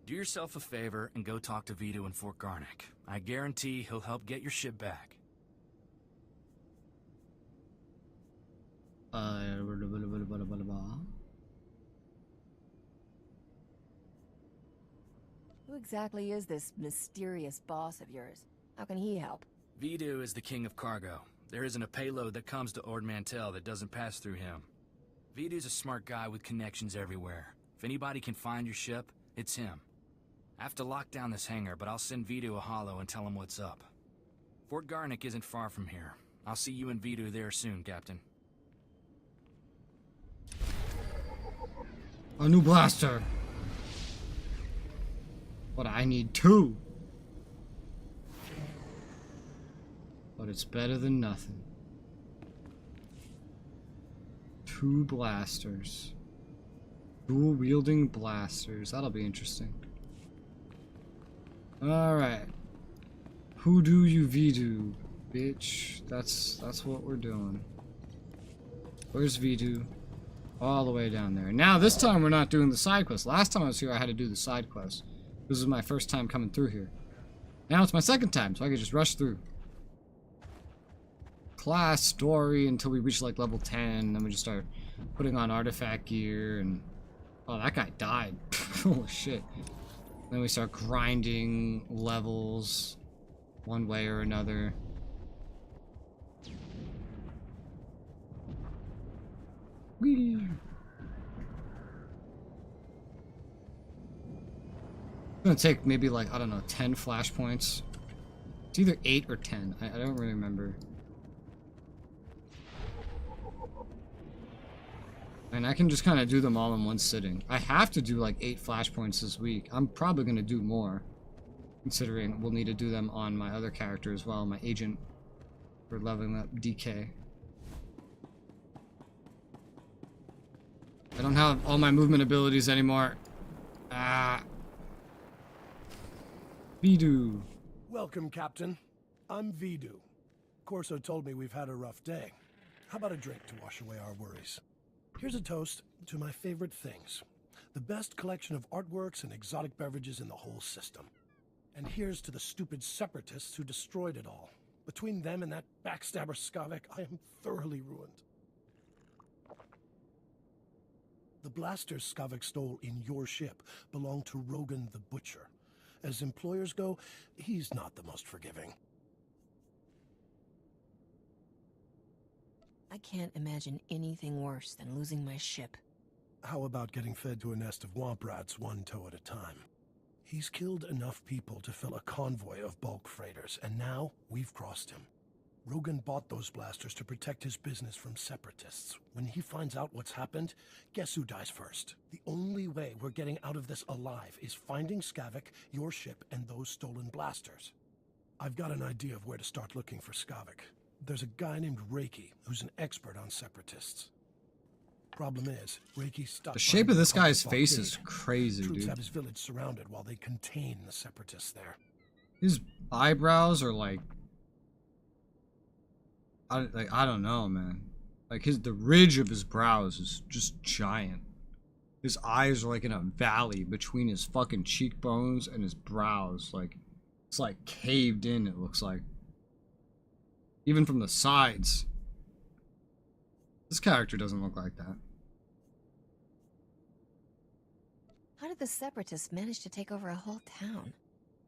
Do yourself a favor and go talk to Vidu in Fort Garnick. I guarantee he'll help get your ship back. Who exactly is this mysterious boss of yours? How can he help? Vidu is the king of cargo. There isn't a payload that comes to Ord Mantell that doesn't pass through him. Vidu's a smart guy with connections everywhere. If anybody can find your ship, it's him. I have to lock down this hangar, but I'll send Vidu a holo and tell him what's up. Fort Garnick isn't far from here. I'll see you and Vidu there soon, Captain. A new blaster. But I need 2. But it's better than nothing. 2 blasters. Dual wielding blasters. That'll be interesting. Alright. Who do you Vidu, bitch? That's what we're doing. Where's Vidu? All the way down there. Now this time we're not doing the side quest. Last time I was here I had to do the side quest. This is my first time coming through here. Now it's my second time, so I can just rush through. Class, story, until we reach like level 10, then we just start putting on artifact gear, and... Oh, that guy died. Holy shit. Then we start grinding levels one way or another. Whee! It's gonna take maybe like, I don't know, 10 flashpoints. It's either 8 or 10. I don't really remember. And I can just kind of do them all in one sitting. I have to do like 8 flashpoints this week. I'm probably gonna do more, considering we'll need to do them on my other character as well, my agent, for leveling up DK. I don't have all my movement abilities anymore. Ah. Vidu. Welcome, Captain. I'm Vidu. Corso told me we've had a rough day. How about a drink to wash away our worries? Here's a toast to my favorite things. The best collection of artworks and exotic beverages in the whole system. And here's to the stupid separatists who destroyed it all. Between them and that backstabber Skavik, I am thoroughly ruined. The blasters Skavik stole in your ship belong to Rogan the Butcher. As employers go, he's not the most forgiving. I can't imagine anything worse than losing my ship. How about getting fed to a nest of womp rats one toe at a time? He's killed enough people to fill a convoy of bulk freighters, and now we've crossed him. Rogan bought those blasters to protect his business from separatists. When he finds out what's happened, guess who dies first? The only way we're getting out of this alive is finding Skavik, your ship, and those stolen blasters. I've got an idea of where to start looking for Skavik. There's a guy named Reiki who's an expert on separatists. Problem is, Reiki's stuck. The shape of this guy's face is crazy, Troops dude. have his village surrounded while they contain the separatists there. His eyebrows are like I don't know, man. Like the ridge of his brows is just giant. His eyes are like in a valley between his fucking cheekbones and his brows. Like it's like caved in, it looks like. Even from the sides. This character doesn't look like that. How did the separatists manage to take over a whole town?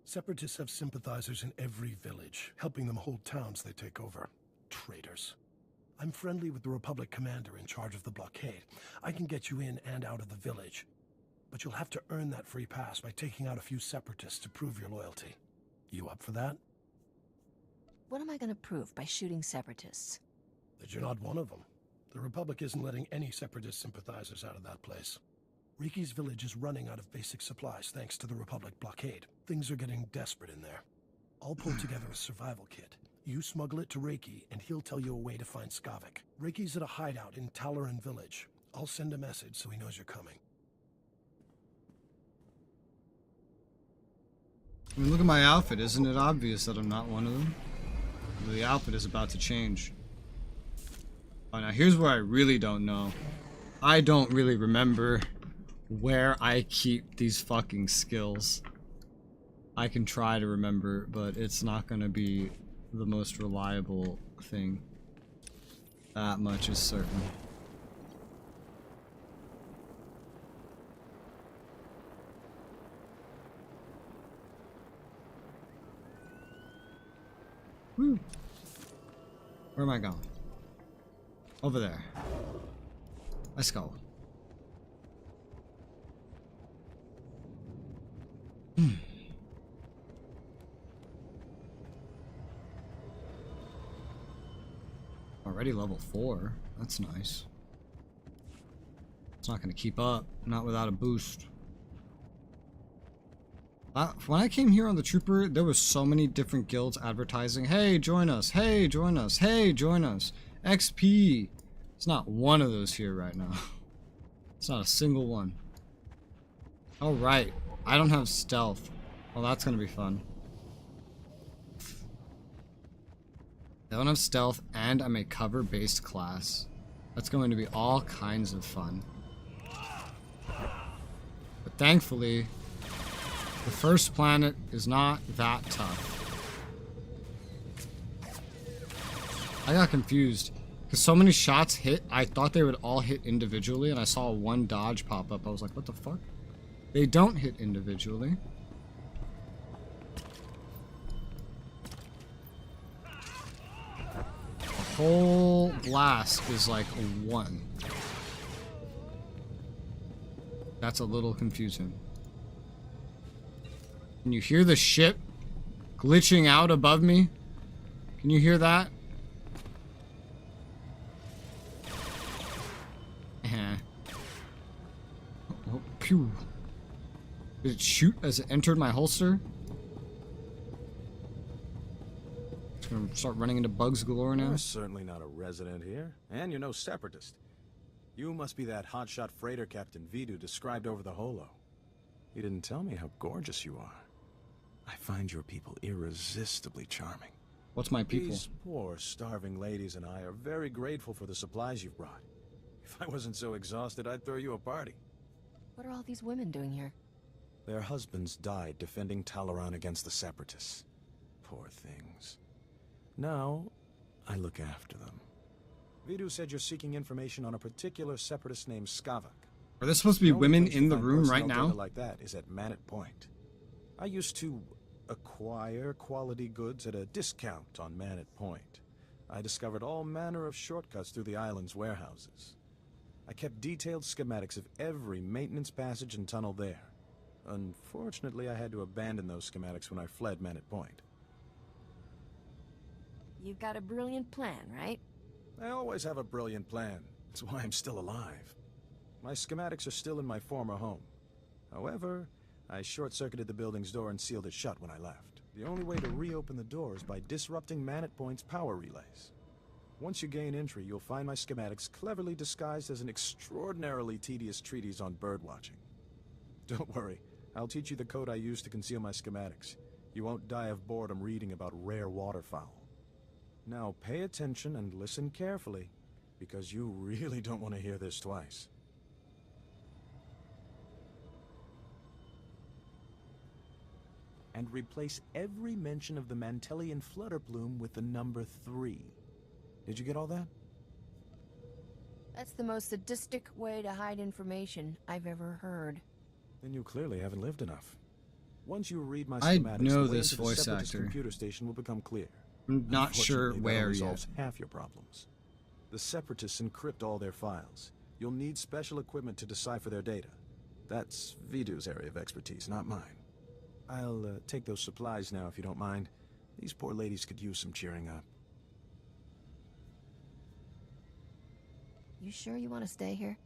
Separatists have sympathizers in every village, helping them hold towns they take over. Traitors. I'm friendly with the Republic commander in charge of the blockade. I can get you in and out of the village. But you'll have to earn that free pass by taking out a few separatists to prove your loyalty. You up for that? What am I gonna prove by shooting separatists? That you're not one of them. The Republic isn't letting any Separatist sympathizers out of that place. Reiki's village is running out of basic supplies thanks to the Republic blockade. Things are getting desperate in there. I'll pull together a survival kit. You smuggle it to Reiki, and he'll tell you a way to find Skavik. Reiki's at a hideout in Talaran village. I'll send a message so he knows you're coming. I mean, look at my outfit. Isn't it obvious that I'm not one of them? The outfit is about to change. Oh, now here's where I really don't know. I don't really remember where I keep these fucking skills. I can try to remember, but it's not gonna be the most reliable thing. That much is certain. Woo. Where am I going? Over there. Let's go. Already level 4. That's nice. It's not gonna keep up. Not without a boost. When I came here on the Trooper, there was so many different guilds advertising, hey, join us, hey, join us, hey, join us, XP. It's not one of those here right now. It's not a single one. Oh, right. I don't have stealth. Well, that's gonna be fun. I don't have stealth, and I'm a cover-based class. That's going to be all kinds of fun. But thankfully, the first planet is not that tough. I got confused because so many shots hit. I thought they would all hit individually, and I saw one dodge pop up. I was like, what the fuck? They don't hit individually. The whole blast is like a 1. That's a little confusing. Can you hear the ship glitching out above me? Can you hear that? Oh, pew. Did it shoot as it entered my holster? Just gonna start running into bugs galore now. You're certainly not a resident here, and you're no separatist. You must be that hotshot freighter Captain Vidu described over the holo. He didn't tell me how gorgeous you are. I find your people irresistibly charming. What's my people? These poor, starving ladies and I are very grateful for the supplies you've brought. If I wasn't so exhausted, I'd throw you a party. What are all these women doing here? Their husbands died defending Talaran against the Separatists. Poor things. Now, I look after them. Vidu said you're seeking information on a particular Separatist named Skavik. Are there supposed to be women in the room right now? Like that is at Manat Point. I used to acquire quality goods at a discount on Manat Point. I discovered all manner of shortcuts through the island's warehouses. I kept detailed schematics of every maintenance passage and tunnel there. Unfortunately, I had to abandon those schematics when I fled Manat Point. You've got a brilliant plan, right? I always have a brilliant plan. That's why I'm still alive. My schematics are still in my former home. However, I short-circuited the building's door and sealed it shut when I left. The only way to reopen the door is by disrupting Manat Point's power relays. Once you gain entry, you'll find my schematics cleverly disguised as an extraordinarily tedious treatise on birdwatching. Don't worry, I'll teach you the code I use to conceal my schematics. You won't die of boredom reading about rare waterfowl. Now pay attention and listen carefully, because you really don't want to hear this twice. And replace every mention of the Mantellian flutterplume with the number 3. Did you get all that? That's the most sadistic way to hide information I've ever heard. Then you clearly haven't lived enough. Once you read my I schematics, know the way this into the voice Separatist actor. computer station will become clear. I'm not sure Unfortunately, where that yet. resolves half your problems. The Separatists encrypt all their files. You'll need special equipment to decipher their data. That's Vidu's area of expertise, not mine. I'll take those supplies now, if you don't mind. These poor ladies could use some cheering up. You sure you want to stay here?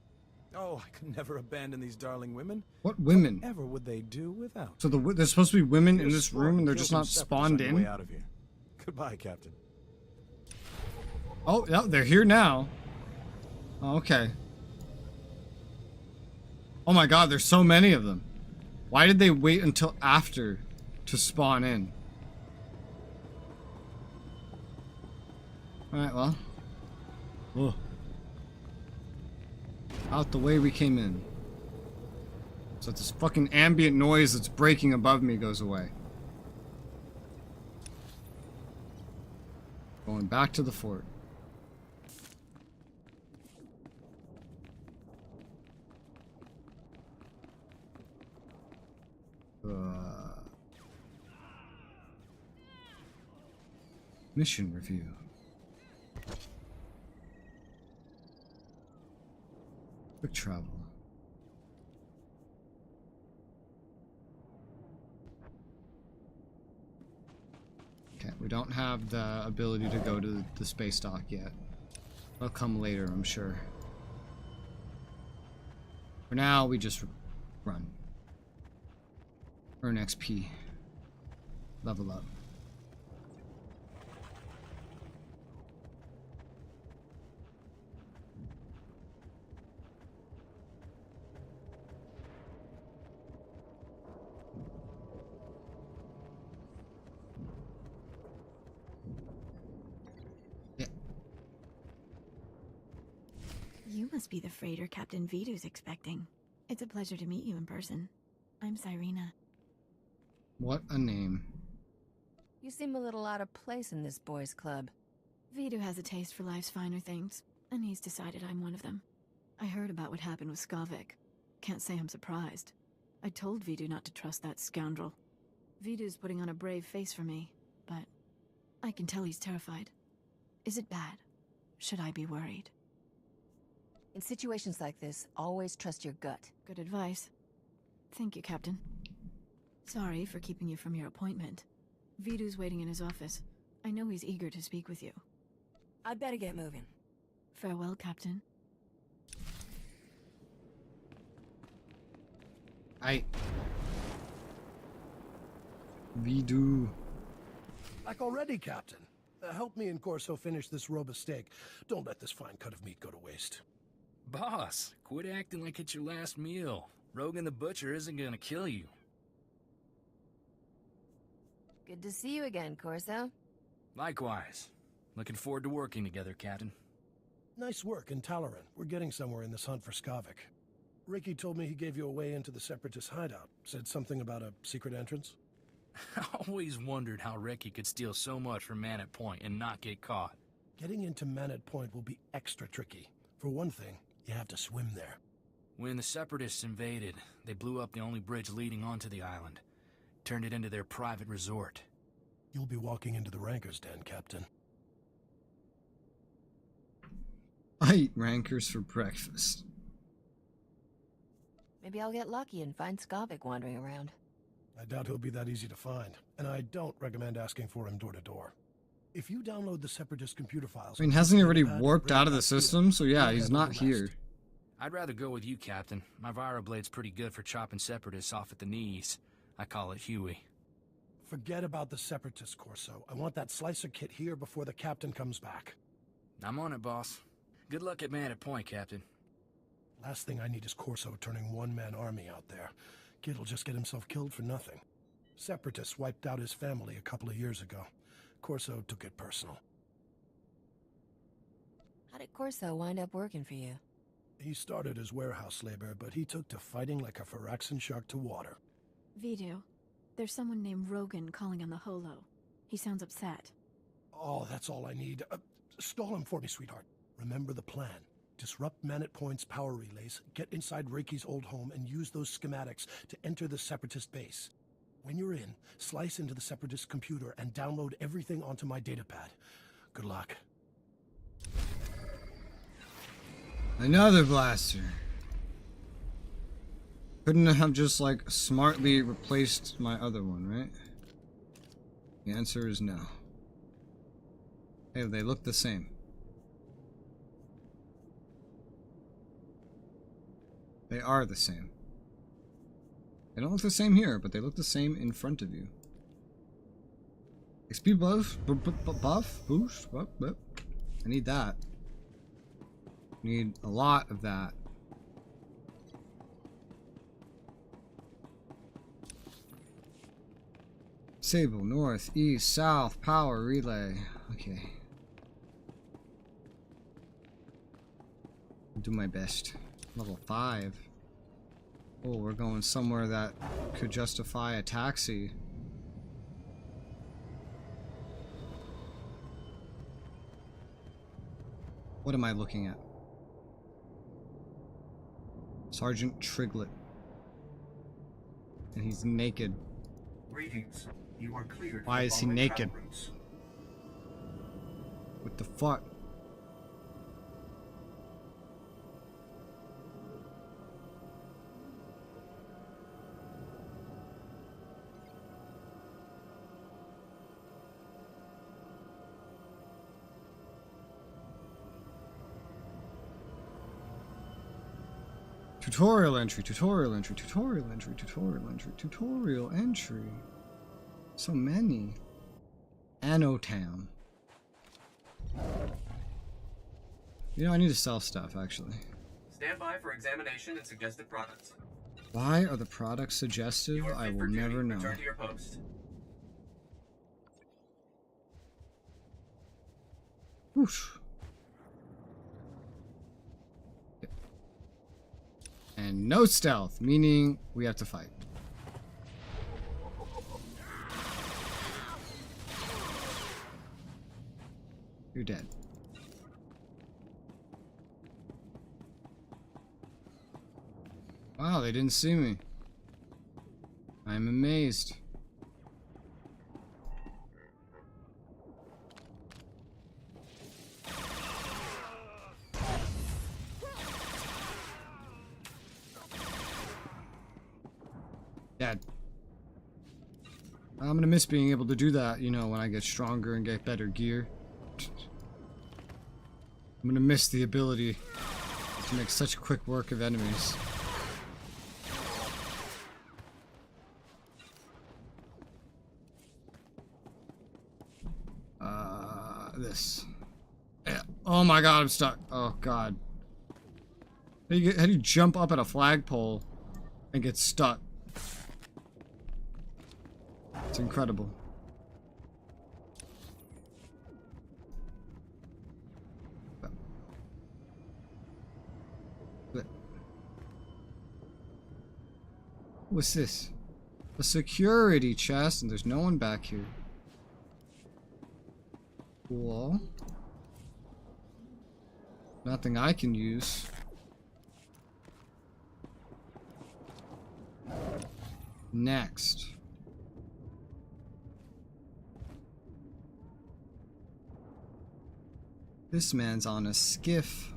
Oh, I could never abandon these darling women. What women? Whatever would they do without? So there's supposed to be women in this room and they're just not spawned in? Way out of here. Goodbye, Captain. Oh, yeah, they're here now. Oh, okay. Oh my god, there's so many of them. Why did they wait until after to spawn in? Alright, well. Whoa. Out the way we came in. So this fucking ambient noise that's breaking above me goes away. Going back to the fort. Mission review. Quick travel. Okay, we don't have the ability to go to the space dock yet. That'll come later, I'm sure. For now, we just run. Earn XP. Level up. You must be the freighter Captain Vidu's expecting. It's a pleasure to meet you in person. I'm Cyrena. What a name. You seem a little out of place in this boys' club. Vidu has a taste for life's finer things, and he's decided I'm one of them. I heard about what happened with Skavik. Can't say I'm surprised. I told Vidu not to trust that scoundrel. Vidu's putting on a brave face for me, but I can tell he's terrified. Is it bad? Should I be worried? In situations like this, always trust your gut. Good advice. Thank you, Captain. Sorry for keeping you from your appointment. Vidu's waiting in his office. I know he's eager to speak with you. I'd better get moving. Farewell, Captain. Vidu. Back already, Captain. Help me and Corso finish this robe of steak. Don't let this fine cut of meat go to waste. Boss, quit acting like it's your last meal. Rogan the Butcher isn't gonna kill you. Good to see you again, Corso. Likewise. Looking forward to working together, Captain. Nice work in Talaran. We're getting somewhere in this hunt for Skavik. Ricky told me he gave you a way into the Separatist hideout. Said something about a secret entrance. I always wondered how Ricky could steal so much from Man at Point and not get caught. Getting into Man at Point will be extra tricky. For one thing, you have to swim there. When the Separatists invaded, they blew up the only bridge leading onto the island. Turned it into their private resort. You'll be walking into the Ranker's Den, Captain. I eat rankers for breakfast. Maybe I'll get lucky and find Skavik wandering around. I doubt he'll be that easy to find, and I don't recommend asking for him door to door. If you download the Separatist computer files... I mean, hasn't he already warped out of the system? So yeah, he's not here. I'd rather go with you, Captain. My Viroblade's pretty good for chopping Separatists off at the knees. I call it Huey. Forget about the Separatist, Corso. I want that slicer kit here before the Captain comes back. I'm on it, boss. Good luck at Man at Point, Captain. Last thing I need is Corso turning one-man army out there. Kid'll just get himself killed for nothing. Separatists wiped out his family a couple of years ago. Corso took it personal. How did Corso wind up working for you? He started as warehouse labor, but he took to fighting like a Phyraxan shark to water. Vidu, there's someone named Rogan calling on the holo. He sounds upset. Oh, that's all I need. Stall him for me, sweetheart. Remember the plan. Disrupt Man at Point's power relays, get inside Reiki's old home, and use those schematics to enter the Separatist base. When you're in, slice into the Separatist computer and download everything onto my datapad. Good luck. Another blaster. Couldn't have just, like, smartly replaced my other one, right? The answer is no. Hey, they look the same. They are the same. They don't look the same here, but they look the same in front of you. XP buff, buff, boost, buff. I need that. Need a lot of that. Sable, north, east, south, power, relay. Okay. I'll do my best. Level 5. Oh, we're going somewhere that could justify a taxi. What am I looking at? Sergeant Triglet. And he's naked. Greetings. You are cleared. Why is he naked? Routes. What the fuck? Tutorial entry, tutorial entry, tutorial entry, tutorial entry, tutorial entry. So many. Anno Town. You know, I need to sell stuff, actually. Stand by for examination and suggested products. Why are the products suggestive? I will never know. Return to your post. Whoosh. And no stealth, meaning we have to fight. You're dead. Wow, they didn't see me. I'm amazed. Dead. I'm gonna miss being able to do that, you know, when I get stronger and get better gear. I'm gonna miss the ability to make such quick work of enemies. This. Yeah. Oh my god, I'm stuck. Oh god. How do you jump up at a flagpole and get stuck? It's incredible. What's this? A security chest, and there's no one back here. Cool. Nothing I can use. Next. This man's on a skiff.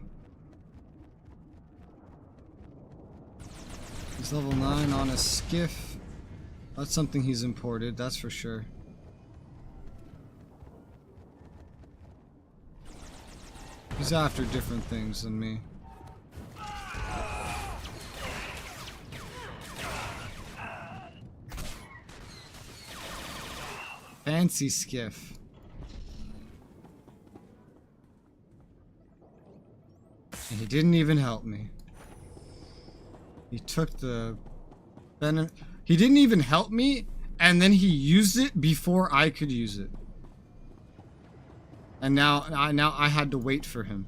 He's level 9 on a skiff. That's something he's imported, that's for sure. He's after different things than me. Fancy skiff. And he didn't even help me. He took the he didn't even help me, and then he used it before I could use it. And now I had to wait for him.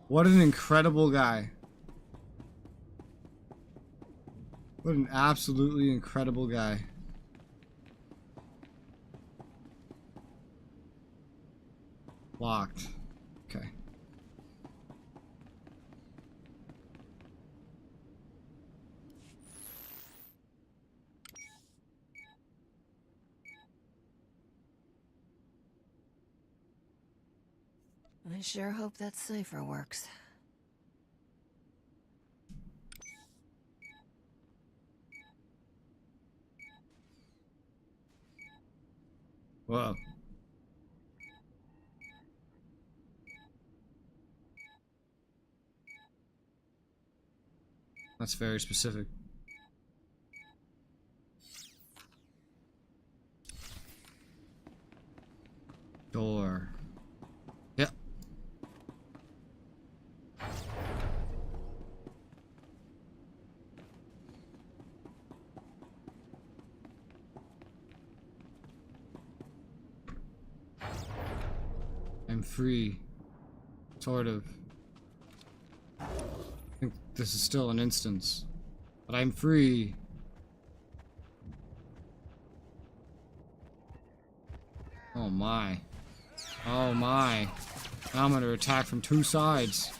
What an incredible guy. What an absolutely incredible guy. Locked. Okay. I sure hope that cipher works. Whoa. That's very specific. Door. Yep. I'm free. Sort of. I think this is still an instance. But I'm free. Oh my. Oh my. Now I'm under attack from two sides.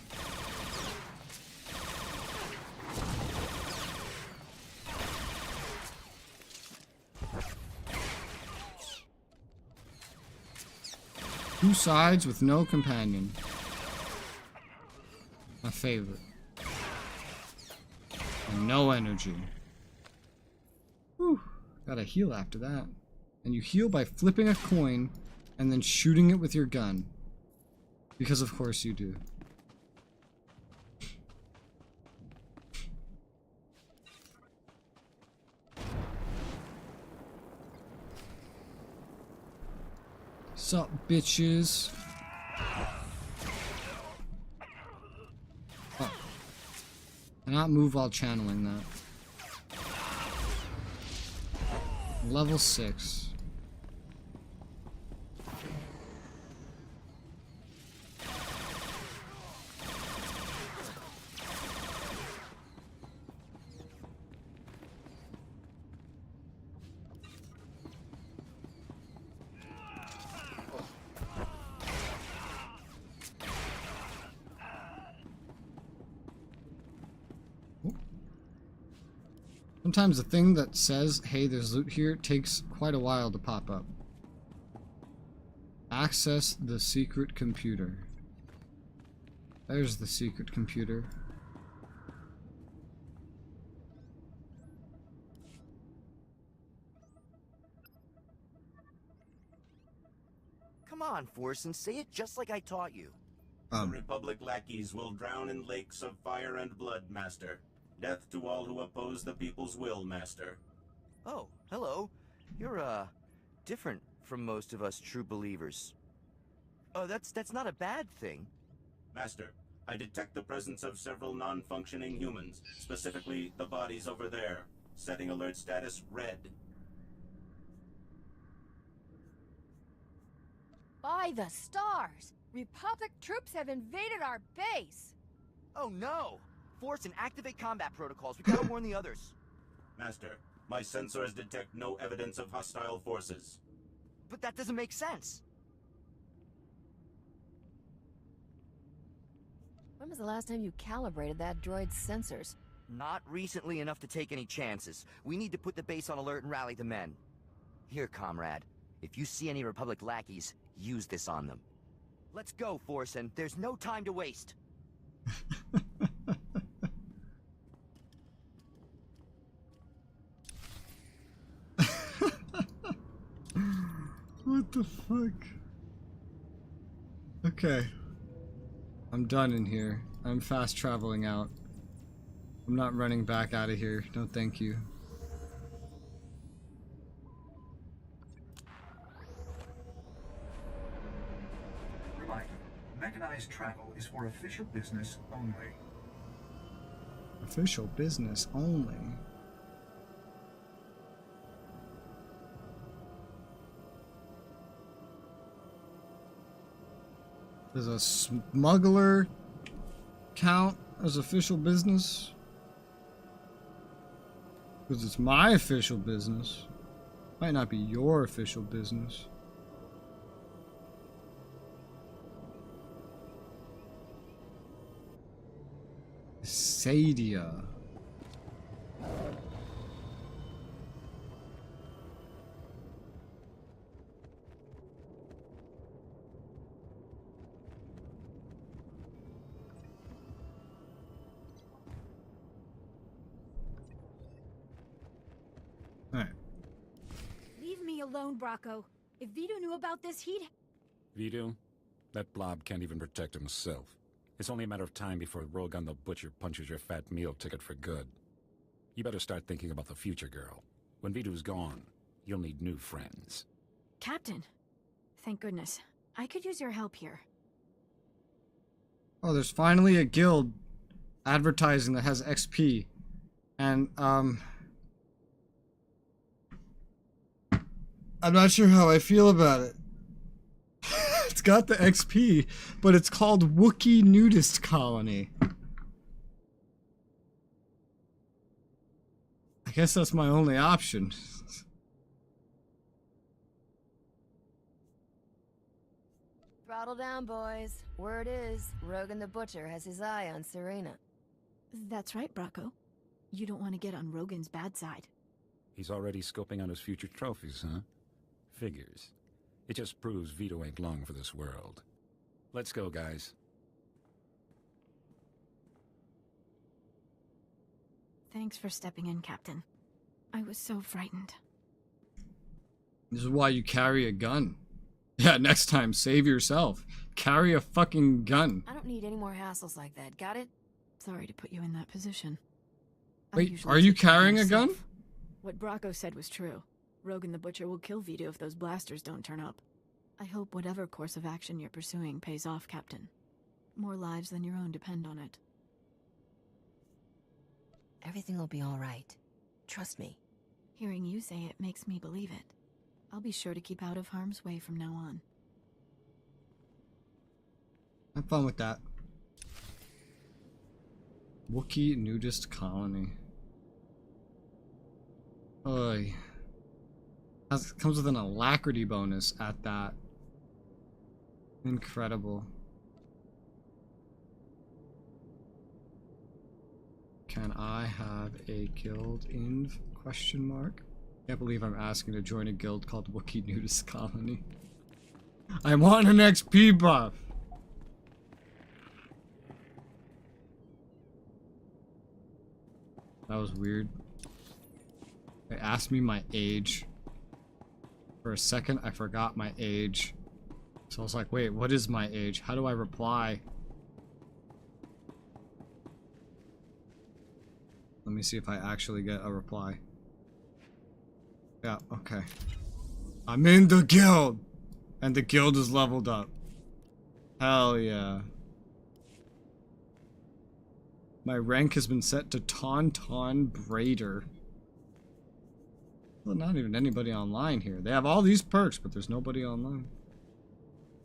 Two sides with no companion. My favorite. And no energy. Whew. Gotta heal after that. And you heal by flipping a coin and then shooting it with your gun. Because of course you do. Sup, bitches? Oh. Cannot move while channeling that. Level 6. Sometimes the thing that says, hey, there's loot here, takes quite a while to pop up. Access the secret computer. There's the secret computer. Come on, Force, and say it just like I taught you. The Republic lackeys will drown in lakes of fire and blood, Master. Death to all who oppose the people's will, Master. Oh, hello. You're, different from most of us true believers. Oh, that's not a bad thing. Master, I detect the presence of several non-functioning humans, specifically the bodies over there. Setting alert status red. By the stars! Republic troops have invaded our base! Oh no! Force and activate combat protocols. We gotta warn the others. Master, my sensors detect no evidence of hostile forces. But that doesn't make sense. When was the last time you calibrated that droid's sensors? Not recently enough to take any chances. We need to put the base on alert and rally the men. Here, comrade. If you see any Republic lackeys, use this on them. Let's go, Force, and there's no time to waste. What the fuck? Okay. I'm done in here. I'm fast traveling out. I'm not running back out of here. No thank you. Reminder, mechanized travel is for official business only. Official business only. Does a smuggler count as official business? Because it's my official business. Might not be your official business. Sadia. Leave me alone, Bracco. If Vito knew about this, he'd... Vito? That blob can't even protect himself. It's only a matter of time before Rogan the Butcher punches your fat meal ticket for good. You better start thinking about the future, girl. When Vito's gone, you'll need new friends. Captain! Thank goodness. I could use your help here. Oh, there's finally a guild advertising that has XP. And, I'm not sure how I feel about it. It's got the XP, but it's called Wookiee Nudist Colony. I guess that's my only option. Throttle down, boys. Word is, Rogan the Butcher has his eye on Serena. That's right, Bracco. You don't want to get on Rogan's bad side. He's already scoping out his future trophies, huh? Figures. It just proves Vito ain't long for this world. Let's go, guys. Thanks for stepping in, Captain. I was so frightened. This is why you carry a gun. Yeah, next time, save yourself. Carry a fucking gun. I don't need any more hassles like that, got it? Sorry to put you in that position. Wait, are you carrying a gun? What Bracco said was true. Rogan the Butcher will kill Vito if those blasters don't turn up. I hope whatever course of action you're pursuing pays off, Captain. More lives than your own depend on it. Everything will be all right. Trust me. Hearing you say it makes me believe it. I'll be sure to keep out of harm's way from now on. Have fun with that. Wookiee Nudist Colony. Oy. Comes with an alacrity bonus at that. Incredible. Can I have a guild in ? Can't believe I'm asking to join a guild called Wookiee Nudist Colony. I want an XP buff! That was weird. They asked me my age. For a second, I forgot my age. So I was like, wait, what is my age? How do I reply? Let me see if I actually get a reply. Yeah, okay. I'm in the guild! And the guild is leveled up. Hell yeah. My rank has been set to Tauntaun Braider. Well, not even anybody online here. They have all these perks, but there's nobody online.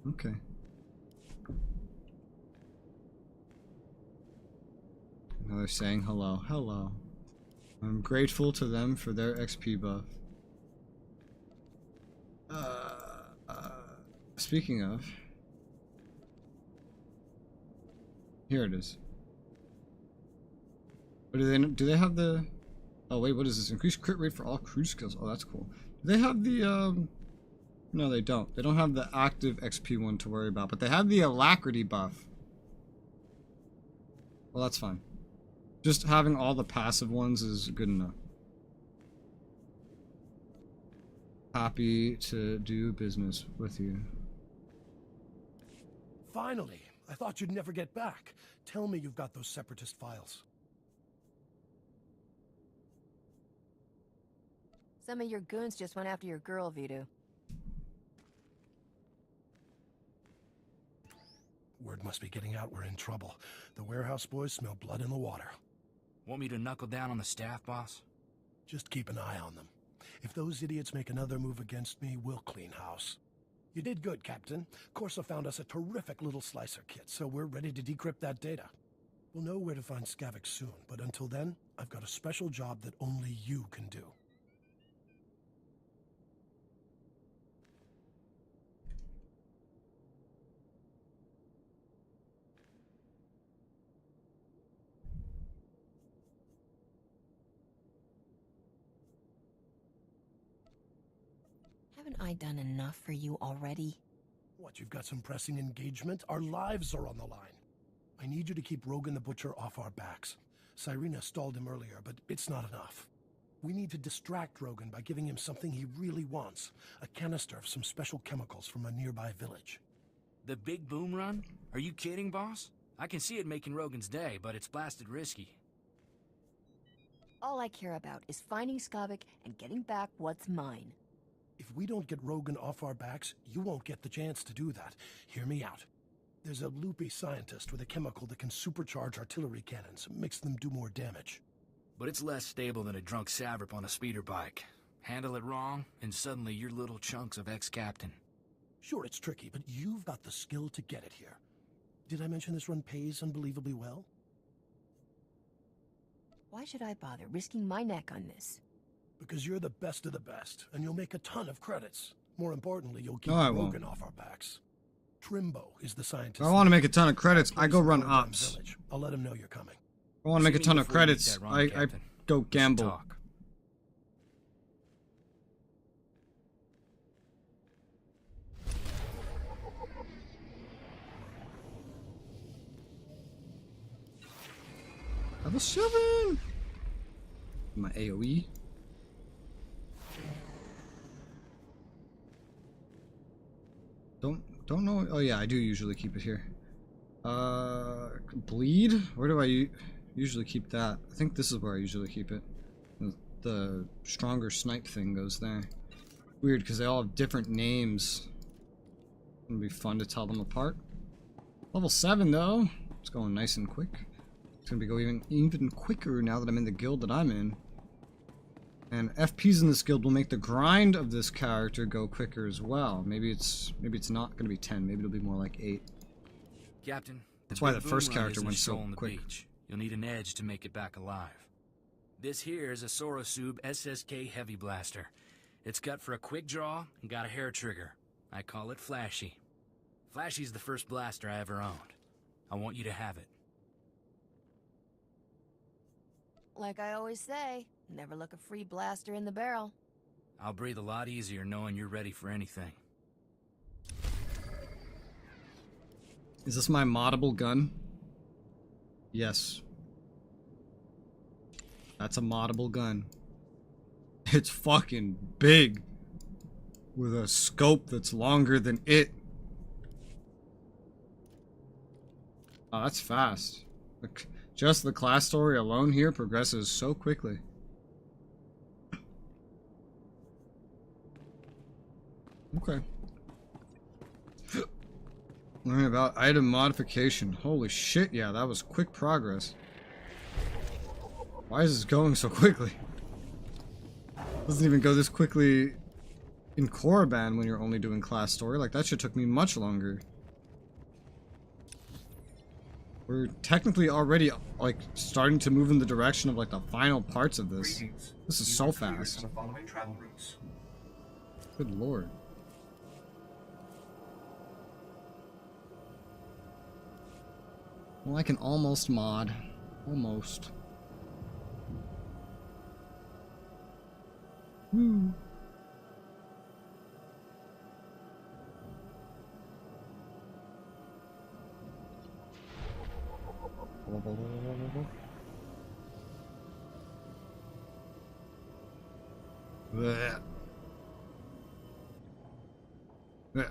Okay. Now they're saying hello. Hello. I'm grateful to them for their XP buff. Speaking of... Here it is. Or do they have the... Oh wait, what is this? Increased crit rate for all crew skills. Oh, that's cool. Do they have the, No, they don't. They don't have the active XP one to worry about, but they have the alacrity buff. Well, that's fine. Just having all the passive ones is good enough. Happy to do business with you. Finally! I thought you'd never get back. Tell me you've got those separatist files. Some of your goons just went after your girl, Vito. Word must be getting out we're in trouble. The warehouse boys smell blood in the water. Want me to knuckle down on the staff, boss? Just keep an eye on them. If those idiots make another move against me, we'll clean house. You did good, Captain. Corsa found us a terrific little slicer kit, so we're ready to decrypt that data. We'll know where to find Skavik soon, but until then, I've got a special job that only you can do. Haven't I done enough for you already? What, you've got some pressing engagement? Our lives are on the line. I need you to keep Rogan the Butcher off our backs. Cyrena stalled him earlier, but it's not enough. We need to distract Rogan by giving him something he really wants. A canister of some special chemicals from a nearby village. The big boom run? Are you kidding, boss? I can see it making Rogan's day, but it's blasted risky. All I care about is finding Skavik and getting back what's mine. If we don't get Rogan off our backs, you won't get the chance to do that. Hear me out. There's a loopy scientist with a chemical that can supercharge artillery cannons, makes them do more damage. But it's less stable than a drunk savrip on a speeder bike. Handle it wrong, and suddenly you're little chunks of ex-captain. Sure, it's tricky, but you've got the skill to get it here. Did I mention this run pays unbelievably well? Why should I bother risking my neck on this? Because you're the best of the best, and you'll make a ton of credits. More importantly, you'll keep No, I Rogan won't. off our backs. Trimbo is the scientist. If I want to make a ton of credits, I go run ops. Village. I'll let him know you're coming. If I want to make a See me ton of before you make credits, that run, I Captain. go Let's gamble. talk. Level 7! My AoE. Don't know. Oh yeah, I do usually keep it here. Bleed? Where do I usually keep that? I think this is where I usually keep it. The stronger snipe thing goes there. Weird, because they all have different names. It'll be fun to tell them apart. Level 7 though. It's going nice and quick. It's gonna be going even quicker now that I'm in the guild that I'm in. And FPs in this guild will make the grind of this character go quicker as well. Maybe it's not gonna be 10. Maybe it'll be more like 8. Captain, That's why big the first boom run character isn't went so strolling the quick. beach. You'll need an edge to make it back alive. This here is a Sorosub SSK Heavy Blaster. It's cut for a quick draw and got a hair trigger. I call it Flashy. Flashy's the first blaster I ever owned. I want you to have it. Like I always say, never look a free blaster in the barrel. I'll breathe a lot easier knowing you're ready for anything. Is this my moddable gun? Yes. That's a moddable gun. It's fucking big. With a scope that's longer than it. Oh, that's fast. Look, just the class story alone here progresses so quickly. Okay. Learning about item modification. Holy shit, yeah, that was quick progress. Why is this going so quickly? Doesn't even go this quickly in Korriban when you're only doing class story. Like, that shit took me much longer. We're technically already, like, starting to move in the direction of, like, the final parts of this. Greetings. This is You so are cleared fast. for the following travel routes. Good lord. Well, I can almost mod. Almost. Woo. Blech. Blech.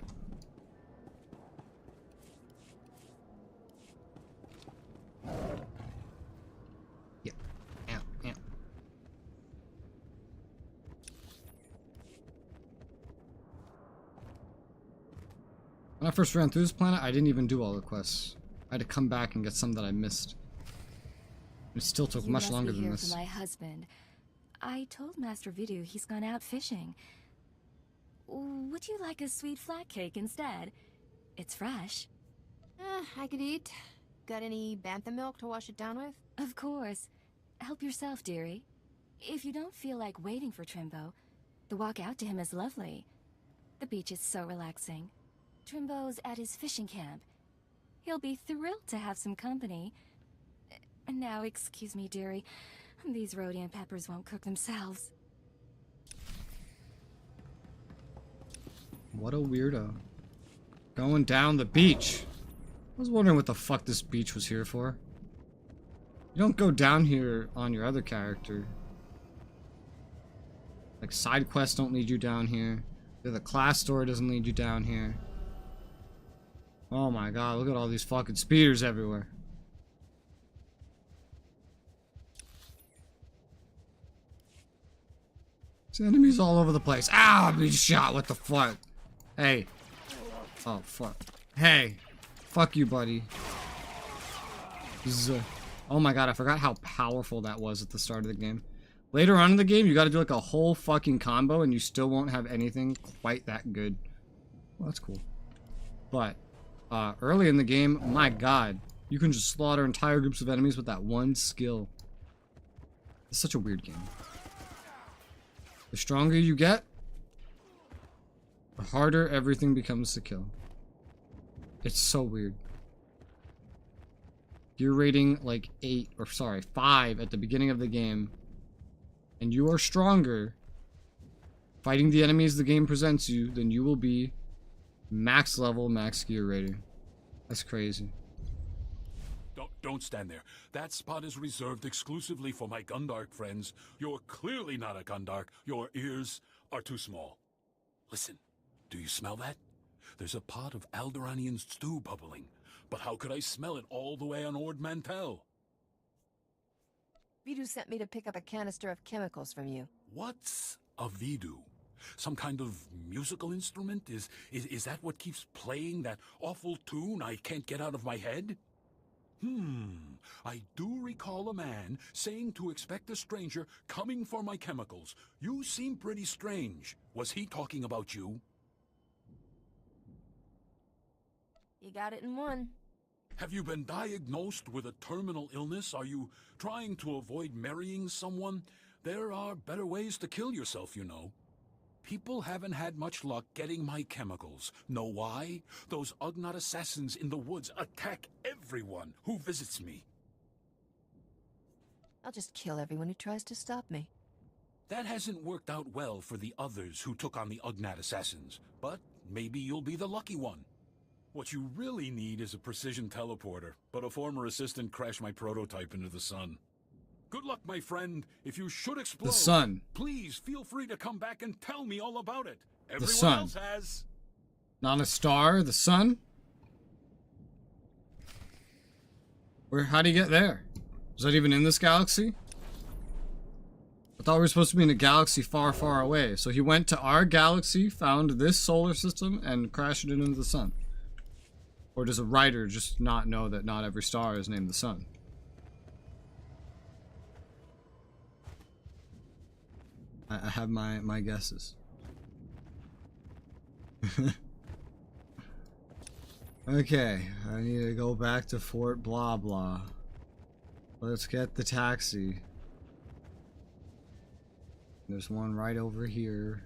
Yeah. Yeah. When I first ran through this planet, I didn't even do all the quests. I had to come back and get some that I missed. It still took You much must longer be than here this. for my husband. I told Master Vidu he's gone out fishing. Would you like a sweet flat cake instead? It's fresh. I could eat. Got any bantha milk to wash it down with? Of course. Help yourself, dearie. If you don't feel like waiting for Trimbo, the walk out to him is lovely. The beach is so relaxing. Trimbo's at his fishing camp. He'll be thrilled to have some company. And now, excuse me, dearie. These Rhodian peppers won't cook themselves. What a weirdo. Going down the beach. I was wondering what the fuck this beach was here for. You don't go down here on your other character. Like, side quests don't lead you down here. The class store doesn't lead you down here. Oh my god, look at all these fucking speeders everywhere. There's enemies all over the place. Ah, I'm being shot. What the fuck? Hey. Oh, fuck. Hey. Fuck you, buddy. Oh my god, I forgot how powerful that was at the start of the game. Later on in the game, you gotta do like a whole fucking combo and you still won't have anything quite that good. Well, that's cool. But, early in the game, my god, you can just slaughter entire groups of enemies with that one skill. It's such a weird game. The stronger you get, the harder everything becomes to kill. It's so weird. You're rating like 5 at the beginning of the game, and you are stronger fighting the enemies the game presents you, then you will be max level, max gear rating. That's crazy. Don't stand there. That spot is reserved exclusively for my Gundark friends. You're clearly not a Gundark. Your ears are too small. Listen, do you smell that? There's a pot of Alderaanian stew bubbling. But how could I smell it all the way on Ord Mantell? Vidu sent me to pick up a canister of chemicals from you. What's a Vidu? Some kind of musical instrument? Is that what keeps playing that awful tune I can't get out of my head? I do recall a man saying to expect a stranger coming for my chemicals. You seem pretty strange. Was he talking about you? You got it in one. Have you been diagnosed with a terminal illness? Are you trying to avoid marrying someone? There are better ways to kill yourself, you know. People haven't had much luck getting my chemicals. Know why? Those Ugnaught assassins in the woods attack everyone who visits me. I'll just kill everyone who tries to stop me. That hasn't worked out well for the others who took on the Ugnaught assassins, but maybe you'll be the lucky one. What you really need is a precision teleporter, but a former assistant crashed my prototype into the sun. Good luck, my friend. If you should explode, The sun. Please feel free to come back and tell me all about it. Everyone The sun. else has. Not a star, the sun? How do you get there? Is that even in this galaxy? I thought we were supposed to be in a galaxy far, far away. So he went to our galaxy, found this solar system, and crashed it into the sun. Or does a writer just not know that not every star is named the sun? I have my guesses. Okay, I need to go back to Fort Blah Blah. Let's get the taxi. There's one right over here.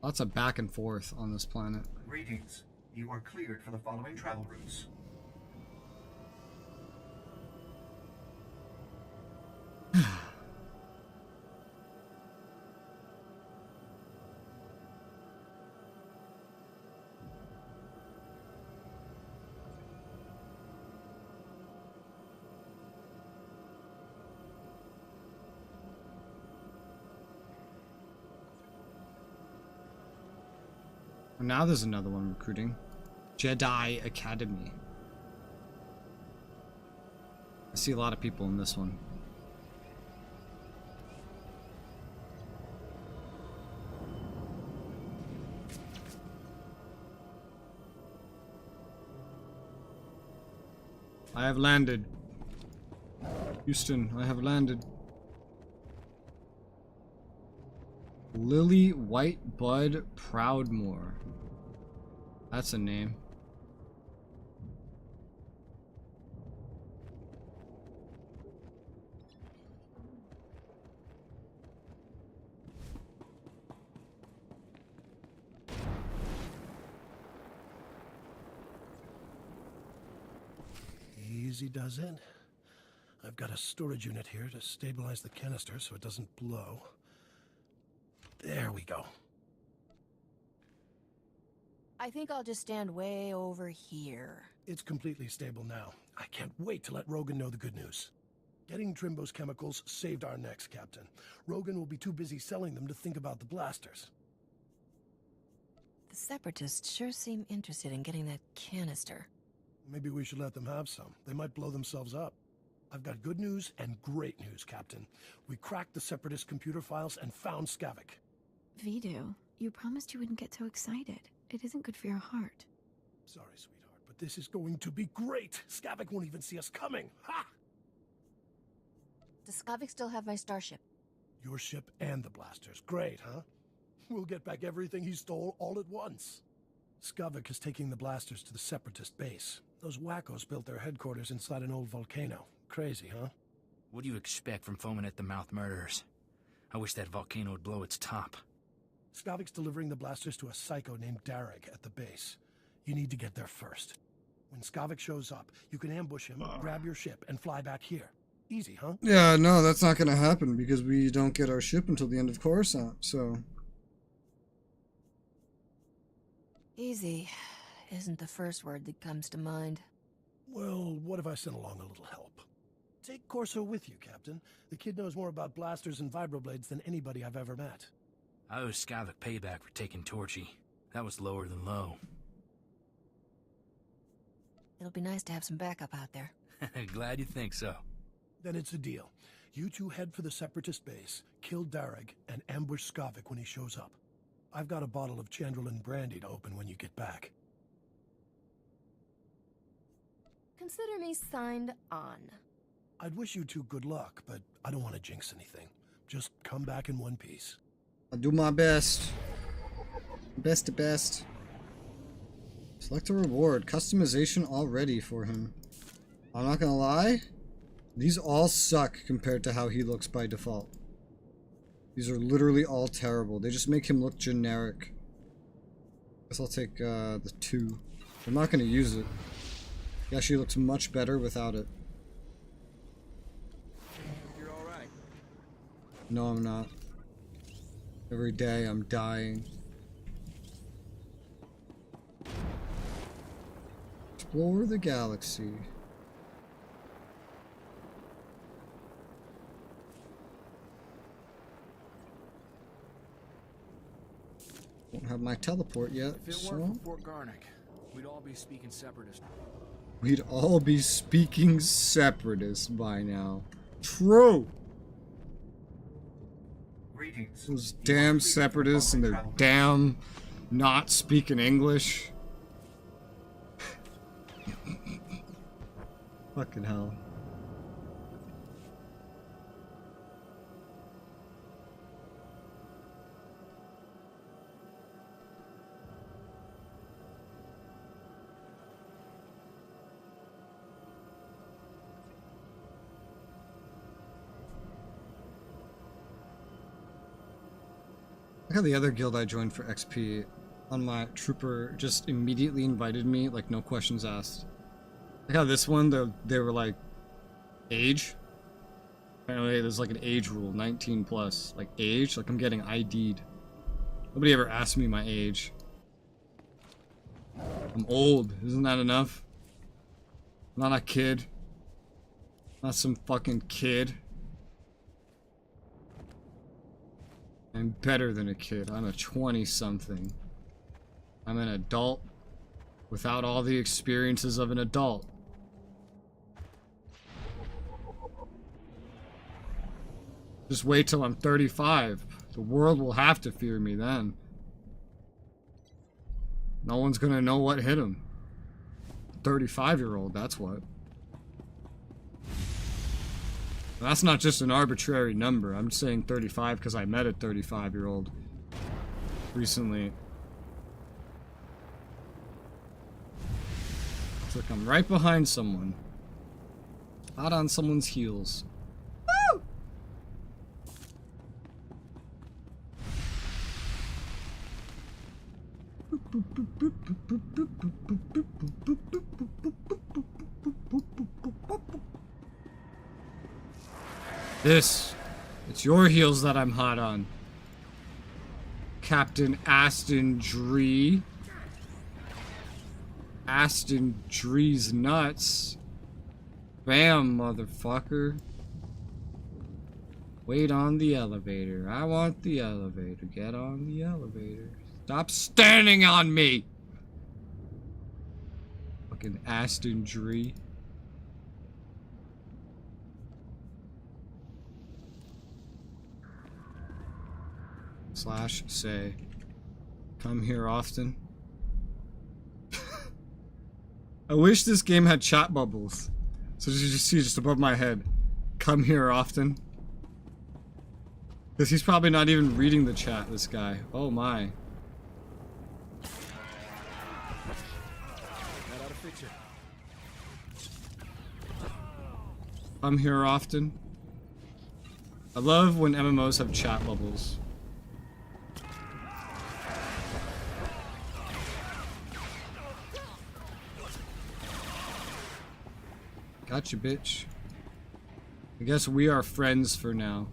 Lots of back and forth on this planet. Greetings. You are cleared for the following travel routes. And now there's another one recruiting. Jedi Academy. I see a lot of people in this one. I have landed. Houston, I have landed. Lily Whitebud Proudmoore. That's a name. Easy does it. I've got a storage unit here to stabilize the canister so it doesn't blow. There we go. I think I'll just stand way over here. It's completely stable now. I can't wait to let Rogan know the good news. Getting Trimbo's chemicals saved our necks, Captain. Rogan will be too busy selling them to think about the blasters. The Separatists sure seem interested in getting that canister. Maybe we should let them have some. They might blow themselves up. I've got good news and great news, Captain. We cracked the Separatist computer files and found Skavik. Vidu, you promised you wouldn't get so excited. It isn't good for your heart. Sorry, sweetheart, but this is going to be great. Skavik won't even see us coming. Ha! Does Skavik still have my starship? Your ship and the blasters. Great, huh? We'll get back everything he stole all at once. Skavik is taking the blasters to the Separatist base. Those wackos built their headquarters inside an old volcano. Crazy, huh? What do you expect from foaming at the mouth murderers? I wish that volcano would blow its top. Skavik's delivering the blasters to a psycho named Darag at the base. You need to get there first. When Skavik shows up, you can ambush him, grab your ship, and fly back here. Easy, huh? Yeah, no, that's not gonna happen because we don't get our ship until the end of Coruscant, so... Easy isn't the first word that comes to mind. Well, what if I sent along a little help? Take Corso with you, Captain. The kid knows more about blasters and vibroblades than anybody I've ever met. I owe Skavik payback for taking Torchy. That was lower than low. It'll be nice to have some backup out there. Glad you think so. Then it's a deal. You two head for the Separatist base, kill Darag, and ambush Skavik when he shows up. I've got a bottle of Chandrelin brandy to open when you get back. Consider me signed on. I'd wish you two good luck, but I don't want to jinx anything. Just come back in one piece. I'll do my best. Best to best. Select a reward. Customization already for him. I'm not gonna lie. These all suck compared to how he looks by default. These are literally all terrible. They just make him look generic. Guess I'll take the 2. I'm not gonna use it. He actually looks much better without it. You're alright. No, I'm not. Every day I'm dying. Explore the galaxy. Don't have my teleport yet, If it weren't for Fort Garnick, we'd all be speaking Separatist. We'd all be speaking Separatist by now. True! Those damn Separatists and their damn not speaking English. Fucking hell. Look how the other guild I joined for XP on my trooper just immediately invited me, like no questions asked. Like how this one, they were like, age? Apparently there's like an age rule, 19 plus. Like age, like I'm getting ID'd. Nobody ever asked me my age. I'm old, isn't that enough? I'm not a kid. Not some fucking kid. I'm better than a kid. I'm a 20-something. I'm an adult without all the experiences of an adult. Just wait till I'm 35. The world will have to fear me then. No one's gonna know what hit him. 35-year-old, that's what. That's not just an arbitrary number. I'm saying 35 because I met a 35-year-old recently. It's like I'm right behind someone. Hot on someone's heels. Woo! It's your heels that I'm hot on. Captain Aston Dree. Aston Drees nuts. Bam, motherfucker. Wait on the elevator. I want the elevator. Get on the elevator. Stop standing on me! Fucking Aston Dree. Slash say, come here often. I wish this game had chat bubbles. So you just see just above my head. Come here often. Because he's probably not even reading the chat, this guy. Oh my. Come here often. I love when MMOs have chat bubbles. Gotcha, bitch. I guess we are friends for now.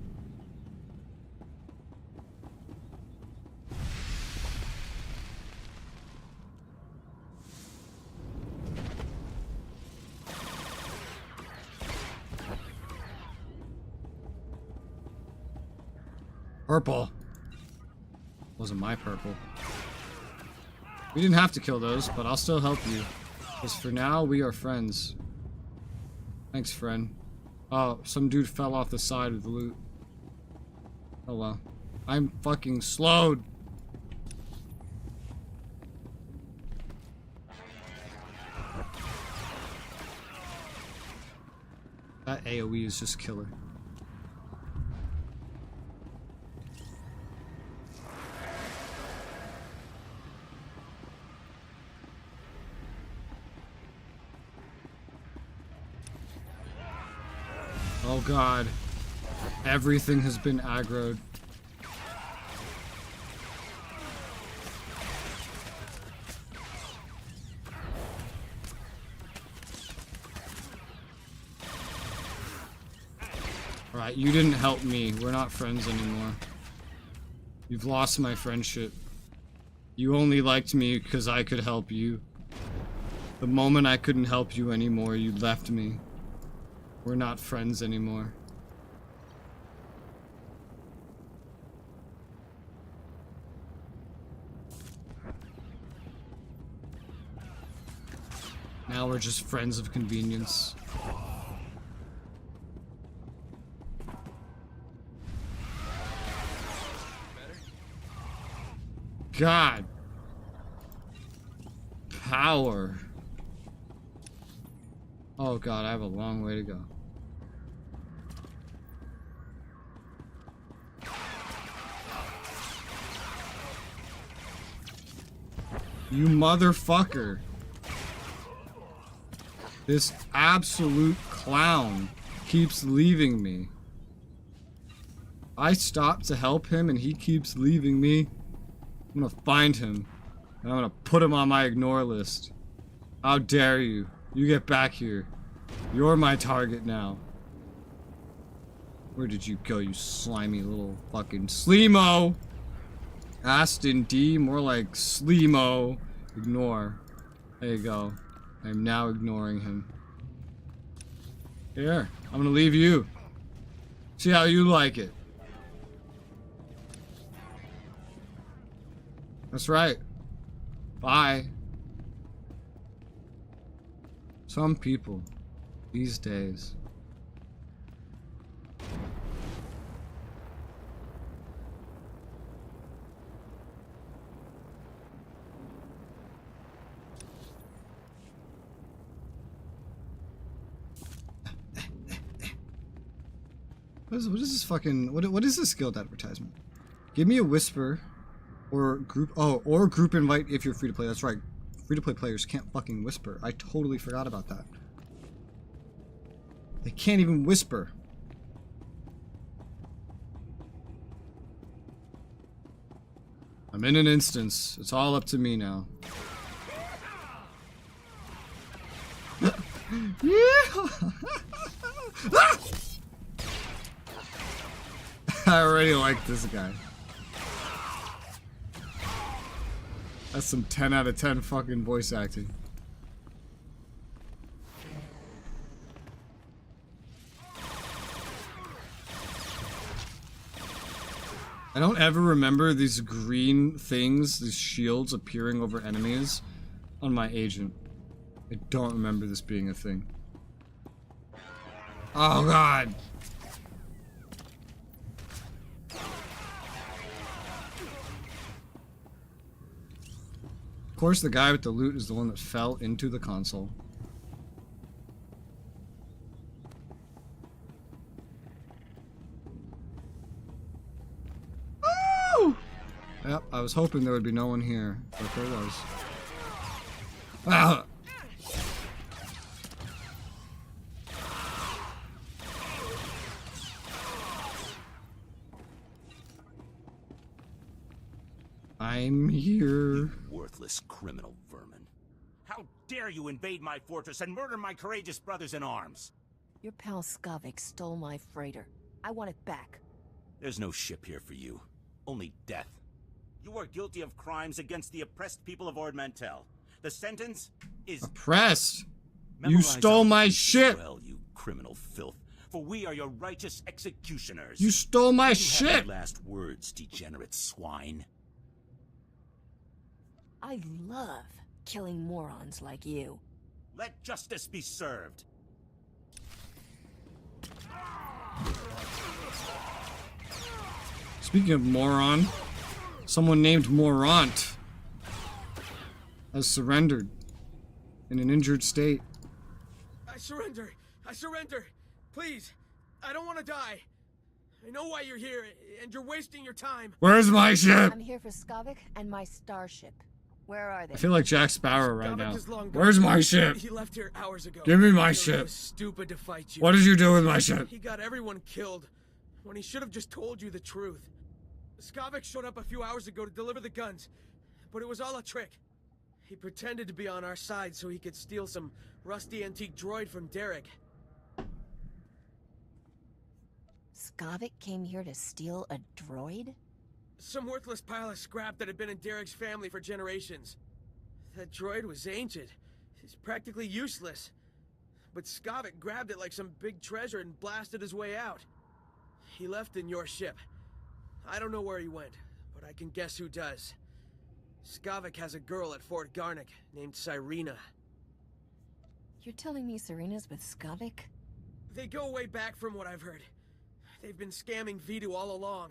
Purple. Wasn't my purple. We didn't have to kill those, but I'll still help you. Because for now, we are friends. Thanks, friend. Oh, some dude fell off the side of the loot. Oh well. I'm fucking slowed. That AoE is just killer. Oh god. Everything has been aggroed. Alright, you didn't help me. We're not friends anymore. You've lost my friendship. You only liked me because I could help you. The moment I couldn't help you anymore, you left me. We're not friends anymore. Now we're just friends of convenience. God. Power. Oh god, I have a long way to go. You motherfucker. This absolute clown keeps leaving me. I stopped to help him and he keeps leaving me. I'm gonna find him and I'm gonna put him on my ignore list. How dare you? You get back here. You're my target now. Where did you go, you slimy little fucking Sleemo? Aston D, more like Sleemo. Ignore. There you go. I am now ignoring him. Here, I'm gonna leave you. See how you like it. That's right. Bye. Some people, these days. What is this fucking... What is this guild advertisement? Give me a whisper or group... Oh, or group invite if you're free to play. That's right. Free to play players can't fucking whisper. I totally forgot about that. They can't even whisper. I'm in an instance. It's all up to me now. I already like this guy. That's some 10 out of 10 fucking voice acting. I don't ever remember these green things, these shields appearing over enemies on my agent. I don't remember this being a thing. Oh god! Of course, the guy with the loot is the one that fell into the console. Woo! Yep, I was hoping there would be no one here, but there was. Ah! I'm here. Worthless criminal vermin. How dare you invade my fortress and murder my courageous brothers in arms? Your pal Skavik stole my freighter. I want it back. There's no ship here for you. Only death. You are guilty of crimes against the oppressed people of Ord Mantell. The sentence is... Oppressed? You Memorize stole our my fate ship! Well, you criminal filth. For we are your righteous executioners. You stole my You ship! have the last words, degenerate swine. I love killing morons like you. Let justice be served. Speaking of moron, someone named Morant has surrendered in an injured state. I surrender. I surrender. Please. I don't want to die. I know why you're here, and you're wasting your time. Where's my ship? I'm here for Skavik and my starship. Where are they? I feel like Jack Sparrow right Skavik now. is long gone. Where's my ship? He left here hours ago. Give me my It ship. was stupid to fight you. What did you do with my ship? He got everyone killed when he should have just told you the truth. Skavik showed up a few hours ago to deliver the guns, but it was all a trick. He pretended to be on our side so he could steal some rusty antique droid from Derek. Skavik came here to steal a droid? Some worthless pile of scrap that had been in Derek's family for generations. That droid was ancient. It's practically useless. But Skavik grabbed it like some big treasure and blasted his way out. He left in your ship. I don't know where he went, but I can guess who does. Skavik has a girl at Fort Garnick named Cyrena. You're telling me Serena's with Skavik? They go way back from what I've heard. They've been scamming Vidu all along.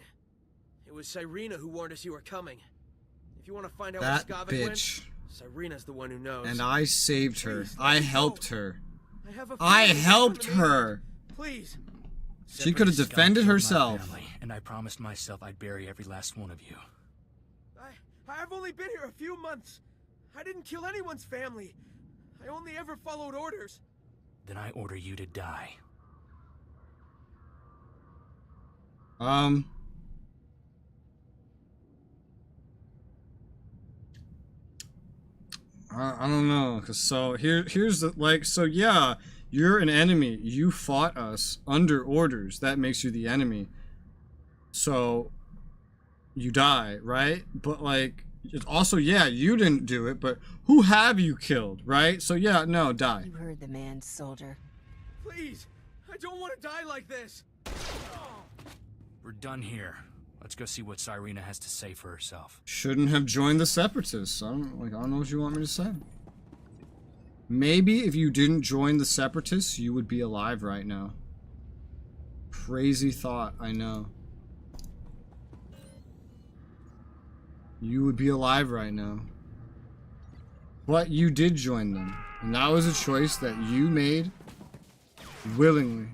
It was Cyrena who warned us you were coming. If you want to find out where That Skavik bitch. went, Cyrena's the one who knows. And I saved her. Please, I let me helped go. her. I I helped her. Please. She could have defended herself. And I promised myself I'd bury every last one of you. I've only been here a few months. I didn't kill anyone's family. I only ever followed orders. Then I order you to die. I don't know, cause so here's the so yeah, you're an enemy. You fought us under orders. That makes you the enemy. So you die, right? But like it's also yeah, you didn't do it, but who have you killed, right? So yeah, no, die. You heard the man, soldier. Please, I don't want to die like this. We're done here. Let's go see what Cyrena has to say for herself. Shouldn't have joined the Separatists. I don't know what you want me to say. Maybe if you didn't join the Separatists, you would be alive right now. Crazy thought, I know. You would be alive right now. But you did join them. And that was a choice that you made willingly.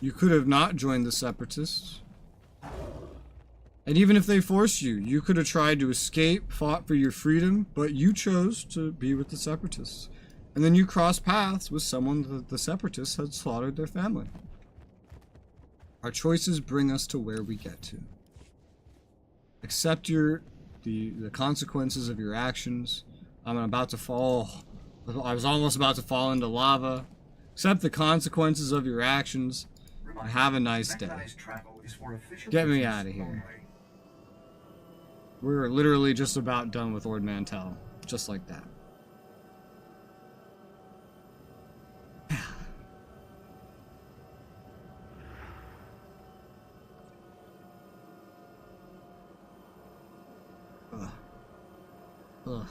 You could have not joined the Separatists. And even if they forced you, you could have tried to escape, fought for your freedom, but you chose to be with the Separatists. And then you crossed paths with someone that the Separatists had slaughtered their family. Our choices bring us to where we get to. Accept the consequences of your actions. I'm about to fall. I was almost about to fall into lava. Accept the consequences of your actions. Have a nice day. Get me out of here. We're literally just about done with Ord Mantell. Just like that. Ugh.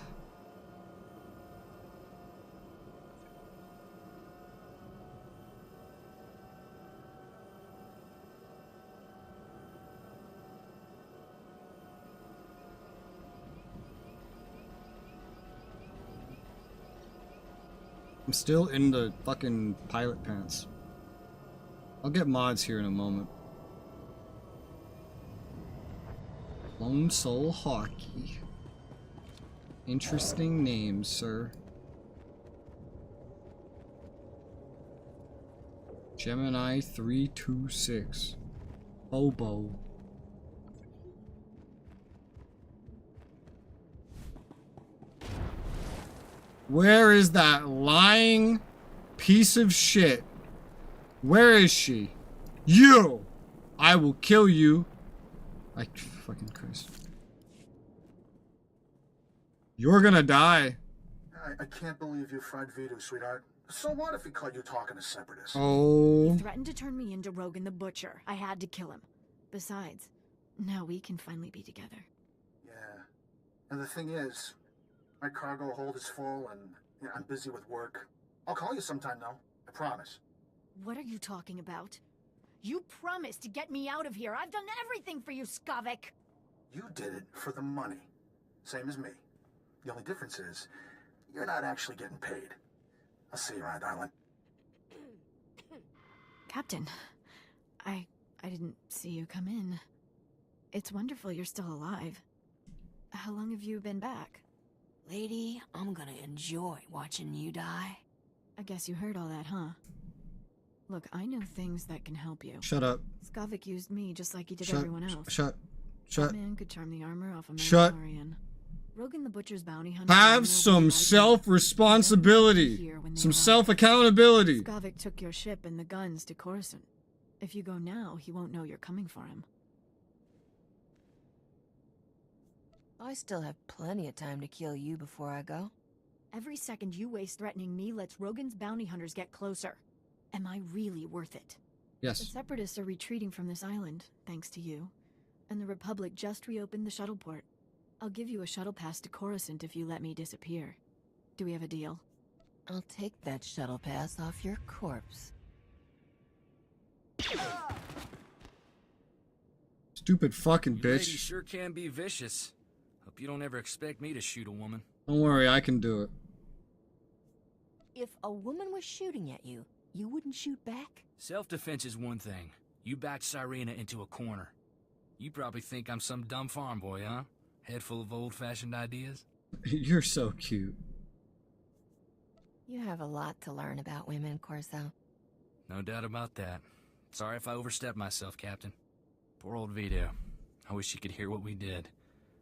I'm still in the fucking pilot pants. I'll get mods here in a moment. Lone Soul Hockey. Interesting name, sir. Gemini 326. Bobo. Where is that lying piece of shit? Where is she? You! I will kill you. I fucking Christ. You're gonna die. I can't believe you fried Vidu, sweetheart. So what if he caught you talking to separatists? Oh. He threatened to turn me into Rogan the Butcher. I had to kill him. Besides, now we can finally be together. Yeah. And the thing is, my cargo hold is full and I'm busy with work. I'll call you sometime though. I promise. What are you talking about? You promised to get me out of here. I've done everything for you, Skavik. You did it for the money. Same as me. The only difference is, you're not actually getting paid. I'll see you around, darling. Captain, I didn't see you come in. It's wonderful you're still alive. How long have you been back? Lady, I'm gonna enjoy watching you die. I guess you heard all that, huh? Look, I know things that can help you. Shut up. Skavik used me just like he did Shut. everyone else. Shut. That man could charm the armor off a Shut. Mandalorian. Rogan the Butcher's bounty hunter. Have some self-responsibility. Some self-accountability. Skavik took your ship and the guns to Coruscant. If you go now, he won't know you're coming for him. I still have plenty of time to kill you before I go. Every second you waste threatening me lets Rogan's bounty hunters get closer. Am I really worth it? Yes. The Separatists are retreating from this island, thanks to you. And the Republic just reopened the shuttle port. I'll give you a shuttle pass to Coruscant if you let me disappear. Do we have a deal? I'll take that shuttle pass off your corpse. Stupid fucking You ladies bitch. sure can be vicious. Hope you don't ever expect me to shoot a woman. Don't worry, I can do it. If a woman was shooting at you, you wouldn't shoot back? Self-defense is one thing. You backed Cyrena into a corner. You probably think I'm some dumb farm boy, huh? Head full of old-fashioned ideas? You're so cute. You have a lot to learn about women, Corso. No doubt about that. Sorry if I overstepped myself, Captain. Poor old Vito. I wish he could hear what we did.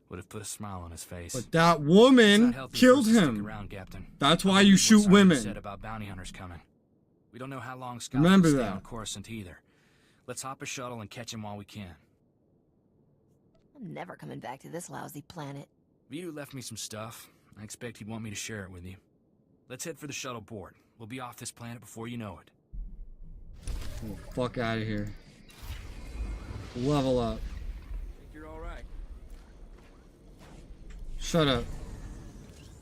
Would have put a smile on his face. But that woman killed him. Around, Captain. That's why you shoot Said women. about bounty hunters coming. We don't know how long Scott Remember will stay that. on Coruscant either. Let's hop a shuttle and catch him while we can. I'm never coming back to this lousy planet. Vito left me some stuff. I expect he'd want me to share it with you. Let's head for the shuttle port. We'll be off this planet before you know it. Oh, fuck out of here. Level up. Think you're all right? Shut up.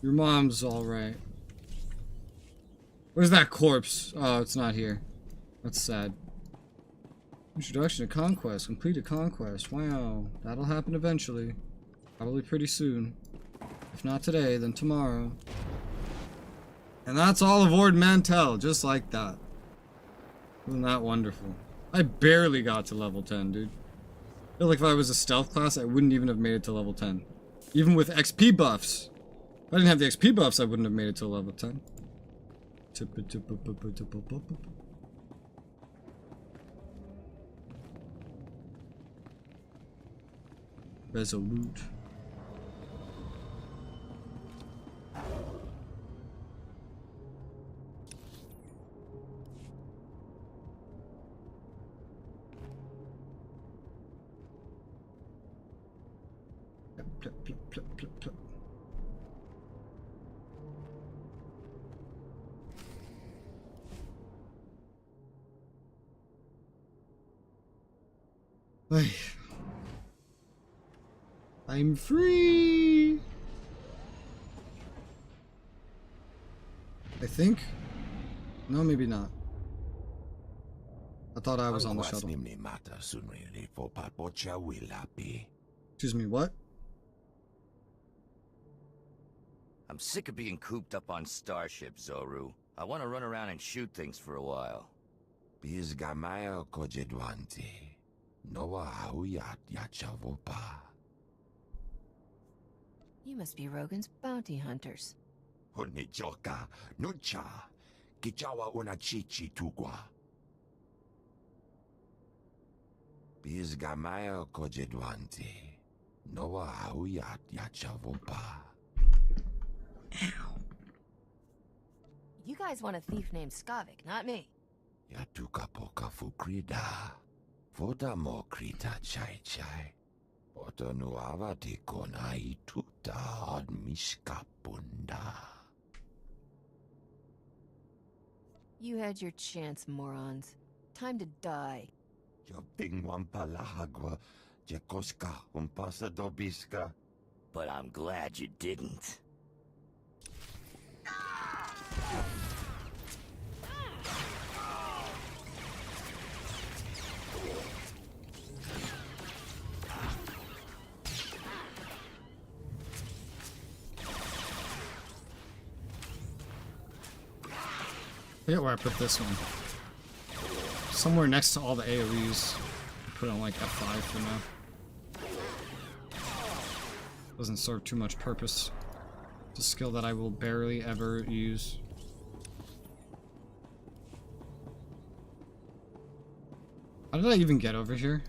Your mom's alright. Where's that corpse? Oh, it's not here. That's sad. Introduction to Conquest. Complete a Conquest. Wow. That'll happen eventually. Probably pretty soon. If not today, then tomorrow. And that's all of Ord Mantell, just like that. Isn't that wonderful? I barely got to level 10, dude. I feel like if I was a stealth class, I wouldn't even have made it to level 10. Even with XP buffs. If I didn't have the XP buffs, I wouldn't have made it to level 10. Resolute. Plop, plop, plop, plop, plop. I'm free. I think. No, maybe not. I thought I was on the shuttle. Excuse me, what? I'm sick of being cooped up on Starship, Zoru. I want to run around and shoot things for a while. You must be Rogan's bounty hunters. You guys want a thief named Skavik, not me. You had your chance, morons. Time to die. But I'm glad you didn't. I forget where I put this one. Somewhere next to all the AoEs. Put on like F5 for now. Doesn't serve too much purpose. It's a skill that I will barely ever use. How did I even get over here?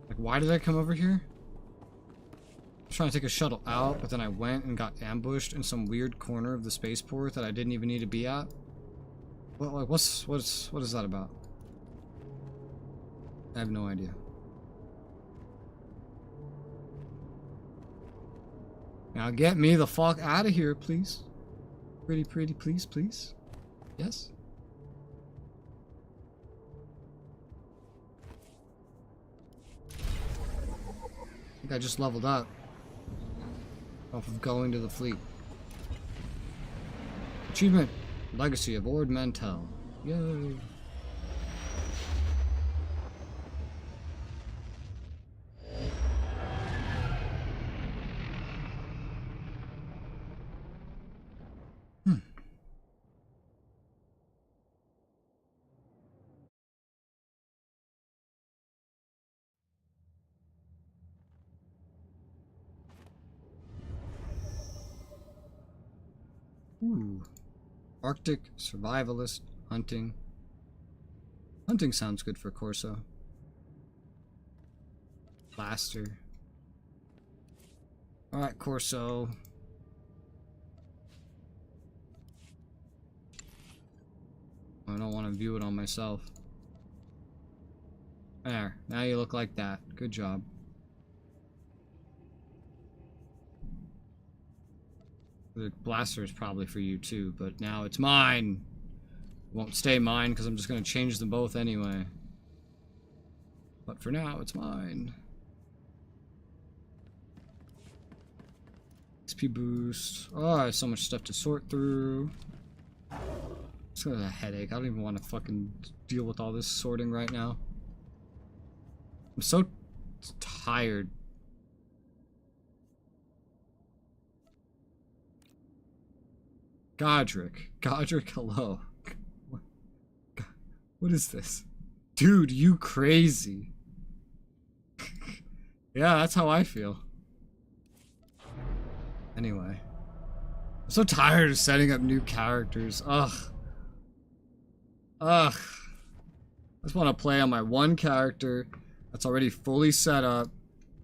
Like, why did I come over here? I was trying to take a shuttle out, but then I went and got ambushed in some weird corner of the spaceport that I didn't even need to be at. Well, like, what is that about? I have no idea. Now get me the fuck out of here, please. Pretty, please, please. Yes? I think I just leveled up off of going to the fleet. Achievement. Legacy of Ord Mantell. Yay. Ooh. Arctic, survivalist, hunting. Hunting sounds good for Corso. Blaster. Alright, Corso. I don't want to view it on myself. There, now you look like that. Good job. The blaster is probably for you too, but now it's mine. It won't stay mine because I'm just going to change them both anyway. But for now, it's mine. XP boost. Oh, I have so much stuff to sort through. It's got a headache. I don't even want to fucking deal with all this sorting right now. I'm so tired. Godric, hello. What is this? Dude, you crazy. Yeah, that's how I feel. Anyway. I'm so tired of setting up new characters. Ugh. I just want to play on my one character that's already fully set up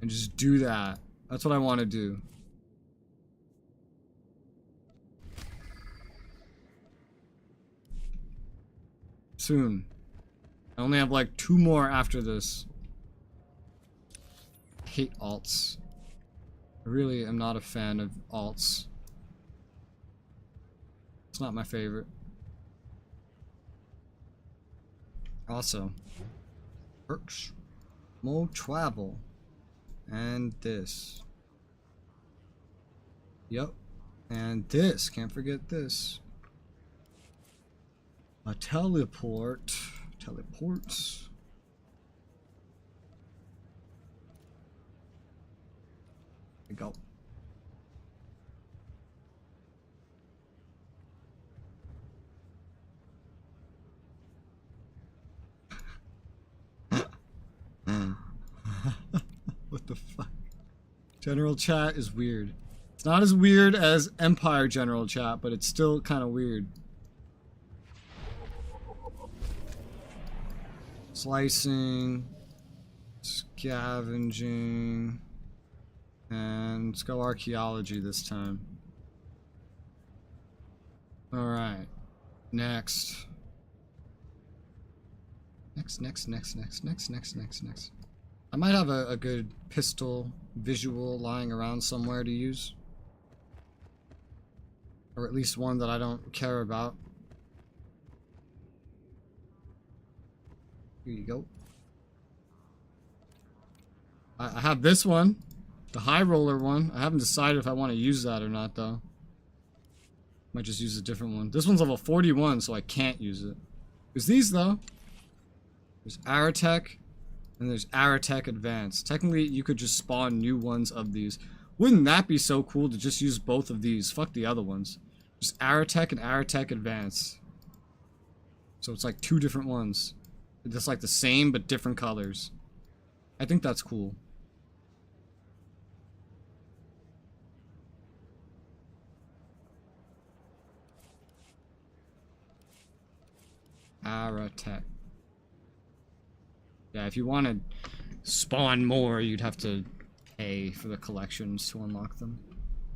and just do that. That's what I want to do. Soon. I only have like 2 more after this. I hate alts. I really am not a fan of alts. It's not my favorite. Also, perks, more travel, and this. Yep, and this. Can't forget this. A teleport. Teleports. There we go. What the fuck? General chat is weird. It's not as weird as Empire general chat, but it's still kind of weird. Slicing, scavenging, and let's go archaeology this time. Alright. Next. Next. I might have a good pistol visual lying around somewhere to use. Or at least one that I don't care about. Here you go. I have this one. The high roller one. I haven't decided if I want to use that or not though. Might just use a different one. This one's level 41, so I can't use it. There's these though. There's Aratech. And there's Aratech Advanced. Technically, you could just spawn new ones of these. Wouldn't that be so cool to just use both of these? Fuck the other ones. Just Aratech and Aratech Advanced. So it's like two different ones. It's just like the same, but different colors. I think that's cool. Aratech. Yeah, if you want to spawn more, you'd have to pay for the collections to unlock them.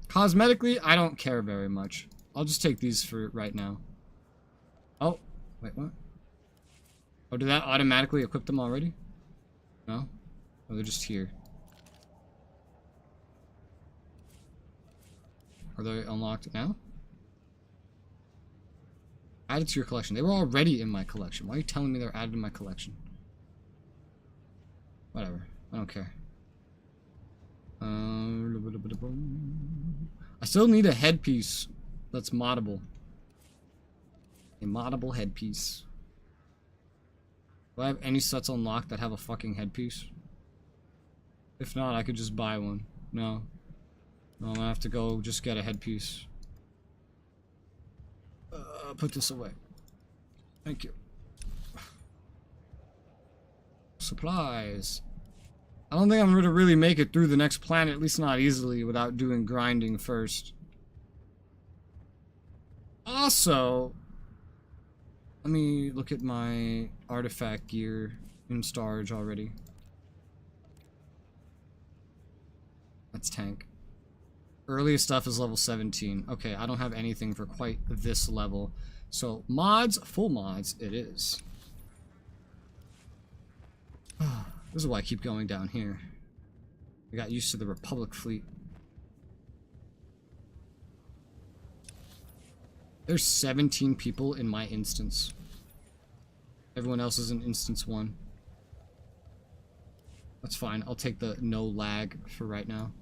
Cosmetically, I don't care very much. I'll just take these for right now. Oh, wait, what? Oh, did that automatically equip them already? No? Oh, they're just here. Are they unlocked now? Added to your collection. They were already in my collection. Why are you telling me they're added in my collection? Whatever. I don't care. I still need a headpiece that's moddable. A moddable headpiece. Do I have any sets unlocked that have a fucking headpiece? If not, I could just buy one. No. No, I'm gonna have to go just get a headpiece. Put this away. Thank you. Supplies. I don't think I'm going to really make it through the next planet, at least not easily, without doing grinding first. Also, let me look at my artifact gear in storage already. That's tank. Earliest stuff is level 17. Okay, I don't have anything for quite this level. So, mods, full mods, it is. This is why I keep going down here. I got used to the Republic fleet. There's 17 people in my instance. Everyone else is in instance 1. That's fine. I'll take the no lag for right now.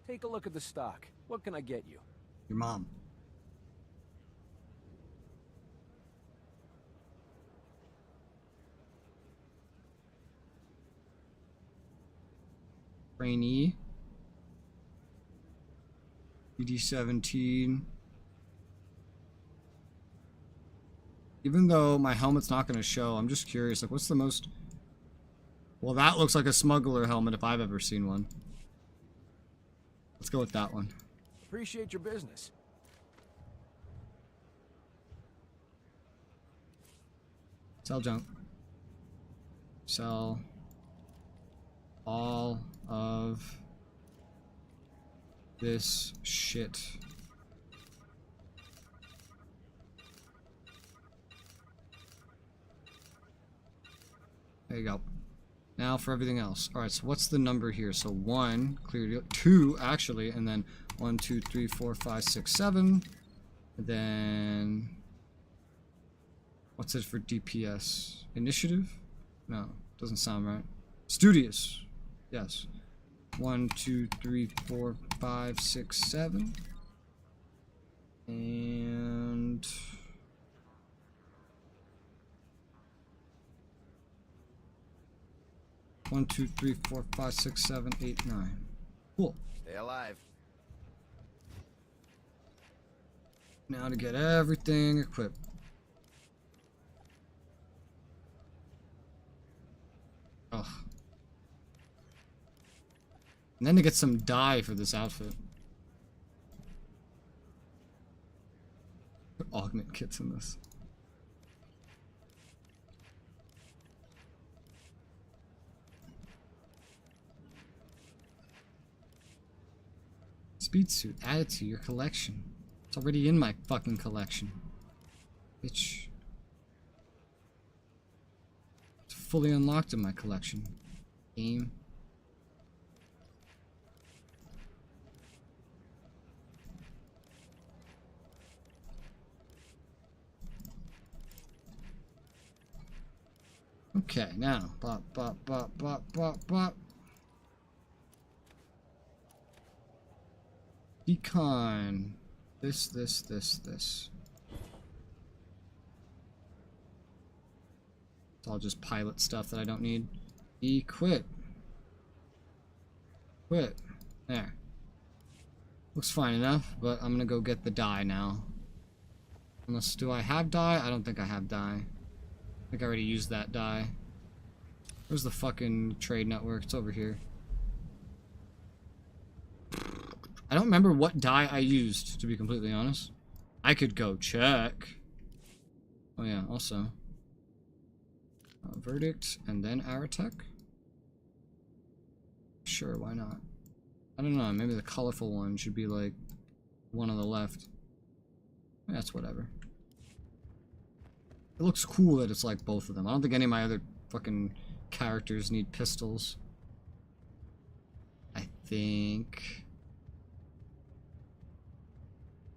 Take a look at the stock. What can I get you? Your mom. Trainee. BD-17. Even though my helmet's not going to show, I'm just curious, like, what's the most... Well, that looks like a smuggler helmet if I've ever seen one. Let's go with that one. Appreciate your business. Sell junk. Sell all of this shit. There you go. Now for everything else. Alright, so what's the number here? So 1, clear 2 actually, and then 1, 2, 3, 4, 5, 6, 7. And then what's it for DPS? Initiative? No. Doesn't sound right. Studious. Yes. 1, 2, 3, 4, 5, 6, 7. And... One, 2, 3, 4, 5, 6, 7, 8, 9. Cool. Stay alive. Now to get everything equipped. Oh. And then to get some dye for this outfit. Put augment kits in this. Speed suit, add it to your collection. It's already in my fucking collection. Bitch. It's fully unlocked in my collection. Game. Okay, now. Bop, bop, bop, bop, bop, bop. Decon. This. It's all just pilot stuff that I don't need. Quit. Quit. There. Looks fine enough, but I'm gonna go get the dye now. Unless, do I have dye? I don't think I have dye. I think I already used that dye. Where's the fucking trade network? It's over here. I don't remember what dye I used, to be completely honest. I could go check. Oh yeah, also. Verdict, and then Aratech? Sure, why not? I don't know, maybe the colorful one should be like one on the left. That's whatever. It looks cool that it's like both of them. I don't think any of my other fucking characters need pistols. I think...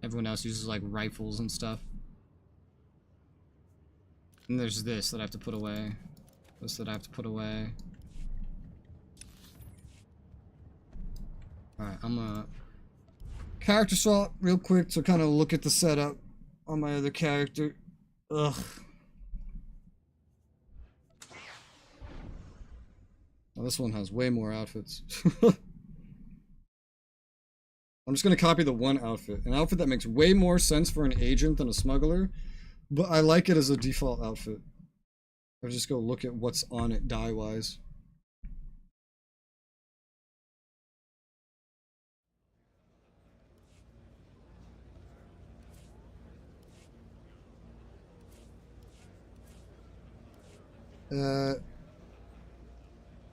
everyone else uses like rifles and stuff. And there's this that I have to put away. This that I have to put away. Alright, I'm gonna character swap real quick to kind of look at the setup on my other character. Ugh. Oh, this one has way more outfits. I'm just gonna copy the one outfit. An outfit that makes way more sense for an agent than a smuggler, but I like it as a default outfit. I'll just go look at what's on it dye-wise.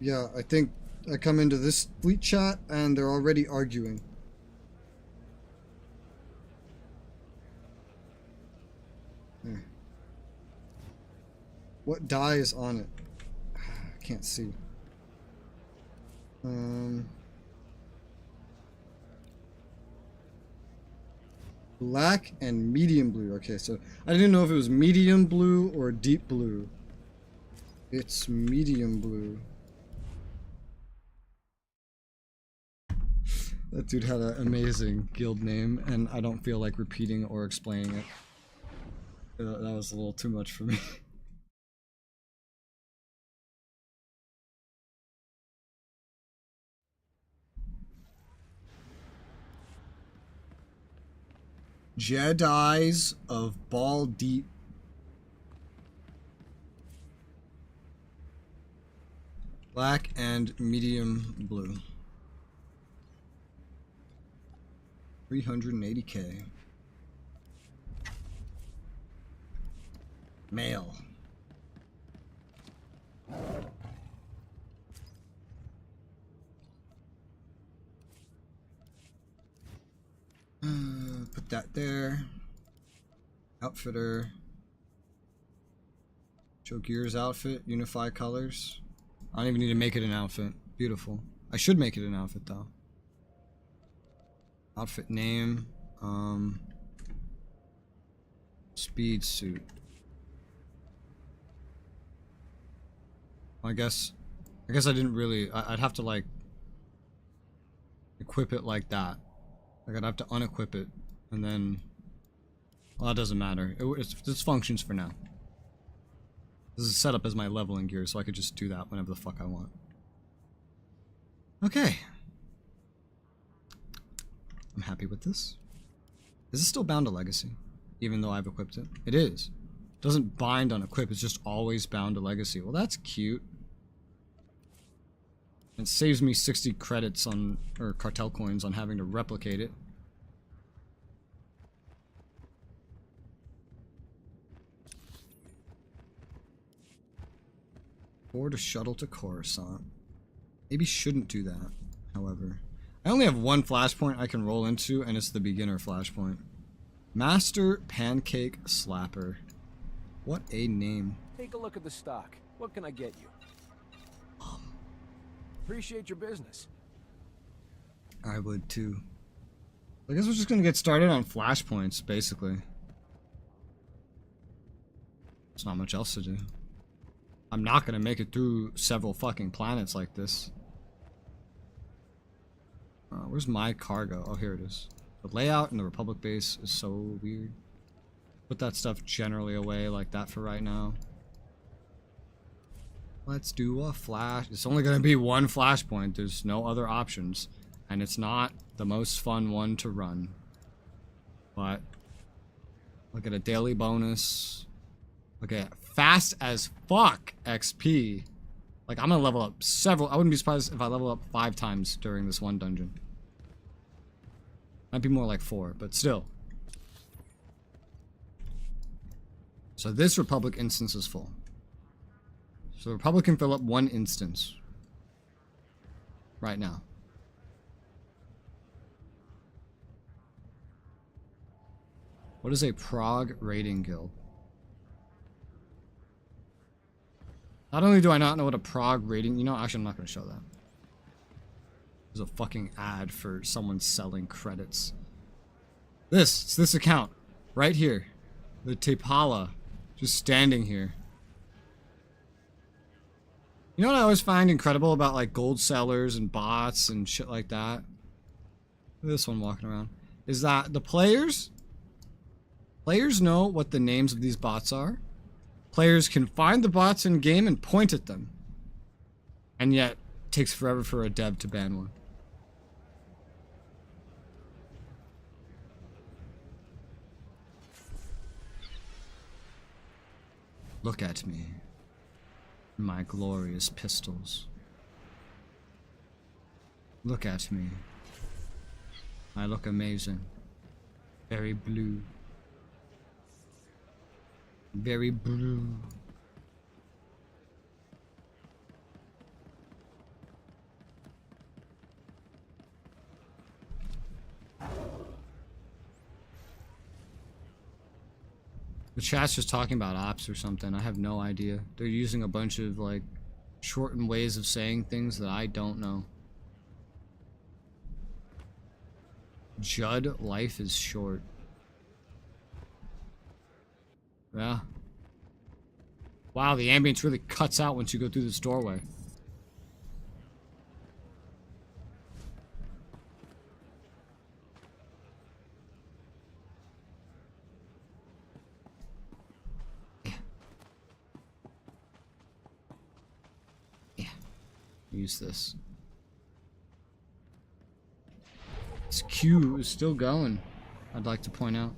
Yeah, I think I come into this fleet chat and they're already arguing. There. What dye is on it? I can't see. Black and medium blue. Okay, so I didn't know if it was medium blue or deep blue. It's medium blue. That dude had an amazing guild name, and I don't feel like repeating or explaining it. That was a little too much for me. Jedis of Ball Deep. Black and medium blue. 380k. Male. Put that there. Outfitter. Joe Gear's outfit. Unify colors. I don't even need to make it an outfit. Beautiful. I should make it an outfit though. Outfit name. Speed suit. I guess I didn't really... I'd have to, like, equip it like that. Like, I'd have to unequip it, and then... Well, that doesn't matter. This functions for now. This is set up as my leveling gear, so I could just do that whenever the fuck I want. Okay. I'm happy with this. Is this still bound to legacy? Even though I've equipped it? It is. It doesn't bind on equip, it's just always bound to legacy. Well, that's cute. It saves me 60 credits on, or cartel coins on having to replicate it. Or to shuttle to Coruscant. Maybe shouldn't do that, however. I only have one flashpoint I can roll into, and it's the beginner flashpoint. Master Pancake Slapper. What a name. Take a look at the stock. What can I get you? Appreciate your business. I would too. I guess we're just gonna get started on flashpoints, basically. There's not much else to do. I'm not gonna make it through several fucking planets like this. Where's my cargo? Oh, here it is. The layout in the Republic base is so weird. Put that stuff generally away like that for right now. Let's do a flash. It's only gonna be one flashpoint. There's no other options. And it's not the most fun one to run. But look at a daily bonus. Look at fast as fuck XP. Like, I'm gonna level up several. I wouldn't be surprised if I level up 5 times during this one dungeon. Might be more like 4, but still. So this Republic instance is full. So the Republic can fill up 1 instance. Right now. What is a Prague raiding guild? Not only do I not know what a Prague rating... You know, actually, I'm not going to show that. There's a fucking ad for someone selling credits. It's this account. Right here. The Tepala. Just standing here. You know what I always find incredible about, like, gold sellers and bots and shit like that? This one walking around. Is that the players know what the names of these bots are. Players can find the bots in game and point at them. And yet, it takes forever for a dev to ban one. Look at me. My glorious pistols. Look at me. I look amazing. Very blue. Very blue. The chat's just talking about ops or something. I have no idea. They're using a bunch of, like, shortened ways of saying things that I don't know. Judd, life is short. Yeah. Wow, the ambience really cuts out once you go through this doorway. Use this. This queue is still going, I'd like to point out.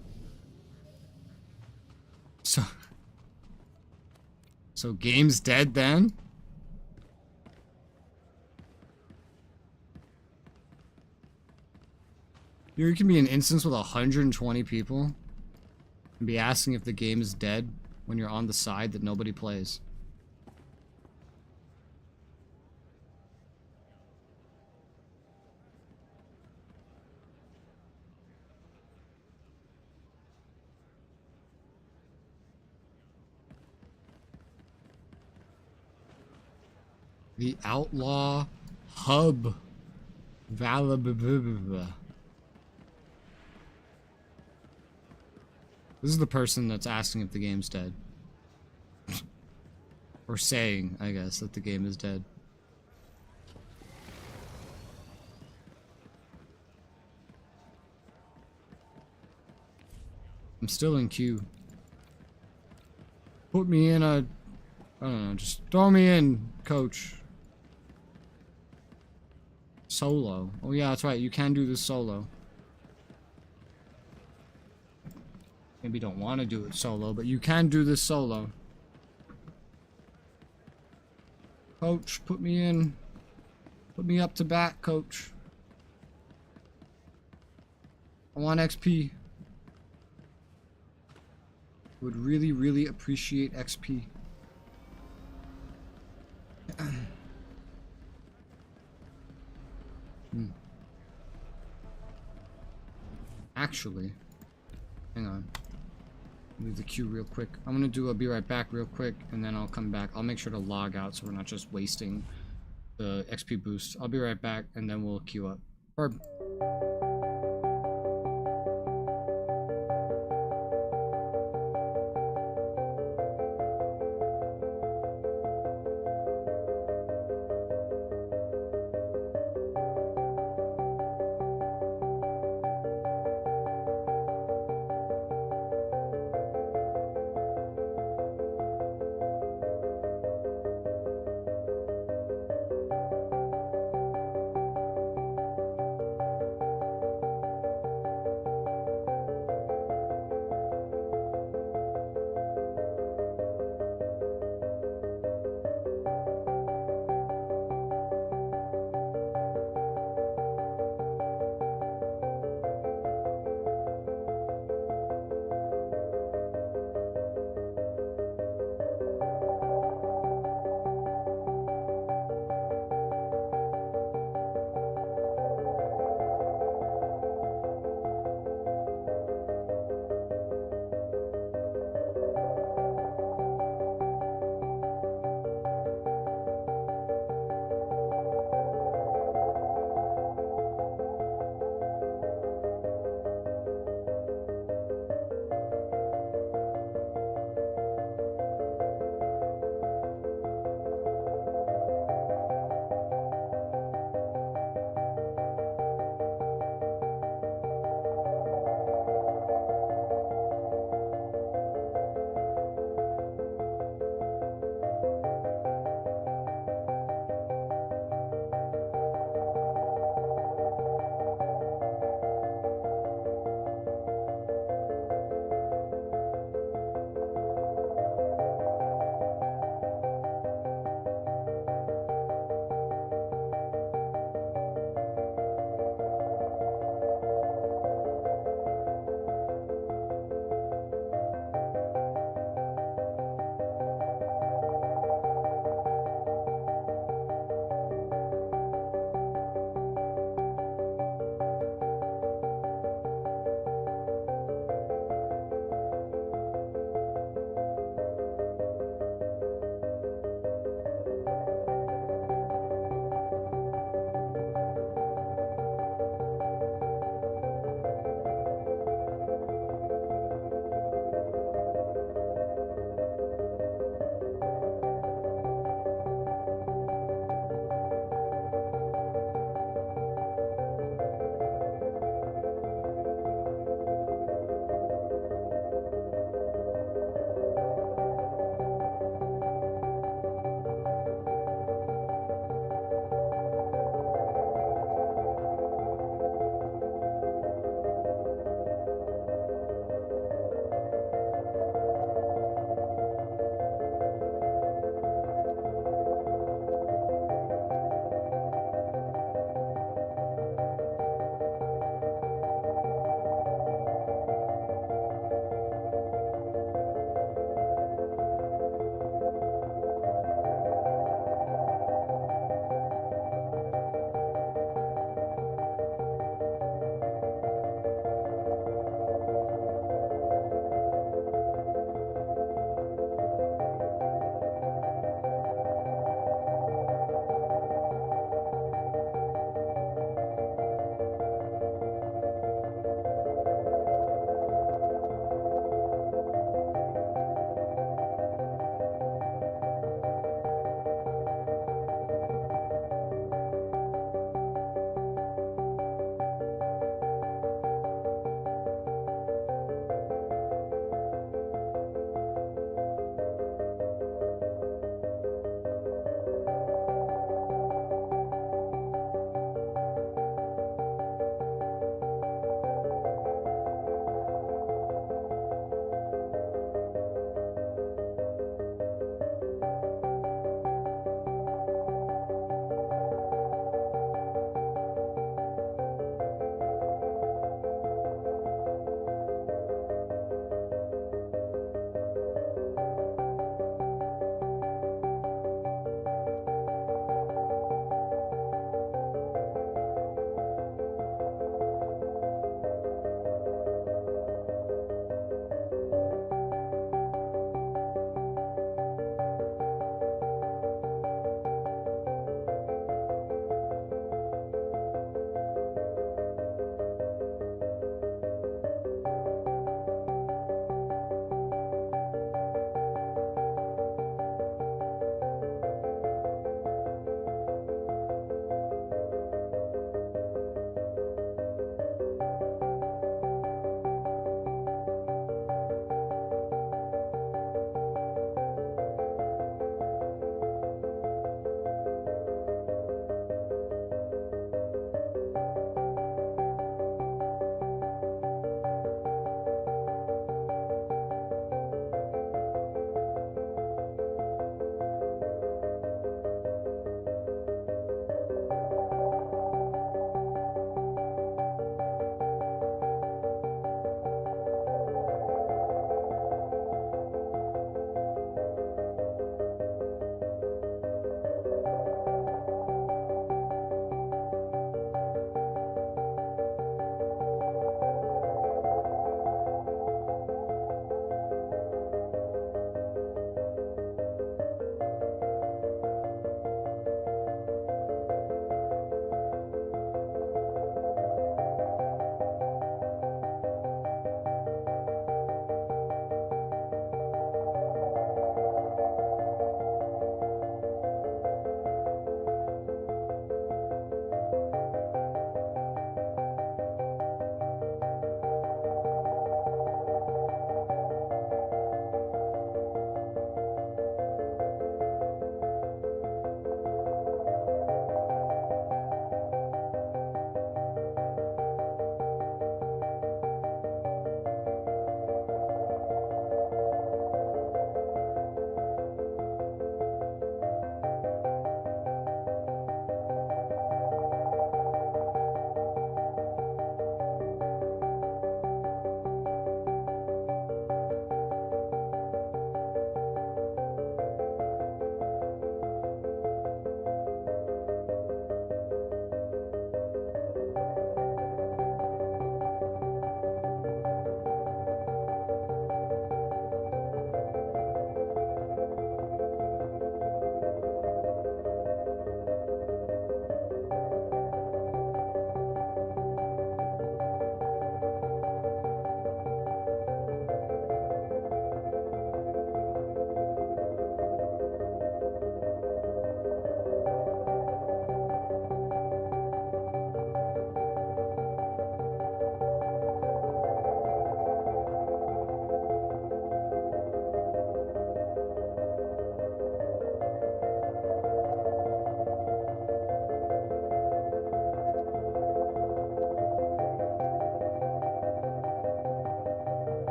So game's dead then? You can be an instance with 120 people and be asking if the game is dead when you're on the side that nobody plays. The Outlaw Hub. This is the person that's asking if the game's dead. Or saying, I guess, that the game is dead. I'm still in queue. Put me in a... I don't know, just throw me in, coach. Solo. Oh yeah, that's right, you can do this solo. Maybe don't want to do it solo, but you can do this solo. Coach, put me in. Put me up to bat, coach. I want XP. Would really, really appreciate XP. Actually, hang on. Move the queue real quick. I'm gonna do a be right back real quick, and then I'll come back. I'll make sure to log out so we're not just wasting the XP boost. I'll be right back, and then we'll queue up.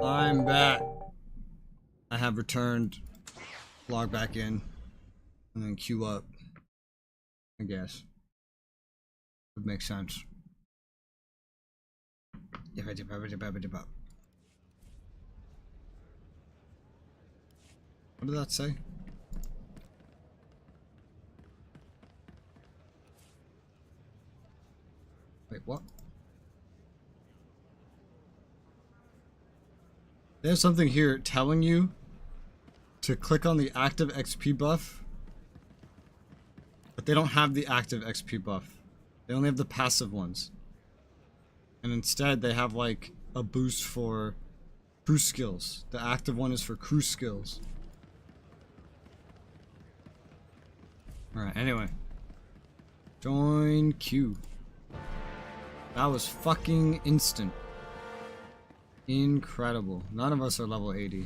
I'm back. I have returned. Log back in. And then queue up. I guess. Would make sense. What did that say? Wait, what? There's something here telling you to click on the active XP buff, but they don't have the active XP buff. They only have the passive ones. And instead they have like a boost for crew skills. The active one is for crew skills. Alright, anyway. Join queue. That was fucking instant. Incredible. None of us are level 80.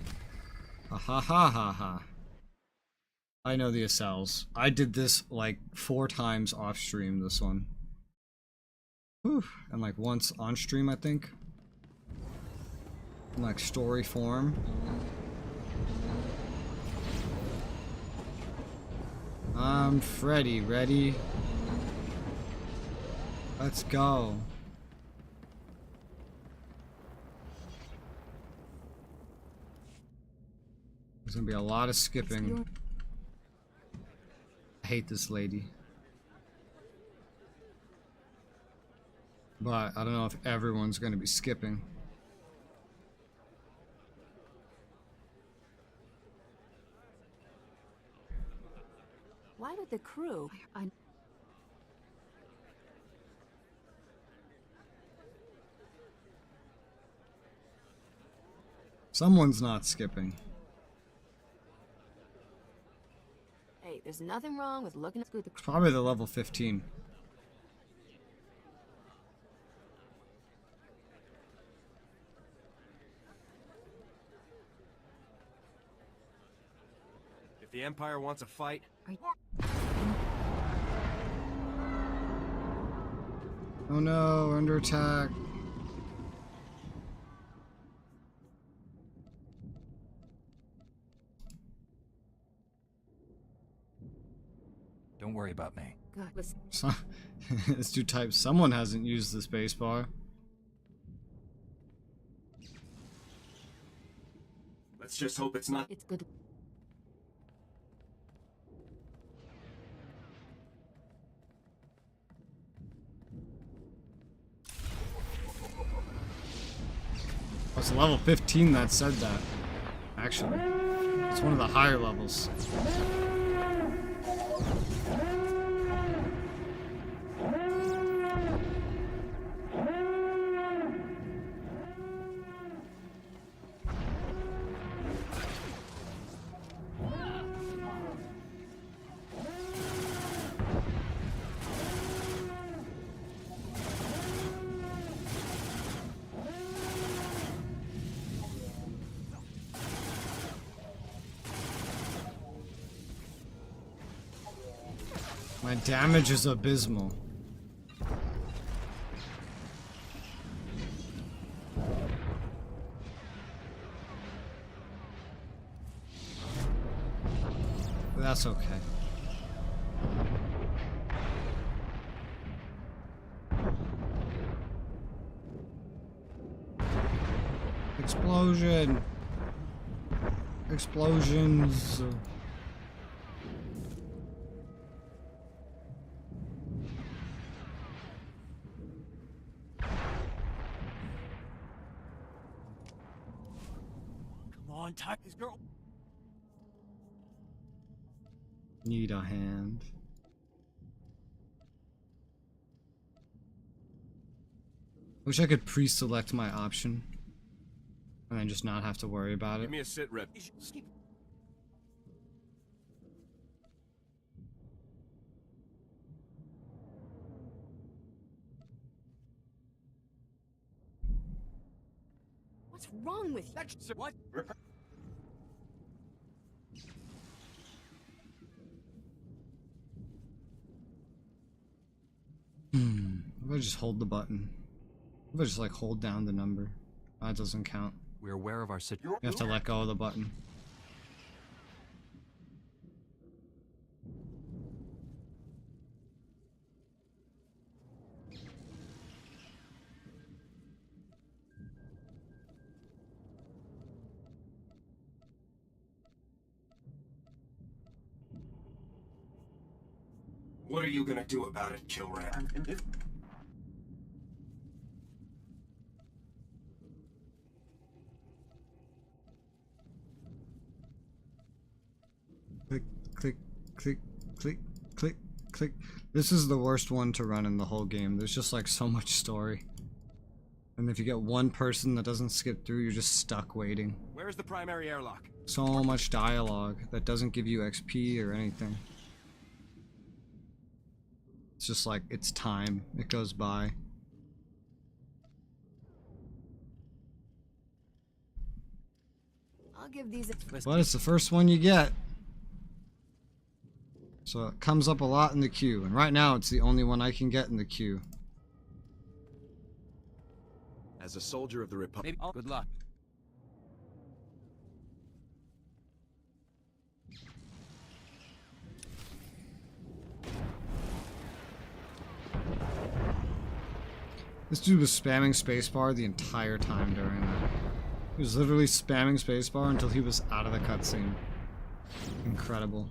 Ha ha ha ha ha. I know the Accels. I did this like 4 times off stream, this one. Whew. And like once on stream, I think. In like story form. I'm Freddy, ready? Let's go. There's gonna be a lot of skipping. I hate this lady. But I don't know if everyone's gonna be skipping. Why would the crew? Someone's not skipping. Hey, there's nothing wrong with looking at the It's probably the level 15. If the Empire wants a fight... Oh no, we're under attack. Don't worry about me. God, listen. This dude types, someone hasn't used the spacebar. Let's just hope it's not... It's good. Oh, it's level 15 that said that. Actually, it's one of the higher levels. My damage is abysmal. That's okay. Explosion! Explosions! on, tie this girl. Need a hand. Wish I could pre-select my option and then just not have to worry about it. Give me a sit rep. What's wrong with you? That's what? If I just hold the button. If I just like hold down the number. That doesn't count. We're aware of our situation. You have to let go of the button. What are you gonna do about it, Killrat? Click, click, click, click, click, click. This is the worst one to run in the whole game. There's just like so much story. And if you get one person that doesn't skip through, you're just stuck waiting. Where's the primary airlock? So much dialogue that doesn't give you XP or anything. It's just like, it's time. It goes by. I'll give these a But it's the first one you get. So it comes up a lot in the queue. And right now, it's the only one I can get in the queue. As a soldier of the Republic. Good luck. This dude was spamming spacebar the entire time during that. He was literally spamming spacebar until he was out of the cutscene. Incredible.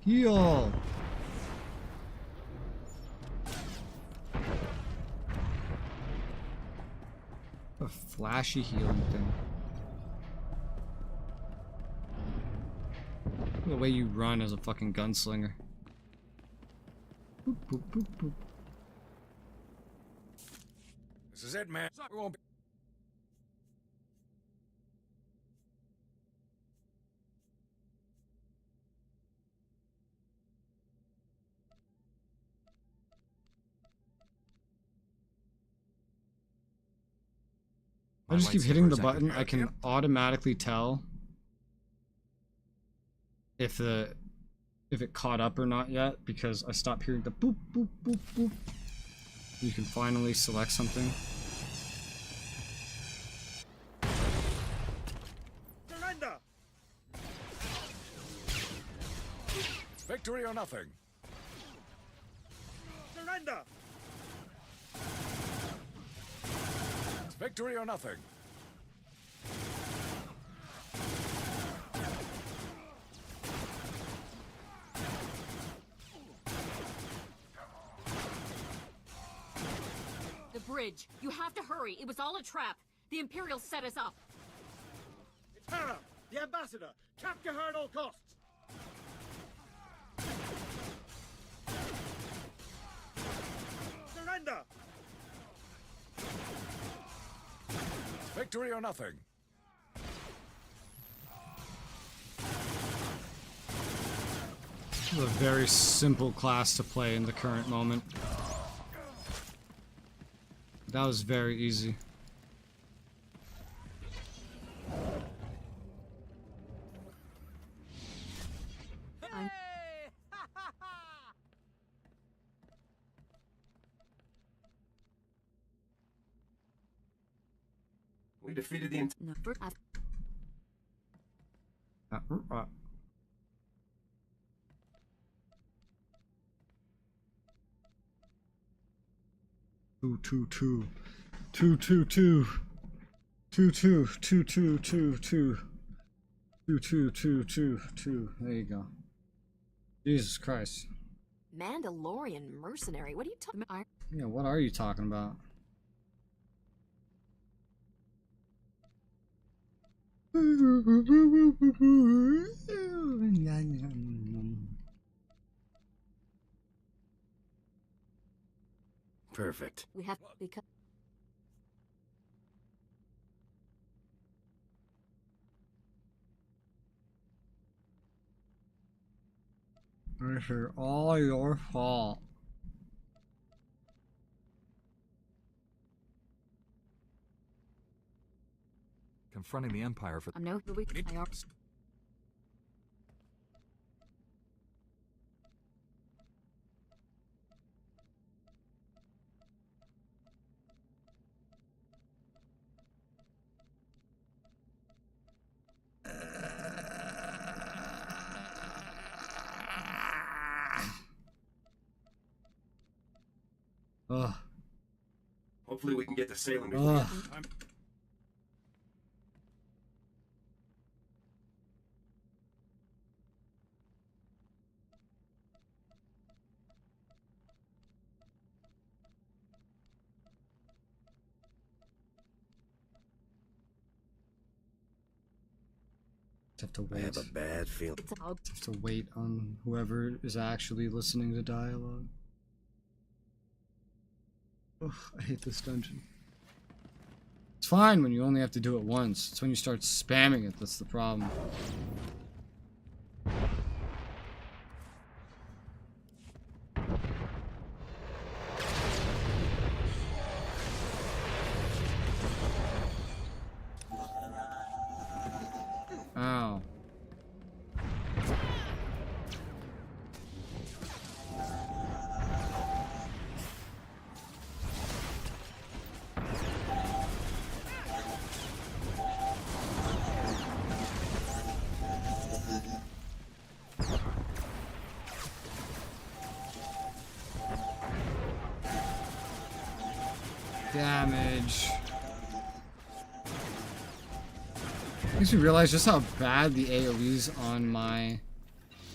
Heal! A flashy healing thing. The way you run as a fucking gunslinger. Boop, boop, boop, boop. This is it, man. We won't be I just keep hitting the button. I can automatically tell if it caught up or not yet because I stopped hearing the boop boop boop boop. You can finally select something. surrender. Victory or nothing. Surrender. It's victory or nothing. The bridge. You have to hurry. It was all a trap. The Imperials set us up. It's Hera, the ambassador. Capture her at all costs. Surrender. Victory or nothing. This is a very simple class to play in the current moment. That was very easy. We defeated the Two, two, two. Two, two, two. Two, two, two, two, two, two. Two, two, two, two, two. There you go. Jesus Christ. Mandalorian mercenary. What are you talking about? Yeah, what are you talking about? Perfect. We have because This is all your fault. Confronting the Empire for... I'm no weak. I are. Ugh. Hopefully we can get to sailing Ugh. before time. Have to I wait. have a bad feeling. Have to wait on whoever is actually listening to dialogue. Ugh, I hate this dungeon. It's fine when you only have to do it once. It's when you start spamming it that's the problem. Ow. Damage. Makes me realize just how bad the AoEs on my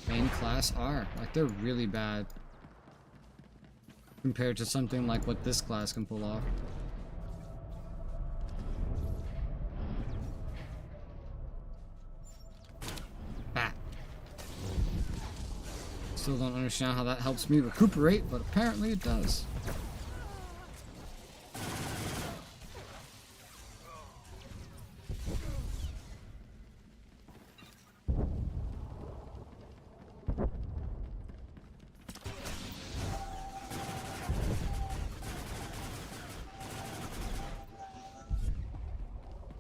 main class are. Like, they're really bad. Compared to something like what this class can pull off. Bat. Still don't understand how that helps me recuperate, but apparently it does.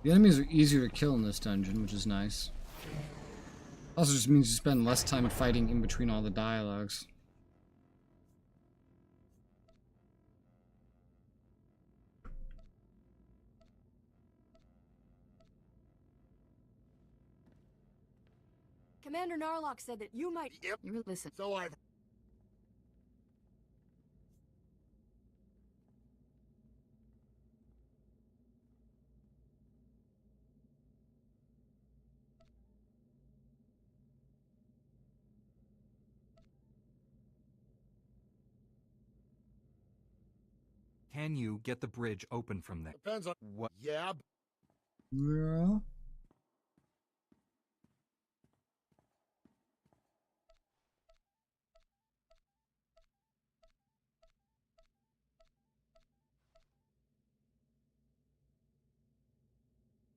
The enemies are easier to kill in this dungeon, which is nice. Also just means you spend less time fighting in between all the dialogues. Commander Narlock said that you might. Yep. You listen. So I've... Can you get the bridge open from there? Depends on... What? Yeah. Yeah.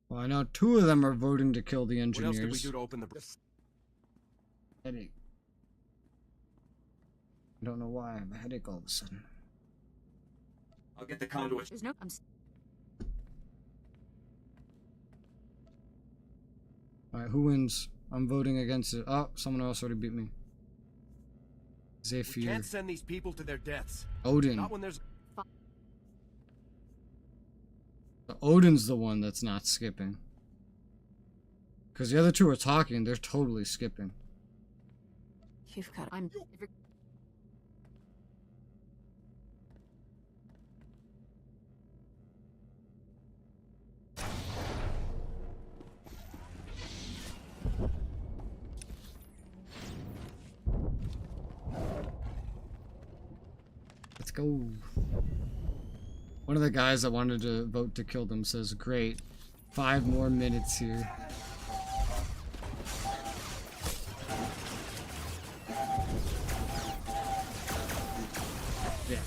Well, I know 2 of them are voting to kill the engineers. What else could we do to open the bridge? Headache. I don't know why I have a headache all of a sudden. I'll get the conduit. There's no. Alright, who wins? I'm voting against it. Oh, someone else already beat me. Zephyr. We can't send these people to their deaths. Odin. Not when there's... Odin's the one that's not skipping. Because the other 2 are talking, they're totally skipping. You've got. I'm. Let's go. One of the guys that wanted to vote to kill them says, great, 5 more minutes here. Yeah.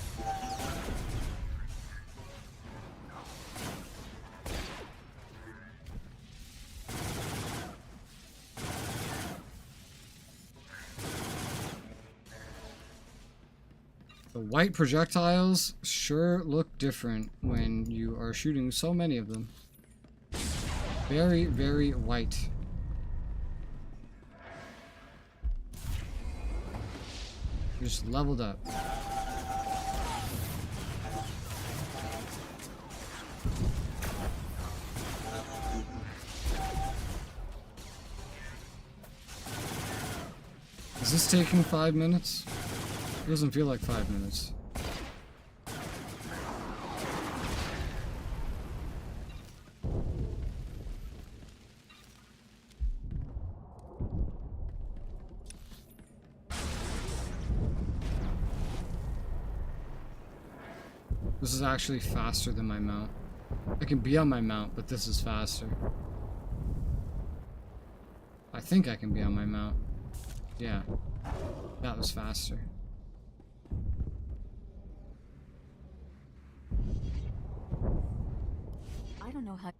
The white projectiles sure look different when you are shooting so many of them. Very, very white. Just leveled up. Is this taking 5 minutes? It doesn't feel like 5 minutes. This is actually faster than my mount. I can be on my mount, but this is faster. I think I can be on my mount. Yeah, that was faster. I don't know how.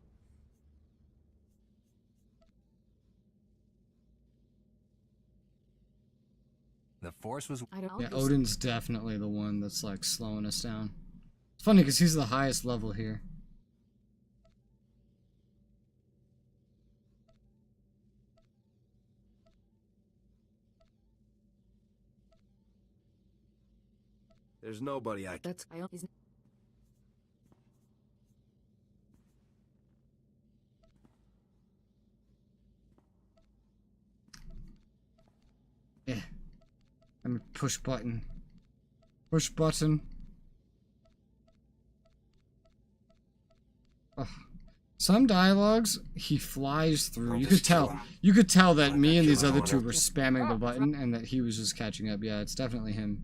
The force was. Yeah, Odin's definitely the one that's like slowing us down. It's funny because he's the highest level here. There's nobody I can. Yeah. Let me push button. Push button. Ugh. Some dialogues he flies through. You could tell that me and these other two were spamming the button and that he was just catching up. Yeah, it's definitely him.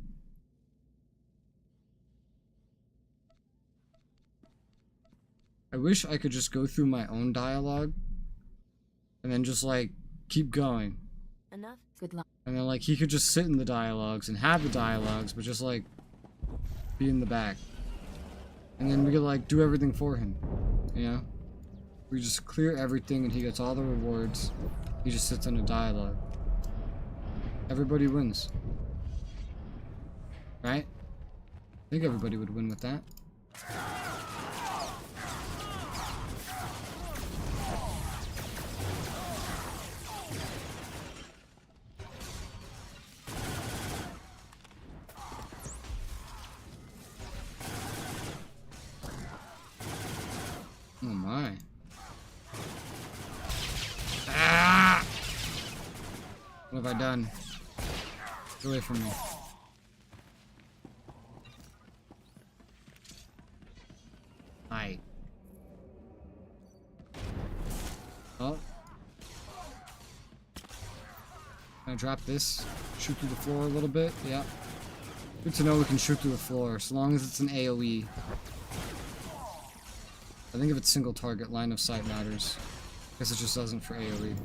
I wish I could just go through my own dialogue and then just like keep going. Enough? Good luck. And then like he could just sit in the dialogues and have the dialogues, but just like be in the back. And then we could like do everything for him. You know? We just clear everything and he gets all the rewards. He just sits in a dialogue. Everybody wins. Right? I think everybody would win with that. Oh my. Ah! What have I done? Get away from me. Hi. Oh. Can I drop this? Shoot through the floor a little bit? Yeah. Good to know we can shoot through the floor, as long as it's an AoE. I think if it's single target, line of sight matters. I guess it just doesn't for AoE.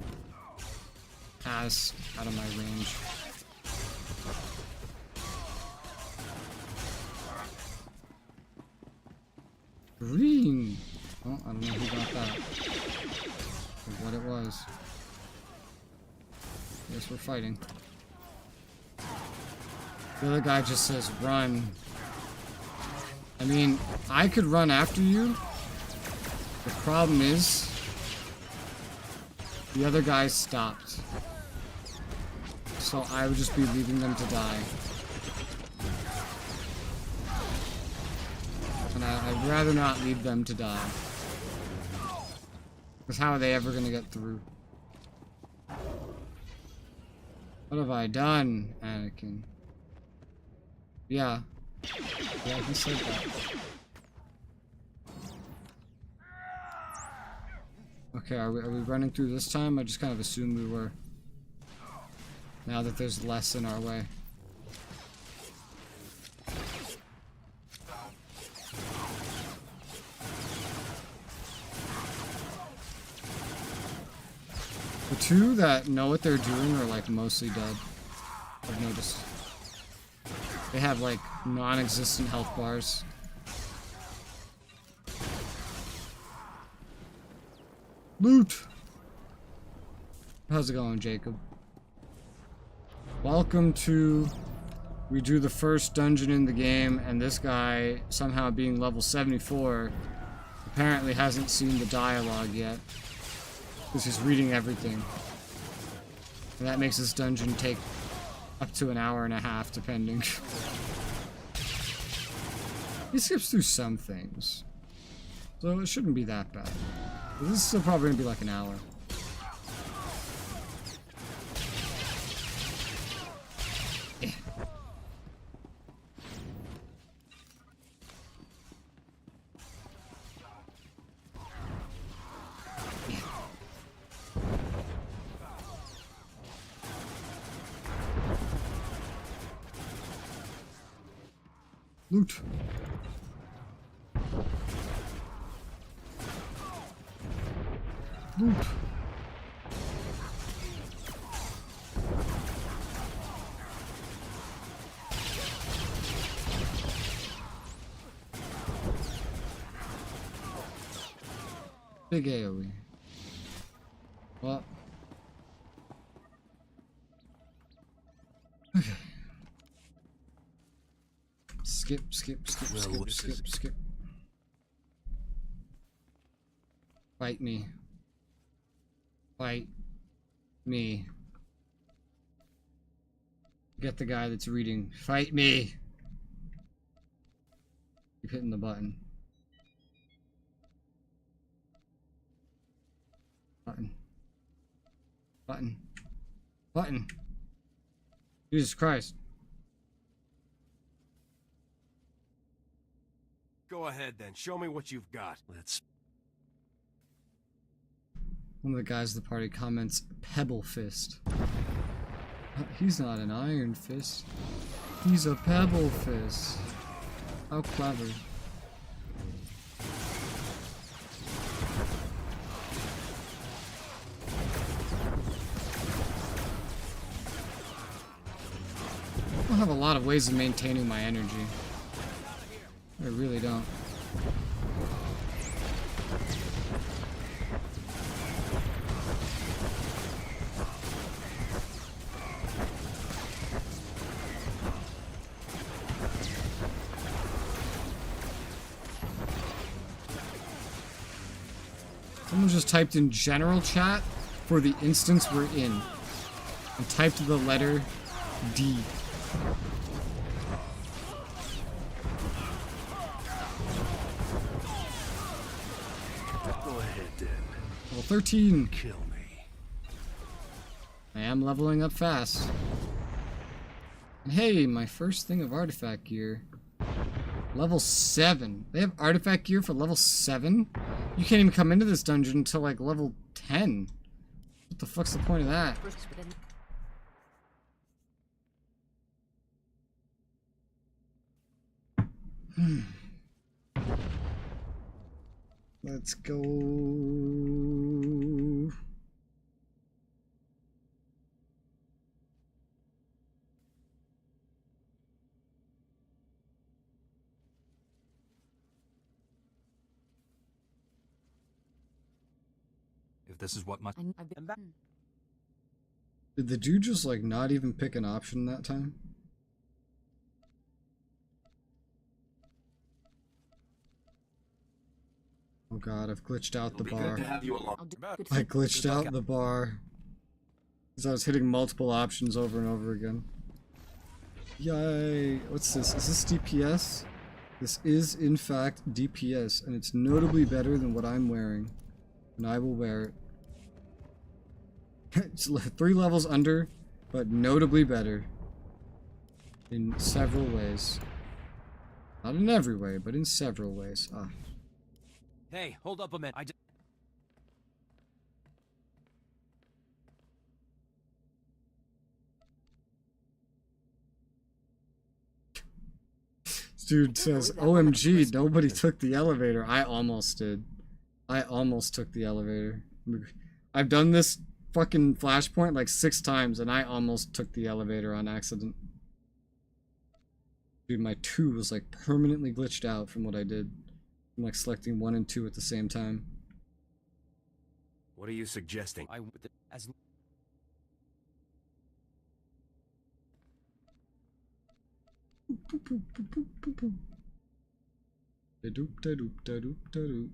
Pass out of my range. Green! Oh, I don't know who got that. Or what it was. Guess we're fighting. The other guy just says, run. I mean, I could run after you. The problem is, the other guys stopped. So I would just be leaving them to die. And I'd rather not leave them to die. Because how are they ever going to get through? What have I done, Anakin? Yeah. Yeah, he said that. Okay, are we running through this time? I just kind of assumed we were. Now that there's less in our way. The two that know what they're doing are like mostly dead. I've noticed. They have like non-existent health bars. Loot! How's it going, Jacob? Welcome to we do the first dungeon in the game, and this guy, somehow being level 74, apparently hasn't seen the dialogue yet. Because he's reading everything. And that makes this dungeon take up to an hour and a half, depending. He skips through some things. So it shouldn't be that bad. But this is still probably going to be like an hour. Yeah. Loot. Loot. Big AoE. Well. Okay. Skip. Fight me. Fight me. Get the guy that's reading. Fight me! Keep hitting the button. Button. Button. Button. Jesus Christ. Go ahead then. Show me what you've got. Let's. One of the guys in the party comments, Pebble Fist. He's not an Iron Fist. He's a Pebble Fist. How clever. I don't have a lot of ways of maintaining my energy. I really don't. Someone just typed in general chat for the instance we're in and typed the letter D. Go ahead then. Level 13. Kill me. I am leveling up fast. And hey, my first thing of artifact gear. Level 7. They have artifact gear for level 7? You can't even come into this dungeon until like level 10. What the fuck's the point of that? Let's go. If this is what my... Did the dude just like not even pick an option that time? Oh god, I've glitched out the bar. I glitched out the bar. Because I was hitting multiple options over and over again. Yay! What's this? Is this DPS? This is in fact DPS, and it's notably better than what I'm wearing. And I will wear it. It's 3 levels under, but notably better. In several ways. Not in every way, but in several ways. Ah. Hey, hold up a minute. This dude says, OMG, nobody took the elevator. I almost did. I almost took the elevator. I've done this fucking flashpoint like 6 times, and I almost took the elevator on accident. Dude, my 2 was like permanently glitched out from what I did. I'm like selecting 1 and 2 at the same time. What are you suggesting? Da-doop-da-doop-da-doop-da-doop.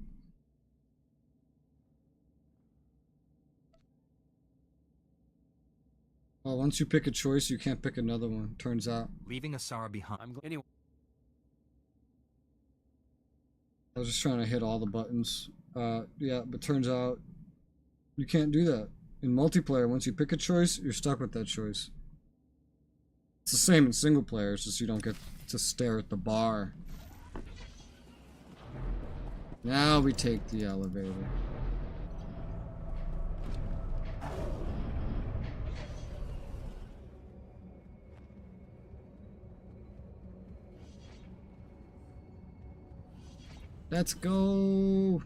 Oh, once you pick a choice, you can't pick another one, turns out. Leaving Asara behind. Anyway. I was just trying to hit all the buttons. Yeah, but turns out you can't do that. In multiplayer, once you pick a choice, you're stuck with that choice. It's the same in single player, it's just you don't get to stare at the bar. Now we take the elevator. Let's go.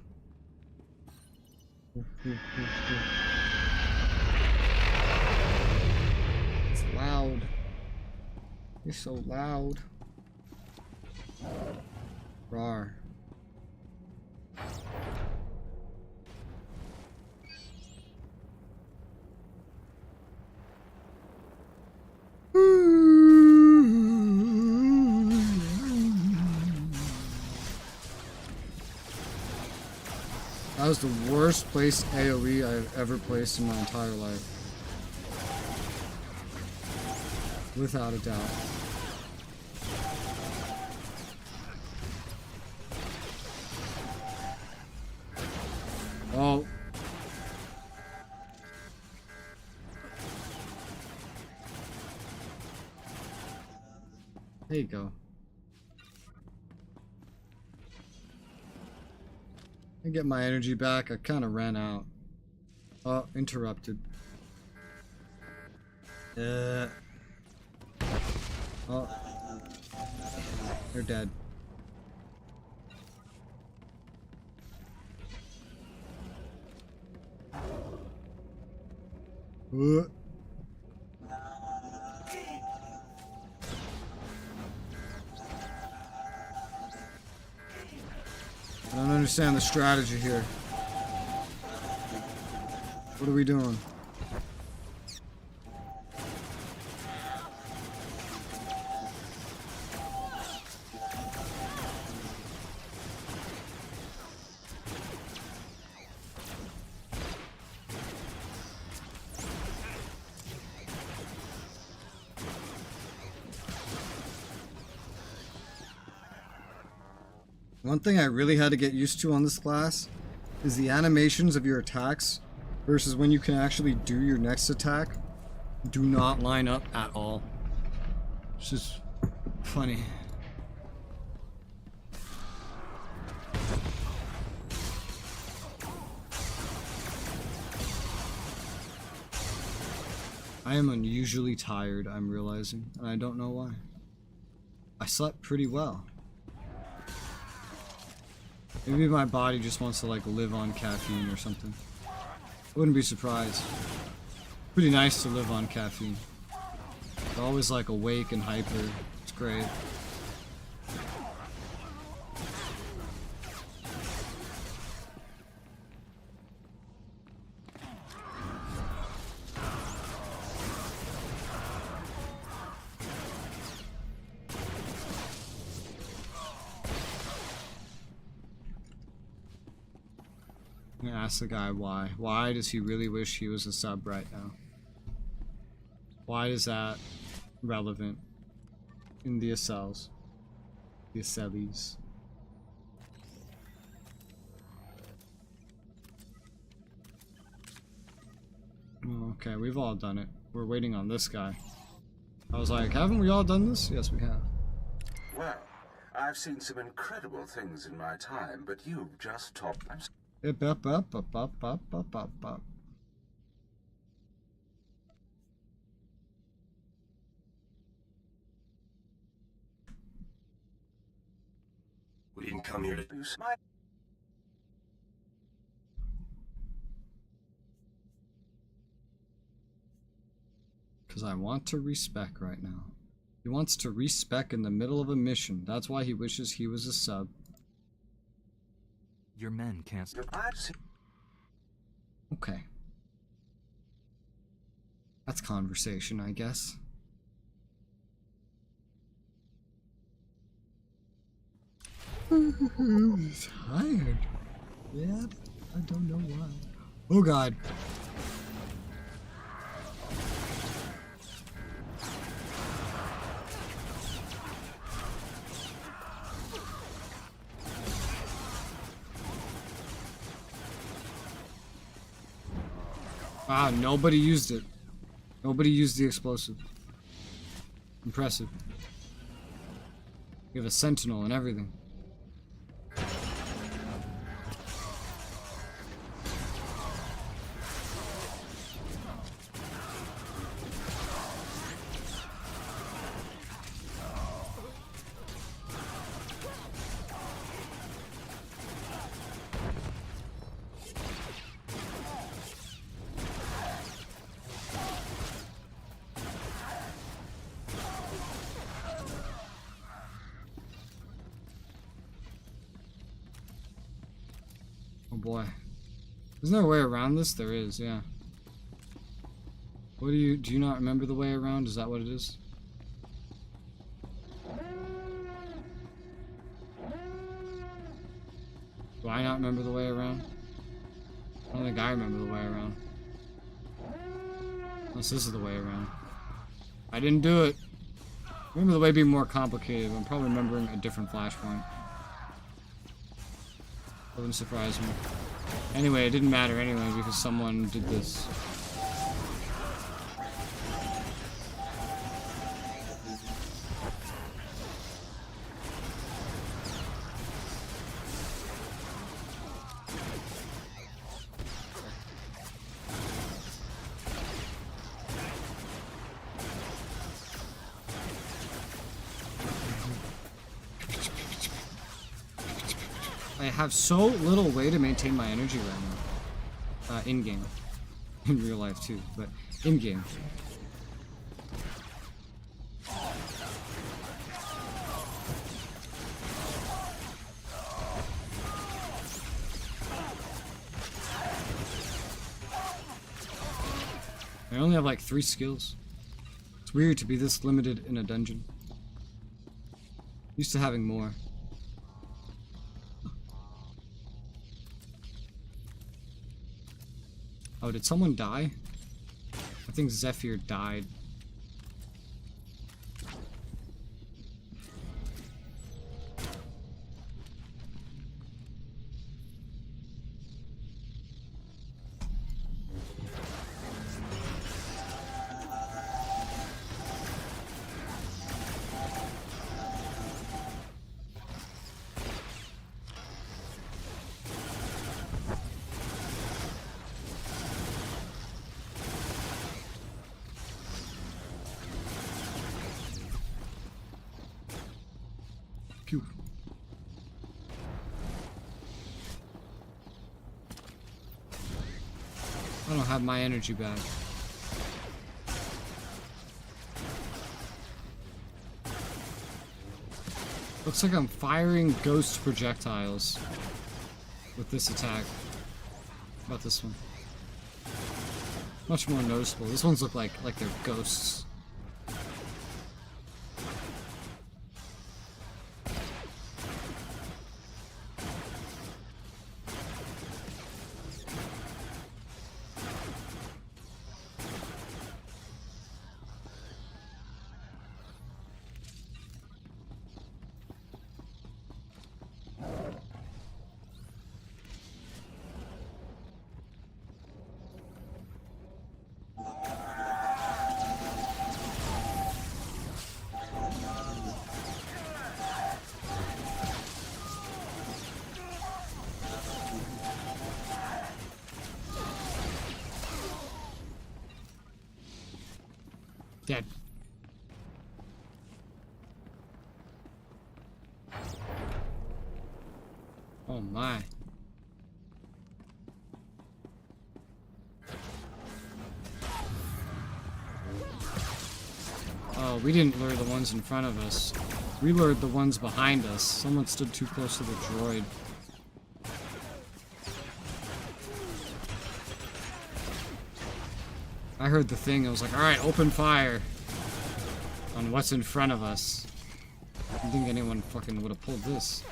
It's loud. You're so loud. Rawr. That was the worst placed AoE I've ever placed in my entire life. Without a doubt. Oh. There you go. I get my energy back. I kind of ran out. Oh, interrupted. Oh. They're dead. I don't understand the strategy here. What are we doing? One thing I really had to get used to on this class is the animations of your attacks versus when you can actually do your next attack do not line up at all. It's just funny. I am unusually tired, I'm realizing, and I don't know why. I slept pretty well. Maybe my body just wants to like live on caffeine or something. I wouldn't be surprised. Pretty nice to live on caffeine. It's always like awake and hyper. It's great. I'm gonna ask the guy why. Why does he really wish he was a sub right now? Why is that relevant in the Accels? The Acceles. Oh, okay, we've all done it. We're waiting on this guy. I was like, haven't we all done this? Yes, we have. Well, I've seen some incredible things in my time, but you've just topped them. We didn't come here to use my... Because I want to respec right now. He wants to respec in the middle of a mission. That's why he wishes he was a sub. Your men can't... Okay. That's conversation, I guess. I'm tired. Yeah, I don't know why. Oh god. Wow, nobody used it. Nobody used the explosive. Impressive. We have a sentinel and everything. Oh boy. Isn't there a way around this? There is, yeah. What do you not remember the way around? Is that what it is? Do I not remember the way around? I don't think I remember the way around. Unless this is the way around. I didn't do it. I remember the way being more complicated, but I'm probably remembering a different flashpoint. Wouldn't surprise me. Anyway, it didn't matter anyway because someone did this. I have so little way to maintain my energy right now. In-game. In real life too, but in-game. I only have like 3 skills. It's weird to be this limited in a dungeon. Used to having more. Oh, did someone die? I think Zephyr died. Pew. I don't have my energy back. Looks like I'm firing ghost projectiles with this attack. How about this one? Much more noticeable. This ones look like they're ghosts. Dead. Oh my. Oh, we didn't lure the ones in front of us. We lured the ones behind us. Someone stood too close to the droid. I heard the thing, I was like, alright, open fire on what's in front of us. I don't think anyone fucking would have pulled this.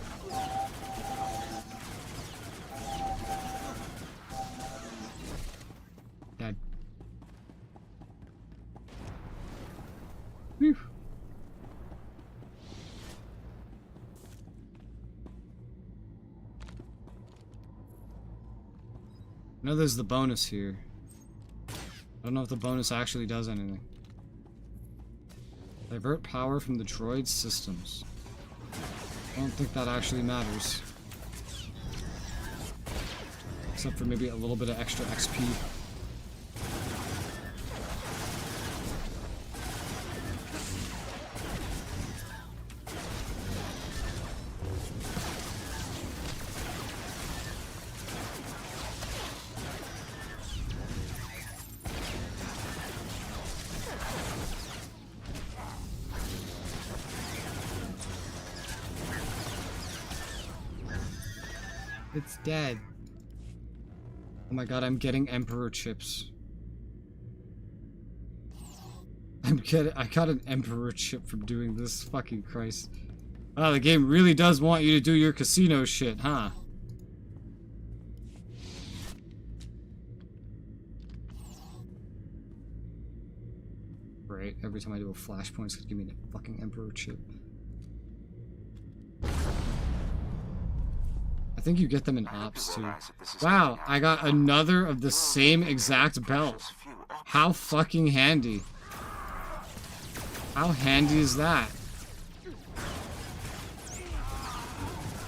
I know there's the bonus here. I don't know if the bonus actually does anything. Divert power from the droid's systems. I don't think that actually matters. Except for maybe a little bit of extra XP. It's dead. Oh my god, I'm getting Emperor chips. I got an Emperor chip from doing this. Fucking Christ. Wow, the game really does want you to do your casino shit, huh? Right, every time I do a flashpoint, it's gonna give me a fucking Emperor chip. I think you get them in ops too. Wow, I got another of the same exact belt. How fucking handy. How handy is that?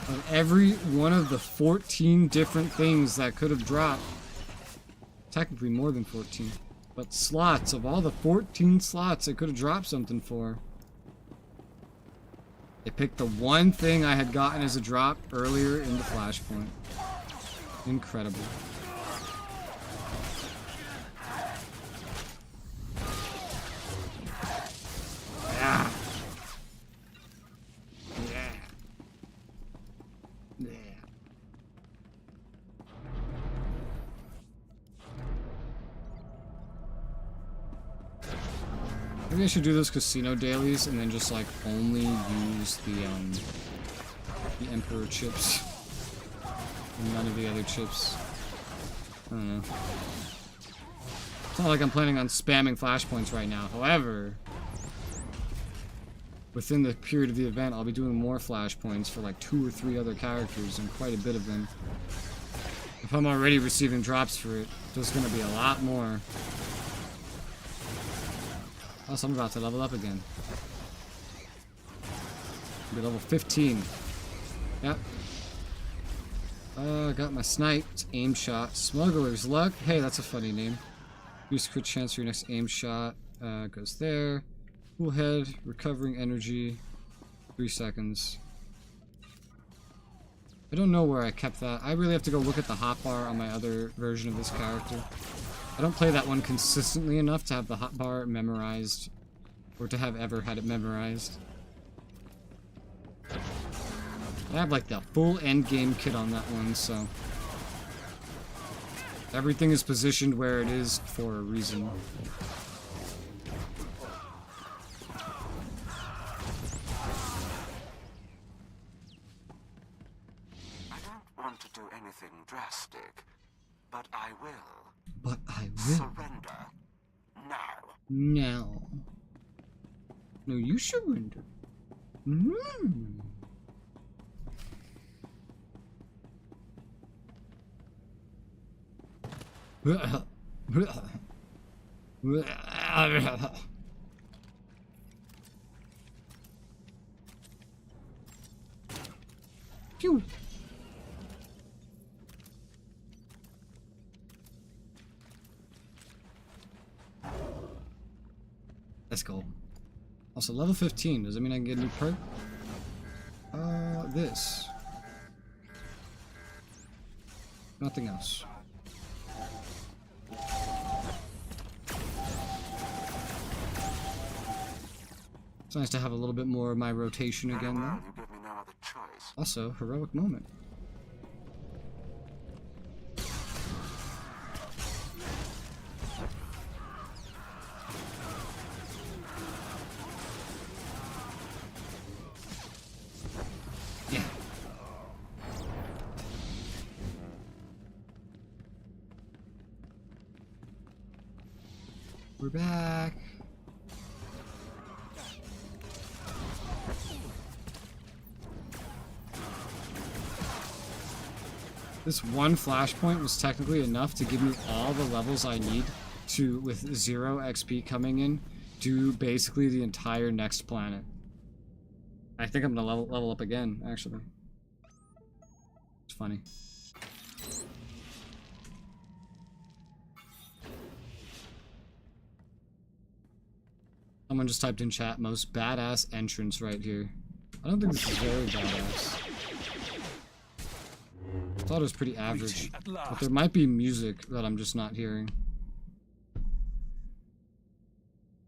On every one of the 14 different things that could have dropped. Technically more than 14. But slots, of all the 14 slots I could have dropped something for. They picked the one thing I had gotten as a drop earlier in the flashpoint. Incredible. Yeah. Yeah. Yeah. Maybe I should do those casino dailies and then just like only use the Emperor chips and none of the other chips. I don't know. It's not like I'm planning on spamming flashpoints right now. However, within the period of the event, I'll be doing more flashpoints for like 2 or 3 other characters and quite a bit of them. If I'm already receiving drops for it, there's gonna be a lot more. Plus, I'm about to level up again. Be level 15. Yep. Got my sniped aim shot. Smuggler's Luck. Hey, that's a funny name. Use crit chance for your next aim shot. Goes there. Cool head. Recovering energy. 3 seconds. I don't know where I kept that. I really have to go look at the hotbar on my other version of this character. I don't play that one consistently enough to have the hotbar memorized, or to have ever had it memorized. I have like the full endgame kit on that one, so everything is positioned where it is for a reason. I don't want to do anything drastic, but I will. But I will. Surrender. Now. Now. No, you surrender. Mm. Pew. Let's go. Also, level 15. Does that mean I can get a new perk? This. Nothing else. It's nice to have a little bit more of my rotation again, though. You give me no other choice. Also, heroic moment. Yeah. We're back. This one flashpoint was technically enough to give me all the levels I need to, with 0 XP coming in, do basically the entire next planet. I think I'm gonna level up again, actually. It's funny. Someone just typed in chat, most badass entrance right here. I don't think this is very badass. I thought it was pretty average. But there might be music that I'm just not hearing.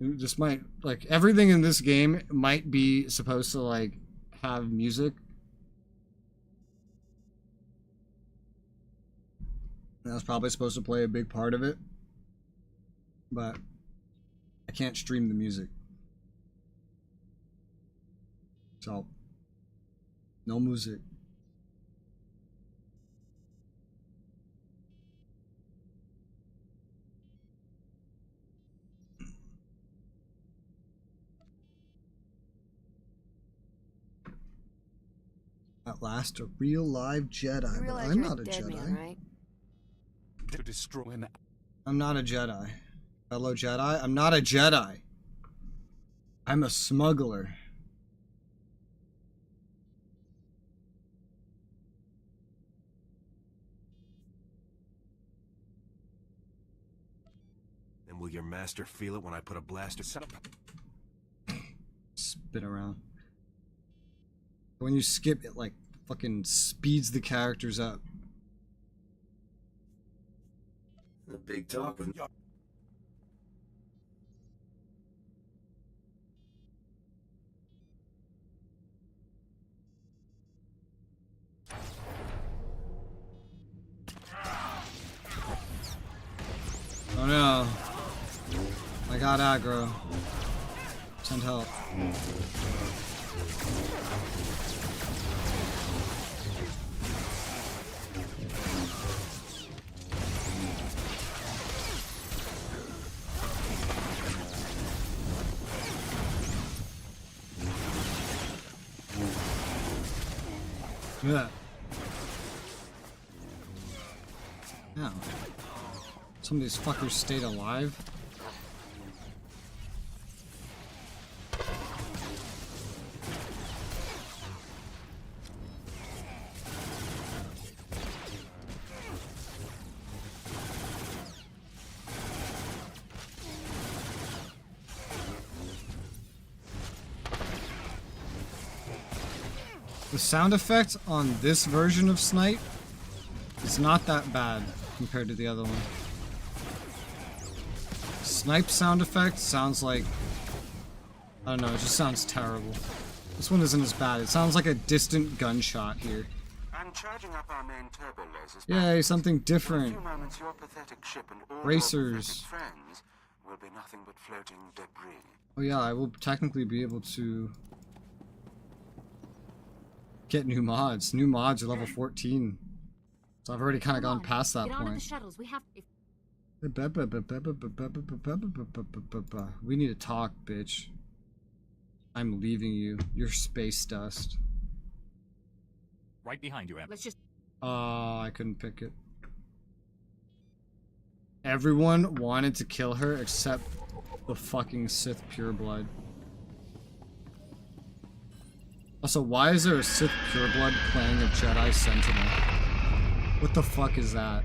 This might, like, everything in this game might be supposed to, like, have music. That was probably supposed to play a big part of it. But I can't stream the music. So, no music. At last, a real live Jedi, but I'm not a Jedi. Man, right? To destroy an... I'm not a Jedi. Fellow Jedi, I'm not a Jedi. I'm a smuggler. And will your master feel it when I put a blaster set up? Spin around. When you skip, it like fucking speeds the characters up. The big talk. Oh no. I got aggro. Send help. Look at that. Ow. Some of these fuckers stayed alive. The sound effect on this version of Snipe is not that bad compared to the other one. Snipe sound effect sounds like, I don't know, it just sounds terrible. This one isn't as bad. It sounds like a distant gunshot here. I'm charging up our main turbo lasers. Yay, something different. In a few moments, your pathetic ship and all Racers. your pathetic friends will be nothing but floating debris. Oh yeah, I will technically be able to get new mods. New mods are level 14. So I've already kind of gone past that Get onto the point. shuttles. We have. We need to talk, bitch. I'm leaving you. You're space dust. Right behind you, Em. Let's just. I couldn't pick it. Everyone wanted to kill her except the fucking Sith pureblood. Also, why is there a Sith pureblood playing a Jedi Sentinel? What the fuck is that?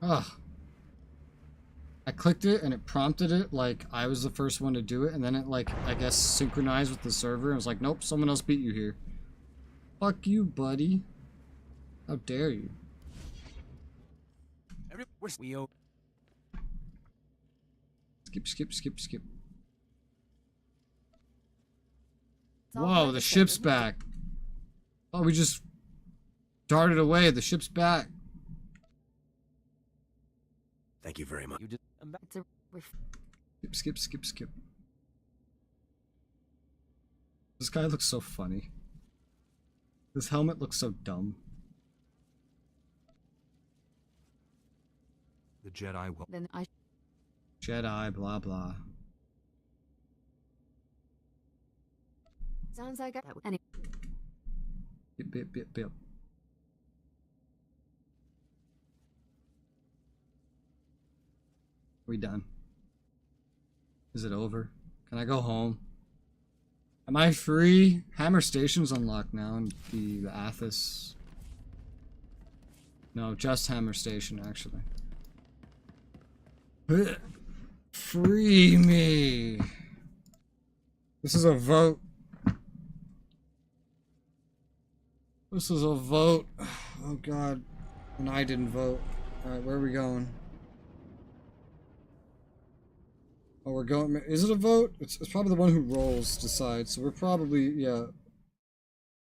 Ugh. I clicked it and it prompted it like I was the first one to do it, and then it like, I guess, synchronized with the server and was like, nope, someone else beat you here. Fuck you, buddy. How dare you? Skip. Whoa, the ship's back. Oh, we just darted away. The ship's back. Thank you very much. It's a Skip. This guy looks so funny. This helmet looks so dumb. The Jedi will. Then I. Jedi, blah blah. Sounds like that. Any. Bip. We done? Is it over? Can I go home? Am I free? Hammer Station's unlocked now, and the Athos. No, just Hammer Station, actually. Free me! This is a vote. This is a vote. Oh god. And I didn't vote. Alright, where are we going? Oh, we're going... Is it a vote? It's probably the one who rolls decides. So we're probably... Yeah.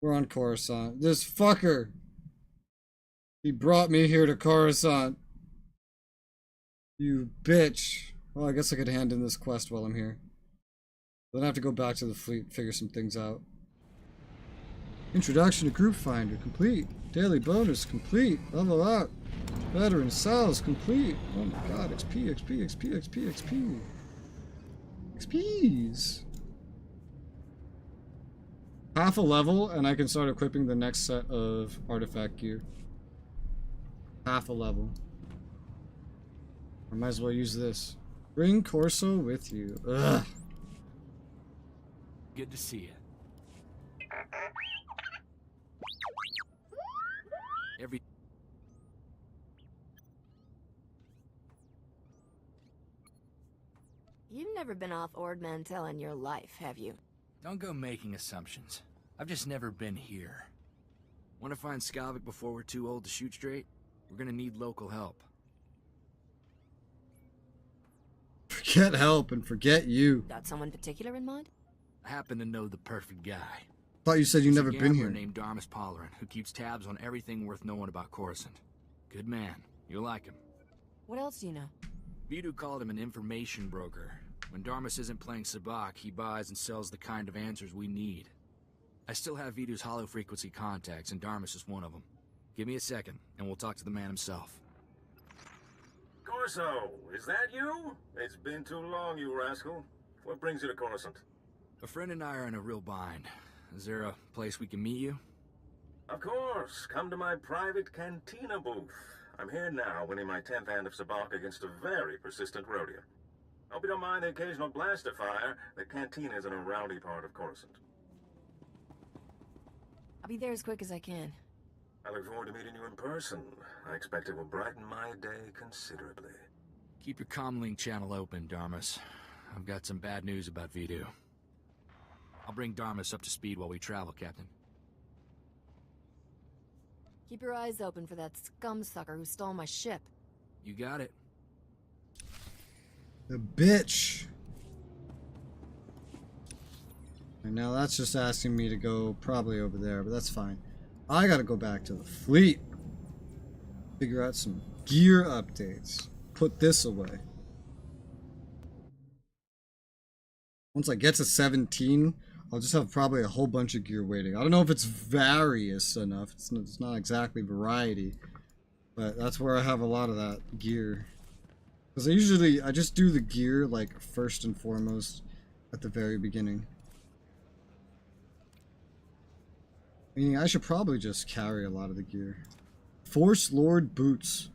We're on Coruscant. This fucker! He brought me here to Coruscant. You bitch. Well, I guess I could hand in this quest while I'm here. Then I have to go back to the fleet and figure some things out. Introduction to Group Finder complete. Daily bonus complete. Level up. Veteran cells complete. Oh my god, XP. XPs. Half a level and I can start equipping the next set of artifact gear. Half a level. I might as well use this. Bring Corso with you. Ugh. Good to see you. You've never been off Ord Mantell in your life, have you? Don't go making assumptions. I've just never been here. Want to find Skavik before we're too old to shoot straight? We're gonna need local help. Forget help and forget you. Got someone particular in mind? I happen to know the perfect guy. Thought you said you've He's never a been gambler here. named Darmus Polarin, who keeps tabs on everything worth knowing about Coruscant. Good man. You'll like him. What else do you know? Vidu called him an information broker. When Darmus isn't playing Sabak, he buys and sells the kind of answers we need. I still have Vidu's hollow frequency contacts, and Darmus is one of them. Give me a second, and we'll talk to the man himself. Corso, is that you? It's been too long, you rascal. What brings you to Coruscant? A friend and I are in a real bind. Is there a place we can meet you? Of course. Come to my private cantina booth. I'm here now, winning my 10th hand of Sabak against a very persistent Rhodian. Hope you don't mind the occasional blaster fire. The cantina is in a rowdy part of Coruscant. I'll be there as quick as I can. I look forward to meeting you in person. I expect it will brighten my day considerably. Keep your comlink channel open, Darmus. I've got some bad news about Vidu. I'll bring Darmus up to speed while we travel, Captain. Keep your eyes open for that scum sucker who stole my ship. You got it. The bitch. And now that's just asking me to go probably over there, but that's fine. I gotta go back to the fleet. Figure out some gear updates. Put this away. Once I get to 17, I'll just have probably a whole bunch of gear waiting. I don't know if it's various enough. It's not exactly variety. But that's where I have a lot of that gear. Because I just do the gear, like, first and foremost at the very beginning. Meaning I should probably just carry a lot of the gear. Force Lord boots.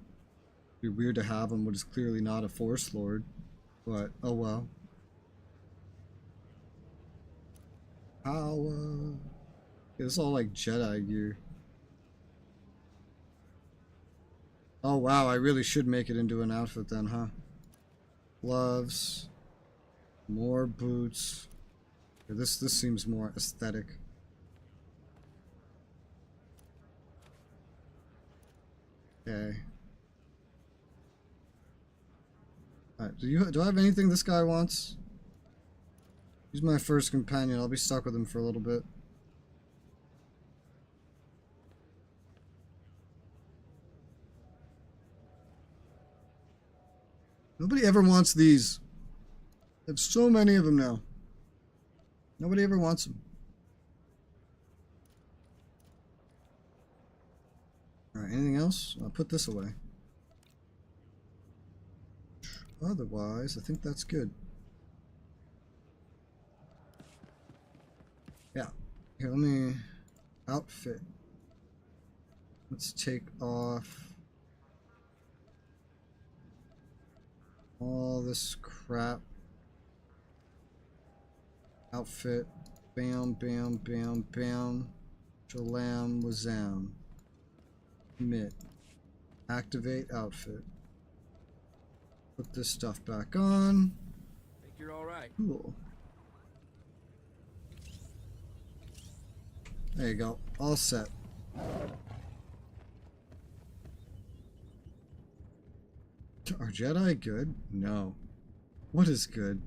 It'd be weird to have them, but it's clearly not a Force Lord. But, oh well. Power. Yeah, this is all like Jedi gear. Oh wow, I really should make it into an outfit then, huh? Gloves. More boots. Yeah, this seems more aesthetic. Okay. Alright, do I have anything this guy wants? He's my first companion. I'll be stuck with him for a little bit. Nobody ever wants these. There's so many of them now. Nobody ever wants them. Alright, anything else? I'll put this away. Otherwise, I think that's good. Yeah. Here, let me... outfit. Let's take off all this crap. Outfit. Bam, bam, bam, bam. Shalam, wazam. Commit. Activate outfit. Put this stuff back on. Think you're all right. Cool. There you go. All set. Are Jedi good? No. What is good?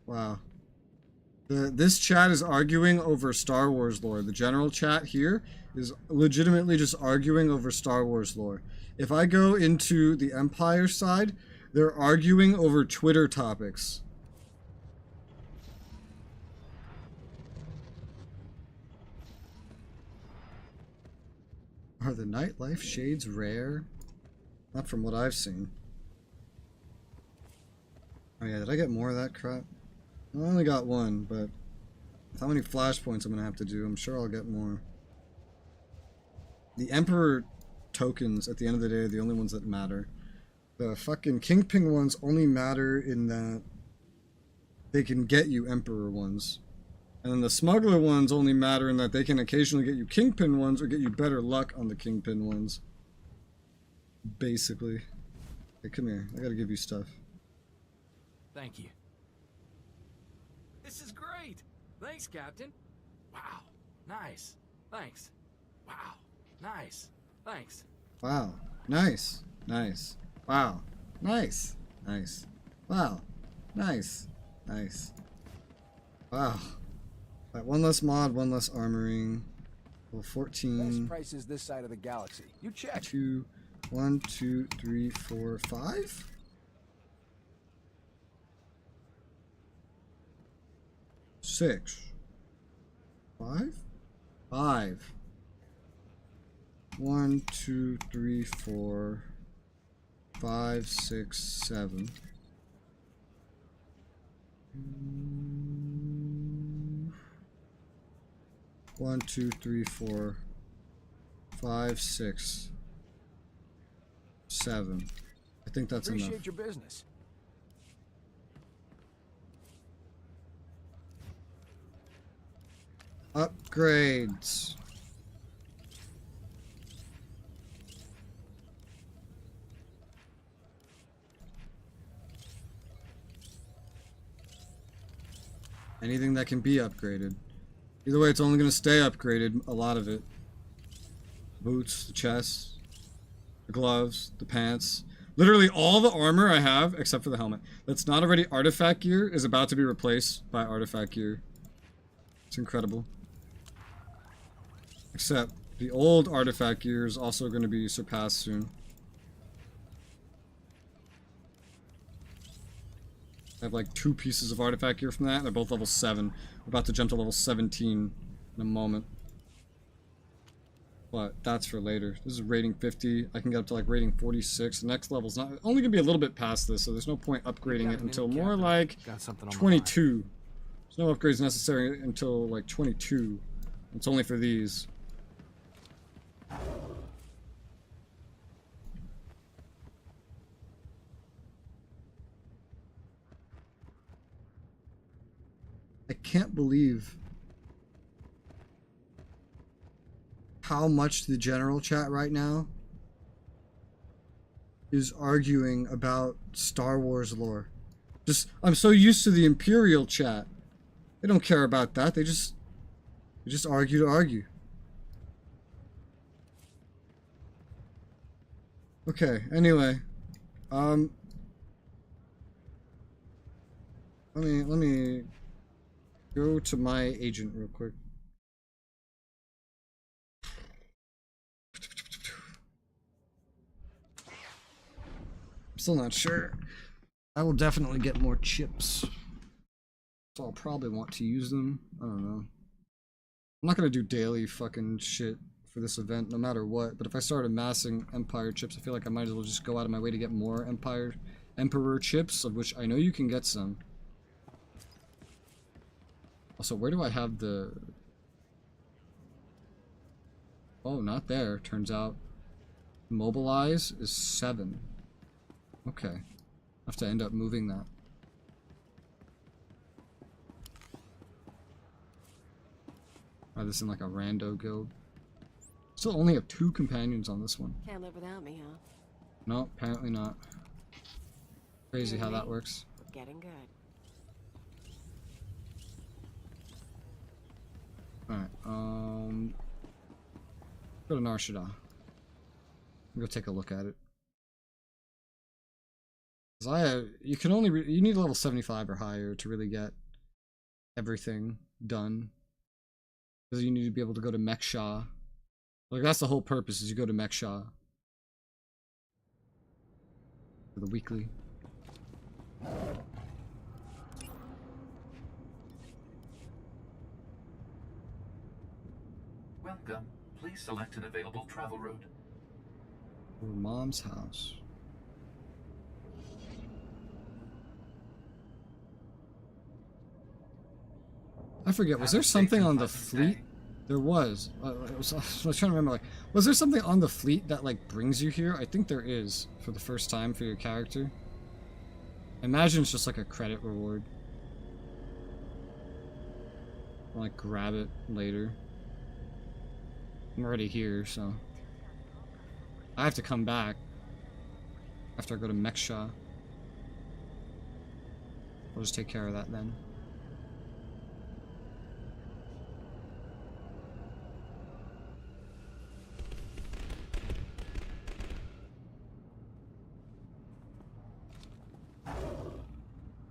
Wow. This chat is arguing over Star Wars lore. The general chat here is legitimately just arguing over Star Wars lore. If I go into the Empire side, they're arguing over Twitter topics. Are the nightlife shades rare? Not from what I've seen. Oh yeah, did I get more of that crap? I only got one, but with how many flashpoints I'm gonna have to do, I'm sure I'll get more. The Emperor tokens, at the end of the day, are the only ones that matter. The fucking Kingpin ones only matter in that they can get you Emperor ones. And then the Smuggler ones only matter in that they can occasionally get you Kingpin ones or get you better luck on the Kingpin ones. Basically. Hey, come here. I gotta give you stuff. Thank you. This is great! Thanks, Captain. Wow. Nice. Thanks. Wow. Nice. Thanks. Wow. Nice. Nice. Wow. Nice. Nice. Wow. Nice. Nice. Wow. Right, one less mod, one less armoring. Well, 14. Best prices this side of the galaxy. You check. 2, 1, 2, 3, 4, 5? 6. 5? 5. 1, 2, 3, 4, 5, 6, 7. 1, 2, 3, 4, 5, 6, 7. I think that's enough. Appreciate your business. Upgrades. Anything that can be upgraded. Either way, it's only going to stay upgraded, a lot of it. Boots, the chest, the gloves, the pants. Literally all the armor I have, except for the helmet, that's not already artifact gear, is about to be replaced by artifact gear. It's incredible. Except the old artifact gear is also going to be surpassed soon. I have like 2 pieces of artifact gear from that, and they're both level 7. We're about to jump to level 17 in a moment. But that's for later. This is rating 50. I can get up to like rating 46. The next level's not only gonna be a little bit past this, so there's no point upgrading it until more like 22. There's no upgrades necessary until like 22. It's only for these. I can't believe how much the general chat right now is arguing about Star Wars lore. I'm so used to the Imperial chat. They don't care about that. They just argue to argue. Okay, anyway. Let me go to my agent real quick. Still not sure. I will definitely get more chips. So I'll probably want to use them. I don't know. I'm not gonna do daily fucking shit for this event, no matter what. But if I start amassing Empire chips, I feel like I might as well just go out of my way to get more Emperor chips, of which I know you can get some. Also, where do I have the... Oh, not there. Turns out mobilize is 7. Okay. I have to end up moving that. Try this in like a rando guild. Still only have 2 companions on this one. Can't live without me, huh? No, apparently not. Crazy how that works. We're getting good. Alright, go to Narshada. Go take a look at it. Cause you can only you need level 75 or higher to really get everything done. Because you need to be able to go to Meksha. Like that's the whole purpose, is you go to Meksha for the weekly. Welcome. Please select an available travel route. Or Mom's house. I forget, was there something on the fleet? There was. I was trying to remember, like, was there something on the fleet that, like, brings you here? I think there is, for the first time for your character. I imagine it's just, like, a credit reward. I'll, like, grab it later. I'm already here, so... I have to come back after I go to Meksha. I'll just take care of that then.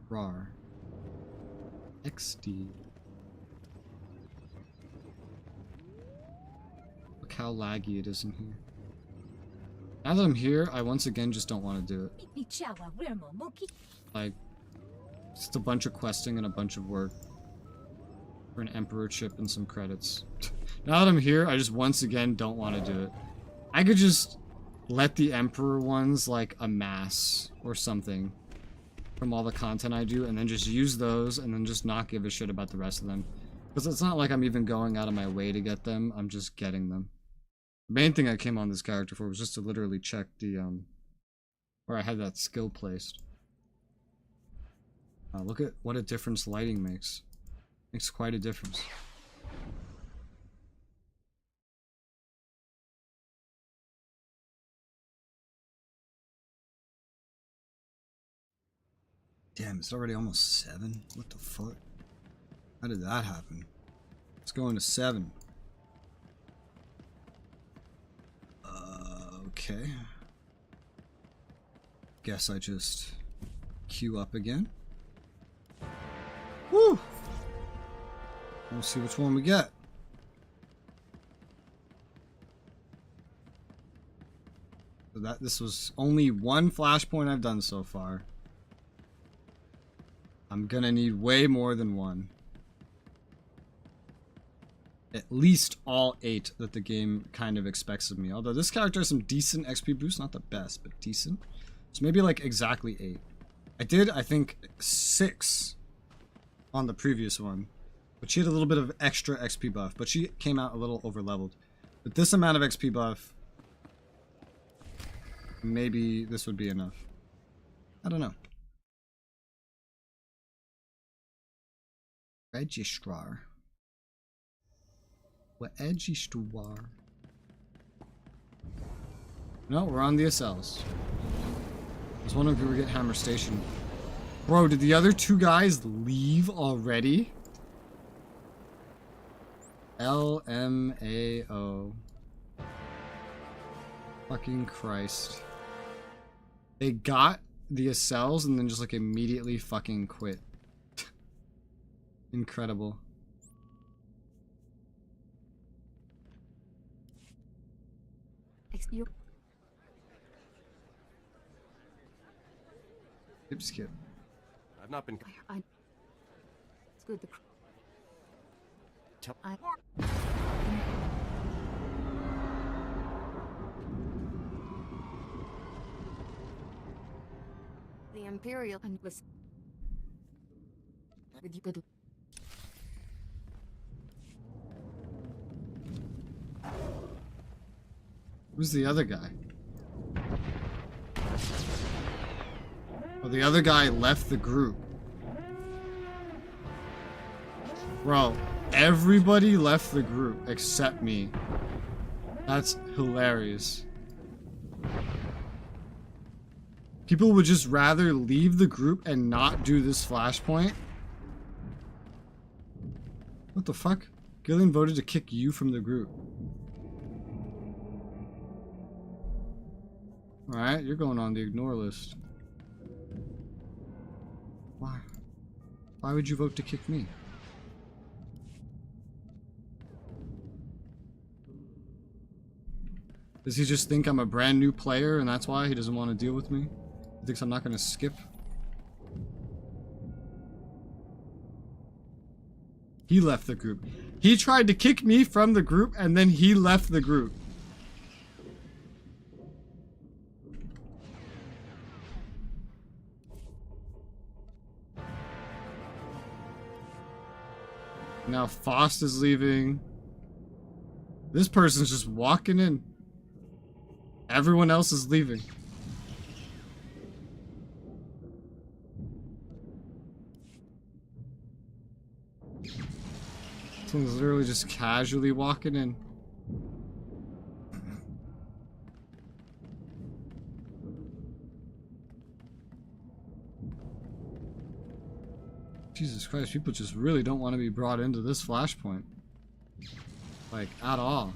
RAR. XD. Look how laggy it is in here. Now that I'm here, I once again just don't want to do it. Like, just a bunch of questing and a bunch of work for an Emperor chip and some credits. Now that I'm here, I just once again don't want to do it. I could just let the Emperor ones, like, amass or something from all the content I do, and then just use those, and then just not give a shit about the rest of them. Because it's not like I'm even going out of my way to get them, I'm just getting them. The main thing I came on this character for was just to literally check the, where I had that skill placed. Look at what a difference lighting makes. Makes quite a difference. Damn, it's already almost 7? What the fuck? How did that happen? Let's go into 7. Okay. Guess I just queue up again. Woo! We'll see which one we get. So this was only one flashpoint I've done so far. I'm gonna need way more than one. At least all 8 that the game kind of expects of me. Although this character has some decent XP boost, not the best, but decent. So maybe like exactly 8. I did, I think, 6 on the previous one. But she had a little bit of extra XP buff, but she came out a little over leveled. With this amount of XP buff, maybe this would be enough. I don't know. Registrar. What Registrar? No, we're on the SLs. I was wondering if we were getting Hammer Station. Bro, did the other 2 guys leave already? LMAO. Fucking Christ. They got the SLs and then just like immediately fucking quit. Incredible. Skip. I've not been. It's good. The Imperial and with you good. Who's the other guy? Oh, the other guy left the group. Bro, everybody left the group except me. That's hilarious. People would just rather leave the group and not do this flashpoint. What the fuck? Gillian voted to kick you from the group. Alright, you're going on the ignore list. Why? Why would you vote to kick me? Does he just think I'm a brand new player and that's why he doesn't want to deal with me? He thinks I'm not going to skip? He left the group. He tried to kick me from the group and then he left the group. Now Faust is leaving. This person's just walking in. Everyone else is leaving. Someone's literally just casually walking in. Jesus Christ, people just really don't want to be brought into this flashpoint. Like, at all.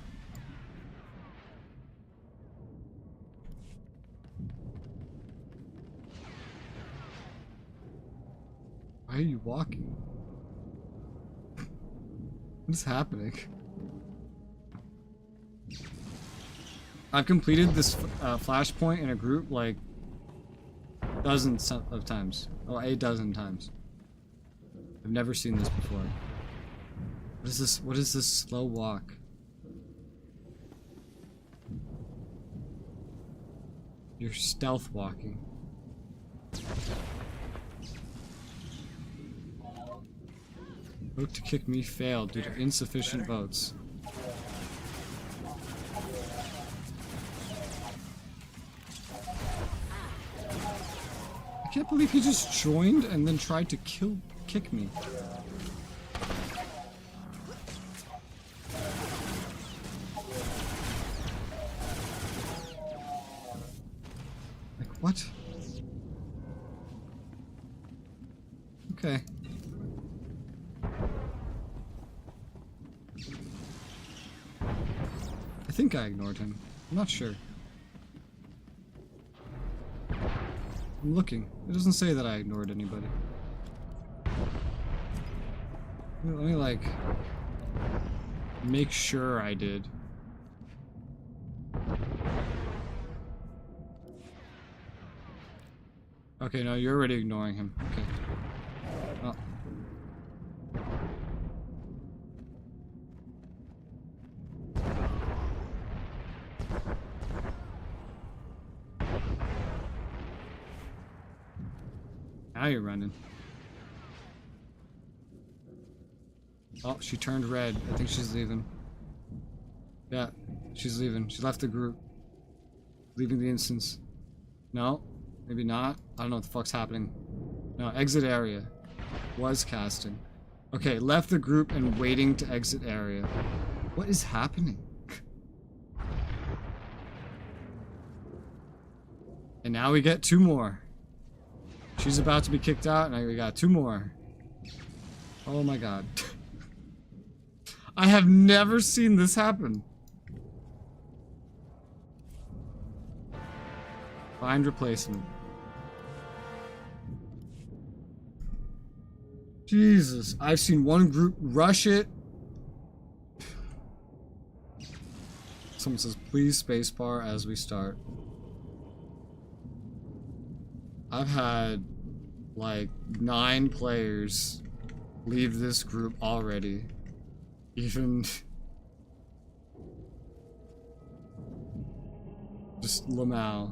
Why are you walking? What is happening? I've completed this flashpoint in a group like dozens of times. Oh, a dozen times. I've never seen this before. What is this? What is this slow walk? You're stealth walking. Vote to kick me failed due to insufficient votes. I can't believe he just joined and then tried to kick me. Like, what? Okay. I think I ignored him. I'm not sure. I'm looking. It doesn't say that I ignored anybody. Let me like make sure I did. Okay, no, you're already ignoring him. Okay. Oh. Now you're running. Oh, she turned red. I think she's leaving. Yeah, she's leaving. She left the group. Leaving the instance. No, maybe not. I don't know what the fuck's happening. No, exit area. Was casting. Okay, left the group and waiting to exit area. What is happening? And now we get two more. She's about to be kicked out, and we got two more. Oh my god. I have never seen this happen. Find replacement. Jesus, I've seen one group rush it. Someone says, please spacebar as we start. I've had like 9 players leave this group already. Even just Lamau.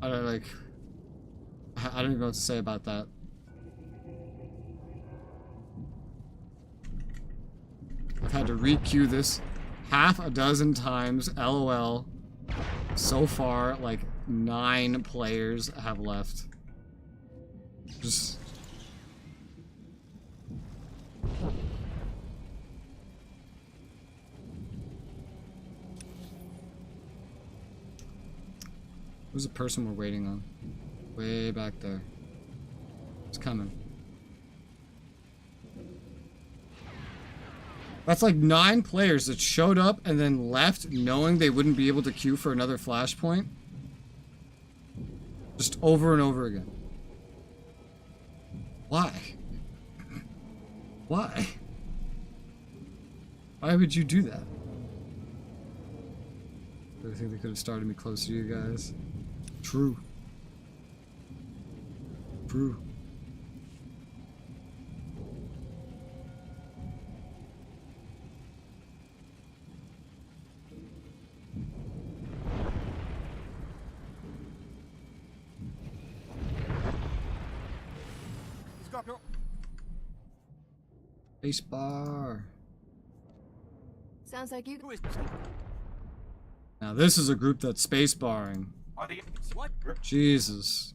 I don't even know what to say about that. I've had to re-queue this half a dozen times, LOL. So far, like 9 players have left. Just... Who's the person we're waiting on? Way back there. It's coming. That's like 9 players that showed up and then left knowing they wouldn't be able to queue for another flashpoint. Just over and over again. Why? Why? Why would you do that? I think they could have started me closer to you guys. True. True. Spacebar. Sounds like you. Now this is a group that's spacebarring. What? Jesus.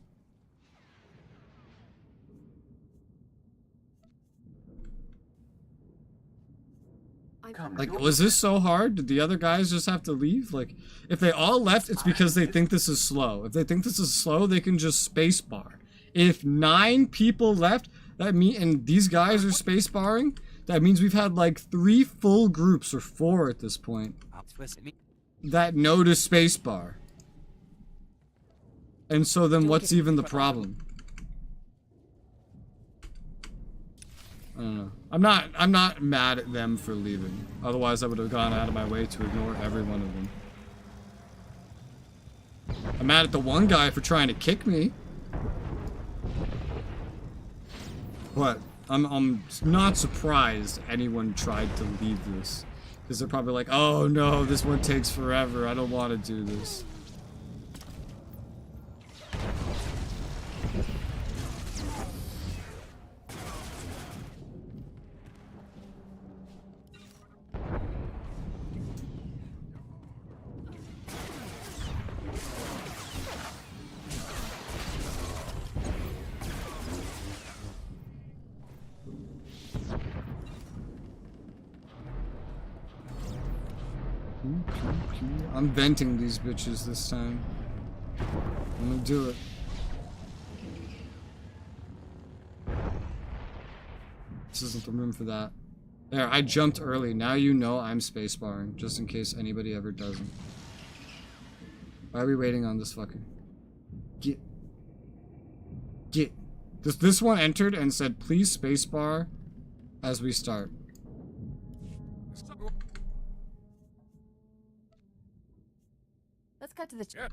Like, was this so hard? Did the other guys just have to leave? Like, if they all left, it's because they think this is slow. If they think this is slow, they can just spacebar. If 9 people left, and these guys are spacebarring, that means we've had like 3 full groups, or 4 at this point, that know to spacebar. And so then what's even the problem? I don't know. I'm not mad at them for leaving. Otherwise I would have gone out of my way to ignore every one of them. I'm mad at the one guy for trying to kick me. But I'm not surprised anyone tried to leave this. Because they're probably like, oh no, this one takes forever. I don't want to do this. I'm venting these bitches this time. I'm gonna do it. This isn't the room for that. There, I jumped early. Now you know I'm spacebarring, just in case anybody ever doesn't. Why are we waiting on this fucker? Get. This one entered and said, please spacebar as we start. Let's cut to the chat.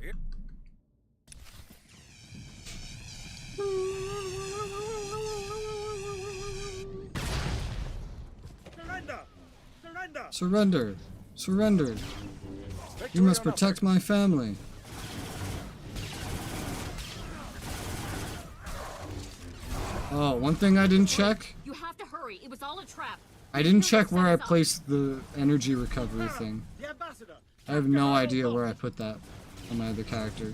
Surrender! Surrender! Surrender! Surrender! You must protect my family. Oh, one thing I didn't check. You have to hurry. It was all a trap. I didn't check where I placed the energy recovery thing. I have no idea where I put that on my other character.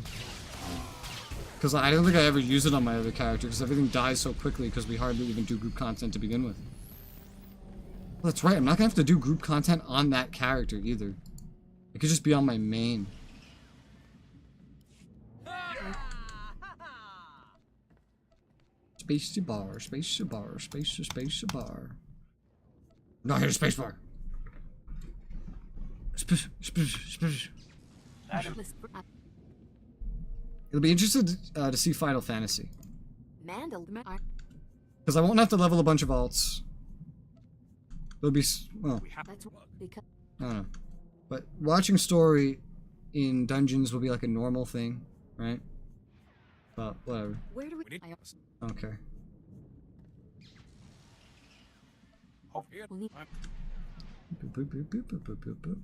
Because I don't think I ever use it on my other character because everything dies so quickly because we hardly even do group content to begin with. Well, that's right, I'm not going to have to do group content on that character either. It could just be on my main. Space to bar, space to bar, space to bar. No, here's space bar. It'll be interesting to see Final Fantasy. Because I won't have to level a bunch of alts. There'll be well, I don't know, but watching story in dungeons will be like a normal thing, right? But whatever. Where do we? Okay. We'll need. Boop, boop, boop, boop, boop, boop, boop, boop.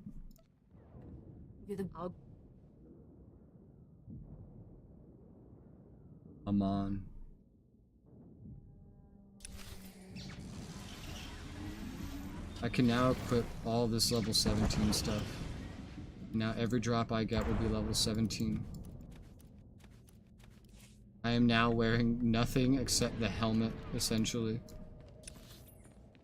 You're the dog. I'm on. I can now equip all this level 17 stuff. Now every drop I get will be level 17. I am now wearing nothing except the helmet, essentially.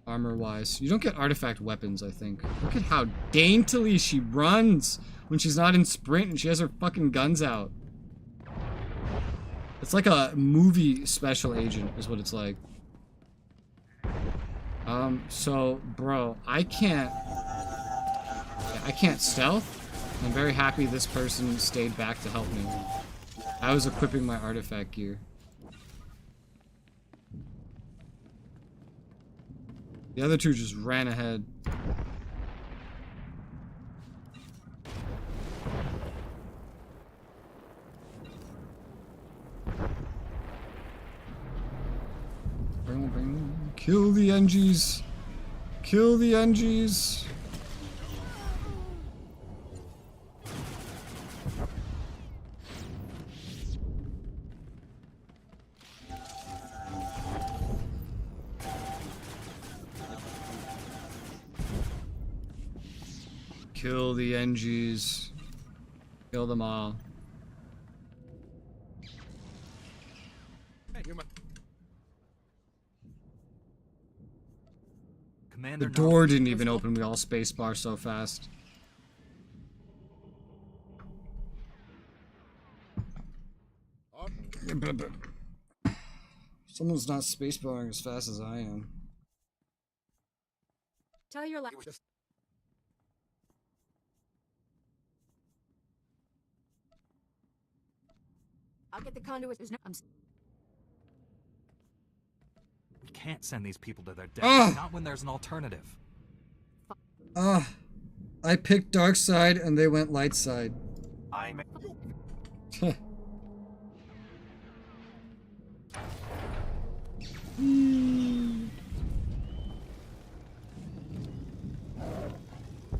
Armor-wise. You don't get artifact weapons, I think. Look at how daintily she runs when she's not in sprint and she has her fucking guns out. It's like a movie special agent, is what it's like. So, bro, I can't stealth. I'm very happy this person stayed back to help me. I was equipping my artifact gear. The other two just ran ahead. Kill the NGs. Kill the NGs. Kill the NGs. Kill them all. Commander, the door didn't even open. We all spacebar so fast. Someone's not spacebarring as fast as I am. Tell your I'll get the conduit. There's no. We can't send these people to their death. Not when there's an alternative. I picked dark side and they went light side. I'm.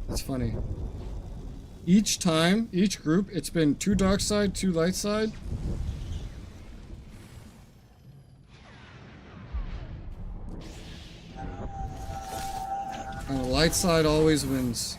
That's funny. Each time, each group, it's been 2 dark side, 2 light side. And the light side always wins.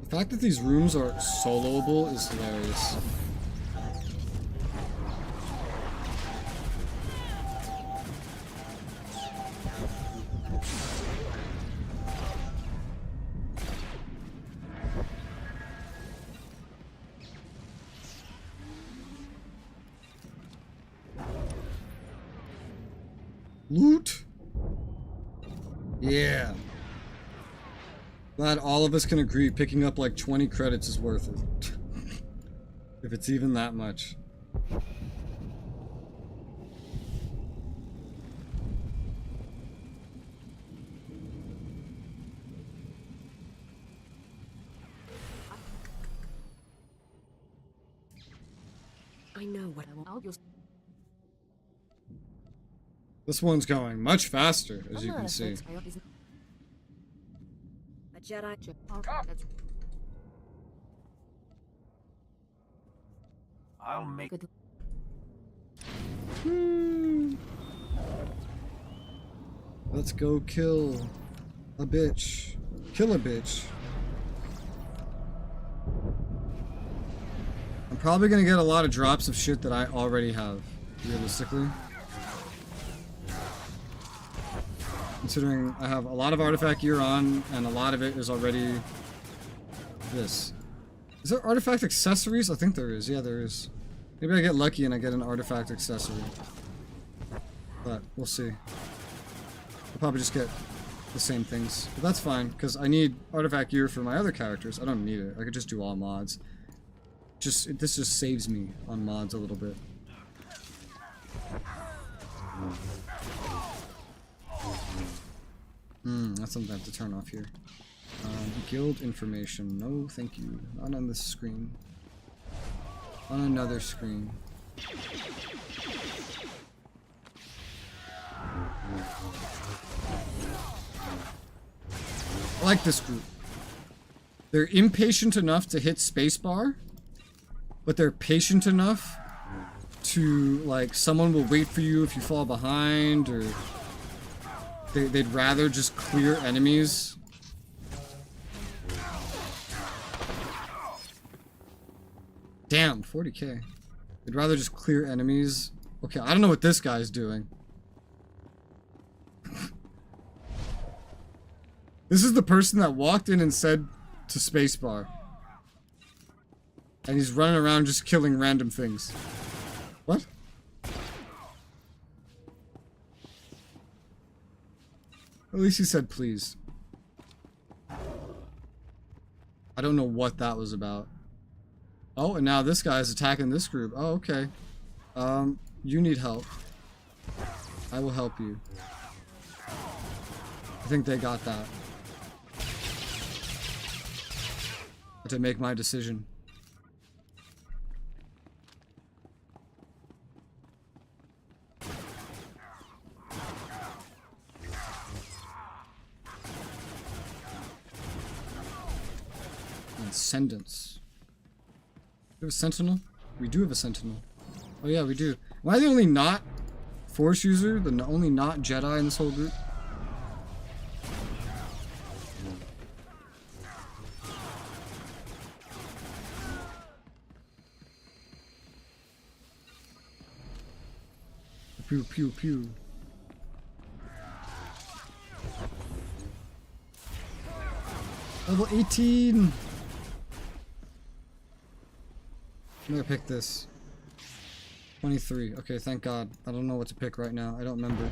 The fact that these rooms are soloable is hilarious. Loot? Yeah. Glad all of us can agree picking up like 20 credits is worth it. If it's even that much. I know what I want. This one's going much faster, as you can see. A Jedi. I'll make it. Let's go kill a bitch. Kill a bitch. I'm probably gonna get a lot of drops of shit that I already have, realistically. Considering I have a lot of artifact gear on, and a lot of it is already this. Is there artifact accessories? I think there is. Yeah, there is. Maybe I get lucky and I get an artifact accessory. But we'll see. I'll probably just get the same things. But that's fine, because I need artifact gear for my other characters. I don't need it. I could just do all mods. This just saves me on mods a little bit. That's something I have to turn off here. Guild information. No, thank you. Not on this screen. On another screen. I like this group. They're impatient enough to hit spacebar, but they're patient enough to, like, someone will wait for you if you fall behind, or they'd rather just clear enemies. Damn, 40k. They'd rather just clear enemies. Okay, I don't know what this guy's doing. This is the person that walked in and said to spacebar. And he's running around just killing random things. What? At least he said please. I don't know what that was about. Oh, and now this guy's attacking this group. Oh, okay. You need help. I will help you. I think they got that. To make my decision. Ascendants. We have a sentinel? We do have a sentinel. Oh yeah, we do. Am I the only not Force user? The only not Jedi in this whole group? Pew pew pew. Level 18! I'm gonna pick this. 23. Okay, thank God. I don't know what to pick right now. I don't remember.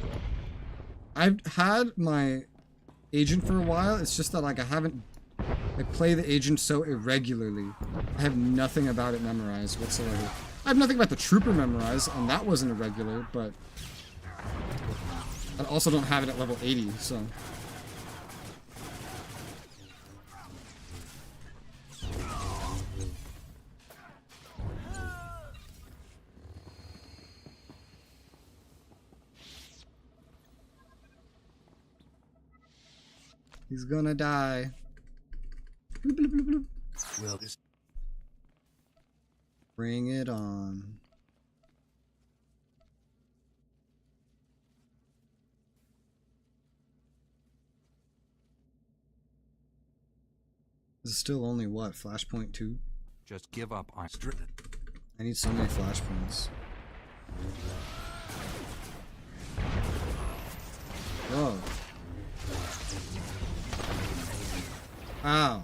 I've had my agent for a while. It's just that, like, I play the agent so irregularly. I have nothing about it memorized whatsoever. I have nothing about the trooper memorized, and that wasn't irregular, but I also don't have it at level 80, so. He's gonna die. Bloop, bloop, bloop, bloop. Well, this. Bring it on. This is still only what? Flashpoint 2? Just give up on I need so many flashpoints. Whoa. Ow.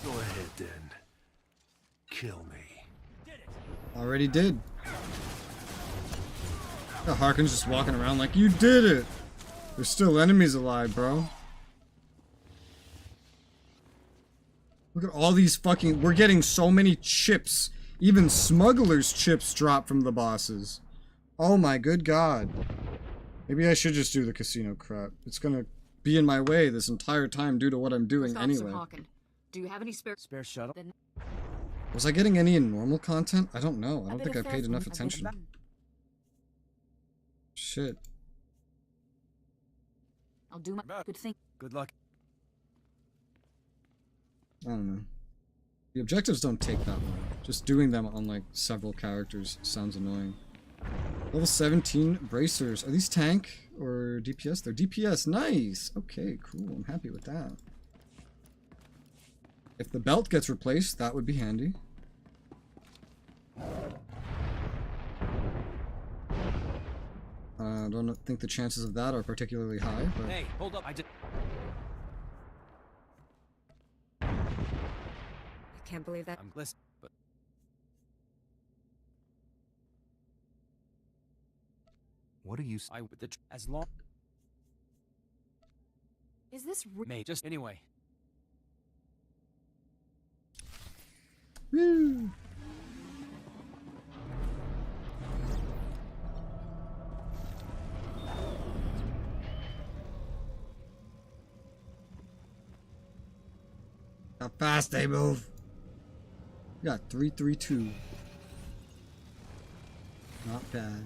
Go ahead then. Kill me. Already did. Harkin's just walking around like, you did it! There's still enemies alive, bro. Look at all these fucking... We're getting so many chips. Even smugglers' chips drop from the bosses. Oh my good god. Maybe I should just do the casino crap. It's gonna be in my way this entire time due to what I'm doing anyway. Do you have any spare shuttle? Was I getting any in normal content? I don't know. I don't think I paid enough attention. Shit. I'll do my good thing. Good luck. I don't know. The objectives don't take that long. Just doing them on like several characters sounds annoying. Level 17 bracers. Are these tank or DPS? They're DPS. Nice. Okay, cool. I'm happy with that. If the belt gets replaced, that would be handy. I don't think the chances of that are particularly high, but... Hey, hold up, I did... I can't believe that. Listen, but... What are you... with the... as long... Is this May just... Anyway. Woo! How fast they move. We got 332. Not bad.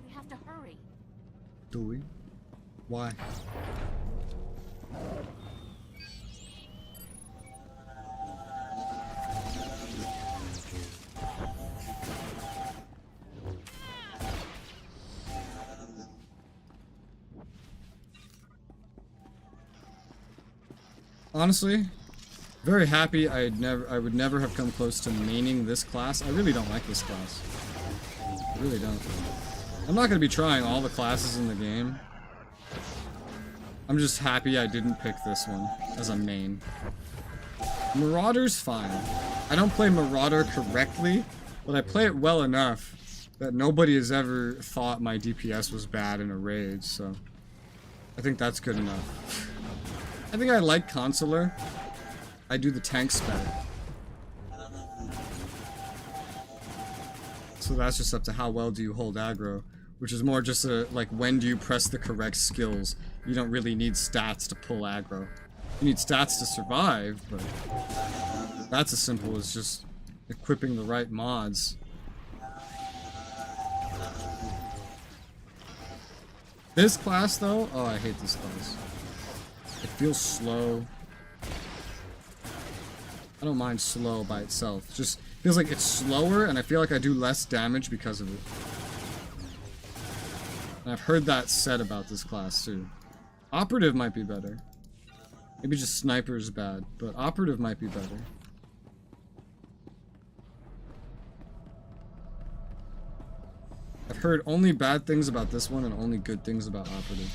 We have to hurry. Do we? Why? Honestly, very happy I would never have come close to maining this class. I really don't like this class. I really don't. I'm not going to be trying all the classes in the game. I'm just happy I didn't pick this one as a main. Marauder's fine. I don't play Marauder correctly, but I play it well enough that nobody has ever thought my DPS was bad in a raid, so I think that's good enough. I think I like Consular. I do the tank spec. So that's just up to how well do you hold aggro, which is more just a, like, when do you press the correct skills. You don't really need stats to pull aggro. You need stats to survive, but that's as simple as just equipping the right mods. This class, though, oh, I hate this class. It feels slow. I don't mind slow by itself. It just feels like it's slower, and I feel like I do less damage because of it. And I've heard that said about this class, too. Operative might be better. Maybe just Sniper's bad, but Operative might be better. I've heard only bad things about this one and only good things about Operative.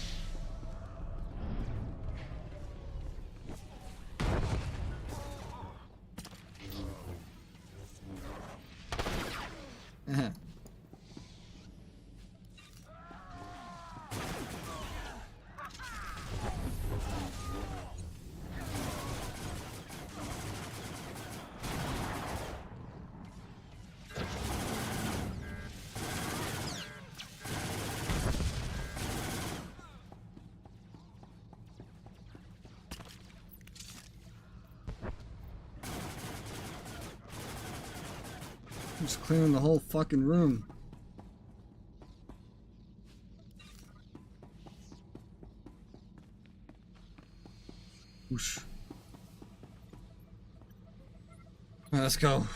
Just clearing the whole fucking room. Whoosh. Alright, let's go.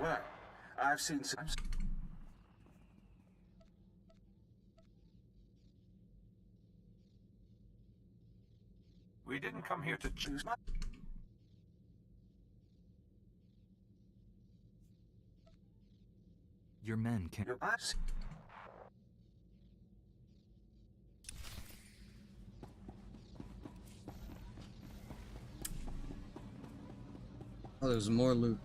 Well, I've seen some... We didn't come here to choose my... Your men can't... Oh, there's more loot.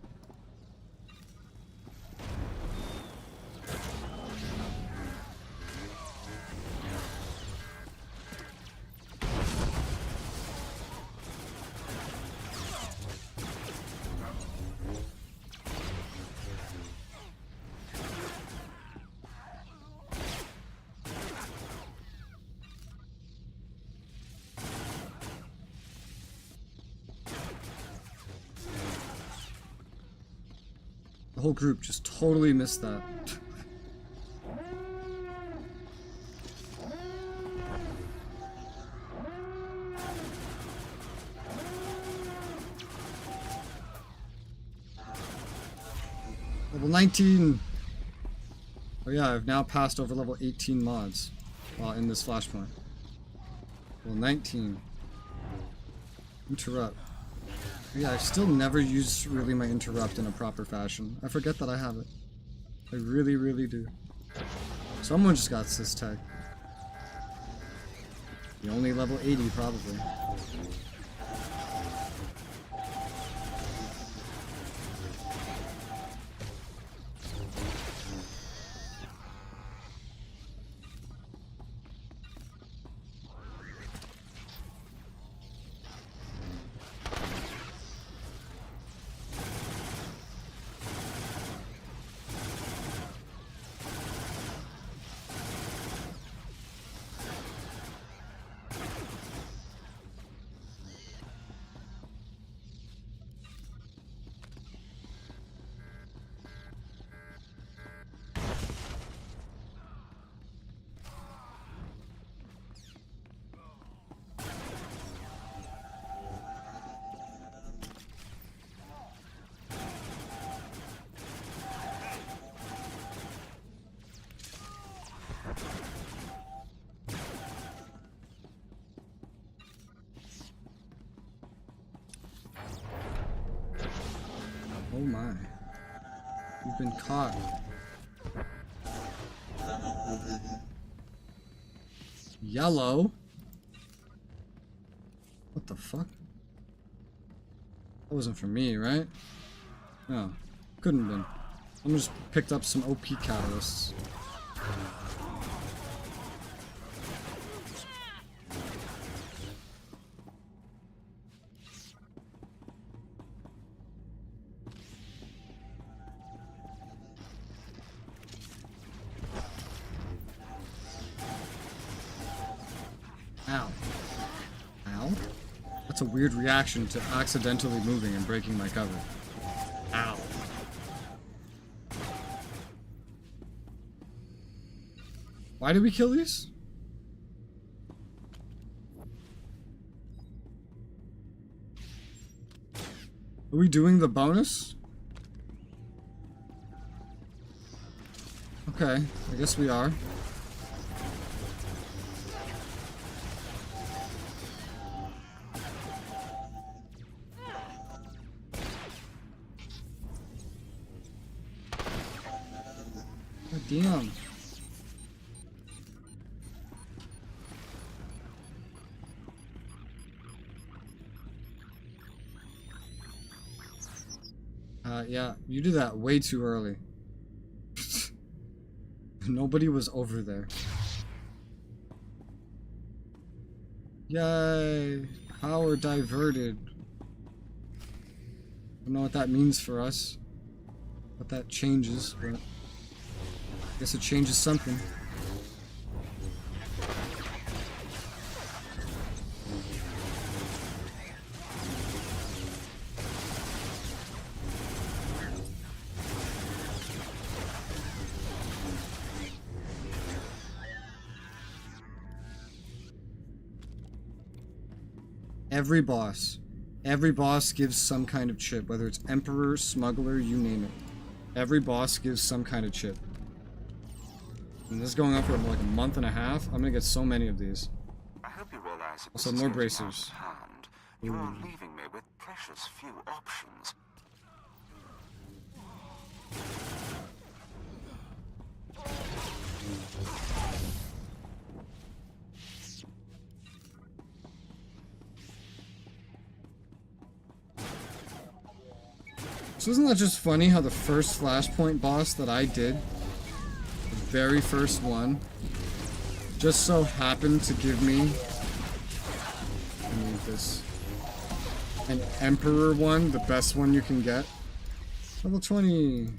The whole group just totally missed that. Level 19! Oh yeah, I've now passed over level 18 mods while in this flashpoint. Level 19. Interrupt. Yeah, I've still never used really my interrupt in a proper fashion. I forget that I have it. I really, really do. Someone just got this tag. The only level 80 probably. Oh my. You've been caught. Yellow? What the fuck? That wasn't for me, right? No. Couldn't have been. I just picked up some OP catalysts. Ow. Ow? That's a weird reaction to accidentally moving and breaking my cover. Ow. Why did we kill these? Are we doing the bonus? Okay, I guess we are. God damn. Yeah, you did that way too early. Nobody was over there. Yay! Power diverted. I don't know what that means for us. What that changes, but I guess it changes something. Every boss gives some kind of chip, whether it's Emperor, Smuggler, you name it. Every boss gives some kind of chip. And this is going on for like a month and a half. I'm gonna get so many of these. I hope you realize Also, more bracers. You are leaving me with precious few options. So isn't that just funny how the first Flashpoint boss that I did, the very first one, just so happened to give me, I need this, an Emperor one, the best one you can get. Level 20.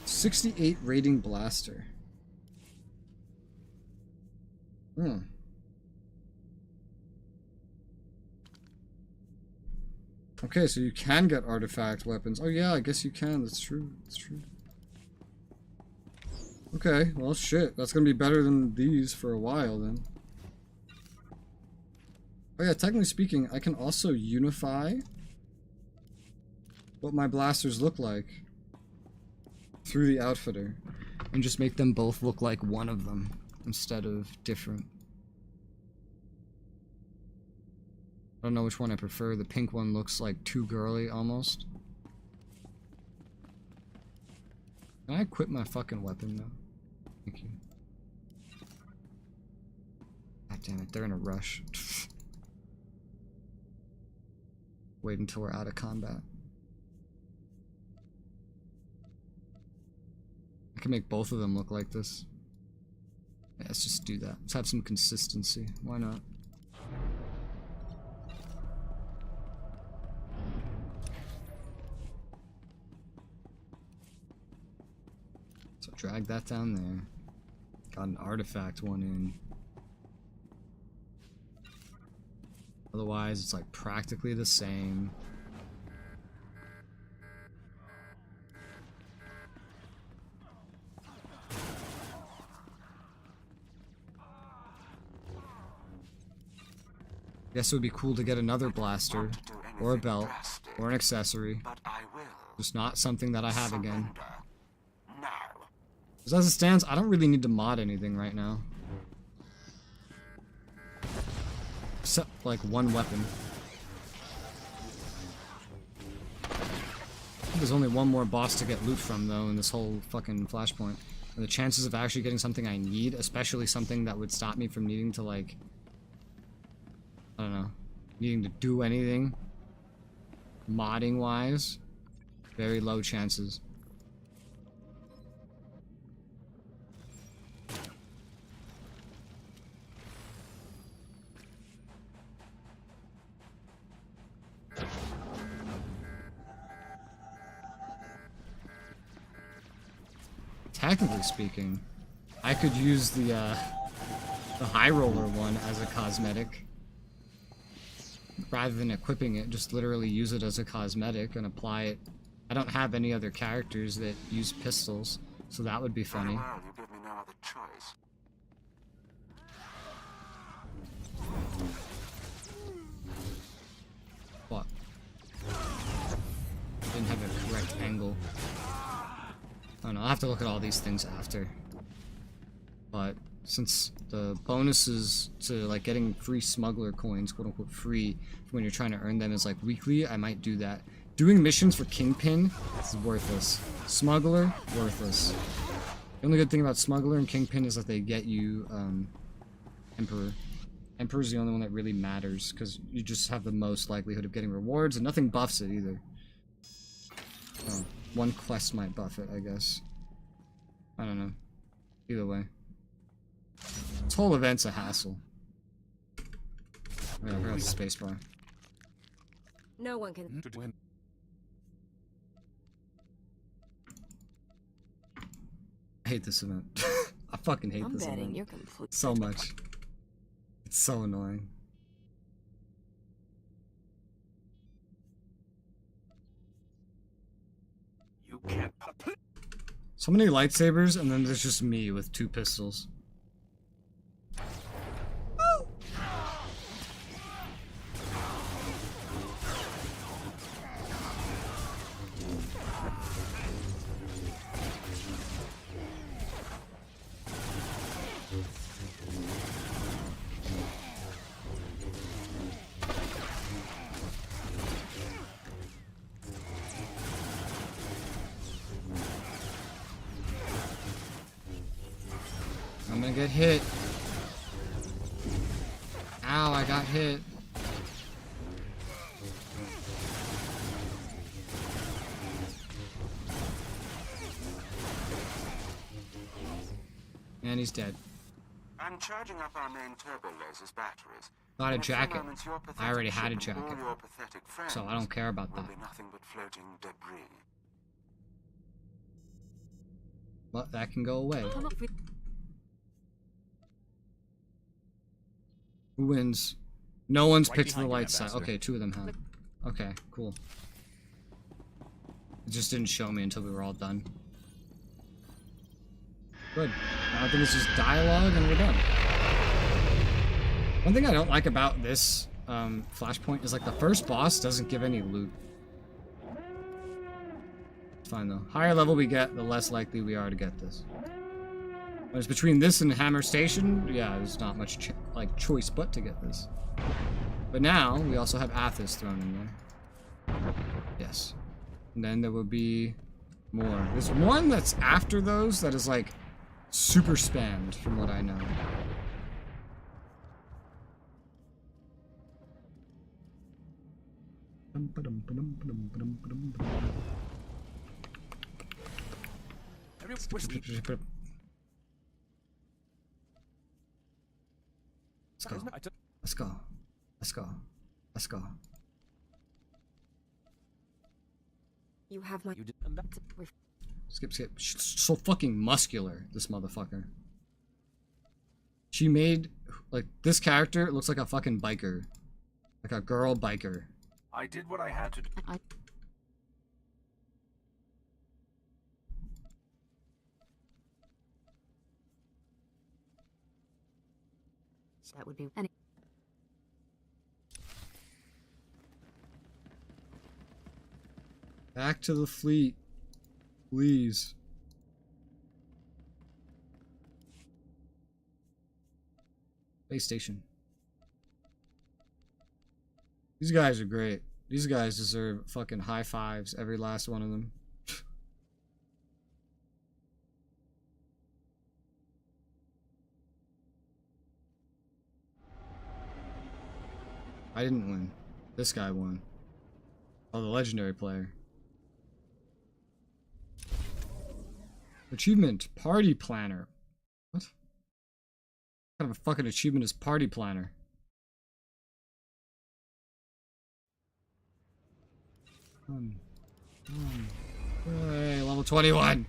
68 rating blaster. Okay, so you can get artifact weapons. Oh yeah, I guess you can. That's true. That's true. Okay, well shit. That's gonna be better than these for a while then. Oh yeah, technically speaking, I can also unify what my blasters look like through the outfitter and just make them both look like one of them instead of different. I don't know which one I prefer. The pink one looks like too girly almost. Can I equip my fucking weapon though? Thank you. God damn it, they're in a rush. Wait until we're out of combat. I can make both of them look like this. Yeah, let's just do that. Let's have some consistency. Why not? So drag that down there. Got an artifact one in. Otherwise, it's like practically the same. Guess it would be cool to get another blaster, or a belt, or an accessory. Just not something that I have again. Because as it stands, I don't really need to mod anything right now. Except, like, one weapon. There's only one more boss to get loot from, though, in this whole fucking flashpoint. And the chances of actually getting something I need, especially something that would stop me from needing to, like... I don't know. Needing to do anything. Modding-wise. Very low chances. Technically speaking, I could use the high roller one as a cosmetic. Rather than equipping it, just literally use it as a cosmetic and apply it. I don't have any other characters that use pistols, so that would be funny. Well, you give me no other choice. What? Didn't have a correct angle. I don't know, I'll have to look at all these things after. But since the bonuses to like getting free smuggler coins, quote unquote free, when you're trying to earn them is like weekly, I might do that. Doing missions for Kingpin is worthless. Smuggler, worthless. The only good thing about Smuggler and Kingpin is that they get you Emperor. Emperor's the only one that really matters, because you just have the most likelihood of getting rewards, and nothing buffs it either. Oh, one quest might buff it, I guess. I don't know. Either way. This whole event's a hassle. Yeah, I forgot the spacebar. No one can. I hate this event. I fucking hate this event. You're complete. So much. It's so annoying. You can't. So many lightsabers, and then there's just me with 2 pistols. I'm gonna get hit. Ow, I got hit. And he's dead. I'm charging up our main turbo lasers batteries. Got a In few jacket. moments, your pathetic I already had a ship and all jacket. your pathetic friends So I don't care about will that. be nothing but floating debris. But that can go away. Who wins? No one's Right picked the behind you, light side. Ambassador. Okay, 2 of them have. Okay, cool. It just didn't show me until we were all done. Good. Now I think it's just dialogue and we're done. One thing I don't like about this Flashpoint is like the first boss doesn't give any loot. fine though. Higher level we get, the less likely we are to get this. But it's between this and Hammer Station, yeah, there's not much like choice but to get this. But now we also have Athos thrown in there. Yes. And then there will be more. There's one that's after those that is like super spammed from what I know. Let's go. Let's go. Let's go. Let's go. You have my. Skip, skip. She's so fucking muscular, this motherfucker. She made, like, this character looks like a fucking biker. Like a girl biker. I did what I had to do. That would be. Back to the fleet. Please. Space station. These guys are great. These guys deserve fucking high fives, every last one of them. I didn't win. This guy won. Oh, the legendary player. Achievement, Party Planner. What? What kind of a fucking achievement is Party Planner? Hey, level 21. I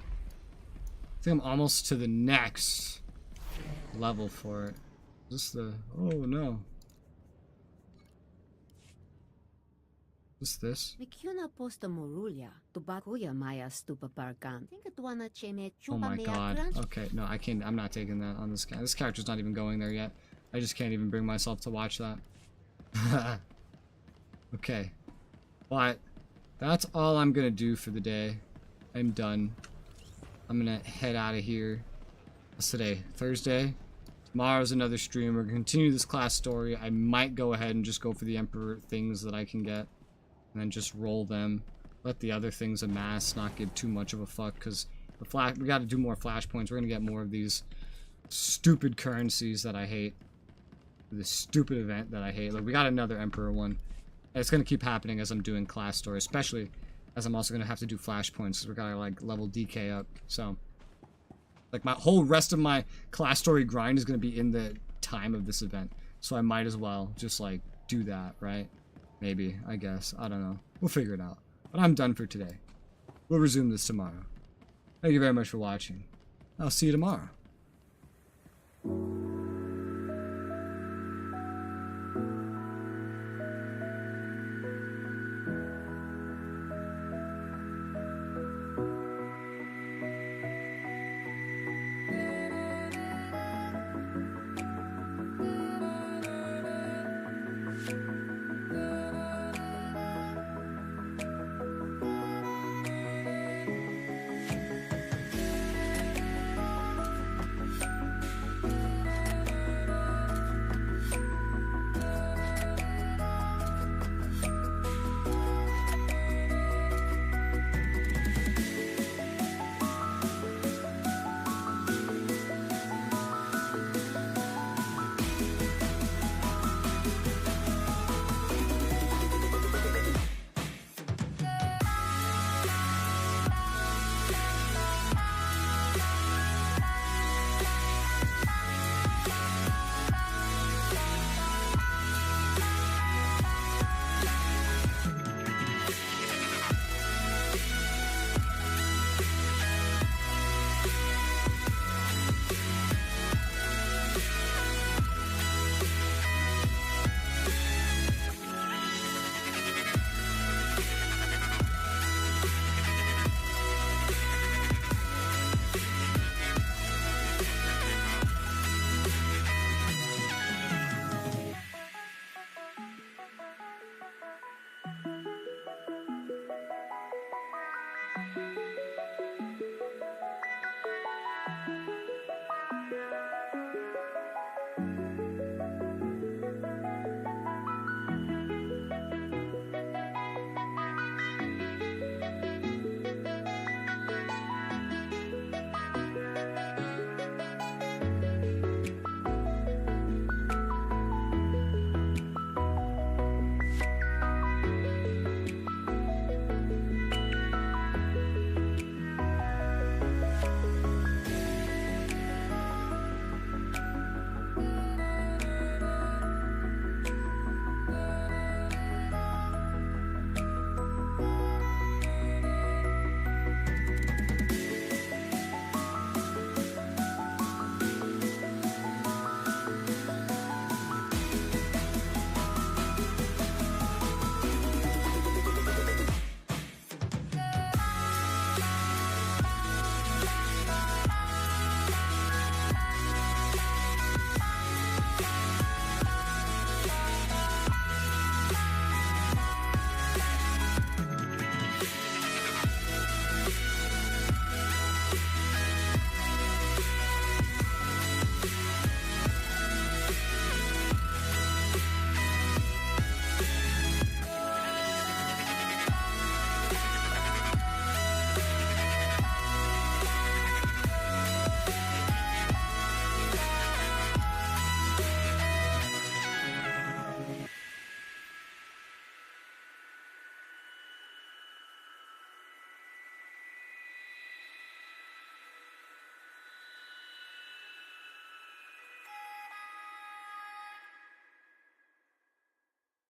think I'm almost to the next level for it. Is this the... Oh, no. What's this? Oh my god. Okay, no, I can't. I'm not taking that on this guy. This character's not even going there yet. I just can't even bring myself to watch that. Okay. But that's all I'm gonna do for the day. I'm done. I'm gonna head out of here. What's today? Thursday? Tomorrow's another stream. We're gonna continue this class story. I might go ahead and just go for the Emperor things that I can get. And then just roll them. Let the other things amass, not give too much of a fuck, because we gotta do more flashpoints. We're gonna get more of these stupid currencies that I hate. This stupid event that I hate. Like, we got another Emperor one. And it's gonna keep happening as I'm doing class story, especially as I'm also gonna have to do flashpoints, because we gotta, like, level DK up. So, like, my whole rest of my class story grind is gonna be in the time of this event. So I might as well just, like, do that, right? Maybe, I guess. I don't know. We'll figure it out. But I'm done for today. We'll resume this tomorrow. Thank you very much for watching. I'll see you tomorrow.